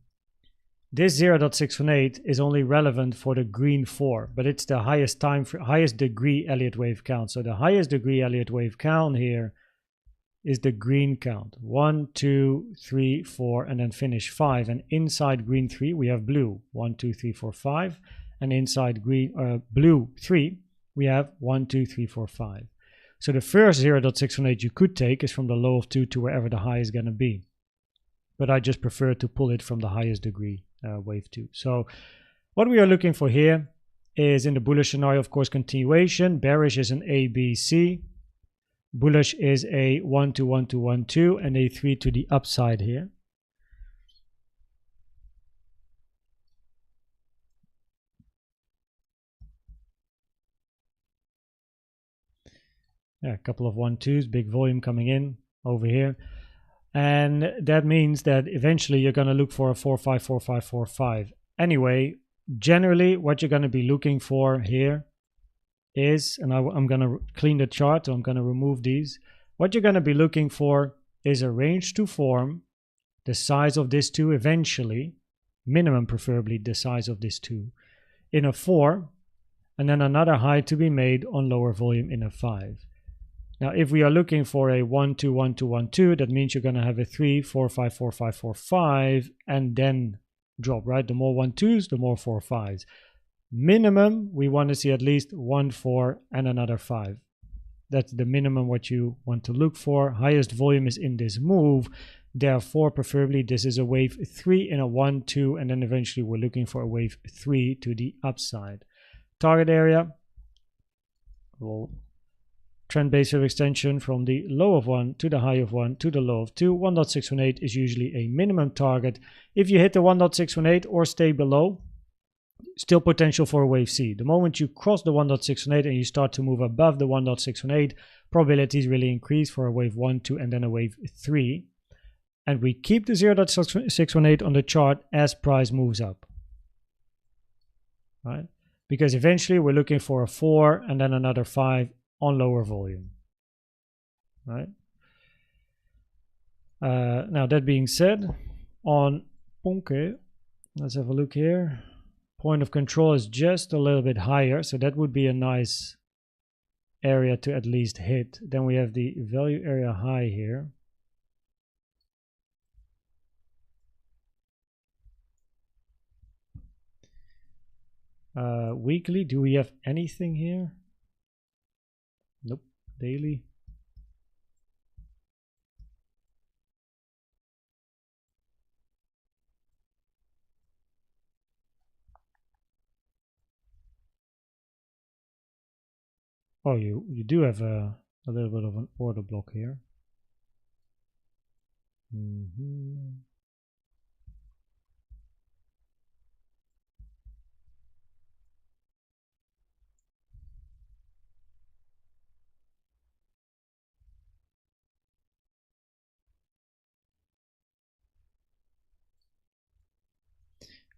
this 0.618 is only relevant for the green 4, but it's the highest highest degree Elliott wave count. So the highest degree Elliott wave count here is the green count. 1, 2, 3, 4, and then finish 5. And inside green 3, we have blue. 1, 2, 3, 4, 5. And inside green blue 3, we have 1, 2, 3, 4, 5. So the first 0.618 you could take is from the low of 2 to wherever the high is going to be. But I just prefer to pull it from the highest degree wave 2. So what we are looking for here is, in the bullish scenario, of course, continuation. Bearish is an A, B, C. Bullish is a 1 to 1 to 1, 2, and a 3 to the upside here. Yeah, a couple of 1, 2s, big volume coming in over here. And that means that eventually you're going to look for a 4, 5, 4, 5, 4, 5. Anyway, generally what you're going to be looking for here is, and I'm going to clean the chart, so I'm going to remove these. What you're going to be looking for is a range to form, the size of this 2 eventually, minimum preferably the size of this 2, in a 4, and then another high to be made on lower volume in a 5. Now, if we are looking for a 1, 2, 1, 2, 1, 2, that means you're going to have a 3, 4, 5, 4, 5, 4, 5, and then drop, right? The more 1, 2s, the more 4, 5s. Minimum, we want to see at least 1, 4, and another 5. That's the minimum what you want to look for. Highest volume is in this move. Therefore, preferably, this is a wave 3 in a 1, 2, and then eventually we're looking for a wave 3 to the upside. Target area, we'll trend-based wave extension from the low of 1 to the high of 1 to the low of 2. 1.618 is usually a minimum target. If you hit the 1.618 or stay below, still potential for a wave C. The moment you cross the 1.618 and you start to move above the 1.618, probabilities really increase for a wave 1, 2, and then a wave 3. And we keep the 0.618 on the chart as price moves up, right? Because eventually we're looking for a 4 and then another 5 on lower volume, right? Now that being said, on PONKE, let's have a look here. Point of control is just a little bit higher, so that would be a nice area to at least hit. Then we have the value area high here. Weekly, do we have anything here? Nope. Daily. Oh, you do have a little bit of an order block here.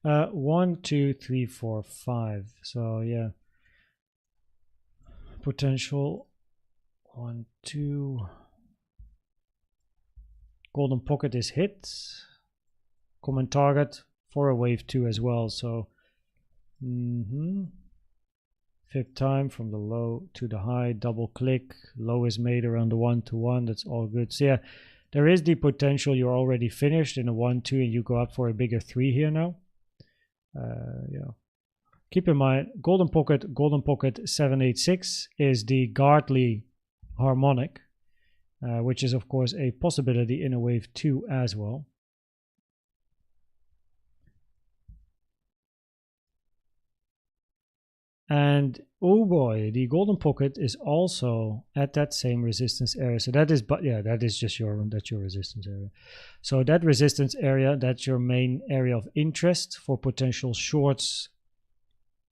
1, 2, 3, 4, 5. So yeah, potential 1, 2. Golden pocket is hit. Common target for a wave 2 as well. So fifth time from the low to the high, double click, low is made around the 1 to 1. That's all good. So yeah, there is the potential you're already finished in a 1 2 and you go up for a bigger 3 here now. Yeah, keep in mind golden pocket 786 is the Gartley harmonic, which is of course a possibility in a wave 2 as well. And oh boy, the golden pocket is also at that same resistance area. So that is, but yeah, that is just that's your resistance area. So that resistance area, that's your main area of interest for potential shorts.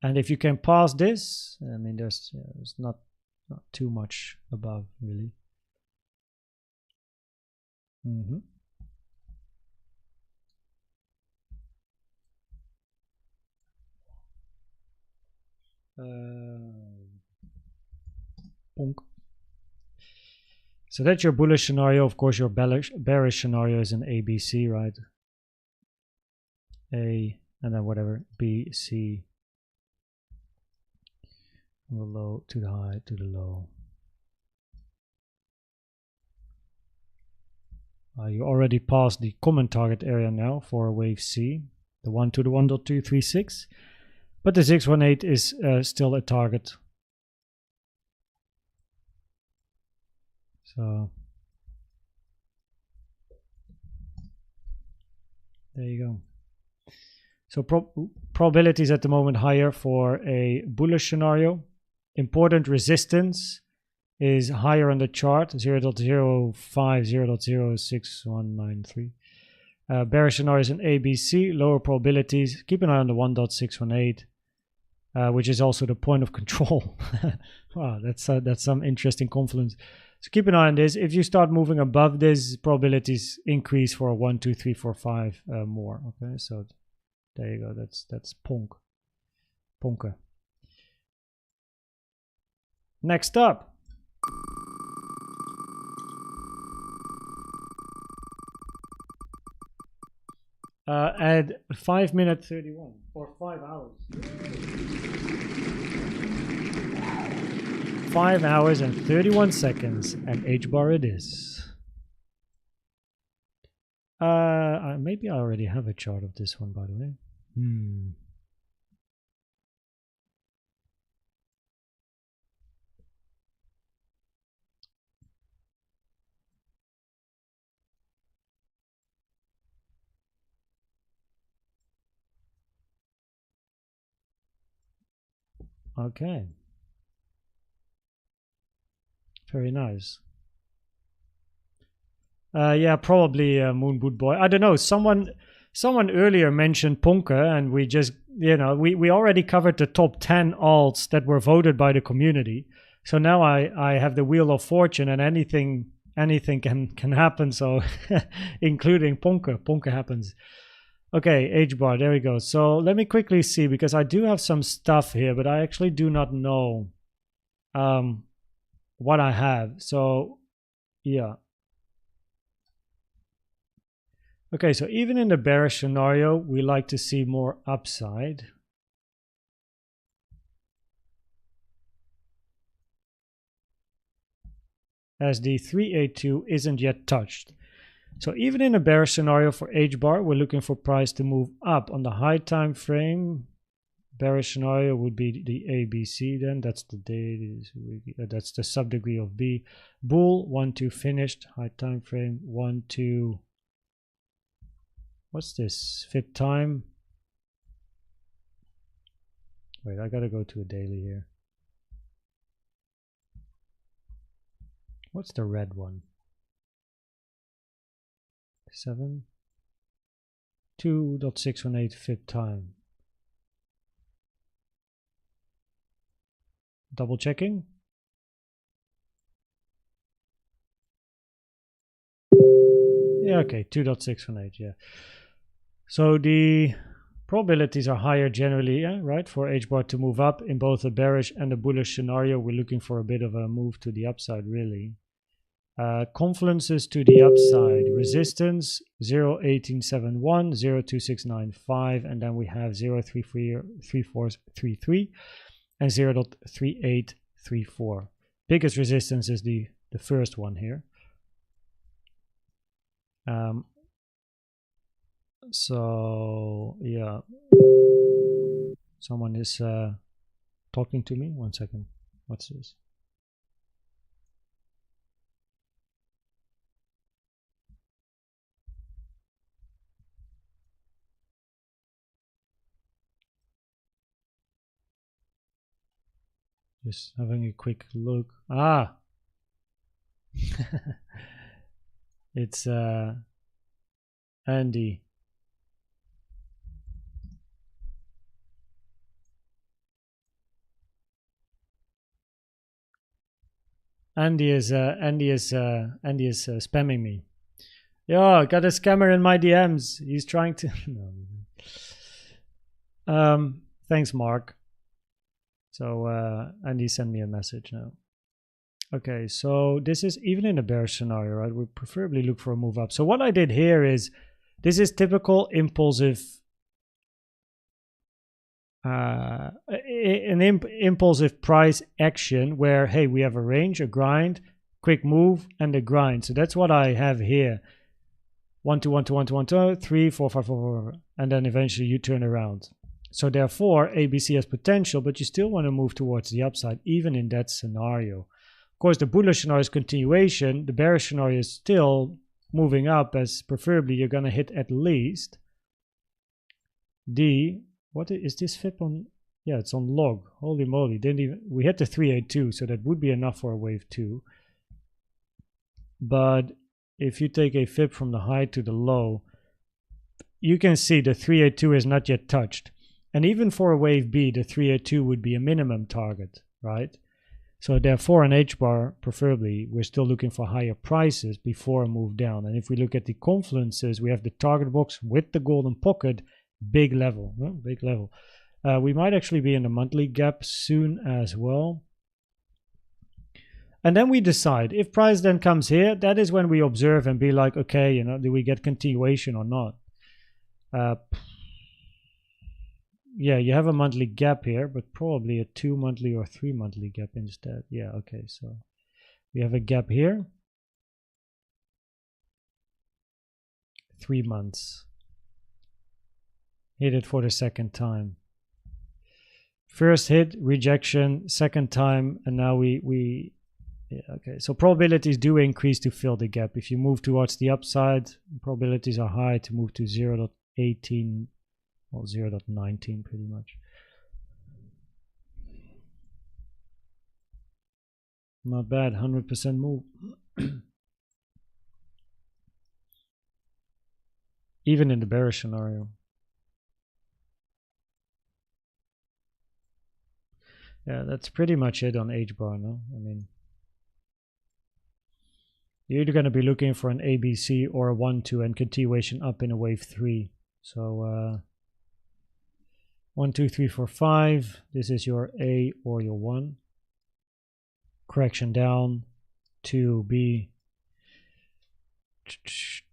And if you can pass this, I mean, there's not too much above really. PONKE. So that's your bullish scenario. Of course, your bearish scenario is an ABC, right? A and then whatever, B, C. From the low to the high to the low. You already passed the common target area now for wave C, the 1 to the 1.236. But the 618 is still a target. So there you go. So probabilities at the moment higher for a bullish scenario. Important resistance is higher on the chart, 0.05, 0.06193. Bearish scenario is an ABC, lower probabilities. Keep an eye on the 1.618, which is also the point of control. Wow, that's some interesting confluence. So keep an eye on this. If you start moving above this, probabilities increase for a 1, 2, 3, 4, 5 more. Okay, so there you go. That's PONKE. Next up. At 5 minutes 31 or 5 hours. 5 hours and 31 seconds, and HBAR it is. Maybe I already have a chart of this one, by the way. Okay. Very nice. Yeah, probably Moon Boot Boy. I don't know. Someone earlier mentioned PONKE, and we just, we already covered the top 10 alts that were voted by the community. So now I have the Wheel of Fortune, and anything can happen. So including PONKE. PONKE happens. Okay, HBAR, there we go. So let me quickly see, because I do have some stuff here, but I actually do not know what I have. So yeah. Okay, so even in the bearish scenario, we like to see more upside. As the 382 isn't yet touched. So even in a bearish scenario for HBAR, we're looking for price to move up on the high time frame. Bearish scenario would be the ABC then. That's the day. That's the subdegree of B. Bull 1 2 finished. High time frame 1 2. What's this? Fifth time. Wait, I gotta go to a daily here. What's the red one? 7 2.618 fifth time. Double checking. Yeah, okay, 2.618, yeah. So the Probabilities are higher generally, right, for HBAR to move up in both the bearish and the bullish scenario. We're looking for a bit of a move to the upside, really. Confluences to the upside. Resistance 0.1871, 0.2695, and then we have 0.3433 and 0.3834. Biggest resistance is the first one here. So yeah, someone is talking to me. 1 second. What's this? Just having a quick look. Ah, it's Andy. Andy is spamming me. Yo, got a scammer in my DMs. He's trying to. Thanks, Mark. So Andy sent me a message now. Okay, so this is even in a bearish scenario, right? We preferably look for a move up. So what I did here is, this is typical impulsive, impulsive price action where, hey, we have a range, a grind, quick move, and a grind. So that's what I have here. 1 2 1 2 1 2 1 2 3 4 5 4 4, and then eventually you turn around. So therefore, ABC has potential, but you still want to move towards the upside, even in that scenario. Of course, the bullish scenario is continuation. The bearish scenario is still moving up, as preferably you're going to hit at least the, what is this FIP on? Yeah, it's on log. Holy moly, didn't even, we hit the 382, so that would be enough for a wave 2. But if you take a FIP from the high to the low, you can see the 382 is not yet touched. And even for a wave B, the 382 would be a minimum target, right? So therefore, an HBAR, preferably, we're still looking for higher prices before a move down. And if we look at the confluences, we have the target box with the golden pocket, big level, big level. We might actually be in the monthly gap soon as well. And then we decide, if price then comes here, that is when we observe and be like, okay, you know, do we get continuation or not? Yeah, you have a monthly gap here, but probably a 2 monthly or 3 monthly gap instead. Yeah, okay, so we have a gap here. 3 months. Hit it for the second time. First hit, rejection, second time, and now we yeah, okay. So probabilities do increase to fill the gap. If you move towards the upside, probabilities are high to move to 0.18. Well, 0.19 pretty much. Not bad, 100% move. Even in the bearish scenario. Yeah, that's pretty much it on HBAR, no? I mean, you're either going to be looking for an ABC or a 1-2 and continuation up in a wave 3. So 1 2 3 4 5, this is your A or your 1. Correction down to B,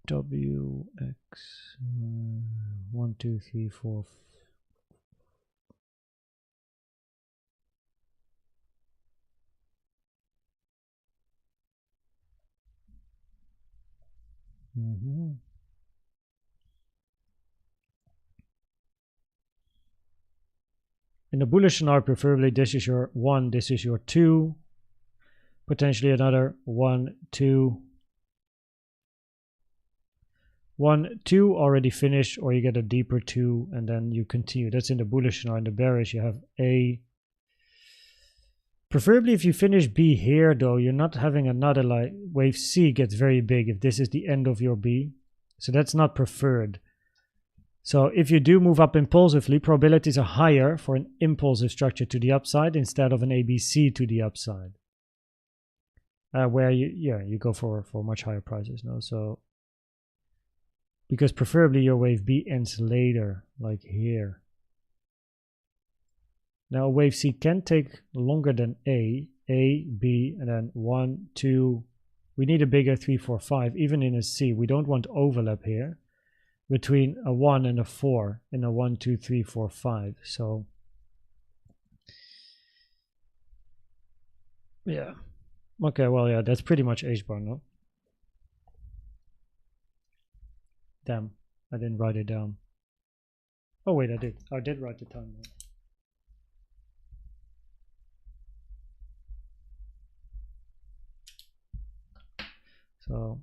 W, X, 1 2 3 4 In the bullish scenario, preferably this is your 1, this is your 2, potentially another 1 2, 1 2 already finished, or you get a deeper 2 and then you continue. That's in the bullish scenario. In the bearish, you have A. Preferably if you finish B here, though, you're not having another, like wave C gets very big if this is the end of your B. So that's not preferred. So if you do move up impulsively, probabilities are higher for an impulsive structure to the upside instead of an ABC to the upside. Where you go for much higher prices. No? So because preferably your wave B ends later, like here. Now wave C can take longer than A, B, and then 1, 2. We need a bigger 3, 4, 5, even in a C. We don't want overlap here between a 1 and a 4 in a 1, 2, 3, 4, 5. So yeah. Okay, well, yeah, that's pretty much HBAR, no? Damn, I didn't write it down. Oh wait, I did. I did write the time down. So,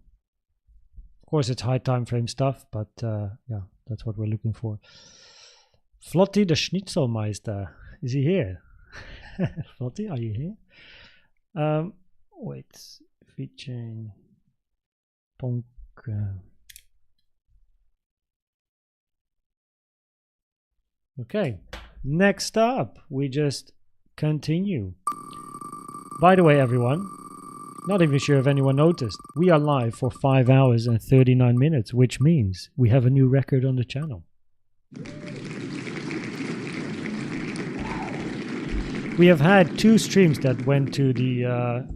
of course, it's high time frame stuff, but yeah, that's what we're looking for. Flotti the Schnitzelmeister, is he here? Flotti, are you here? Wait, featuring PONKE. Okay, next up, we just continue. By the way, everyone, not even sure if anyone noticed, we are live for 5 hours and 39 minutes, which means we have a new record on the channel. We have had 2 streams that went to the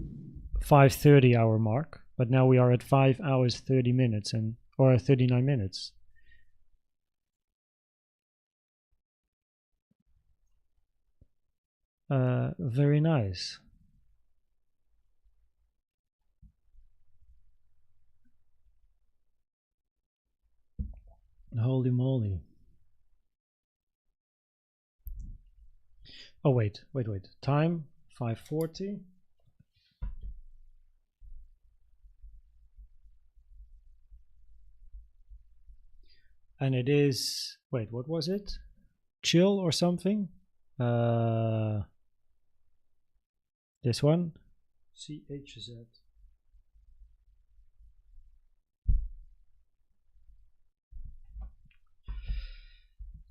5:30 hour mark, but now we are at 5 hours 30 minutes or 39 minutes. Very nice. Holy moly. Oh, wait. Time, 5:40. And it is, wait, what was it? Chill or something? This one? CHZ.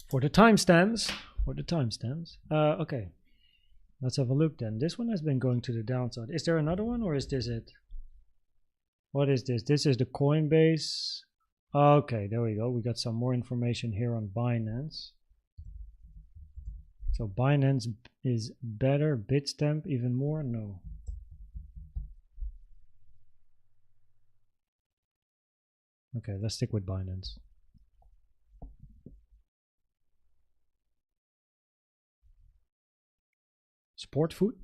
For the timestamps. Okay. Let's have a look then. This one has been going to the downside. Is there another one or is this it? What is this? This is the Coinbase. Okay, there we go. We got some more information here on Binance. So Binance is better. Bitstamp even more? No. Okay, let's stick with Binance. Sport food?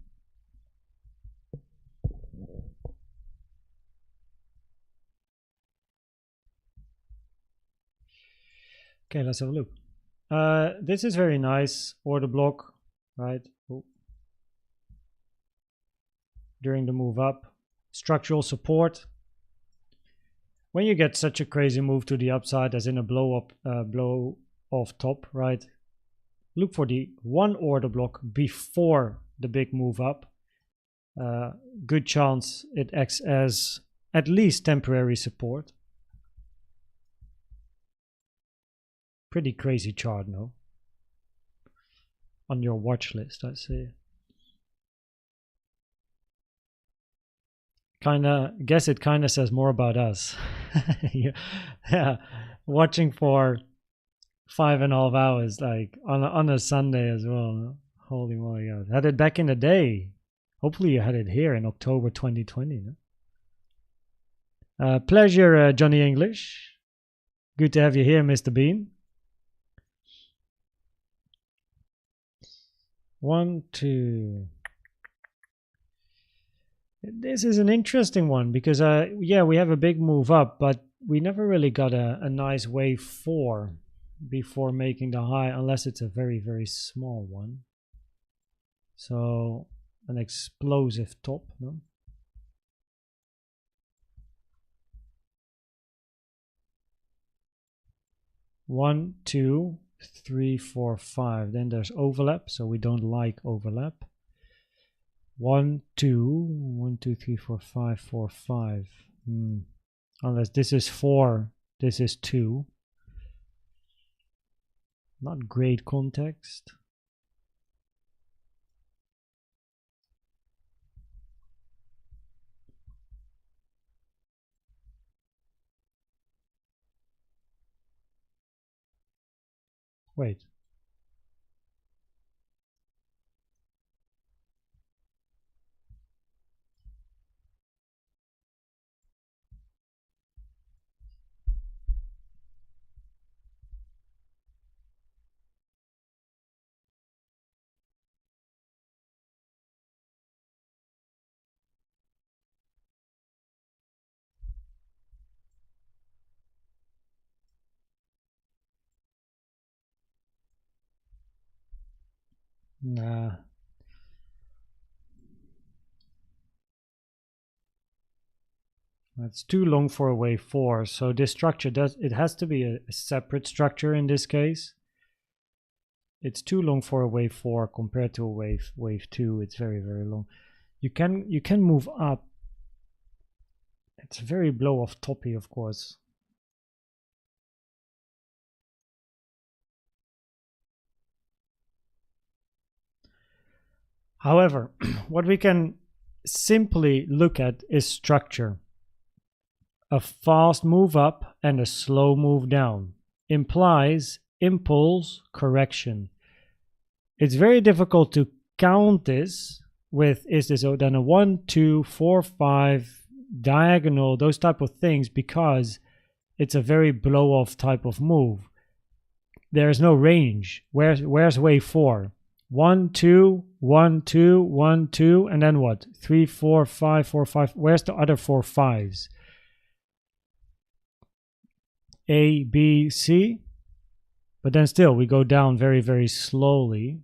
Okay, let's have a look. This is very nice. Order block, right? Oh. During the move up. Structural support. When you get such a crazy move to the upside, as in a blow off top, right? Look for the one order block before the big move up. Good chance it acts as at least temporary support. Pretty crazy chart, no? On your watch list, I see. Guess it kinda says more about us. Yeah, watching for 5.5 hours, like on a Sunday as well. No? Holy moly, God. Had it back in the day. Hopefully you had it here in October 2020. No? Pleasure, Johnny English. Good to have you here, Mr. Bean. 1, 2. This is an interesting one because, yeah, we have a big move up, but we never really got a nice wave 4 before making the high, unless it's a very, very small one. So, an explosive top, no? One, 2, 3, 4, 5. Then there's overlap, so we don't like overlap. 1, 2, 1, 2, 3, 4, 5, 4, 5. Unless this is 4, this is 2. Not great context. Wait. Nah. It's too long for a wave 4, so this structure has to be a separate structure in this case. It's too long for a wave 4 compared to a wave 2. It's very, very long. You can move up. It's very blow off toppy, of course. However, what we can simply look at is structure. A fast move up and a slow move down implies impulse correction. It's very difficult to count this with, is this then a 1, 2, 4, 5 diagonal, those type of things, because it's a very blow off type of move. There's no range. Where's wave 4? 1, 2, 1, 2, 1, 2, and then what? 3, 4, 5, 4, 5. Where's the other 4 5s? A, B, C. But then still, we go down very, very slowly.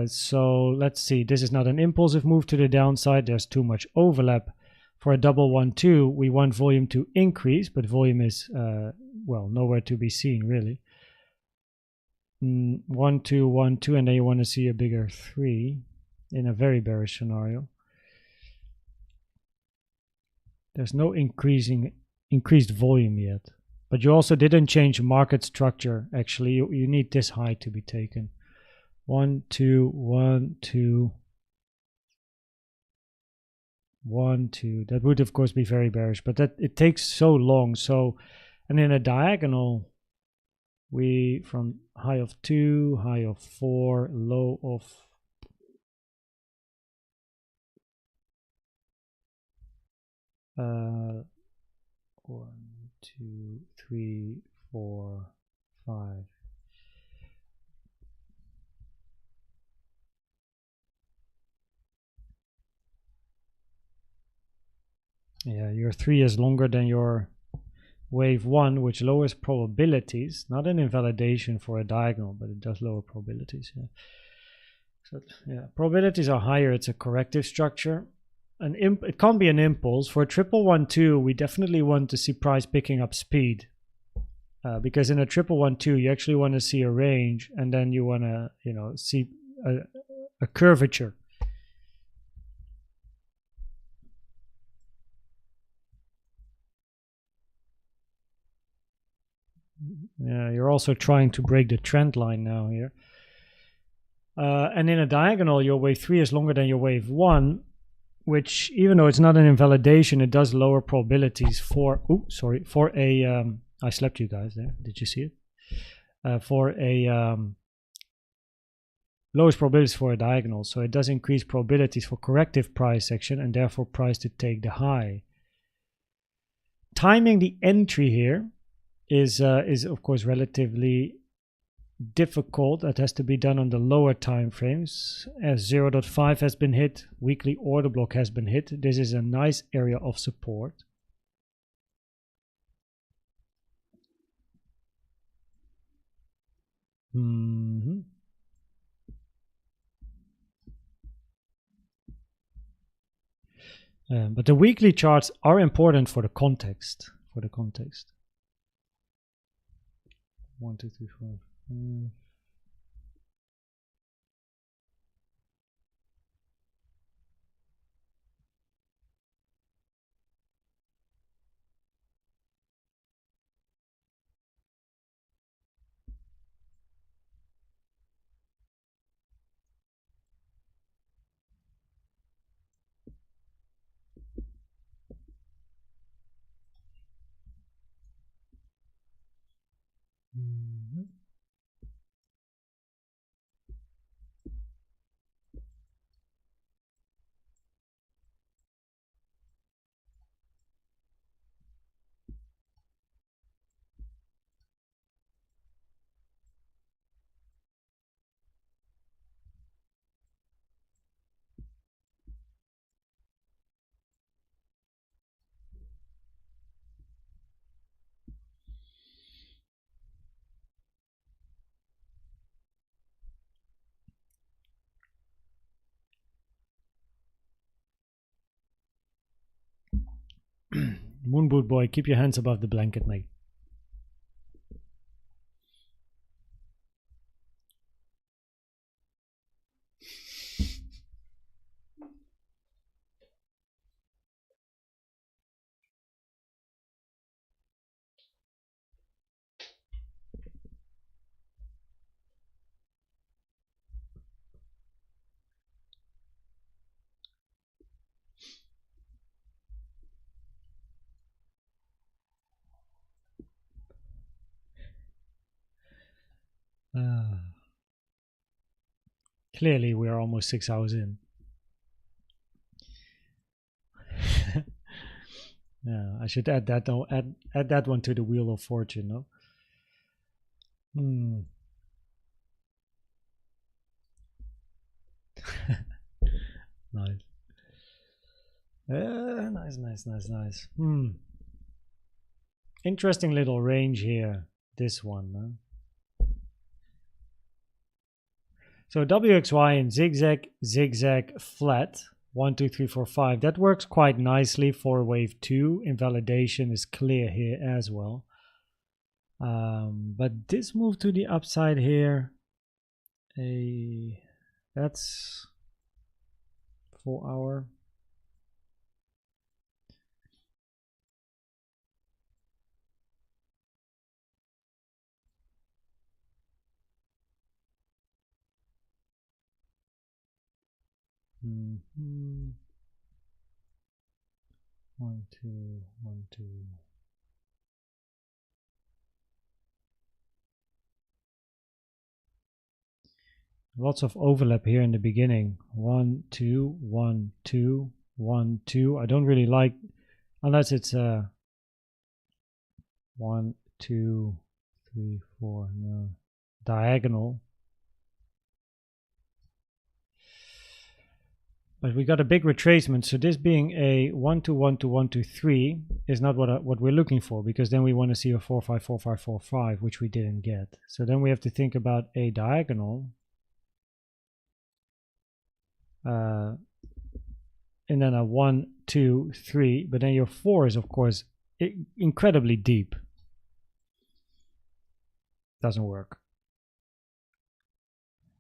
So let's see. This is not an impulsive move to the downside. There's too much overlap. For a double 1, 2, we want volume to increase, but volume is, well, nowhere to be seen, really. 1, 2, 1, 2, and then you want to see a bigger 3 in a very bearish scenario. There's no increased volume yet. But you also didn't change market structure. Actually, you need this high to be taken. 1, 2, 1, 2, 1, 2. That would of course be very bearish, but that it takes so long. So, and in a diagonal, we from high of 2, high of 4, low of 1, 2, 3, 4, 5. Yeah, your 3 is longer than your wave 1, which lowers probabilities. Not an invalidation for a diagonal, but it does lower probabilities. Yeah. So yeah, probabilities are higher. It's a corrective structure. It can't be an impulse. For a 11112, we definitely want to see price picking up speed. Because in a 11112, you actually want to see a range, and then you want to, see a curvature. Yeah, you're also trying to break the trend line now here. And in a diagonal, your wave 3 is longer than your wave 1, which, even though it's not an invalidation, it does lower probabilities for, for a, I slept you guys there, did you see it? For a, lowest probabilities for a diagonal, so it does increase probabilities for corrective price action and therefore price to take the high. Timing the entry here is of course relatively difficult. That has to be done on the lower time frames. As 0.5 has been hit, weekly order block has been hit. This is a nice area of support. But the weekly charts are important for the context. 1, 2, 3, 4. Moonboot boy, keep your hands above the blanket, mate. Clearly, we are almost 6 hours in. Yeah, I should add that. Add that one to the Wheel of Fortune, no? Nice. Nice. Interesting little range here. This one, huh? So WXY and zigzag, flat. 1, 2, 3, 4, 5. That works quite nicely for wave 2. Invalidation is clear here as well. But this move to the upside here, that's 4 hour. Mm-hmm. 1, 2, 1, 2. Lots of overlap here in the beginning. 1, 2, 1, 2, 1, 2. I don't really like, unless it's 1, 2, 3, 4. No. Diagonal. But we got a big retracement, so this being a 1, 2, 1, 2, 1, 2, 3 is not what we're looking for, because then we want to see a 4, 5, 4, 5, 4, 5, which we didn't get. So then we have to think about a diagonal. And then a 1, 2, 3, but then your 4 is of course incredibly deep. Doesn't work.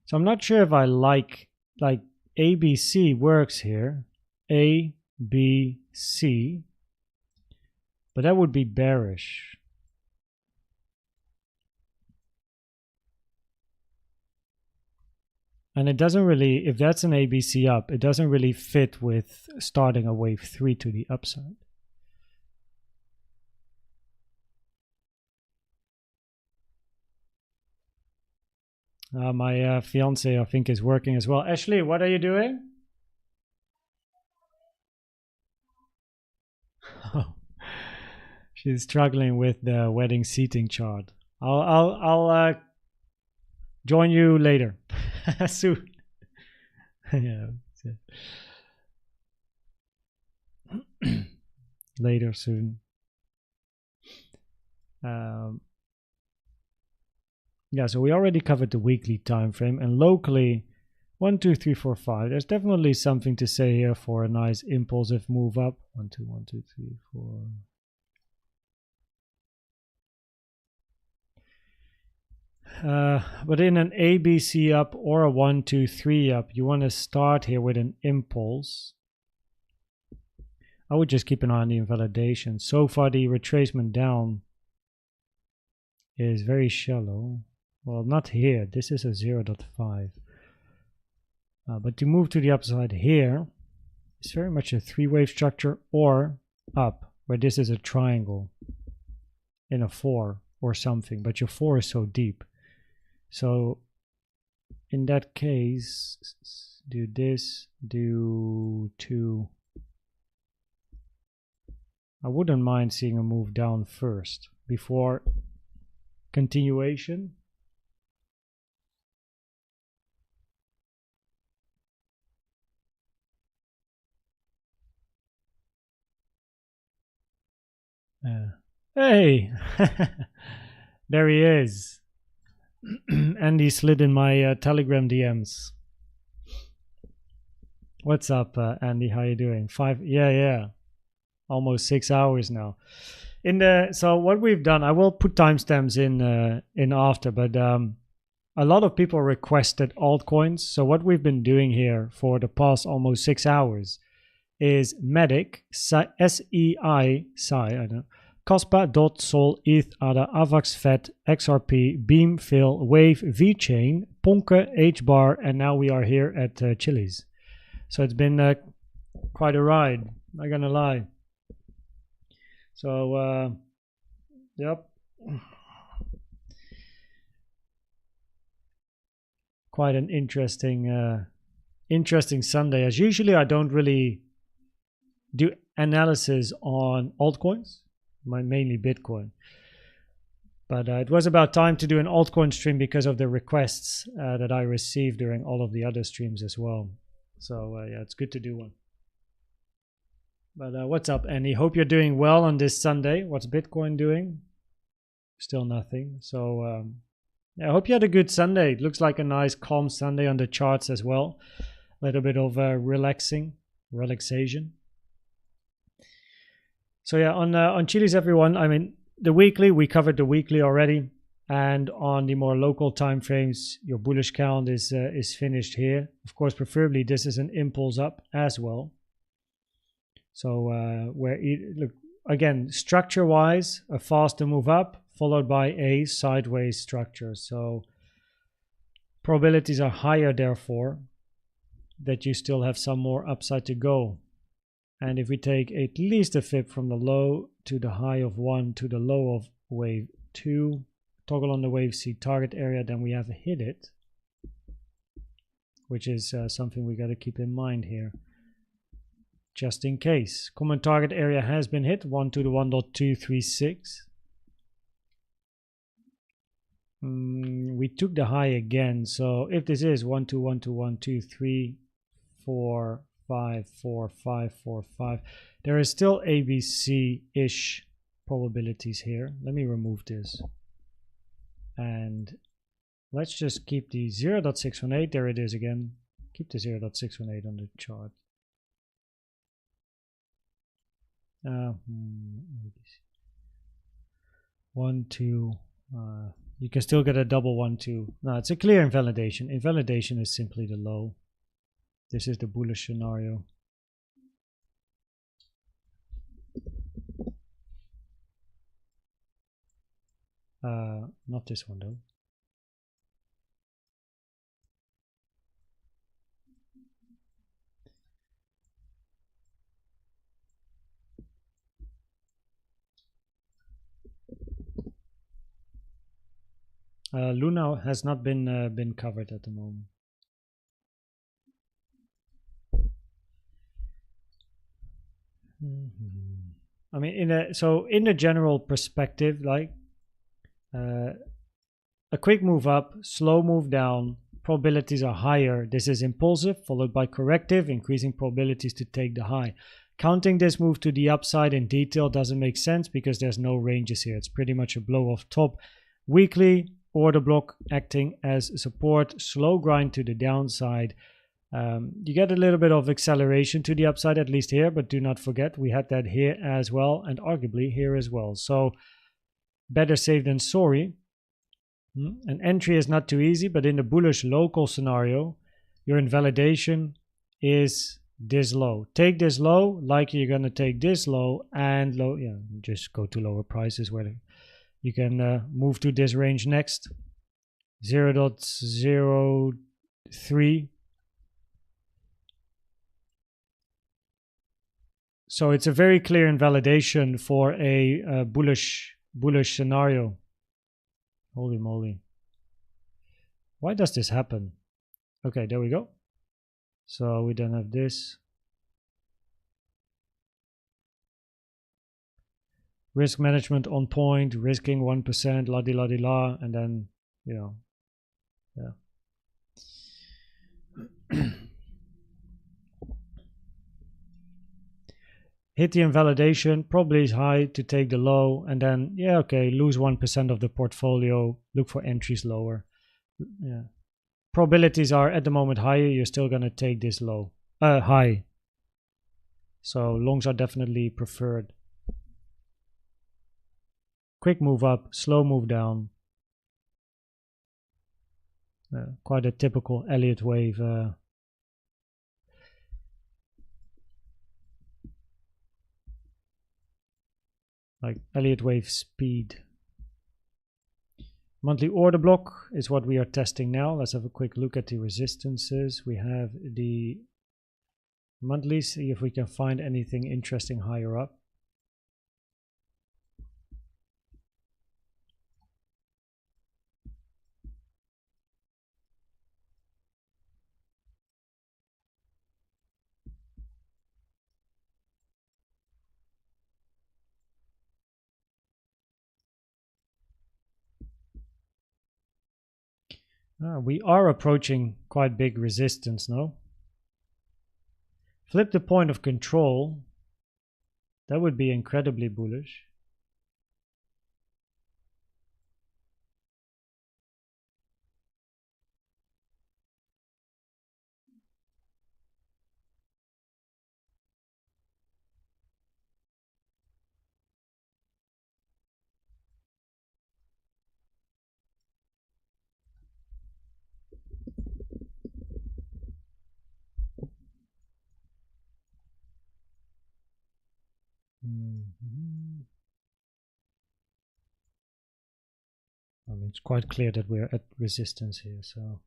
So I'm not sure if I like ABC works here. A, B, C. But that would be bearish. And it doesn't really, if that's an ABC up, it doesn't really fit with starting a wave 3 to the upside. My fiance, I think, is working as well. Ashley, what are you doing? She's struggling with the wedding seating chart. I'll join you later. Soon. Yeah. Later soon. Yeah, so we already covered the weekly time frame, and locally 1, 2, 3, 4, 5. There's definitely something to say here for a nice impulsive move up. 1, 2, 1, 2, 3, 4. But in an ABC up or a 1, 2, 3 up, you want to start here with an impulse. I would just keep an eye on the invalidation. So far, the retracement down is very shallow. Well, not here. This is a 0.5. But to move to the upside here, it's very much a 3-wave structure or up, where this is a triangle in a 4 or something. But your 4 is so deep. So in that case, do this, do 2. I wouldn't mind seeing a move down first before continuation. Hey, there he is. Andy slid in my Telegram DMs. What's up, Andy? How you doing? 5? Yeah. almost 6 hours now. So what we've done, I will put timestamps in after, but a lot of people requested altcoins. So what we've been doing here for the past almost 6 hours is MATIC, SEI, I don't know, KASPA, DOT, SOL, ETH, ADA, AVAX, FET, XRP, Beam, Phil, Wave, VeChain, PONKE, HBAR, and now we are here at Chili's. So it's been quite a ride, not gonna lie. So, yep. Quite an interesting Sunday. As usually, I don't really do analysis on altcoins, mainly Bitcoin. But it was about time to do an altcoin stream because of the requests that I received during all of the other streams as well. So yeah, it's good to do one. But what's up, Annie? Hope you're doing well on this Sunday. What's Bitcoin doing? Still nothing. So yeah, I hope you had a good Sunday. It looks like a nice calm Sunday on the charts as well. A little bit of relaxation. So yeah, on Chili's, everyone. I mean, the weekly, we covered the weekly already, and on the more local time frames, your bullish count is finished here. Of course, preferably this is an impulse up as well. So look again, structure-wise, a faster move up followed by a sideways structure. So probabilities are higher, therefore, that you still have some more upside to go. And if we take at least a fib from the low to the high of 1 to the low of wave 2, toggle on the wave C target area, then we have hit it, which is something we got to keep in mind here, just in case. Common target area has been hit, 1 to the 1.236. We took the high again, so if this is 1 to 1 to 1, 2, 3, 4, 5, 4, 5, 4, 5, there is still ABC-ish probabilities here. Let me remove this. And let's just keep the 0.618, there it is again. Keep the 0.618 on the chart. 1, 2, you can still get a double 1, 2. No, it's a clear invalidation. Invalidation is simply the low. This is the bullish scenario. Not this one though. Luna has not been covered at the moment. I mean, in the general perspective, like a quick move up, slow move down, probabilities are higher. This is impulsive, followed by corrective, increasing probabilities to take the high. Counting this move to the upside in detail doesn't make sense because there's no ranges here. It's pretty much a blow off top. Weekly, order block acting as support, slow grind to the downside. You get a little bit of acceleration to the upside, at least here, but do not forget we had that here as well, and arguably here as well. So better safe than sorry. An entry is not too easy, but in the bullish local scenario, your invalidation is this low. Take this low, likely you're going to take this low and low. Yeah, just go to lower prices where you can move to this range next. 0.03. So it's a very clear invalidation for a bullish scenario. Holy moly. Why does this happen? Okay, there we go. So we don't have this. Risk management on point, risking 1%, la-di-la-di-la, and then, you know, yeah. Hit the invalidation, probably is high to take the low, and then, yeah, okay, lose 1% of the portfolio, look for entries lower. Yeah. Probabilities are at the moment higher, you're still going to take this low, high. So longs are definitely preferred. Quick move up, slow move down. Quite a typical Elliott wave. Like Elliott wave speed. Monthly order block is what we are testing now. Let's have a quick look at the resistances. We have the monthly, see if we can find anything interesting higher up. We are approaching quite big resistance now. Flip the point of control. That would be incredibly bullish. I mean, it's quite clear that we're at resistance here, so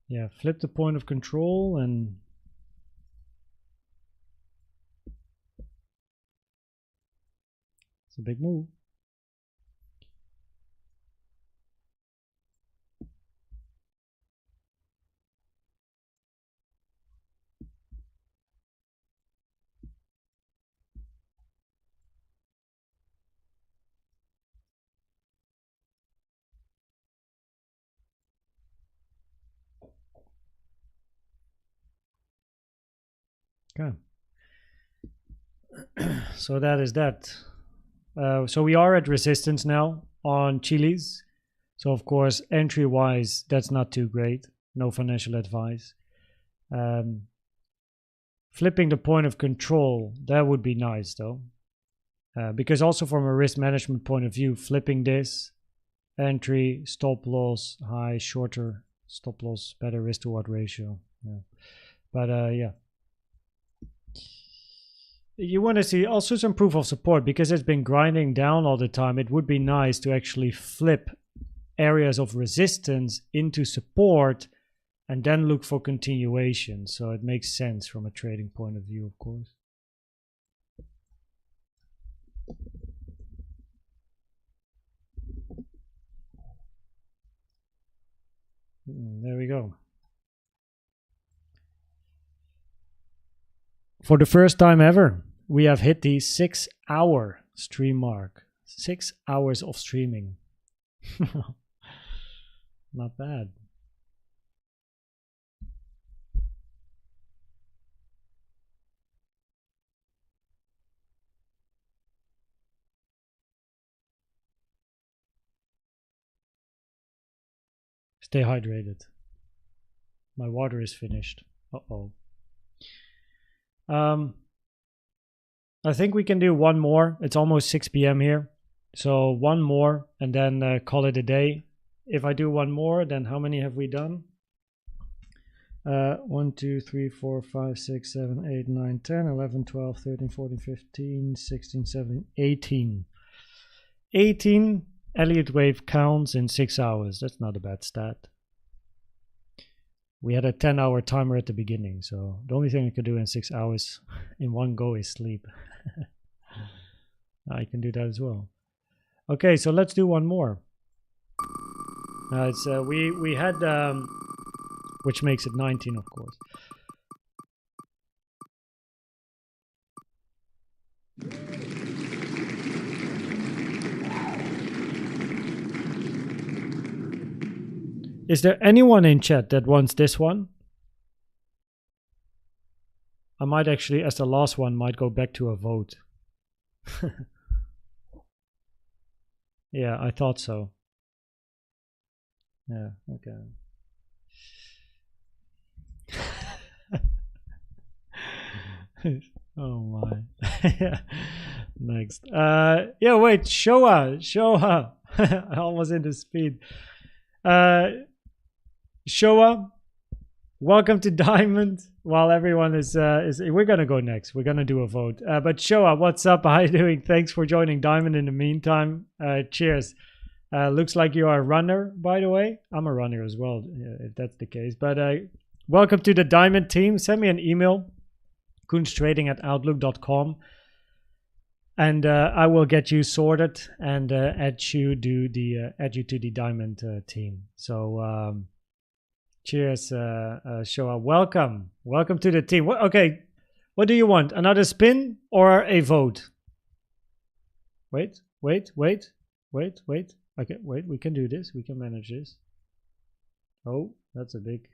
yeah, flip the point of control and it's a big move. Okay. So that is that. So we are at resistance now on Chilis. So of course, entry wise, that's not too great. No financial advice. Flipping the point of control, that would be nice though. Because also from a risk management point of view, flipping this, entry, stop loss, high, shorter, stop loss, better risk to reward ratio. Yeah. But yeah. You want to see also some proof of support because it's been grinding down all the time. It would be nice to actually flip areas of resistance into support and then look for continuation. So it makes sense from a trading point of view, of course. There we go. For the first time ever, we have hit the 6-hour stream mark. 6 hours of streaming. Not bad. Stay hydrated. My water is finished. Uh-oh. I think we can do one more. It's almost 6 p.m. here. So one more and then call it a day. If I do one more, then how many have we done? 1, 2, 3, 4, 5, 6, 7, 8, 9, 10, 11, 12, 13, 14, 15, 16, 17, 18. 18 Elliott wave counts in 6 hours. That's not a bad stat. We had a 10-hour timer at the beginning, so the only thing I could do in 6 hours in one go is sleep. I can do that as well. Okay, so let's do one more. It's we had which makes it 19, of course. Is there anyone in chat that wants this one? I might actually, as the last one, might go back to a vote. Yeah, I thought so. Yeah, okay. Oh my. Next. Yeah, wait, Showa. I almost in the speed. Showa, welcome to Diamond. While everyone is we're gonna go next. We're gonna do a vote. But Showa, what's up? How are you doing? Thanks for joining Diamond in the meantime. Cheers. Looks like you are a runner, by the way. I'm a runner as well, if that's the case. But welcome to the Diamond team. Send me an email, kunstrading@outlook.com, and I will get you sorted and add you to the Diamond team. So cheers, Shoa. Welcome to the team. Okay, what do you want? Another spin or a vote? Wait. Okay, wait, we can do this. We can manage this. Oh, that's a big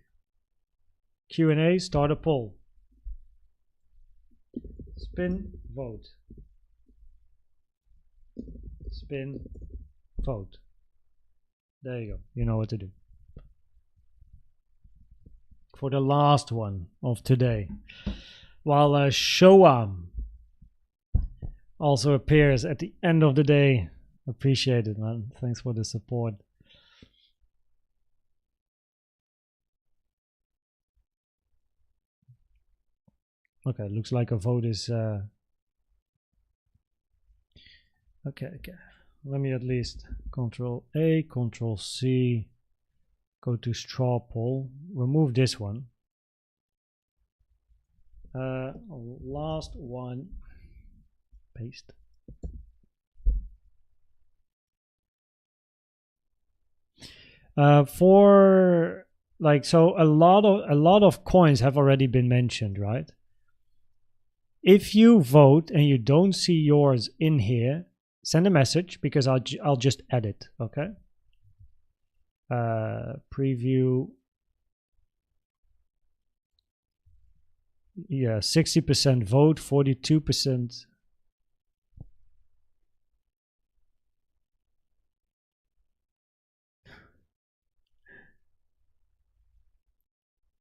Q&A. Start a poll. Spin, vote. Spin, vote. There you go. You know what to do. For the last one of today. While Shoa also appears at the end of the day. Appreciate it, man. Thanks for the support. Okay, looks like a vote is okay. Let me at least Control A, Control C, go to straw poll, remove this one. Last one, paste. For like, so a lot of coins have already been mentioned, right? If you vote and you don't see yours in here, send a message because I'll just add it. Okay. Preview. Yeah, 60% vote, 42%.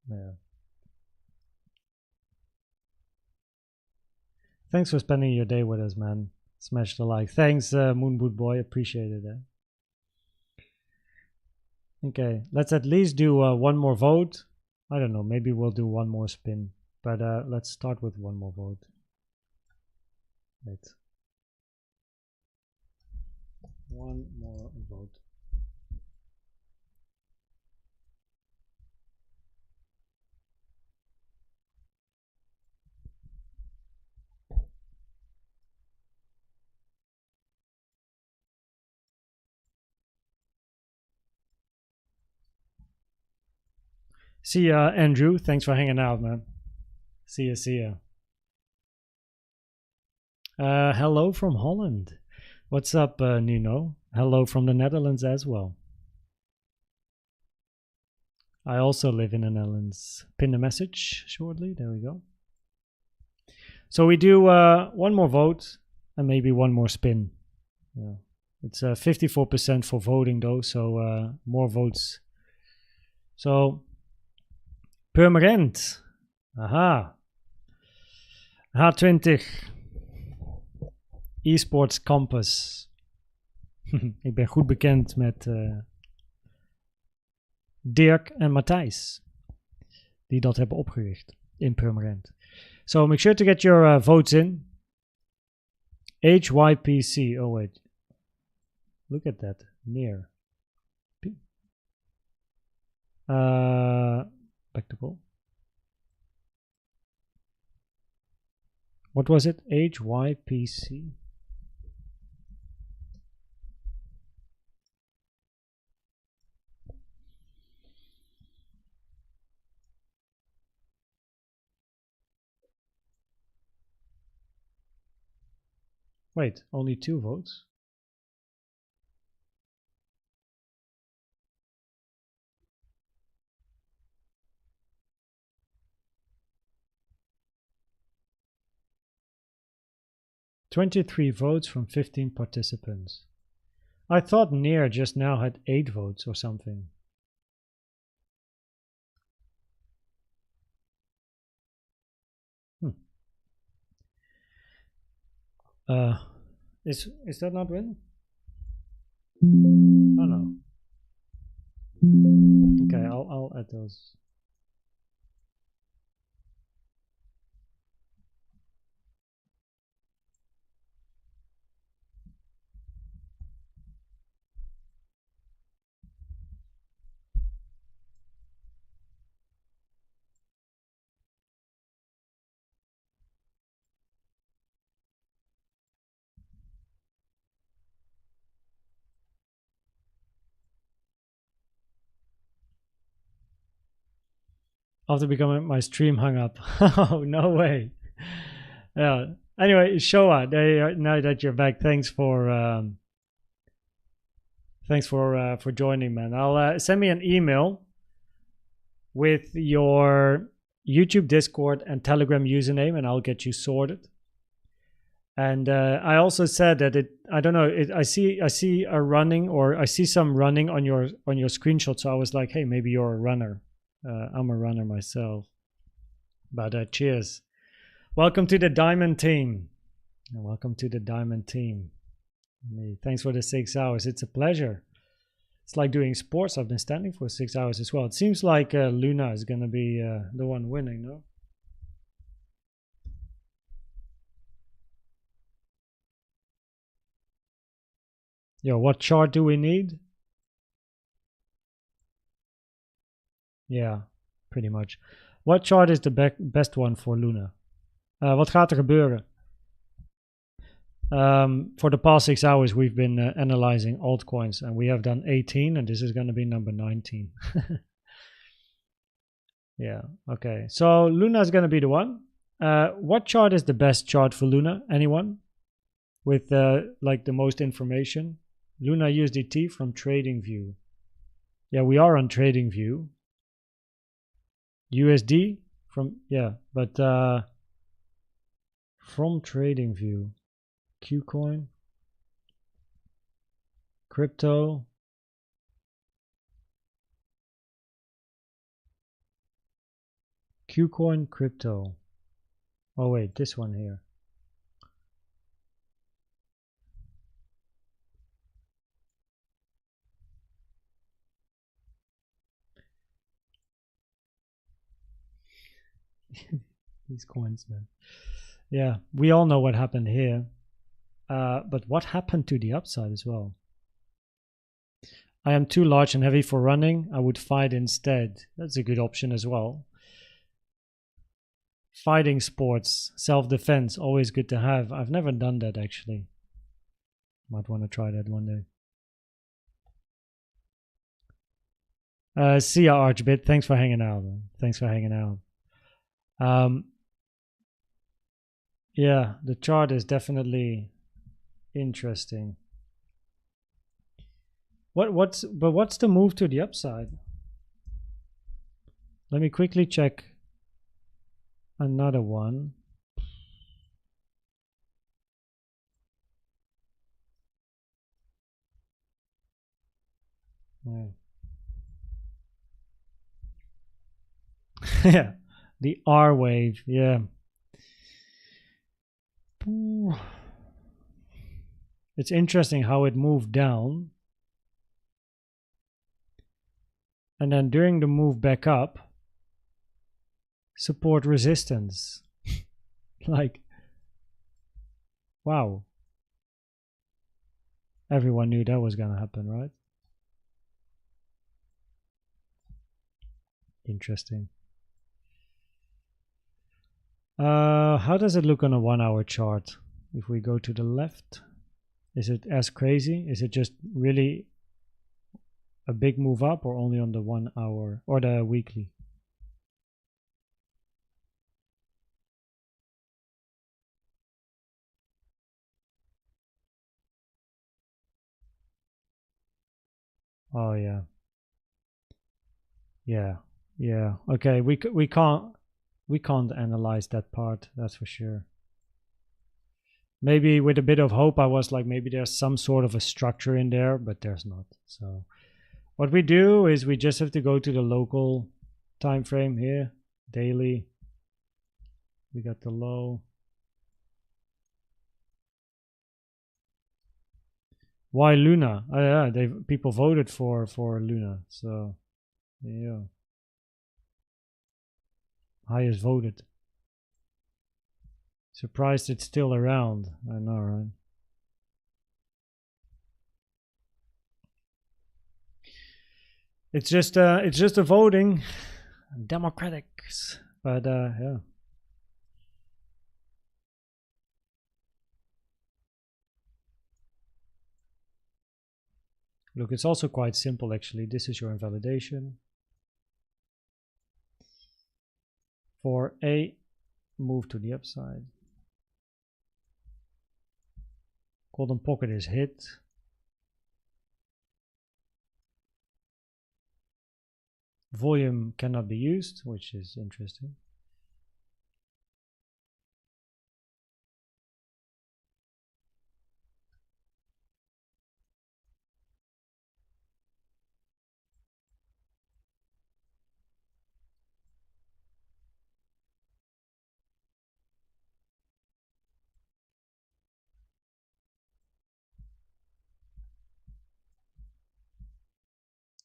Yeah. Thanks for spending your day with us, man. Smash the like. Thanks, Moonboot Boy. Appreciate it. Okay, let's at least do one more vote. I don't know. Maybe we'll do one more spin. But let's start with one more vote. Wait. One more vote. See ya, Andrew. Thanks for hanging out, man. See ya. Hello from Holland. What's up, Nuno? Hello from the Netherlands as well. I also live in the Netherlands. Pin the message shortly. There we go. So we do one more vote and maybe one more spin. Yeah. It's 54% for voting though, so more votes. So permanent. Aha. H20. Esports Campus. Ik ben goed bekend met Dirk en Matthijs, die dat hebben opgericht in Permanent. So make sure to get your votes in. HYPC. Oh wait. Look at that. Near. Back to poll. What was it? HYPC. Wait, only 2 votes? $23 votes from 15 participants. I thought Near just now had 8 votes or something. Is that not win? Oh no. Okay, I'll add those. After becoming my stream hung up. Oh no way. Yeah. Anyway, Showa, now that you're back, thanks for joining, man. I'll send me an email with your YouTube, Discord, and Telegram username, and I'll get you sorted. And I also said that I don't know. I see a running, or I see some running on your screenshot. So I was like, hey, maybe you're a runner. I'm a runner myself. But cheers. Welcome to the Diamond team. Welcome to the Diamond team. Thanks for the 6 hours. It's a pleasure. It's like doing sports. I've been standing for 6 hours as well. It seems like Luna is going to be the one winning, no? Yo, what chart do we need? Yeah, pretty much. What chart is the best one for Luna? Wat gaat er gebeuren? For the past 6 hours, we've been analyzing altcoins, and we have done 18, and this is going to be number 19. Yeah, okay. So Luna is going to be the one. What chart is the best chart for Luna? Anyone? With like the most information? Luna USDT from TradingView. Yeah, we are on TradingView. USD from, yeah, but from TradingView. KuCoin. Crypto. KuCoin crypto. Oh wait, this one here. These coins, man. Yeah, we all know what happened here. But what happened to the upside as well? I am too large and heavy for running. I would fight instead. That's a good option as well. Fighting sports, self-defense, always good to have. I've never done that actually. Might want to try that one day. See ya, Archbit. Thanks for hanging out, man. Thanks for hanging out. Yeah, the chart is definitely interesting. What's the move to the upside? Let me quickly check another one. Yeah, the R wave. Yeah. It's interesting how it moved down, and then during the move back up, support resistance. Like, wow. Everyone knew that was gonna happen, right? Interesting. How does it look on a 1 hour chart? If we go to the left, is it as crazy? Is it just really a big move up, or only on the 1 hour or the weekly? Oh yeah. Yeah. Okay, we can't analyze that part, that's for sure. Maybe with a bit of hope, I was like, maybe there's some sort of a structure in there, but there's not. So what we do is we just have to go to the local time frame here, daily. We got the low. Why Luna? Yeah, people voted for Luna, so yeah, highest voted. Surprised it's still around. I know, right? It's just a voting, democratics, but yeah. Look, it's also quite simple actually. This is your invalidation for a move to the upside. Golden pocket is hit. Volume cannot be used, which is interesting.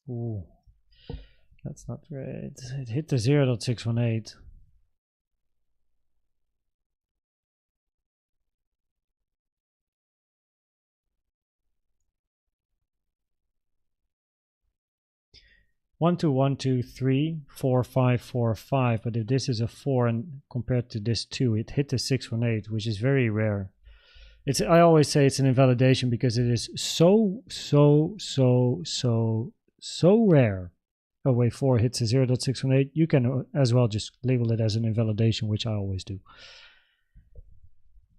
Ooh, that's not great. It hit the 0.618. One, two, one, two, 3, 4, 5, 4, 5. But if this is a 4 and compared to this 2, it hit the 618, which is very rare. I always say it's an invalidation because it is so rare. Oh, wait, 4 hits a 0.618. You can as well just label it as an invalidation, which I always do.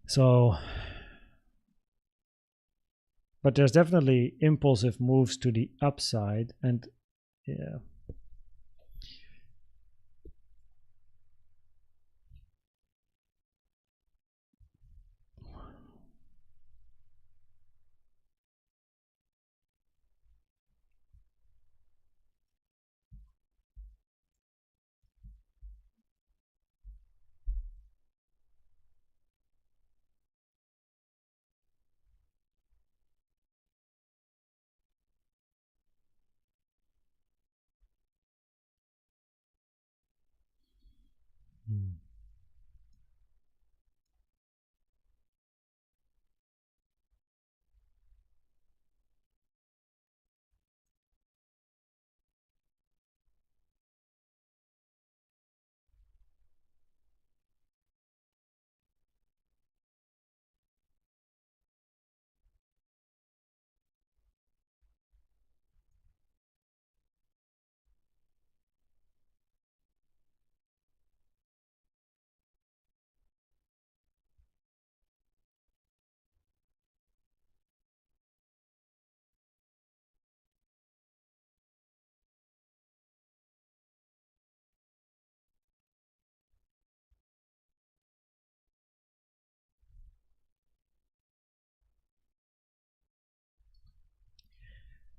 So, but there's definitely impulsive moves to the upside, and yeah.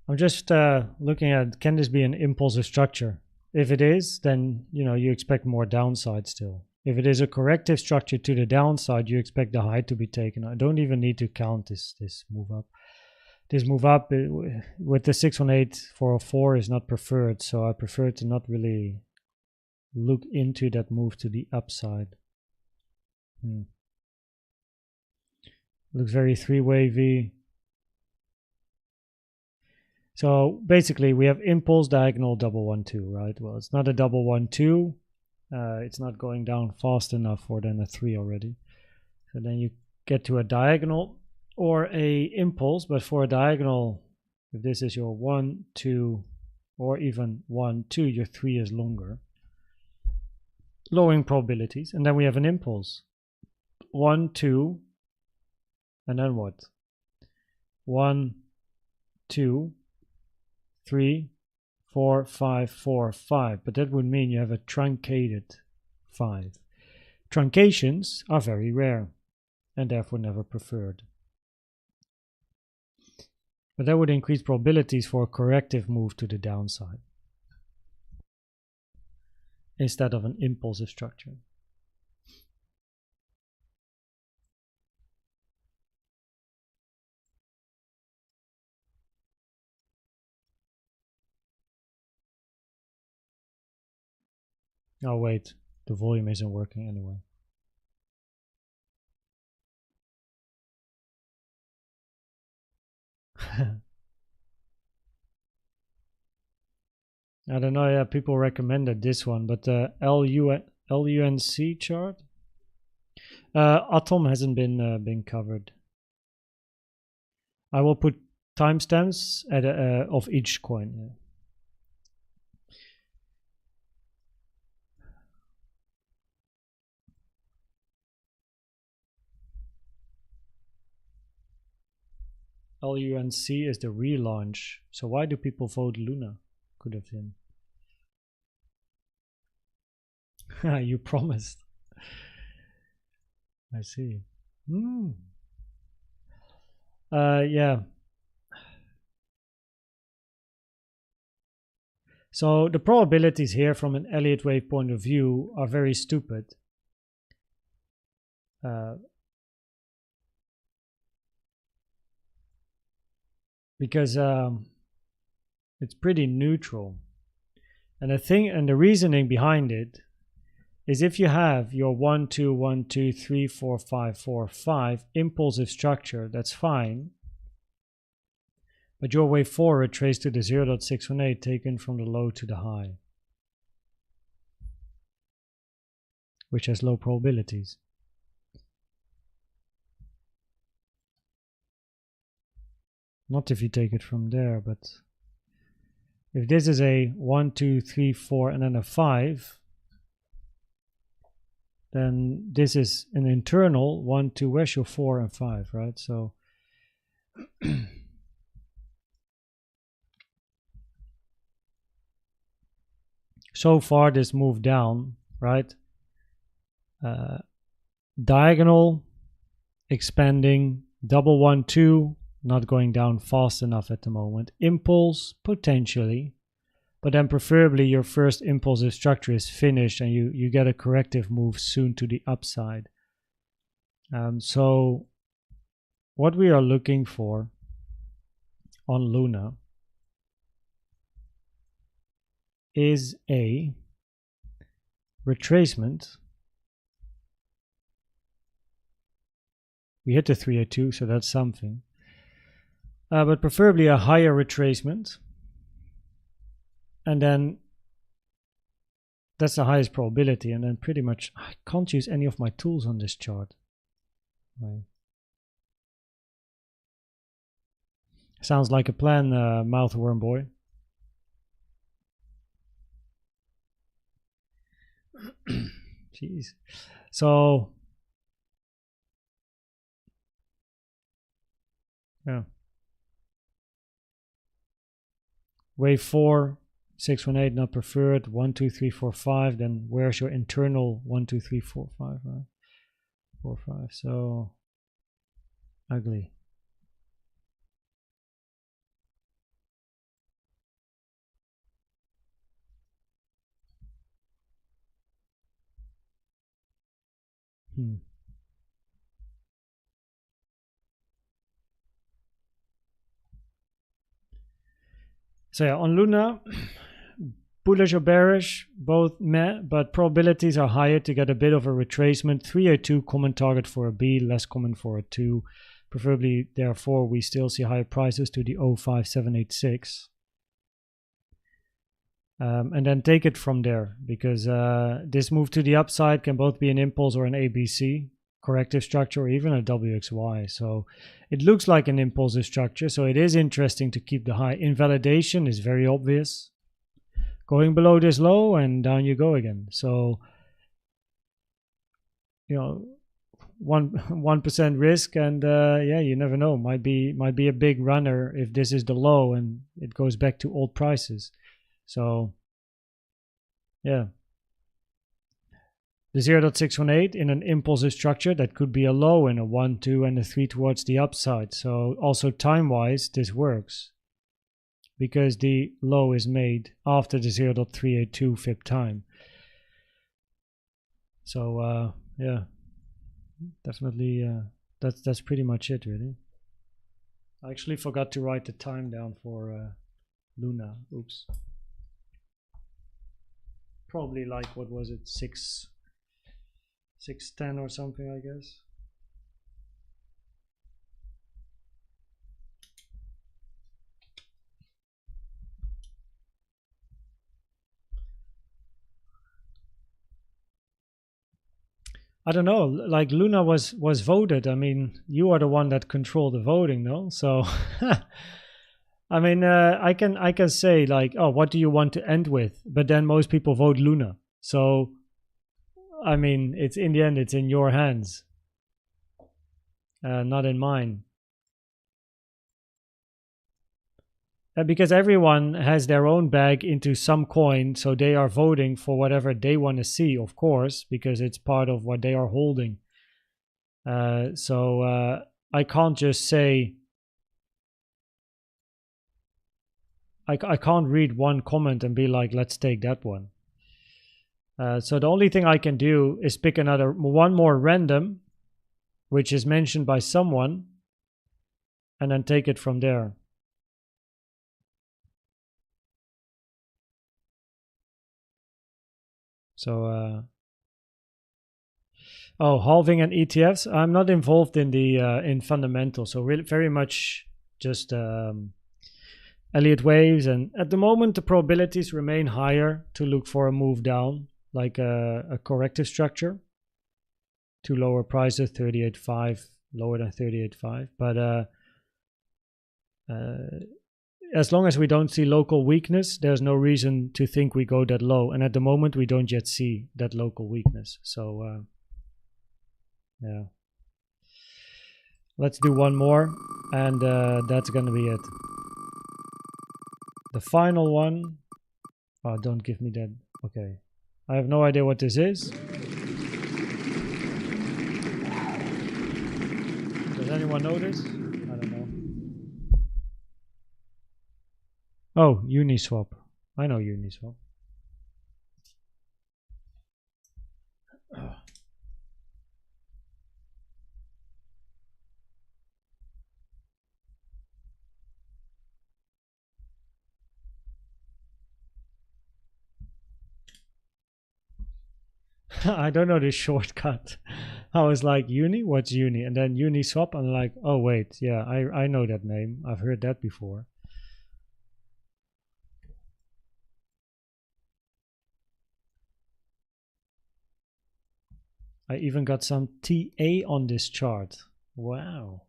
I'm just looking at, can this be an impulsive structure? If it is, then you expect more downside still. If it is a corrective structure to the downside, you expect the high to be taken. I don't even need to count this move up. This move up with the 618 for a 4 is not preferred, so I prefer to not really look into that move to the upside. Looks very three-wavy. So basically we have impulse, diagonal, double 1, 2, right? Well, it's not a double 1, 2. It's not going down fast enough for then a 3 already. So then you get to a diagonal or a impulse, but for a diagonal, if this is your 1, 2, or even 1, 2, your 3 is longer. Lowering probabilities. And then we have an impulse. 1, 2, and then what? 1, 2, 3, 4, 5, 4, 5. But that would mean you have a truncated 5. Truncations are very rare and therefore never preferred. But that would increase probabilities for a corrective move to the downside instead of an impulsive structure. Oh wait, the volume isn't working anyway. I don't know, yeah, people recommended this one, but the LUNC chart? Atom hasn't been covered. I will put timestamps at of each coin. Yeah. LUNC is the relaunch. So why do people vote Luna? Could have been. You promised. I see. Yeah. So the probabilities here from an Elliott Wave point of view are very stupid. Because it's pretty neutral. And the reasoning behind it is if you have your 1, 2, 1, 2, 3, 4, 5, 4, 5 impulsive structure, that's fine. But your wave forward traced to the 0.618 taken from the low to the high, which has low probabilities. Not if you take it from there, but if this is a 1, 2, 3, 4 and then a 5, then this is an internal 1, 2, where's your 4 and 5, right? So so far this moved down, right? Diagonal, expanding, double 1, 2, not going down fast enough at the moment. Impulse, potentially, but then preferably your first impulsive structure is finished and you get a corrective move soon to the upside. So what we are looking for on Luna is a retracement. We hit the 302, so that's something. But preferably a higher retracement. And then that's the highest probability. And then pretty much, I can't use any of my tools on this chart. Right. Sounds like a plan, mouthworm boy. Jeez. So, yeah. Wave 4, 618 not preferred, 1, 2, 3, 4, 5. Then where's your internal 1, 2, 3, 4, 5, right? 4, 5. So ugly. So yeah, on Luna, bullish or bearish, both meh, but probabilities are higher to get a bit of a retracement. 302 common target for a B, less common for a 2. Preferably, therefore, we still see higher prices to the 05786. And then take it from there, because this move to the upside can both be an impulse or an ABC, corrective structure, or even a WXY. So it looks like an impulsive structure, so it is interesting to keep the high. Invalidation is very obvious. Going below this low and down you go again. So, you know, 1% risk, and yeah, you never know. Might be a big runner if this is the low and it goes back to old prices. So yeah, the 0.618 in an impulsive structure, that could be a low and a 1, 2 and a 3 towards the upside. So also time wise this works, because the low is made after the 0.382 fib time. So yeah, definitely that's pretty much it, really. I actually forgot to write the time down for Luna. Oops. probably like, what was it, 610 or something, I guess. I don't know, like Luna was voted. I mean, you are the one that control the voting, no? So I mean, I can say like, oh, what do you want to end with? But then most people vote Luna. So I mean, it's in the end, it's in your hands, not in mine. Because everyone has their own bag into some coin, so they are voting for whatever they want to see, of course, because it's part of what they are holding. So I can't just say, I can't read one comment and be like, let's take that one. So the only thing I can do is pick one more random, which is mentioned by someone, and then take it from there. So, oh, halving and ETFs. I'm not involved in the in fundamentals, so really very much just Elliott waves. And at the moment, the probabilities remain higher to look for a move down, like a corrective structure to lower prices, 38.5, lower than 38.5. But as long as we don't see local weakness, there's no reason to think we go that low. And at the moment, we don't yet see that local weakness. So, yeah. Let's do one more, and that's going to be it. The final one. Oh, don't give me that. Okay. I have no idea what this is. Does anyone know this? I don't know. Oh, Uniswap. I know Uniswap. I don't know this shortcut. I was like, Uni? What's Uni? And then Uniswap. I'm like, oh, wait. Yeah, I know that name. I've heard that before. I even got some TA on this chart. Wow.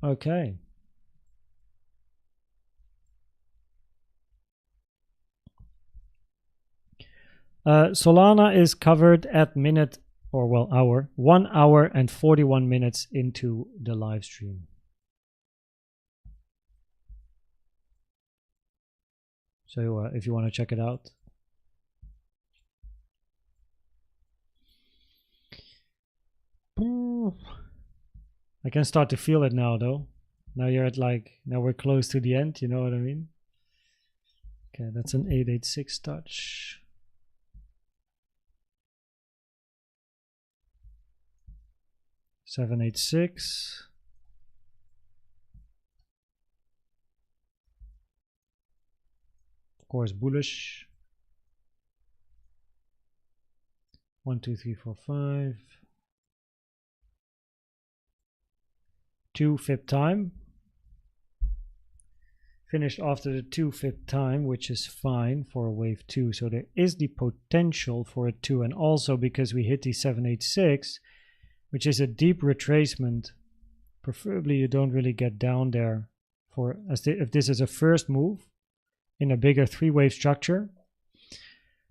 Okay. Solana is covered at minute, or well, hour, 1 hour and 41 minutes into the live stream. So if you want to check it out. I can start to feel it now, though. Now you're at like, now we're close to the end, you know what I mean? Okay, that's an 886 touch. $786. Of course, bullish. 1, 2, 3, 4, 5. 2 fib time. Finished after the 2 fib time, which is fine for a wave 2. So there is the potential for a 2. And also because we hit the 786, which is a deep retracement, preferably you don't really get down there for if this is a first move in a bigger 3-wave structure.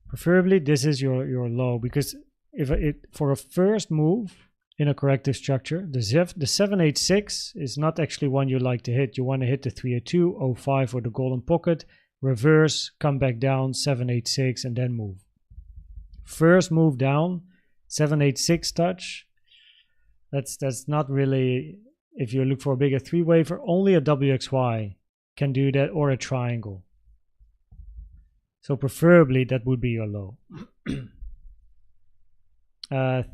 Preferably this is your low, because if for a first move in a corrective structure, the 786 is not actually one you like to hit. You want to hit the 302, 05 or the golden pocket, reverse, come back down, 786 and then move. First move down, 786 touch. That's not really, if you look for a bigger 3-waver, only a WXY can do that, or a triangle. So preferably that would be your low.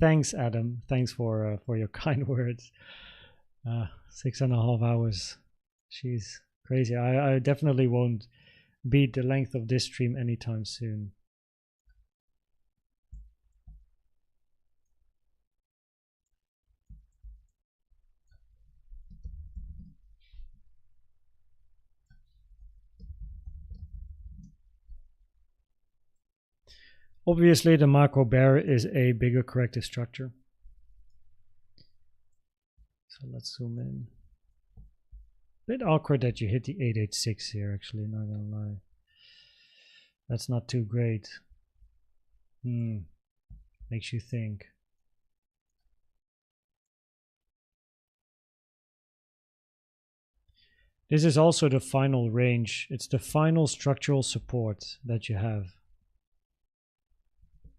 Thanks, Adam. Thanks for your kind words. 6.5 hours. Jeez. Crazy. I definitely won't beat the length of this stream anytime soon. Obviously, the macro bear is a bigger corrective structure. So let's zoom in. Bit awkward that you hit the 886 here, actually, not gonna lie. That's not too great. Makes you think. This is also the final range. It's the final structural support that you have.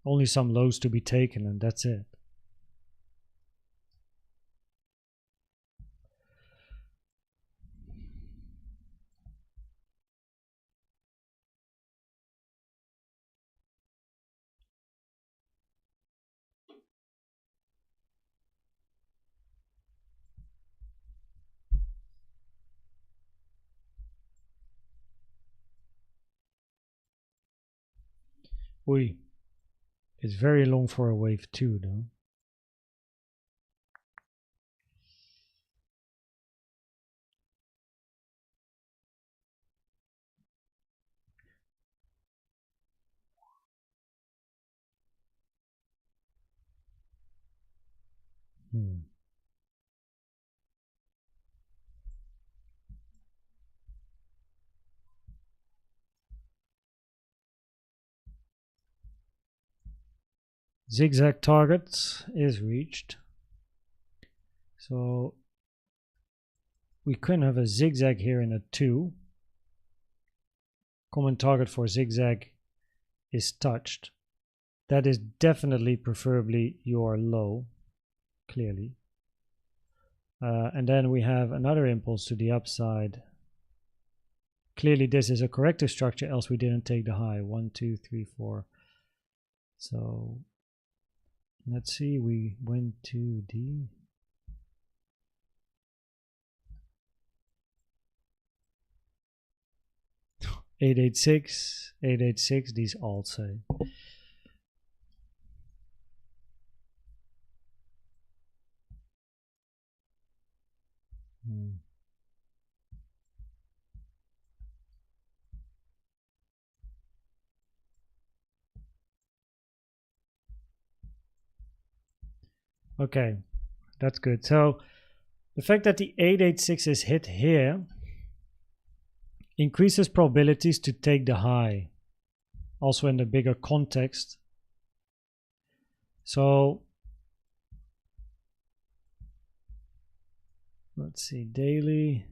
Only some lows to be taken, and that's it. Oi. It's very long for a wave 2, though. Zigzag target is reached. So we couldn't have a zigzag here in a 2. Common target for zigzag is touched. That is definitely preferably your low, clearly. And then we have another impulse to the upside. Clearly this is a corrective structure, else we didn't take the high. 1, 2, 3, 4. So let's see, we went to the $886, $886, these all say. Okay, that's good. So the fact that the 886 is hit here increases probabilities to take the high, also in the bigger context. So let's see, daily.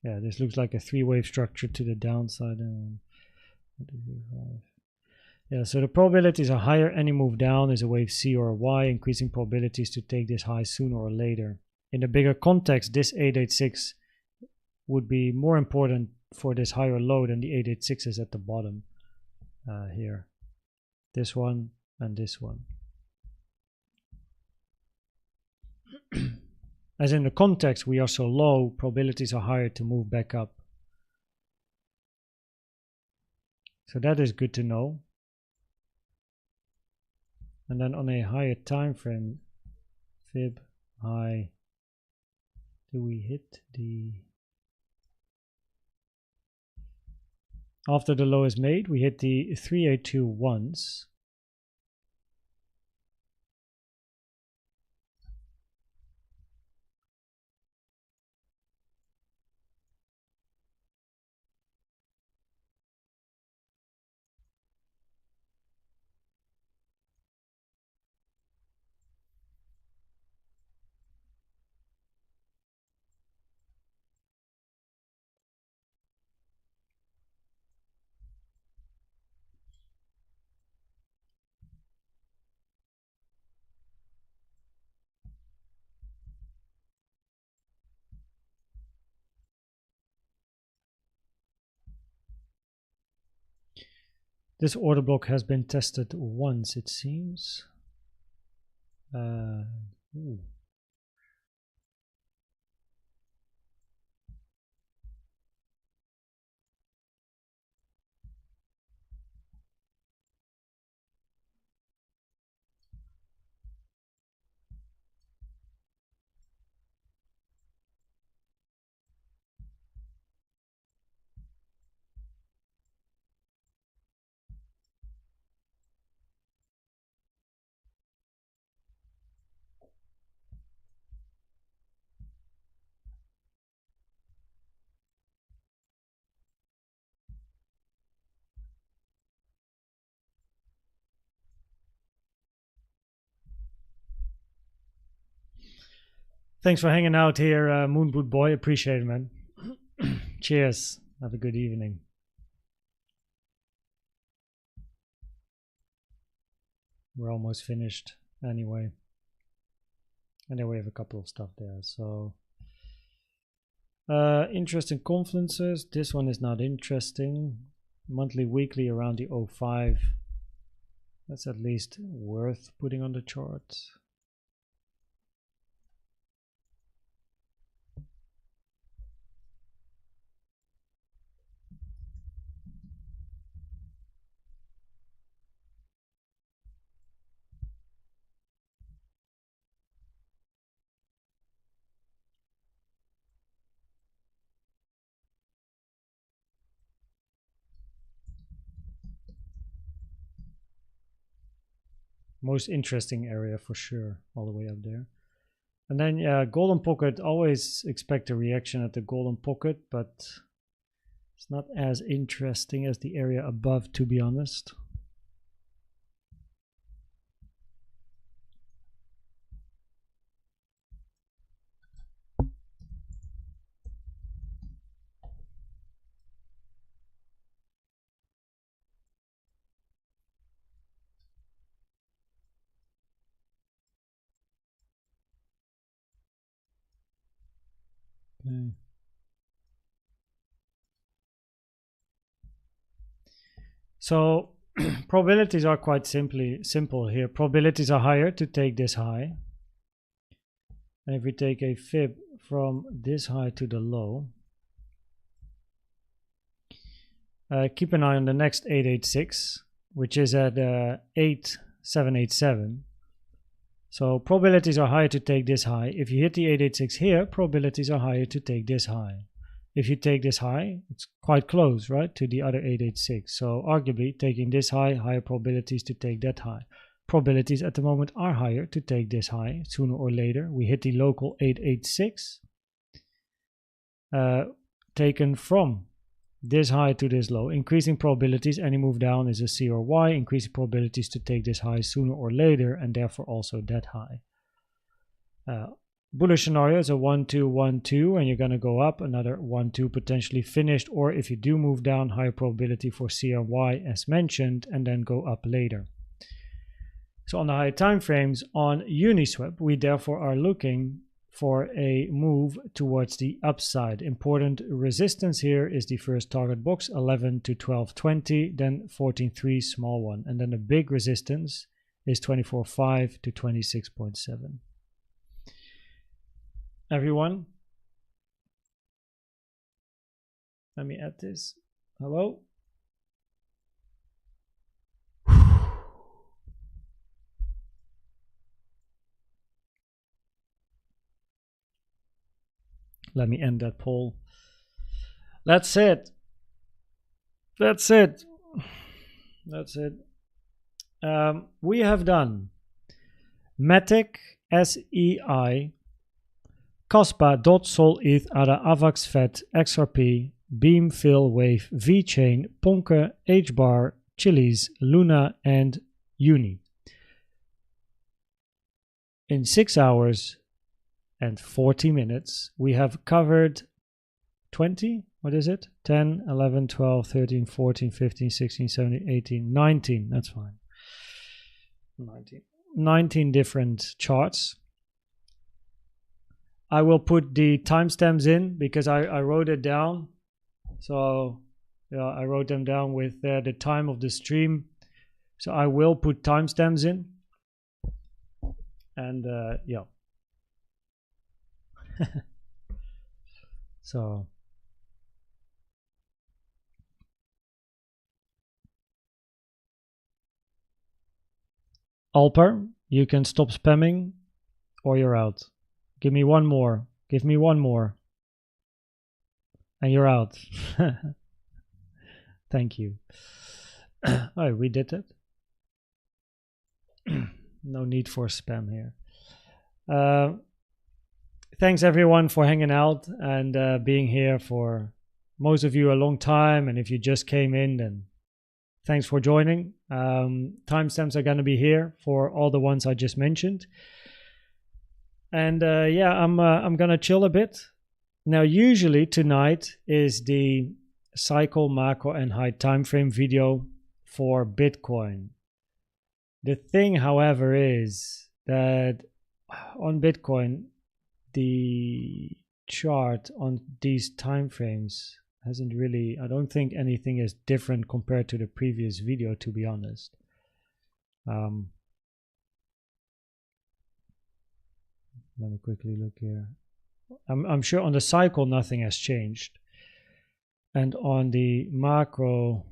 Yeah, this looks like a 3-wave structure to the downside. Yeah, so the probabilities are higher. Any move down is a wave C or a Y, increasing probabilities to take this high sooner or later. In the bigger context, this 886 would be more important for this higher low than the 886 is at the bottom here. This one and this one. As in the context, we are so low, probabilities are higher to move back up. So that is good to know. And then on a higher time frame, fib high, do we hit the... After the low is made, we hit the 382 once. This order block has been tested once, it seems. Thanks for hanging out here, Moonboot Boy. Appreciate it, man. Cheers. Have a good evening. We're almost finished anyway. And then we have a couple of stuff there. So, interesting confluences. This one is not interesting. Monthly, weekly around the 05. That's at least worth putting on the chart. Most interesting area for sure, all the way up there. And then, yeah, golden pocket, always expect a reaction at the golden pocket, but it's not as interesting as the area above, to be honest. Okay. So probabilities are quite simple here. Probabilities are higher to take this high. And if we take a fib from this high to the low, keep an eye on the next 886, which is at 8787. So probabilities are higher to take this high. If you hit the 886 here, probabilities are higher to take this high. If you take this high, it's quite close, right, to the other 886. So arguably, taking this high, higher probabilities to take that high. Probabilities at the moment are higher to take this high sooner or later. We hit the local 886, taken from this high to this low. Increasing probabilities, any move down is a C or Y. Increasing probabilities to take this high sooner or later, and therefore also that high. Bullish scenario is a 1-2, 1-2, and you're going to go up another 1-2, potentially finished, or if you do move down, higher probability for C or Y as mentioned, and then go up later. So on the higher time frames on Uniswap, we therefore are looking for a move towards the upside. Important resistance here is the first target box, 11 to 12.20, then 14.3, small one, and then the big resistance is 24.5 to 26.7. Everyone, let me add this. Hello? Let me end that poll. That's it. That's it. That's it. We have done MATIC, SEI, KASPA, Sol, ETH, ADA, AVAX, FET, XRP, Beam, Fill, Wave, VeChain, PONKE, HBAR, Chiliz, Luna, and Uni. In 6 hours and 40 minutes, we have covered 20, what is it? 10, 11, 12, 13, 14, 15, 16, 17, 18, 19, that's fine. 19 different charts. I will put the timestamps in because I wrote it down. So yeah, I wrote them down with the time of the stream. So I will put timestamps in. And yeah. So Alper, you can stop spamming or you're out. Give me one more. Give me one more. And you're out. Thank you. Oh, we did it. No need for spam here. Thanks everyone for hanging out and being here for most of you a long time. And if you just came in, then thanks for joining. Timestamps are going to be here for all the ones I just mentioned. and yeah, I'm gonna chill a bit. Now, usually tonight is the cycle, macro, and high time frame video for Bitcoin. The thing, however, is that on Bitcoin, the chart on these time frames hasn't really, I don't think anything is different compared to the previous video, to be honest. Let me quickly look here. I'm sure on the cycle nothing has changed, and on the macro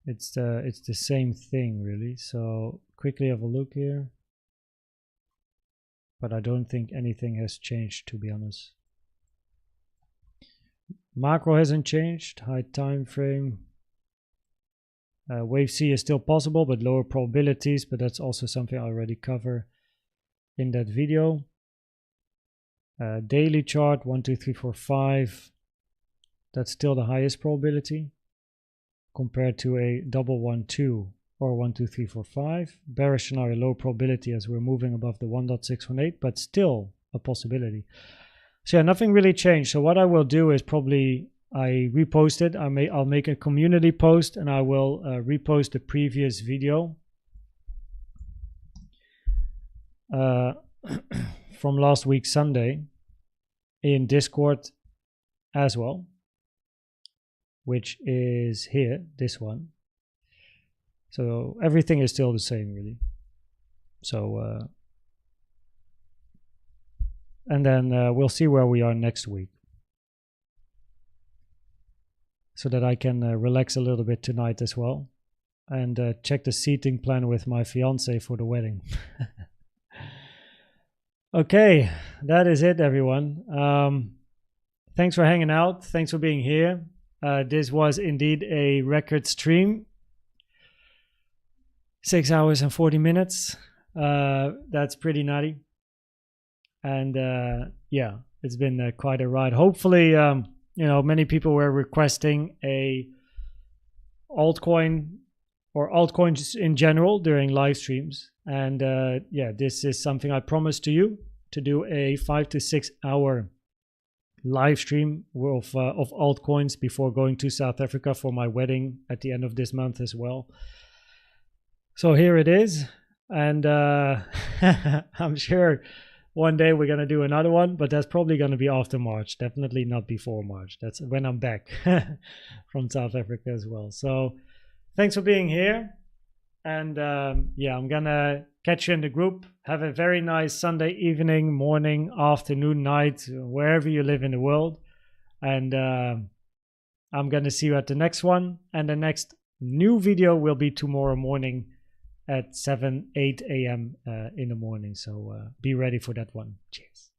it's the same thing really. So quickly have a look here, but I don't think anything has changed, to be honest. Macro hasn't changed. High time frame, wave C is still possible but lower probabilities, but that's also something I already cover in that video. Daily chart 1 2 3 4 5, that's still the highest probability compared to a double 1 2 or 1 2 3 4 5. Bearish scenario, low probability as we're moving above the 1.618, but still a possibility. So yeah, nothing really changed. So what I will do is probably I repost it. I'll make a community post and I will repost the previous video from last week Sunday in Discord as well, which is here, this one. So everything is still the same really. So and then we'll see where we are next week, so that I can relax a little bit tonight as well, and check the seating plan with my fiance for the wedding. Okay, that is it, everyone. Thanks for hanging out. Thanks for being here. This was indeed a record stream. 6 hours and 40 minutes. That's pretty nutty. And yeah, it's been quite a ride. Hopefully, you know, many people were requesting a altcoin or altcoins in general during live streams. And yeah, this is something I promised to you, to do a 5 to 6 hour live stream of altcoins before going to South Africa for my wedding at the end of this month as well. So here it is. And I'm sure one day we're going to do another one, but that's probably going to be after March. Definitely not before March. That's when I'm back from South Africa as well. So thanks for being here. And yeah, I'm going to catch you in the group. Have a very nice Sunday evening, morning, afternoon, night, wherever you live in the world. And I'm going to see you at the next one. And the next new video will be tomorrow morning at 8 a.m. in the morning. So be ready for that one. Cheers.